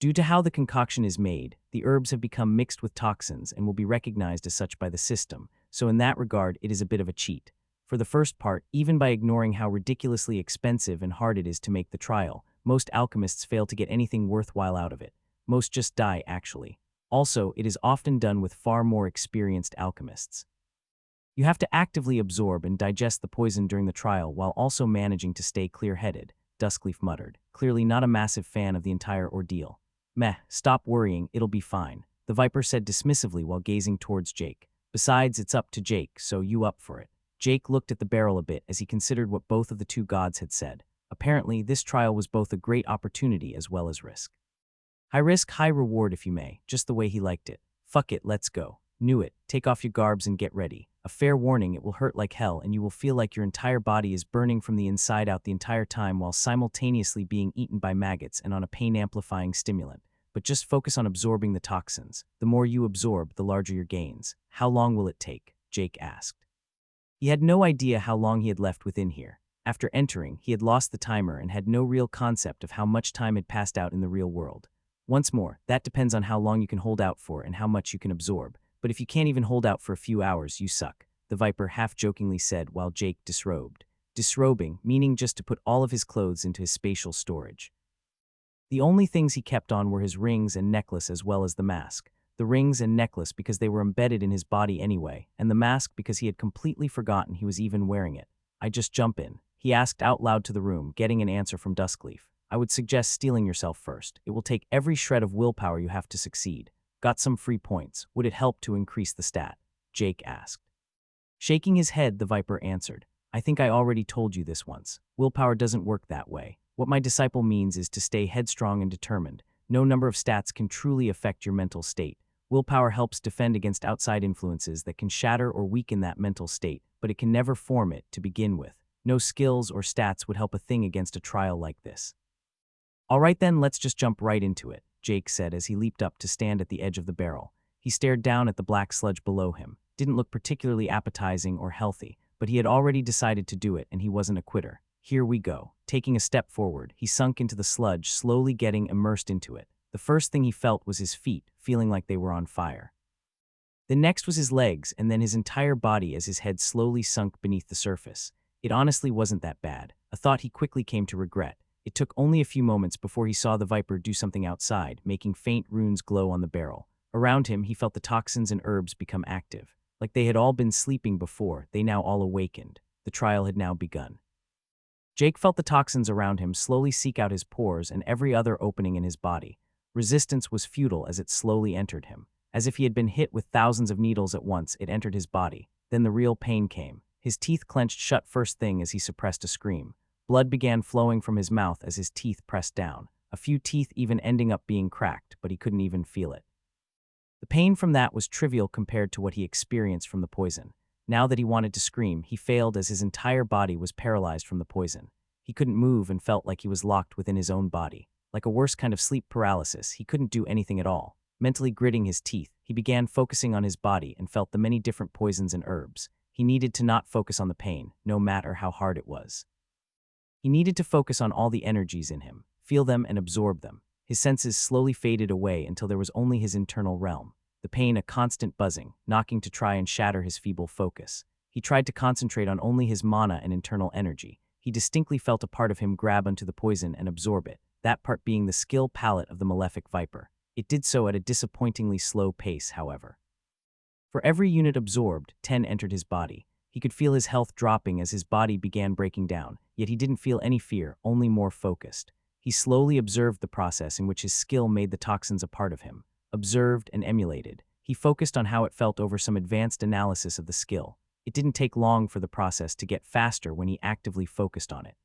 Due to how the concoction is made, the herbs have become mixed with toxins and will be recognized as such by the system, so in that regard it is a bit of a cheat. For the first part, even by ignoring how ridiculously expensive and hard it is to make the trial, most alchemists fail to get anything worthwhile out of it. Most just die, actually. Also, it is often done with far more experienced alchemists. You have to actively absorb and digest the poison during the trial while also managing to stay clear-headed, Duskleaf muttered, clearly not a massive fan of the entire ordeal. Meh, stop worrying, it'll be fine, the viper said dismissively while gazing towards Jake. Besides, it's up to Jake, so you up for it. Jake looked at the barrel a bit as he considered what both of the two gods had said. Apparently, this trial was both a great opportunity as well as risk. High risk, high reward if you may, just the way he liked it. Fuck it, let's go. Knew it, take off your garbs and get ready. A fair warning, it will hurt like hell and you will feel like your entire body is burning from the inside out the entire time while simultaneously being eaten by maggots and on a pain-amplifying stimulant. But just focus on absorbing the toxins. The more you absorb, the larger your gains. How long will it take? Jake asked. He had no idea how long he had left within here. After entering, he had lost the timer and had no real concept of how much time had passed out in the real world. Once more, that depends on how long you can hold out for and how much you can absorb. But if you can't even hold out for a few hours, you suck, the viper half-jokingly said while Jake disrobed. Disrobing, meaning just to put all of his clothes into his spatial storage. The only things he kept on were his rings and necklace as well as the mask. The rings and necklace because they were embedded in his body anyway, and the mask because he had completely forgotten he was even wearing it. I just jump in, he asked out loud to the room, getting an answer from Duskleaf. I would suggest steeling yourself first. It will take every shred of willpower you have to succeed. Got some free points. Would it help to increase the stat? Jake asked. Shaking his head, the viper answered. I think I already told you this once. Willpower doesn't work that way. What my disciple means is to stay headstrong and determined. No number of stats can truly affect your mental state. Willpower helps defend against outside influences that can shatter or weaken that mental state, but it can never form it to begin with. No skills or stats would help a thing against a trial like this. All right then, let's just jump right into it, Jake said as he leaped up to stand at the edge of the barrel. He stared down at the black sludge below him. Didn't look particularly appetizing or healthy, but he had already decided to do it and he wasn't a quitter. Here we go. Taking a step forward, he sunk into the sludge, slowly getting immersed into it. The first thing he felt was his feet, feeling like they were on fire. The next was his legs, and then his entire body as his head slowly sunk beneath the surface. It honestly wasn't that bad, a thought he quickly came to regret. It took only a few moments before he saw the viper do something outside, making faint runes glow on the barrel. Around him, he felt the toxins and herbs become active. Like they had all been sleeping before, they now all awakened. The trial had now begun. Jake felt the toxins around him slowly seek out his pores and every other opening in his body. Resistance was futile as it slowly entered him. As if he had been hit with thousands of needles at once, it entered his body. Then the real pain came. His teeth clenched shut first thing as he suppressed a scream. Blood began flowing from his mouth as his teeth pressed down, a few teeth even ending up being cracked, but he couldn't even feel it. The pain from that was trivial compared to what he experienced from the poison. Now that he wanted to scream, he failed as his entire body was paralyzed from the poison. He couldn't move and felt like he was locked within his own body. Like a worse kind of sleep paralysis, he couldn't do anything at all. Mentally gritting his teeth, he began focusing on his body and felt the many different poisons and herbs. He needed to not focus on the pain, no matter how hard it was. He needed to focus on all the energies in him, feel them and absorb them. His senses slowly faded away until there was only his internal realm. The pain a constant buzzing, knocking to try and shatter his feeble focus. He tried to concentrate on only his mana and internal energy. He distinctly felt a part of him grab onto the poison and absorb it, that part being the skill palette of the malefic viper. It did so at a disappointingly slow pace, however. For every unit absorbed, 10 entered his body. He could feel his health dropping as his body began breaking down, yet he didn't feel any fear, only more focused. He slowly observed the process in which his skill made the toxins a part of him. Observed and emulated. He focused on how it felt over some advanced analysis of the skill. It didn't take long for the process to get faster when he actively focused on it.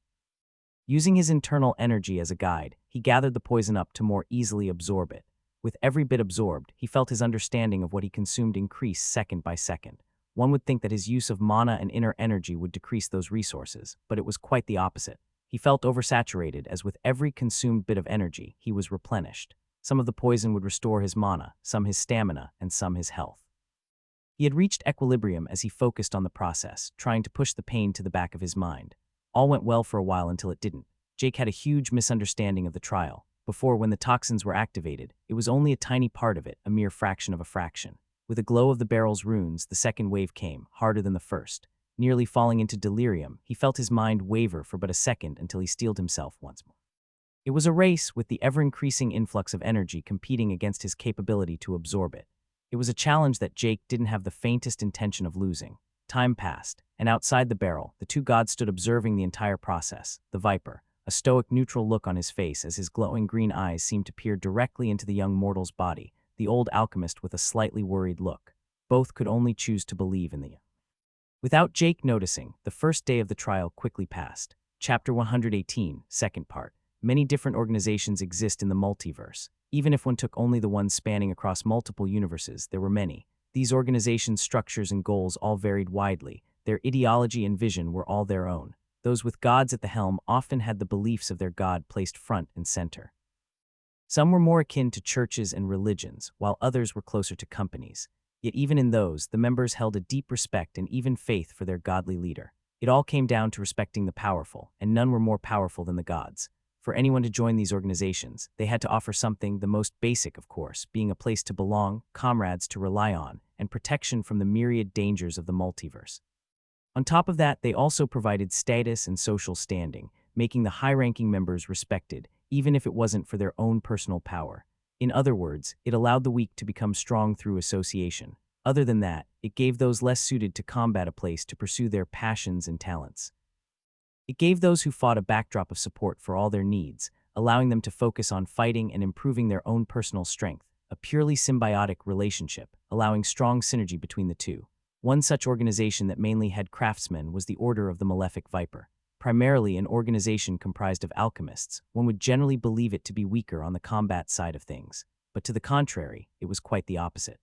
Using his internal energy as a guide, he gathered the poison up to more easily absorb it. With every bit absorbed, he felt his understanding of what he consumed increase second by second. One would think that his use of mana and inner energy would decrease those resources, but it was quite the opposite. He felt oversaturated as with every consumed bit of energy, he was replenished. Some of the poison would restore his mana, some his stamina, and some his health. He had reached equilibrium as he focused on the process, trying to push the pain to the back of his mind. All went well for a while until it didn't. Jake had a huge misunderstanding of the trial. Before, when the toxins were activated, it was only a tiny part of it, a mere fraction of a fraction. With a glow of the barrel's runes, the second wave came, harder than the first. Nearly falling into delirium, he felt his mind waver for but a second until he steeled himself once more. It was a race with the ever-increasing influx of energy competing against his capability to absorb it. It was a challenge that Jake didn't have the faintest intention of losing. Time passed, and outside the barrel, the two gods stood observing the entire process. The Viper, a stoic neutral look on his face as his glowing green eyes seemed to peer directly into the young mortal's body, the old alchemist with a slightly worried look. Both could only choose to believe in the. Without Jake noticing, the first day of the trial quickly passed. Chapter 118, second part. Many different organizations exist in the multiverse. Even if one took only the ones spanning across multiple universes, there were many. These organizations' structures and goals all varied widely. Their ideology and vision were all their own. Those with gods at the helm often had the beliefs of their god placed front and center. Some were more akin to churches and religions, while others were closer to companies. Yet even in those, the members held a deep respect and even faith for their godly leader. It all came down to respecting the powerful, and none were more powerful than the gods. For anyone to join these organizations, they had to offer something, the most basic, of course, being a place to belong, comrades to rely on, and protection from the myriad dangers of the multiverse. On top of that, they also provided status and social standing, making the high-ranking members respected, even if it wasn't for their own personal power. In other words, it allowed the weak to become strong through association. Other than that, it gave those less suited to combat a place to pursue their passions and talents. It gave those who fought a backdrop of support for all their needs, allowing them to focus on fighting and improving their own personal strength, a purely symbiotic relationship, allowing strong synergy between the two. One such organization that mainly had craftsmen was the Order of the Malefic Viper. Primarily an organization comprised of alchemists, one would generally believe it to be weaker on the combat side of things, but to the contrary, it was quite the opposite.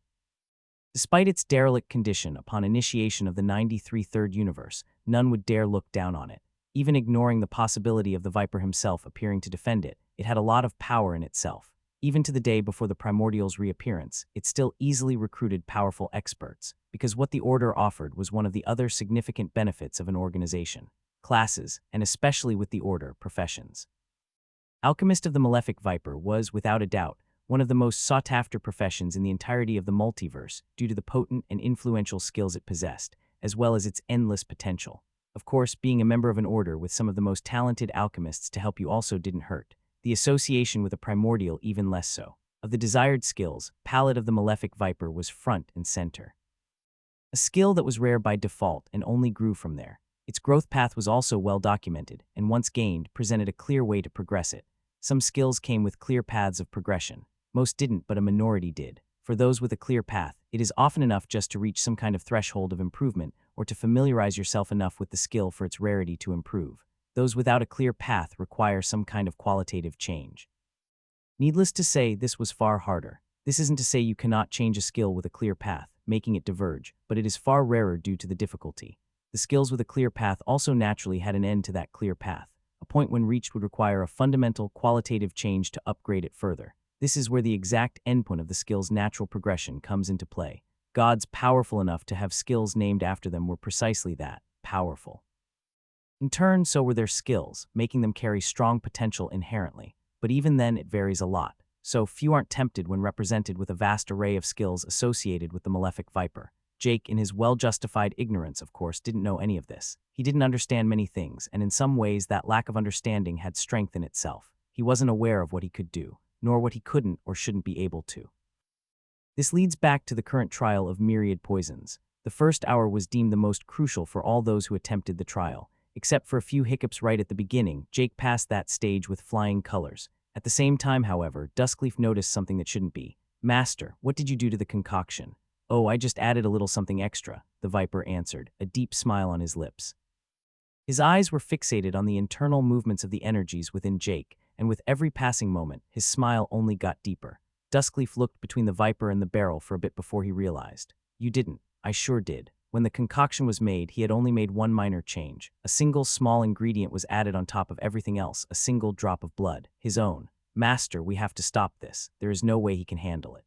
Despite its derelict condition upon initiation of the 93 Third Universe, none would dare look down on it. Even ignoring the possibility of the Viper himself appearing to defend it, it had a lot of power in itself. Even to the day before the Primordial's reappearance, it still easily recruited powerful experts, because what the Order offered was one of the other significant benefits of an organization: classes, and especially with the Order, professions. Alchemist of the Malefic Viper was, without a doubt, one of the most sought-after professions in the entirety of the multiverse due to the potent and influential skills it possessed, as well as its endless potential. Of course, being a member of an order with some of the most talented alchemists to help you also didn't hurt. The association with a primordial even less so. Of the desired skills, Palette of the Malefic Viper was front and center. A skill that was rare by default and only grew from there. Its growth path was also well documented, and once gained, presented a clear way to progress it. Some skills came with clear paths of progression. Most didn't, but a minority did. For those with a clear path, It is often enough just to reach some kind of threshold of improvement or to familiarize yourself enough with the skill for its rarity to improve. Those without a clear path require some kind of qualitative change. Needless to say, this was far harder. This isn't to say you cannot change a skill with a clear path, making it diverge, but it is far rarer due to the difficulty. The skills with a clear path also naturally had an end to that clear path. A point when reached would require a fundamental, qualitative change to upgrade it further. This is where the exact endpoint of the skill's natural progression comes into play. Gods powerful enough to have skills named after them were precisely that, powerful. In turn, so were their skills, making them carry strong potential inherently. But even then, it varies a lot. So few aren't tempted when represented with a vast array of skills associated with the malefic viper. Jake, in his well-justified ignorance, of course, didn't know any of this. He didn't understand many things, and in some ways that lack of understanding had strength in itself. He wasn't aware of what he could do, nor what he couldn't or shouldn't be able to. This leads back to the current trial of myriad poisons. The first hour was deemed the most crucial for all those who attempted the trial. Except for a few hiccups right at the beginning, Jake passed that stage with flying colors. At the same time, however, Duskleaf noticed something that shouldn't be. "Master, what did you do to the concoction?" "Oh, I just added a little something extra," the Viper answered, a deep smile on his lips. His eyes were fixated on the internal movements of the energies within Jake, and with every passing moment, his smile only got deeper. Duskleaf looked between the Viper and the barrel for a bit before he realized. "You didn't. I sure did." When the concoction was made, he had only made one minor change. A single small ingredient was added on top of everything else, a single drop of blood, his own. "Master, we have to stop this. There is no way he can handle it.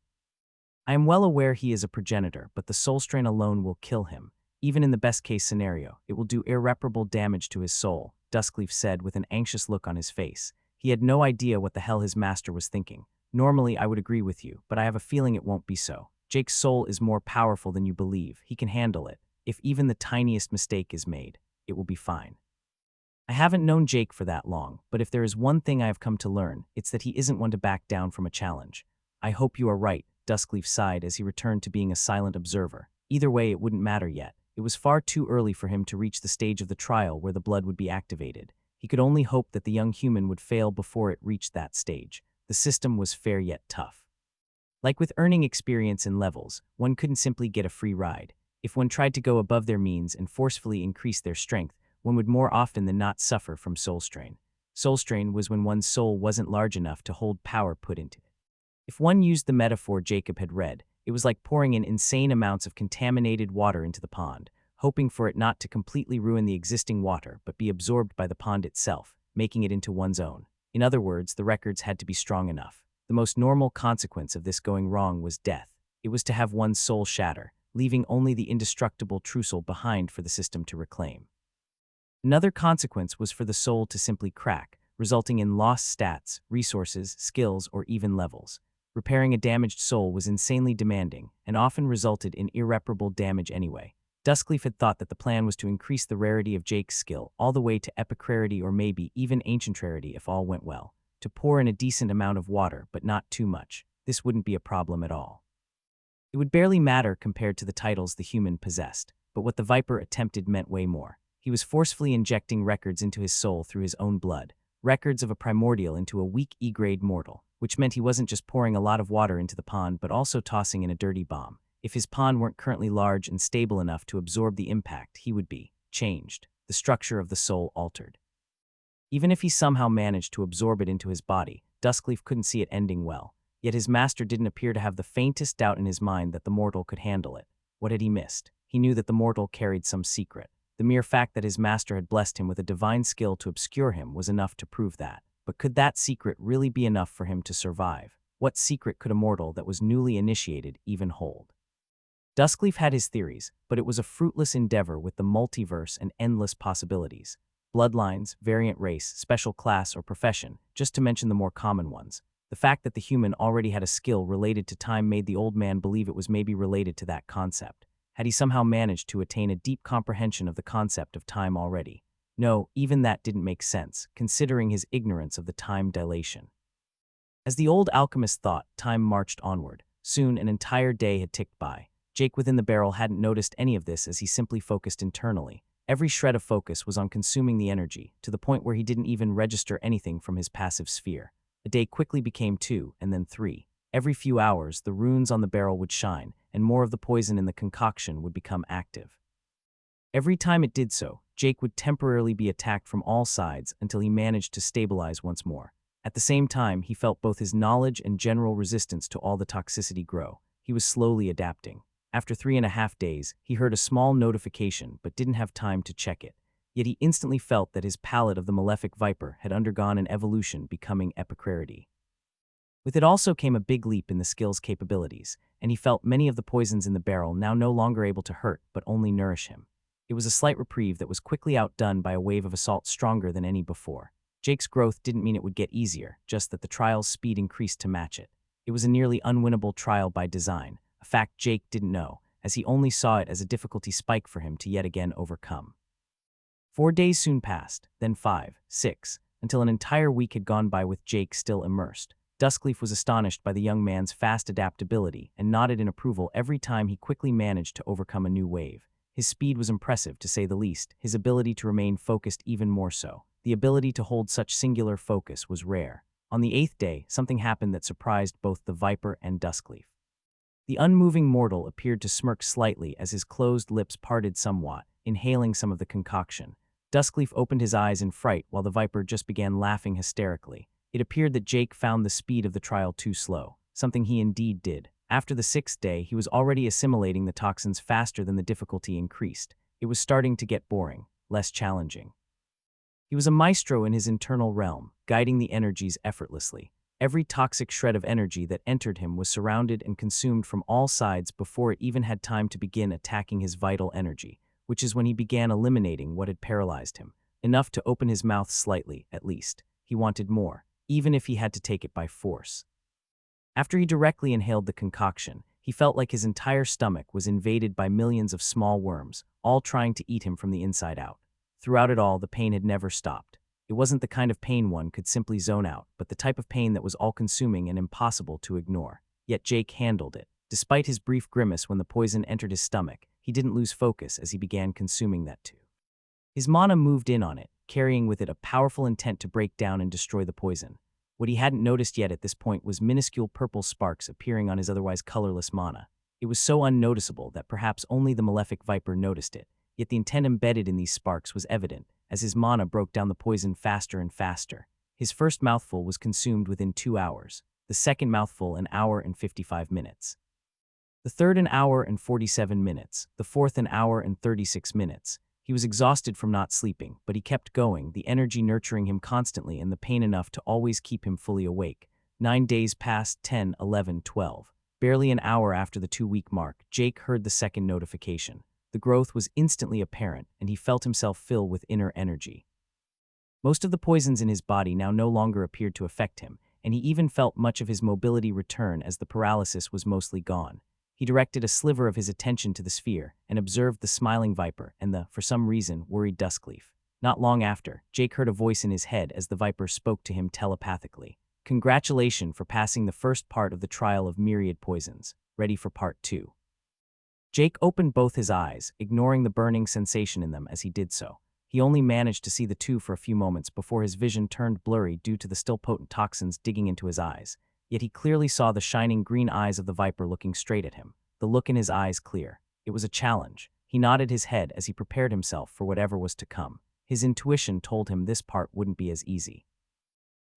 I am well aware he is a progenitor, but the soul strain alone will kill him. Even in the best-case scenario, it will do irreparable damage to his soul," Duskleaf said with an anxious look on his face. He had no idea what the hell his master was thinking. "Normally, I would agree with you, but I have a feeling it won't be so. Jake's soul is more powerful than you believe. He can handle it. If even the tiniest mistake is made, it will be fine." I haven't known Jake for that long, but if there is one thing I have come to learn, it's that he isn't one to back down from a challenge. "I hope you are right," Duskleaf sighed as he returned to being a silent observer. Either way, it wouldn't matter yet. It was far too early for him to reach the stage of the trial where the blood would be activated. He could only hope that the young human would fail before it reached that stage. The system was fair yet tough. Like with earning experience in levels, one couldn't simply get a free ride. If one tried to go above their means and forcefully increase their strength, one would more often than not suffer from soul strain. Soul strain was when one's soul wasn't large enough to hold power put into it. If one used the metaphor Jacob had read, it was like pouring in insane amounts of contaminated water into the pond, hoping for it not to completely ruin the existing water but be absorbed by the pond itself, making it into one's own. In other words, the records had to be strong enough. The most normal consequence of this going wrong was death. It was to have one's soul shatter, leaving only the indestructible true soul behind for the system to reclaim. Another consequence was for the soul to simply crack, resulting in lost stats, resources, skills, or even levels. Repairing a damaged soul was insanely demanding, and often resulted in irreparable damage anyway. Duskleaf had thought that the plan was to increase the rarity of Jake's skill all the way to epic rarity or maybe even ancient rarity if all went well. To pour in a decent amount of water, but not too much. This wouldn't be a problem at all. It would barely matter compared to the titles the human possessed, but what the Viper attempted meant way more. He was forcefully injecting records into his soul through his own blood, records of a primordial into a weak E-grade mortal, which meant he wasn't just pouring a lot of water into the pond but also tossing in a dirty bomb. If his pond weren't currently large and stable enough to absorb the impact, he would be changed, the structure of the soul altered. Even if he somehow managed to absorb it into his body, Duskleaf couldn't see it ending well. Yet his master didn't appear to have the faintest doubt in his mind that the mortal could handle it. What had he missed? He knew that the mortal carried some secret. The mere fact that his master had blessed him with a divine skill to obscure him was enough to prove that. But could that secret really be enough for him to survive? What secret could a mortal that was newly initiated even hold? Duskleaf had his theories, but it was a fruitless endeavor with the multiverse and endless possibilities. Bloodlines, variant race, special class, or profession, just to mention the more common ones. The fact that the human already had a skill related to time made the old man believe it was maybe related to that concept. Had he somehow managed to attain a deep comprehension of the concept of time already? No, even that didn't make sense, considering his ignorance of the time dilation. As the old alchemist thought, time marched onward. Soon an entire day had ticked by. Jake within the barrel hadn't noticed any of this as he simply focused internally. Every shred of focus was on consuming the energy, to the point where he didn't even register anything from his passive sphere. A day quickly became 2, and then 3. Every few hours, the runes on the barrel would shine, and more of the poison in the concoction would become active. Every time it did so, Jake would temporarily be attacked from all sides until he managed to stabilize once more. At the same time, he felt both his knowledge and general resistance to all the toxicity grow. He was slowly adapting. After 3.5 days, he heard a small notification but didn't have time to check it. Yet he instantly felt that his palate of the malefic viper had undergone an evolution, becoming epicrarity. With it also came a big leap in the skill's capabilities, and he felt many of the poisons in the barrel now no longer able to hurt but only nourish him. It was a slight reprieve that was quickly outdone by a wave of assault stronger than any before. Jake's growth didn't mean it would get easier, just that the trial's speed increased to match it. It was a nearly unwinnable trial by design, a fact Jake didn't know, as he only saw it as a difficulty spike for him to yet again overcome. 4 days soon passed, then 5, 6, until an entire week had gone by with Jake still immersed. Duskleaf was astonished by the young man's fast adaptability and nodded in approval every time he quickly managed to overcome a new wave. His speed was impressive, to say the least, his ability to remain focused even more so. The ability to hold such singular focus was rare. On the 8th day, something happened that surprised both the Viper and Duskleaf. The unmoving mortal appeared to smirk slightly as his closed lips parted somewhat, inhaling some of the concoction. Duskleaf opened his eyes in fright while the Viper just began laughing hysterically. It appeared that Jake found the speed of the trial too slow, something he indeed did. After the 6th day, he was already assimilating the toxins faster than the difficulty increased. It was starting to get boring, less challenging. He was a maestro in his internal realm, guiding the energies effortlessly. Every toxic shred of energy that entered him was surrounded and consumed from all sides before it even had time to begin attacking his vital energy, which is when he began eliminating what had paralyzed him. Enough to open his mouth slightly, at least. He wanted more, even if he had to take it by force. After he directly inhaled the concoction, he felt like his entire stomach was invaded by millions of small worms, all trying to eat him from the inside out. Throughout it all, the pain had never stopped. It wasn't the kind of pain one could simply zone out, but the type of pain that was all-consuming and impossible to ignore. Yet Jake handled it. Despite his brief grimace when the poison entered his stomach, he didn't lose focus as he began consuming that too. His mana moved in on it, carrying with it a powerful intent to break down and destroy the poison. What he hadn't noticed yet at this point was minuscule purple sparks appearing on his otherwise colorless mana. It was so unnoticeable that perhaps only the malefic viper noticed it, yet the intent embedded in these sparks was evident, as his mana broke down the poison faster and faster. His first mouthful was consumed within 2 hours, the second mouthful an hour and 55 minutes. The third an hour and 47 minutes, the fourth an hour and 36 minutes. He was exhausted from not sleeping, but he kept going, the energy nurturing him constantly and the pain enough to always keep him fully awake. 9 days passed, 10, 11, 12. Barely an hour after the 2-week mark, Jake heard the second notification. The growth was instantly apparent, and he felt himself fill with inner energy. Most of the poisons in his body now no longer appeared to affect him, and he even felt much of his mobility return as the paralysis was mostly gone. He directed a sliver of his attention to the sphere and observed the smiling viper and the, for some reason, worried Duskleaf. Not long after, Jake heard a voice in his head as the viper spoke to him telepathically. Congratulations for passing the first part of the trial of myriad poisons. Ready for part 2. Jake opened both his eyes, ignoring the burning sensation in them as he did so. He only managed to see the two for a few moments before his vision turned blurry due to the still potent toxins digging into his eyes. Yet he clearly saw the shining green eyes of the viper looking straight at him, the look in his eyes clear. It was a challenge. He nodded his head as he prepared himself for whatever was to come. His intuition told him this part wouldn't be as easy.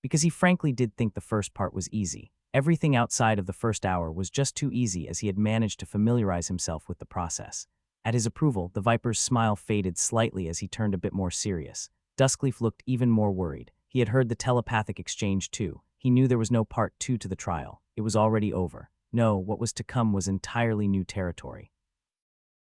Because he frankly did think the first part was easy. Everything outside of the first hour was just too easy as he had managed to familiarize himself with the process. At his approval, the viper's smile faded slightly as he turned a bit more serious. Duskleaf looked even more worried. He had heard the telepathic exchange too. He knew there was no part 2 to the trial. It was already over. No, what was to come was entirely new territory.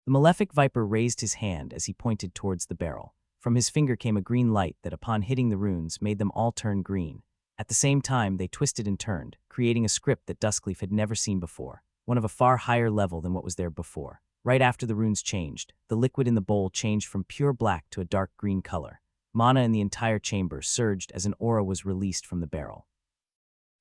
The malefic viper raised his hand as he pointed towards the barrel. From his finger came a green light that upon hitting the runes made them all turn green. At the same time, they twisted and turned, creating a script that Duskleaf had never seen before, one of a far higher level than what was there before. Right after the runes changed, the liquid in the bowl changed from pure black to a dark green color. Mana in the entire chamber surged as an aura was released from the barrel.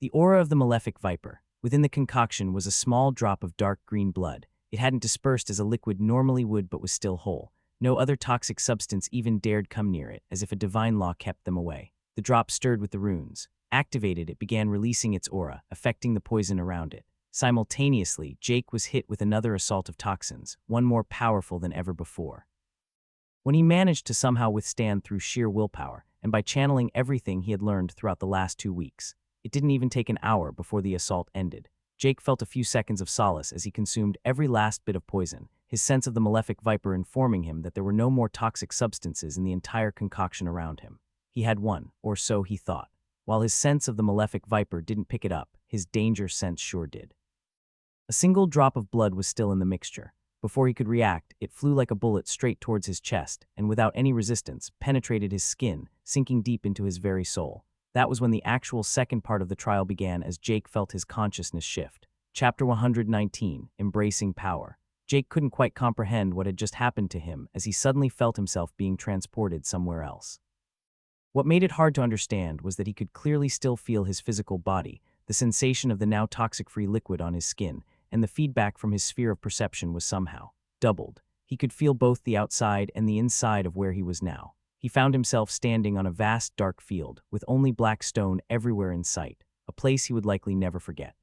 The aura of the malefic viper. Within the concoction was a small drop of dark green blood. It hadn't dispersed as a liquid normally would but was still whole. No other toxic substance even dared come near it, as if a divine law kept them away. The drop stirred with the runes. Activated, it began releasing its aura, affecting the poison around it. Simultaneously, Jake was hit with another assault of toxins, one more powerful than ever before. When he managed to somehow withstand through sheer willpower, and by channeling everything he had learned throughout the last 2 weeks, it didn't even take an hour before the assault ended. Jake felt a few seconds of solace as he consumed every last bit of poison, his sense of the malefic viper informing him that there were no more toxic substances in the entire concoction around him. He had won, or so he thought. While his sense of the malefic viper didn't pick it up, his danger sense sure did. A single drop of blood was still in the mixture. Before he could react, it flew like a bullet straight towards his chest, and without any resistance, penetrated his skin, sinking deep into his very soul. That was when the actual second part of the trial began as Jake felt his consciousness shift. Chapter 119, Embracing Power. Jake couldn't quite comprehend what had just happened to him as he suddenly felt himself being transported somewhere else. What made it hard to understand was that he could clearly still feel his physical body, the sensation of the now toxic-free liquid on his skin, and the feedback from his sphere of perception was somehow doubled. He could feel both the outside and the inside of where he was now. He found himself standing on a vast dark field, with only black stone everywhere in sight, a place he would likely never forget.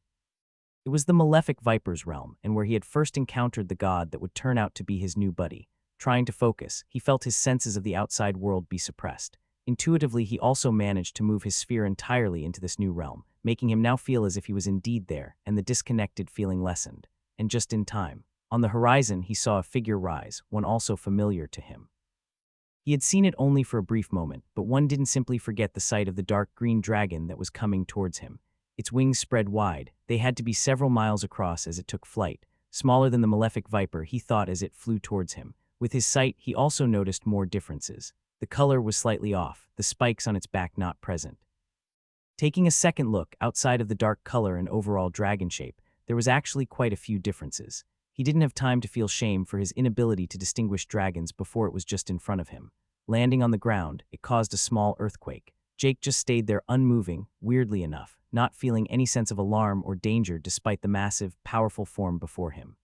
It was the malefic viper's realm, and where he had first encountered the god that would turn out to be his new buddy. Trying to focus, he felt his senses of the outside world be suppressed. Intuitively, he also managed to move his sphere entirely into this new realm, making him now feel as if he was indeed there, and the disconnected feeling lessened. And just in time. On the horizon, he saw a figure rise, one also familiar to him. He had seen it only for a brief moment, but one didn't simply forget the sight of the dark green dragon that was coming towards him. Its wings spread wide. They had to be several miles across as it took flight. Smaller than the malefic viper, he thought as it flew towards him. With his sight, he also noticed more differences. The color was slightly off, the spikes on its back not present. Taking a second look, outside of the dark color and overall dragon shape, there was actually quite a few differences. He didn't have time to feel shame for his inability to distinguish dragons before it was just in front of him. Landing on the ground, it caused a small earthquake. Jake just stayed there unmoving, weirdly enough, not feeling any sense of alarm or danger despite the massive, powerful form before him.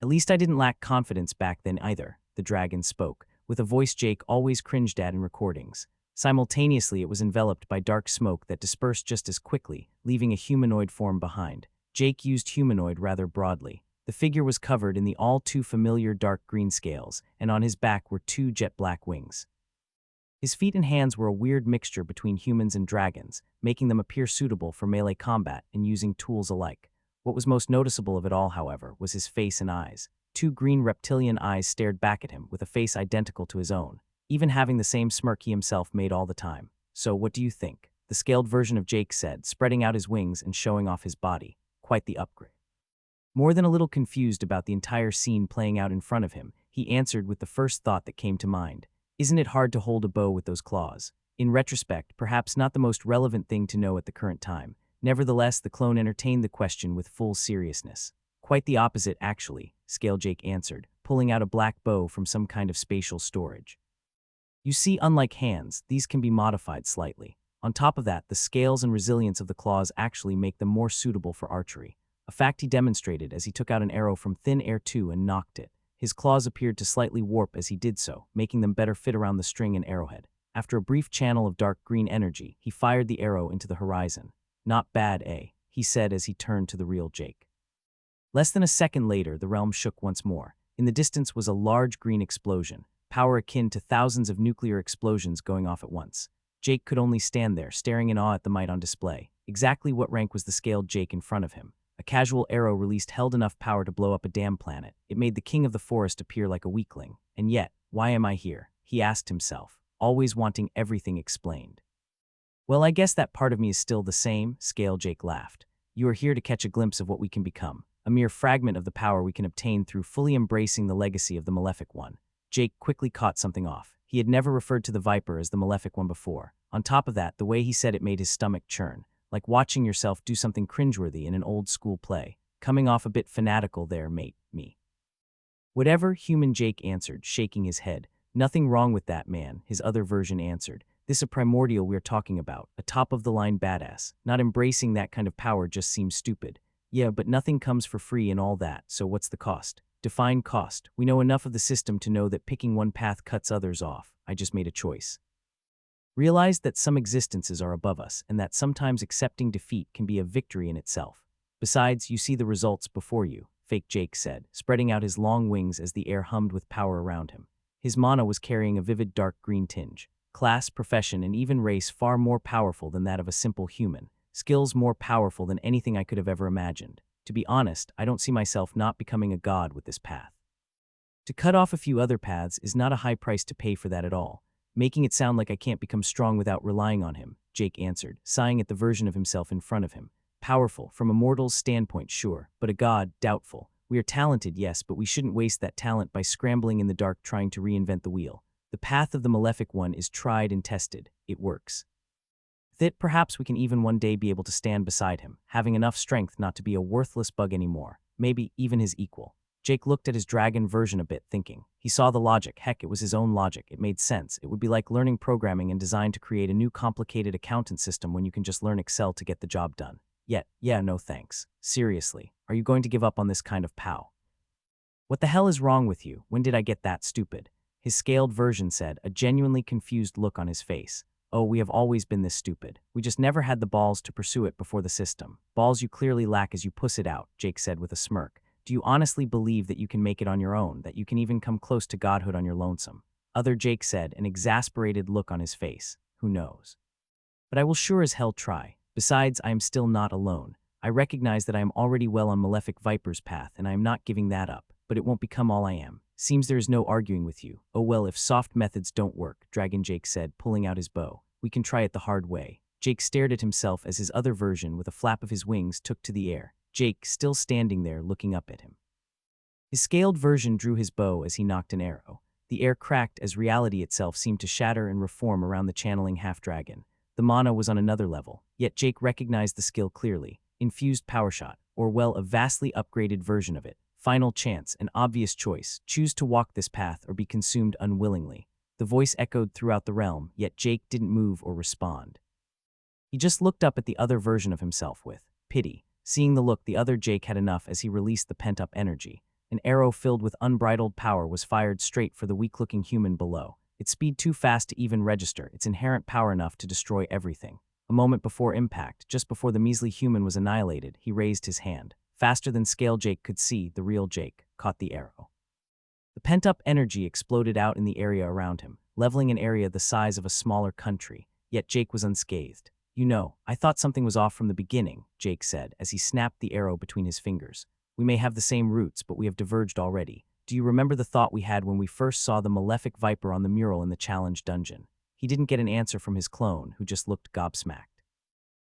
At least I didn't lack confidence back then either, the dragon spoke, with a voice Jake always cringed at in recordings. Simultaneously, it was enveloped by dark smoke that dispersed just as quickly, leaving a humanoid form behind. Jake used humanoid rather broadly. The figure was covered in the all-too-familiar dark green scales, and on his back were 2 jet-black wings. His feet and hands were a weird mixture between humans and dragons, making them appear suitable for melee combat and using tools alike. What was most noticeable of it all, however, was his face and eyes. 2 green reptilian eyes stared back at him with a face identical to his own, even having the same smirk he himself made all the time. "So what do you think?" the scaled version of Jake said, spreading out his wings and showing off his body. Quite the upgrade. More than a little confused about the entire scene playing out in front of him, he answered with the first thought that came to mind. "Isn't it hard to hold a bow with those claws?" In retrospect, perhaps not the most relevant thing to know at the current time. Nevertheless, the clone entertained the question with full seriousness. "Quite the opposite, actually," Scale Jake answered, pulling out a black bow from some kind of spatial storage. "You see, unlike hands, these can be modified slightly. On top of that, the scales and resilience of the claws actually make them more suitable for archery. A fact he demonstrated as he took out an arrow from thin air too and knocked it. His claws appeared to slightly warp as he did so, making them better fit around the string and arrowhead. After a brief channel of dark green energy, he fired the arrow into the horizon. "Not bad, eh?" he said as he turned to the real Jake. Less than a second later, the realm shook once more. In the distance was a large green explosion, power akin to thousands of nuclear explosions going off at once. Jake could only stand there, staring in awe at the might on display. Exactly what rank was the scaled Jake in front of him? A casual arrow released held enough power to blow up a damn planet. It made the king of the forest appear like a weakling. And yet, why am I here? He asked himself, always wanting everything explained. "Well, I guess that part of me is still the same," Scale Jake laughed. "You are here to catch a glimpse of what we can become, a mere fragment of the power we can obtain through fully embracing the legacy of the Malefic One." Jake quickly caught something off. He had never referred to the Viper as the Malefic One before. On top of that, the way he said it made his stomach churn, like watching yourself do something cringeworthy in an old-school play. "Coming off a bit fanatical there, mate, me." "Whatever," human Jake answered, shaking his head. "Nothing wrong with that, man," his other version answered. "This a primordial we're talking about, a top-of-the-line badass. Not embracing that kind of power just seems stupid." "Yeah, but nothing comes for free and all that, so what's the cost?" "Define cost. We know enough of the system to know that picking one path cuts others off. I just made a choice. Realized that some existences are above us and that sometimes accepting defeat can be a victory in itself." Besides, you see the results before you, fake Jake said, spreading out his long wings as the air hummed with power around him. His mana was carrying a vivid dark green tinge. Class, profession, and even race far more powerful than that of a simple human. Skills more powerful than anything I could have ever imagined. To be honest, I don't see myself not becoming a god with this path. To cut off a few other paths is not a high price to pay for that at all. Making it sound like I can't become strong without relying on him, Jake answered, sighing at the version of himself in front of him. Powerful, from a mortal's standpoint, sure, but a god, doubtful. We are talented, yes, but we shouldn't waste that talent by scrambling in the dark trying to reinvent the wheel. The path of the Malefic One is tried and tested. It works. With it, perhaps we can even one day be able to stand beside him, having enough strength not to be a worthless bug anymore, maybe even his equal. Jake looked at his dragon version a bit, thinking. He saw the logic. Heck, it was his own logic. It made sense. It would be like learning programming and design to create a new complicated accountant system when you can just learn Excel to get the job done. Yet, yeah, no thanks. Seriously, are you going to give up on this kind of POW? What the hell is wrong with you? When did I get that stupid? His scaled version said, a genuinely confused look on his face. Oh, we have always been this stupid. We just never had the balls to pursue it before the system. Balls you clearly lack as you puss it out, Jake said with a smirk. Do you honestly believe that you can make it on your own, that you can even come close to godhood on your lonesome? Other Jake said, an exasperated look on his face. Who knows? But I will sure as hell try. Besides, I am still not alone. I recognize that I am already well on Malefic Viper's path, and I am not giving that up, but it won't become all I am. Seems there is no arguing with you. Oh well, if soft methods don't work, Dragon Jake said, pulling out his bow. We can try it the hard way. Jake stared at himself as his other version, with a flap of his wings, took to the air. Jake, still standing there, looking up at him. His scaled version drew his bow as he nocked an arrow. The air cracked as reality itself seemed to shatter and reform around the channeling half-dragon. The mana was on another level, yet Jake recognized the skill clearly. Infused power shot, or well, a vastly upgraded version of it. Final chance, an obvious choice. Choose to walk this path or be consumed unwillingly. The voice echoed throughout the realm, yet Jake didn't move or respond. He just looked up at the other version of himself with pity. Seeing the look, the other Jake had enough as he released the pent-up energy. An arrow filled with unbridled power was fired straight for the weak-looking human below. Its speed too fast to even register, its inherent power enough to destroy everything. A moment before impact, just before the measly human was annihilated, he raised his hand. Faster than Scale Jake could see, the real Jake caught the arrow. The pent-up energy exploded out in the area around him, leveling an area the size of a smaller country. Yet Jake was unscathed. You know, I thought something was off from the beginning, Jake said, as he snapped the arrow between his fingers. We may have the same roots, but we have diverged already. Do you remember the thought we had when we first saw the Malefic Viper on the mural in the challenge dungeon? He didn't get an answer from his clone, who just looked gobsmacked.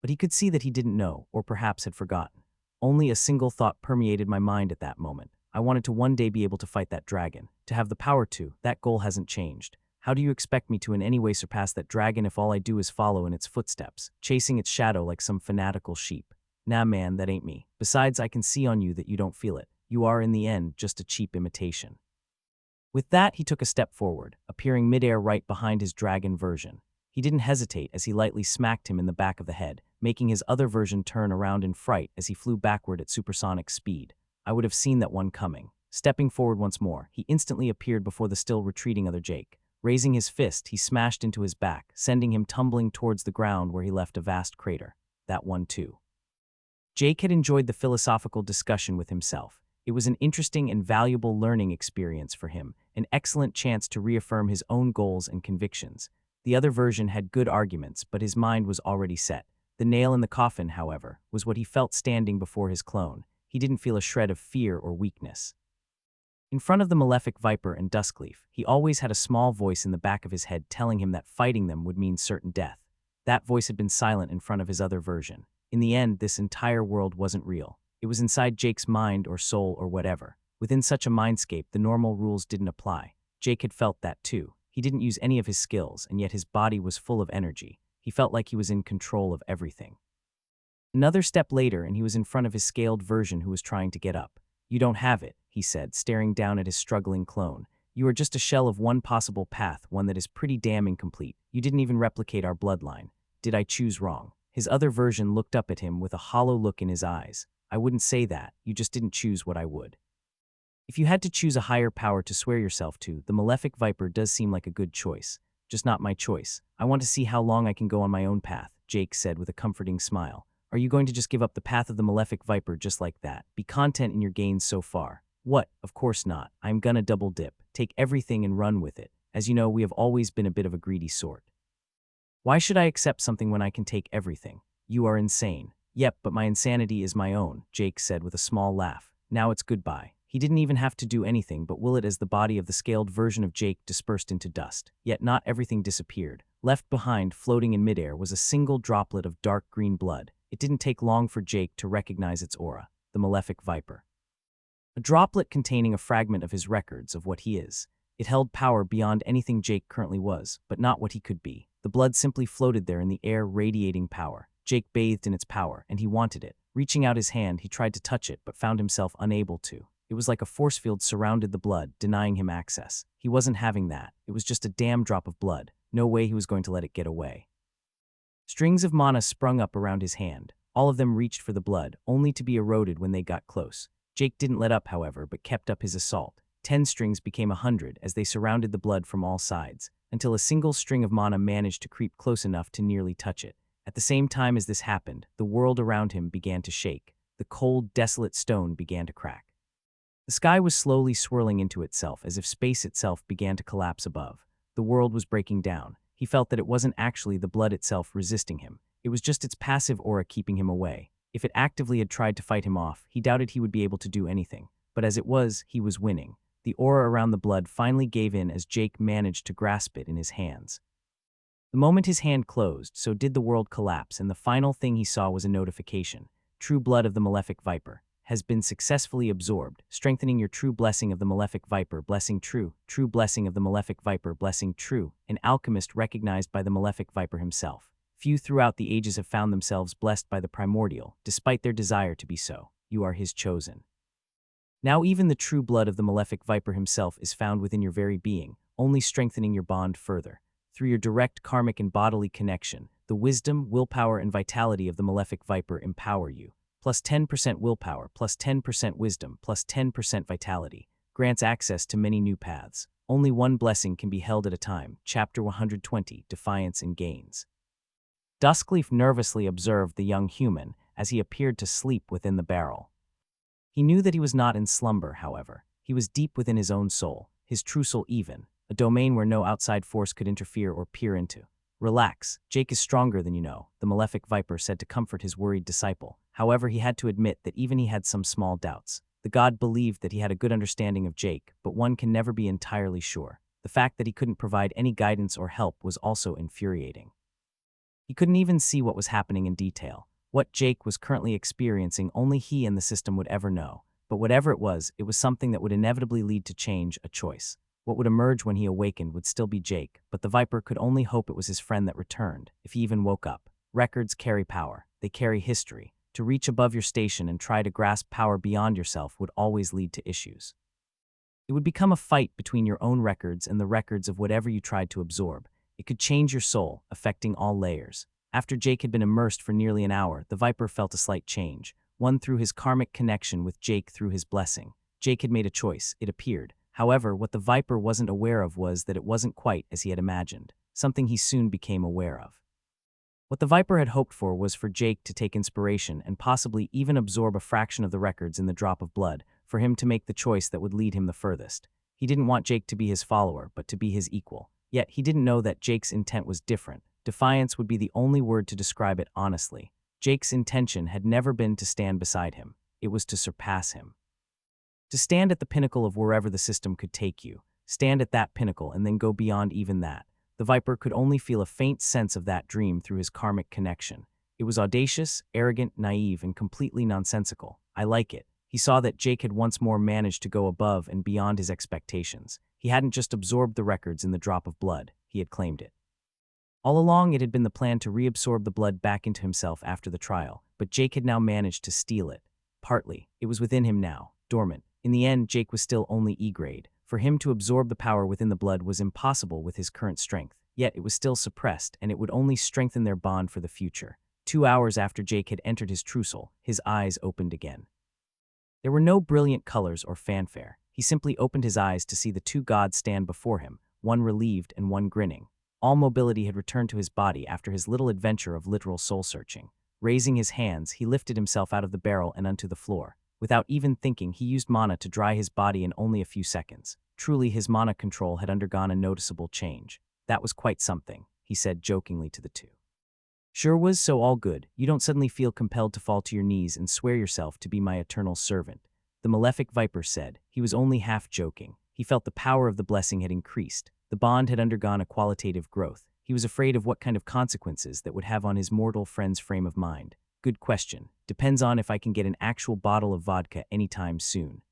But he could see that he didn't know, or perhaps had forgotten. Only a single thought permeated my mind at that moment. I wanted to one day be able to fight that dragon, to have the power to. That goal hasn't changed. How do you expect me to in any way surpass that dragon if all I do is follow in its footsteps, chasing its shadow like some fanatical sheep? Nah man, that ain't me. Besides, I can see on you that you don't feel it. You are, in the end, just a cheap imitation. With that, he took a step forward, appearing midair right behind his dragon version. He didn't hesitate as he lightly smacked him in the back of the head, making his other version turn around in fright as he flew backward at supersonic speed. I would have seen that one coming. Stepping forward once more, he instantly appeared before the still retreating other Jake. Raising his fist, he smashed into his back, sending him tumbling towards the ground where he left a vast crater. That one too. Jake had enjoyed the philosophical discussion with himself. It was an interesting and valuable learning experience for him, an excellent chance to reaffirm his own goals and convictions. The other version had good arguments, but his mind was already set. The nail in the coffin, however, was what he felt standing before his clone. He didn't feel a shred of fear or weakness. In front of the Malefic Viper and Duskleaf, he always had a small voice in the back of his head telling him that fighting them would mean certain death. That voice had been silent in front of his other version. In the end, this entire world wasn't real. It was inside Jake's mind or soul or whatever. Within such a mindscape, the normal rules didn't apply. Jake had felt that too. He didn't use any of his skills, and yet his body was full of energy. He felt like he was in control of everything. Another step later, and he was in front of his scaled version who was trying to get up. You don't have it, he said, staring down at his struggling clone. You are just a shell of one possible path, one that is pretty damn incomplete. You didn't even replicate our bloodline. Did I choose wrong? His other version looked up at him with a hollow look in his eyes. I wouldn't say that. You just didn't choose what I would. If you had to choose a higher power to swear yourself to, the Malefic Viper does seem like a good choice. Just not my choice. I want to see how long I can go on my own path, Jake said with a comforting smile. Are you going to just give up the path of the Malefic Viper just like that? Be content in your gains so far. What? Of course not. I'm gonna double dip, take everything and run with it. As you know, we have always been a bit of a greedy sort. Why should I accept something when I can take everything? You are insane. Yep, but my insanity is my own, Jake said with a small laugh. Now it's goodbye. He didn't even have to do anything but will it as the body of the scaled version of Jake dispersed into dust. Yet not everything disappeared. Left behind, floating in midair, was a single droplet of dark green blood. It didn't take long for Jake to recognize its aura, the Malefic Viper. A droplet containing a fragment of his records of what he is. It held power beyond anything Jake currently was, but not what he could be. The blood simply floated there in the air, radiating power. Jake bathed in its power, and he wanted it. Reaching out his hand, he tried to touch it, but found himself unable to. It was like a force field surrounded the blood, denying him access. He wasn't having that. It was just a damn drop of blood. No way he was going to let it get away. Strings of mana sprung up around his hand. All of them reached for the blood, only to be eroded when they got close. Jake didn't let up, however, but kept up his assault. 10 strings became 100 as they surrounded the blood from all sides, until a single string of mana managed to creep close enough to nearly touch it. At the same time as this happened, the world around him began to shake. The cold, desolate stone began to crack. The sky was slowly swirling into itself as if space itself began to collapse above. The world was breaking down. He felt that it wasn't actually the blood itself resisting him. It was just its passive aura keeping him away. If it actively had tried to fight him off, he doubted he would be able to do anything. But as it was, he was winning. The aura around the blood finally gave in as Jake managed to grasp it in his hands. The moment his hand closed, so did the world collapse, and the final thing he saw was a notification. True blood of the Malefic Viper has been successfully absorbed, strengthening your true blessing of the Malefic Viper, blessing true blessing of the Malefic Viper, blessing true, an alchemist recognized by the Malefic Viper himself. Few throughout the ages have found themselves blessed by the primordial, despite their desire to be so. You are his chosen. Now even the true blood of the Malefic Viper himself is found within your very being, only strengthening your bond further. Through your direct karmic and bodily connection, the wisdom, willpower, and vitality of the Malefic Viper empower you. Plus 10% willpower, plus 10% wisdom, plus 10% vitality, grants access to many new paths. Only one blessing can be held at a time. Chapter 120, Defiance and Gains. Duskleaf nervously observed the young human as he appeared to sleep within the barrel. He knew that he was not in slumber, however. He was deep within his own soul, his true soul even, a domain where no outside force could interfere or peer into. Relax, Jake is stronger than you know, the Malefic Viper said to comfort his worried disciple. However, he had to admit that even he had some small doubts. The god believed that he had a good understanding of Jake, but one can never be entirely sure. The fact that he couldn't provide any guidance or help was also infuriating. He couldn't even see what was happening in detail. What Jake was currently experiencing, only he and the system would ever know. But whatever it was something that would inevitably lead to change, a choice. What would emerge when he awakened would still be Jake, but the Viper could only hope it was his friend that returned, if he even woke up. Records carry power. They carry history. To reach above your station and try to grasp power beyond yourself would always lead to issues. It would become a fight between your own records and the records of whatever you tried to absorb. It could change your soul, affecting all layers. After Jake had been immersed for nearly an hour, the Viper felt a slight change, one through his karmic connection with Jake through his blessing. Jake had made a choice, it appeared. However, what the Viper wasn't aware of was that it wasn't quite as he had imagined, something he soon became aware of. What the Viper had hoped for was for Jake to take inspiration and possibly even absorb a fraction of the records in the drop of blood, for him to make the choice that would lead him the furthest. He didn't want Jake to be his follower, but to be his equal. Yet he didn't know that Jake's intent was different. Defiance would be the only word to describe it honestly. Jake's intention had never been to stand beside him. It was to surpass him. To stand at the pinnacle of wherever the system could take you. Stand at that pinnacle and then go beyond even that. The Viper could only feel a faint sense of that dream through his karmic connection. It was audacious, arrogant, naive, and completely nonsensical. I like it. He saw that Jake had once more managed to go above and beyond his expectations. He hadn't just absorbed the records in the drop of blood, he had claimed it. All along, it had been the plan to reabsorb the blood back into himself after the trial, but Jake had now managed to steal it. Partly, it was within him now, dormant. In the end, Jake was still only E-grade. For him to absorb the power within the blood was impossible with his current strength, yet it was still suppressed, and it would only strengthen their bond for the future. 2 hours after Jake had entered his true soul, his eyes opened again. There were no brilliant colors or fanfare. He simply opened his eyes to see the two gods stand before him, one relieved and one grinning. All mobility had returned to his body after his little adventure of literal soul-searching. Raising his hands, he lifted himself out of the barrel and onto the floor. Without even thinking, he used mana to dry his body in only a few seconds. Truly, his mana control had undergone a noticeable change. That was quite something, he said jokingly to the two. Sure was, so all good. You don't suddenly feel compelled to fall to your knees and swear yourself to be my eternal servant, the malefic viper said. He was only half joking. He felt the power of the blessing had increased. The bond had undergone a qualitative growth. He was afraid of what kind of consequences that would have on his mortal friend's frame of mind. Good question. Depends on if I can get an actual bottle of vodka anytime soon.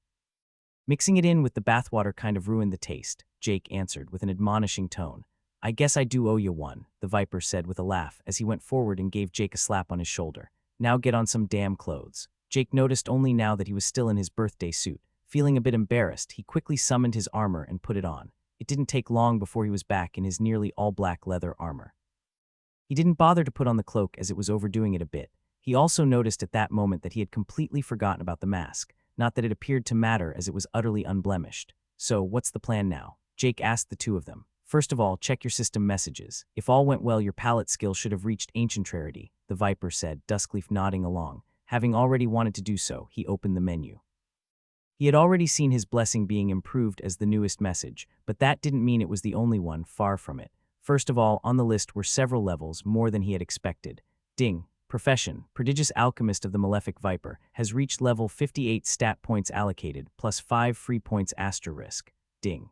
Mixing it in with the bathwater kind of ruined the taste, Jake answered with an admonishing tone. I guess I do owe you one, the viper said with a laugh as he went forward and gave Jake a slap on his shoulder. Now get on some damn clothes. Jake noticed only now that he was still in his birthday suit. Feeling a bit embarrassed, he quickly summoned his armor and put it on. It didn't take long before he was back in his nearly all-black leather armor. He didn't bother to put on the cloak as it was overdoing it a bit. He also noticed at that moment that he had completely forgotten about the mask, not that it appeared to matter as it was utterly unblemished. So, what's the plan now? Jake asked the two of them. First of all, check your system messages. If all went well, your palette skill should have reached ancient rarity, the viper said, Duskleaf nodding along. Having already wanted to do so, he opened the menu. He had already seen his blessing being improved as the newest message, but that didn't mean it was the only one, far from it. First of all, on the list were several levels, more than he had expected. Ding. Profession, Prodigious Alchemist of the Malefic Viper, has reached level 58 stat points allocated, plus 5 free points asterisk. Ding.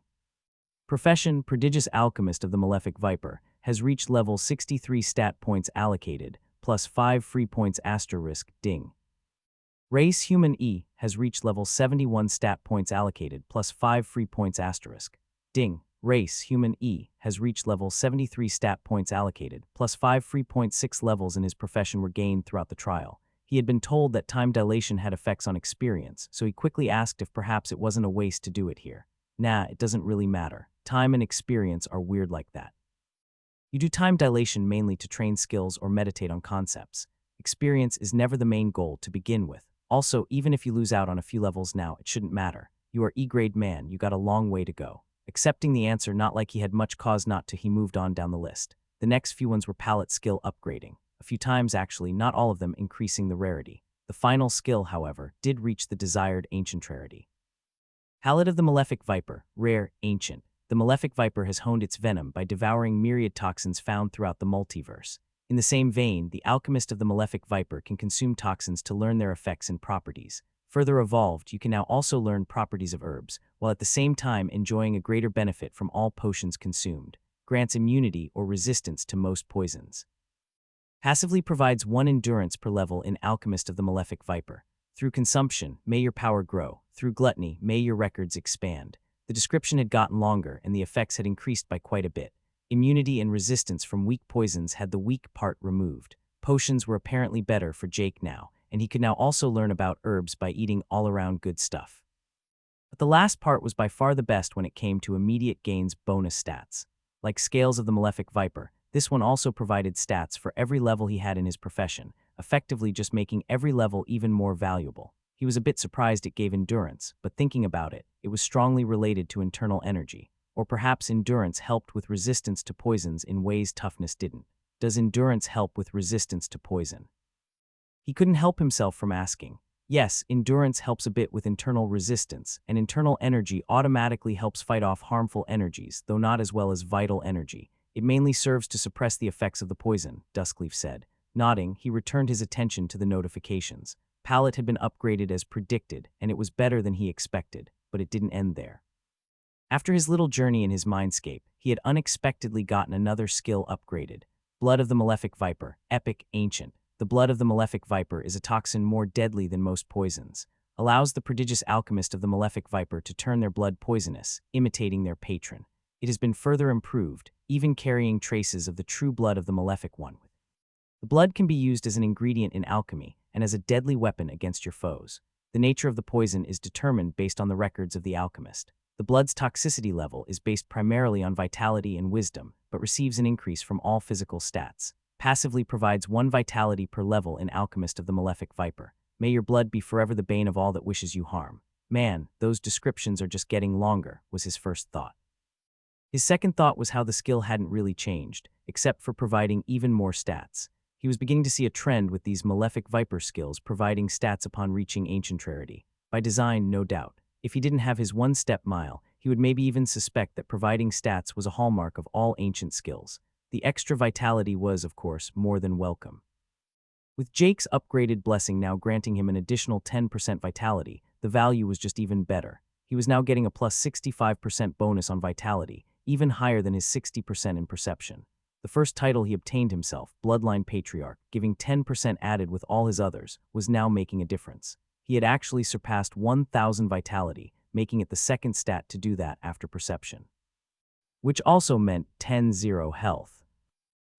Profession, Prodigious Alchemist of the Malefic Viper, has reached level 63 stat points allocated, plus 5 free points asterisk. Ding. Race Human E has reached level 71 stat points allocated, plus 5 free points asterisk. Ding. Race Human E has reached level 73 stat points allocated, plus 5 free points. 6 levels in his profession were gained throughout the trial. He had been told that time dilation had effects on experience, so he quickly asked if perhaps it wasn't a waste to do it here. Nah, it doesn't really matter. Time and experience are weird like that. You do time dilation mainly to train skills or meditate on concepts. Experience is never the main goal to begin with. Also, even if you lose out on a few levels now, it shouldn't matter. You are E-grade man, you got a long way to go. Accepting the answer not like he had much cause not to, he moved on down the list. The next few ones were palette skill upgrading. A few times actually, not all of them increasing the rarity. The final skill, however, did reach the desired ancient rarity. Palette of the Malefic Viper, rare, ancient. The Malefic Viper has honed its venom by devouring myriad toxins found throughout the multiverse. In the same vein, the Alchemist of the Malefic Viper can consume toxins to learn their effects and properties. Further evolved, you can now also learn properties of herbs, while at the same time enjoying a greater benefit from all potions consumed. Grants immunity or resistance to most poisons. Passively provides 1 endurance per level in Alchemist of the Malefic Viper. Through consumption, may your power grow. Through gluttony, may your records expand. The description had gotten longer and the effects had increased by quite a bit. Immunity and resistance from weak poisons had the weak part removed. Potions were apparently better for Jake now, and he could now also learn about herbs by eating all-around good stuff. But the last part was by far the best when it came to immediate gains bonus stats. Like Scales of the Malefic Viper, this one also provided stats for every level he had in his profession, effectively just making every level even more valuable. He was a bit surprised it gave endurance, but thinking about it, it was strongly related to internal energy. Or perhaps endurance helped with resistance to poisons in ways toughness didn't. Does endurance help with resistance to poison? He couldn't help himself from asking. Yes, endurance helps a bit with internal resistance, and internal energy automatically helps fight off harmful energies, though not as well as vital energy. It mainly serves to suppress the effects of the poison, Duskleaf said. Nodding, he returned his attention to the notifications. Palette had been upgraded as predicted, and it was better than he expected, but it didn't end there. After his little journey in his mindscape, he had unexpectedly gotten another skill upgraded. Blood of the Malefic Viper, epic, ancient. The blood of the Malefic Viper is a toxin more deadly than most poisons. Allows the Prodigious Alchemist of the Malefic Viper to turn their blood poisonous, imitating their patron. It has been further improved, even carrying traces of the true blood of the Malefic one. The blood can be used as an ingredient in alchemy and as a deadly weapon against your foes. The nature of the poison is determined based on the records of the alchemist. The blood's toxicity level is based primarily on vitality and wisdom, but receives an increase from all physical stats. Passively provides 1 vitality per level in Alchemist of the Malefic Viper. May your blood be forever the bane of all that wishes you harm. Man, those descriptions are just getting longer, was his first thought. His second thought was how the skill hadn't really changed, except for providing even more stats. He was beginning to see a trend with these malefic viper skills providing stats upon reaching ancient rarity. By design, no doubt. If he didn't have his one-step mile, he would maybe even suspect that providing stats was a hallmark of all ancient skills. The extra vitality was, of course, more than welcome. With Jake's upgraded blessing now granting him an additional 10% vitality, the value was just even better. He was now getting a plus 65% bonus on vitality, even higher than his 60% in perception. The first title he obtained himself, Bloodline Patriarch, giving 10% added with all his others, was now making a difference. He had actually surpassed 1,000 vitality, making it the second stat to do that after perception. Which also meant 10-0 health.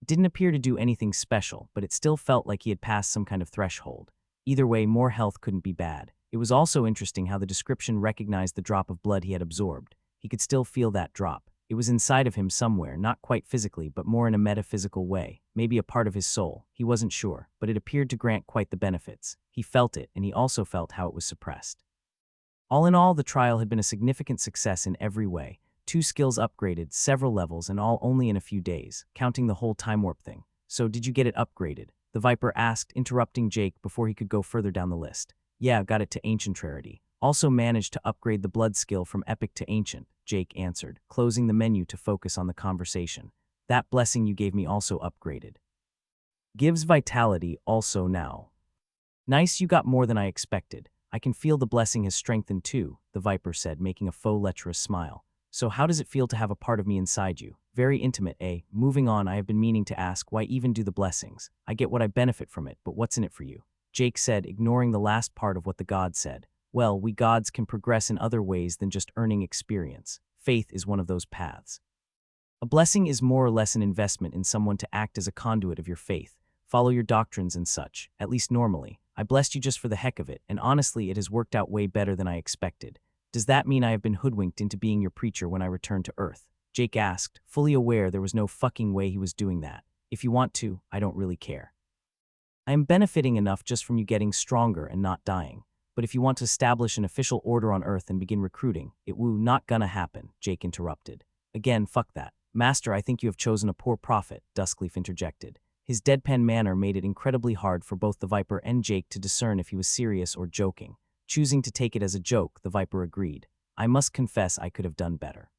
It didn't appear to do anything special, but it still felt like he had passed some kind of threshold. Either way, more health couldn't be bad. It was also interesting how the description recognized the drop of blood he had absorbed. He could still feel that drop. It was inside of him somewhere, not quite physically, but more in a metaphysical way, maybe a part of his soul. He wasn't sure, but it appeared to grant quite the benefits. He felt it, and he also felt how it was suppressed. All in all, the trial had been a significant success in every way. 2 skills upgraded, several levels, and all only in a few days, counting the whole time warp thing. So did you get it upgraded? The Viper asked, interrupting Jake before he could go further down the list. Yeah, got it to Ancient Rarity. Also managed to upgrade the Blood skill from Epic to Ancient, Jake answered, closing the menu to focus on the conversation. That blessing you gave me also upgraded. Gives vitality also now. Nice, you got more than I expected. I can feel the blessing has strengthened too, the Viper said, making a faux lecherous smile. So how does it feel to have a part of me inside you? Very intimate, eh? Moving on, I have been meaning to ask, why even do the blessings? I get what I benefit from it, but what's in it for you? Jake said, ignoring the last part of what the god said. Well, we gods can progress in other ways than just earning experience. Faith is one of those paths. A blessing is more or less an investment in someone to act as a conduit of your faith, follow your doctrines and such, at least normally. I blessed you just for the heck of it, and honestly, it has worked out way better than I expected. Does that mean I have been hoodwinked into being your preacher when I return to Earth? Jake asked, fully aware there was no fucking way he was doing that. If you want to, I don't really care. I am benefiting enough just from you getting stronger and not dying. But if you want to establish an official order on Earth and begin recruiting, not gonna happen, Jake interrupted. Again, fuck that. Master, I think you have chosen a poor prophet, Duskleaf interjected. His deadpan manner made it incredibly hard for both the Viper and Jake to discern if he was serious or joking. Choosing to take it as a joke, the Viper agreed. I must confess I could have done better.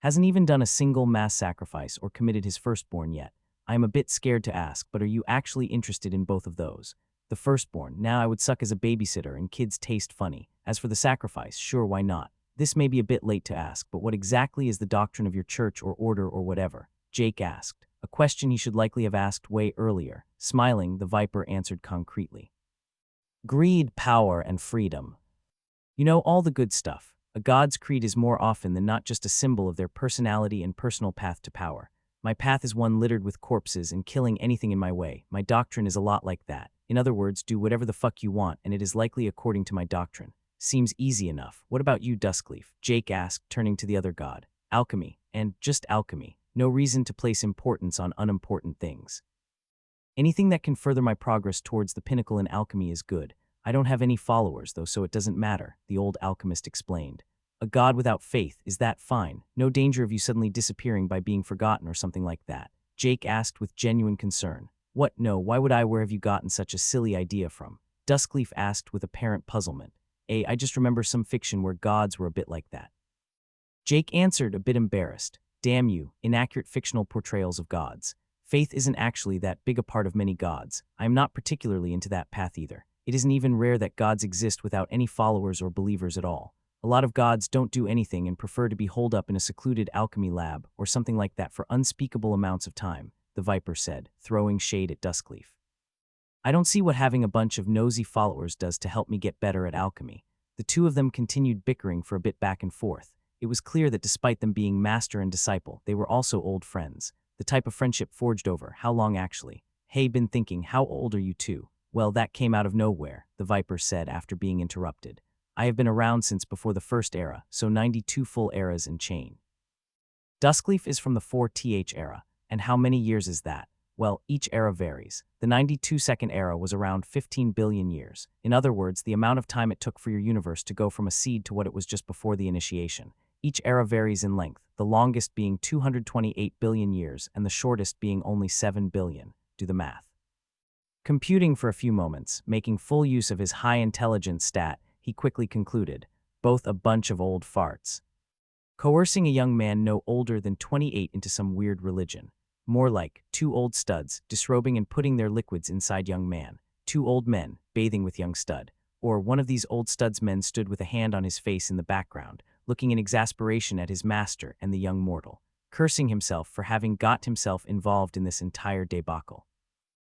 Hasn't even done a single mass sacrifice or committed his firstborn yet. I am a bit scared to ask, but are you actually interested in both of those? The firstborn, now I would suck as a babysitter and kids taste funny. As for the sacrifice, sure, why not? This may be a bit late to ask, but what exactly is the doctrine of your church or order or whatever? Jake asked, a question he should likely have asked way earlier. Smiling, the Viper answered concretely. Greed, power, and freedom. You know, all the good stuff. A god's creed is more often than not just a symbol of their personality and personal path to power. My path is one littered with corpses and killing anything in my way. My doctrine is a lot like that. In other words, do whatever the fuck you want, and it is likely according to my doctrine. Seems easy enough. What about you, Duskleaf? Jake asked, turning to the other god. Alchemy, and just alchemy. No reason to place importance on unimportant things. Anything that can further my progress towards the pinnacle in alchemy is good. I don't have any followers, though, so it doesn't matter, the old alchemist explained. A god without faith, is that fine? No danger of you suddenly disappearing by being forgotten or something like that? Jake asked with genuine concern. What? No, why would I? Where have you gotten such a silly idea from? Duskleaf asked with apparent puzzlement. I just remember some fiction where gods were a bit like that. Jake answered, a bit embarrassed. Damn you, inaccurate fictional portrayals of gods. Faith isn't actually that big a part of many gods. I am not particularly into that path either. It isn't even rare that gods exist without any followers or believers at all. A lot of gods don't do anything and prefer to be holed up in a secluded alchemy lab or something like that for unspeakable amounts of time, the Viper said, throwing shade at Duskleaf. I don't see what having a bunch of nosy followers does to help me get better at alchemy. The two of them continued bickering for a bit back and forth. It was clear that despite them being master and disciple, they were also old friends. The type of friendship forged over how long actually? Hey, been thinking, how old are you two? Well, that came out of nowhere, the Viper said after being interrupted. I have been around since before the first era, so 92 full eras and chain. Duskleaf is from the 4th era, and how many years is that? Well, each era varies. The 92nd era was around 15 billion years. In other words, the amount of time it took for your universe to go from a seed to what it was just before the initiation. Each era varies in length, the longest being 228 billion years and the shortest being only 7 billion. Do the math. Computing for a few moments, making full use of his high intelligence stat, he quickly concluded, both a bunch of old farts. Coercing a young man no older than 28 into some weird religion. More like two old studs disrobing and putting their liquids inside young man, two old men bathing with young stud, or one of these old studs men stood with a hand on his face in the background, looking in exasperation at his master and the young mortal, cursing himself for having got himself involved in this entire debacle.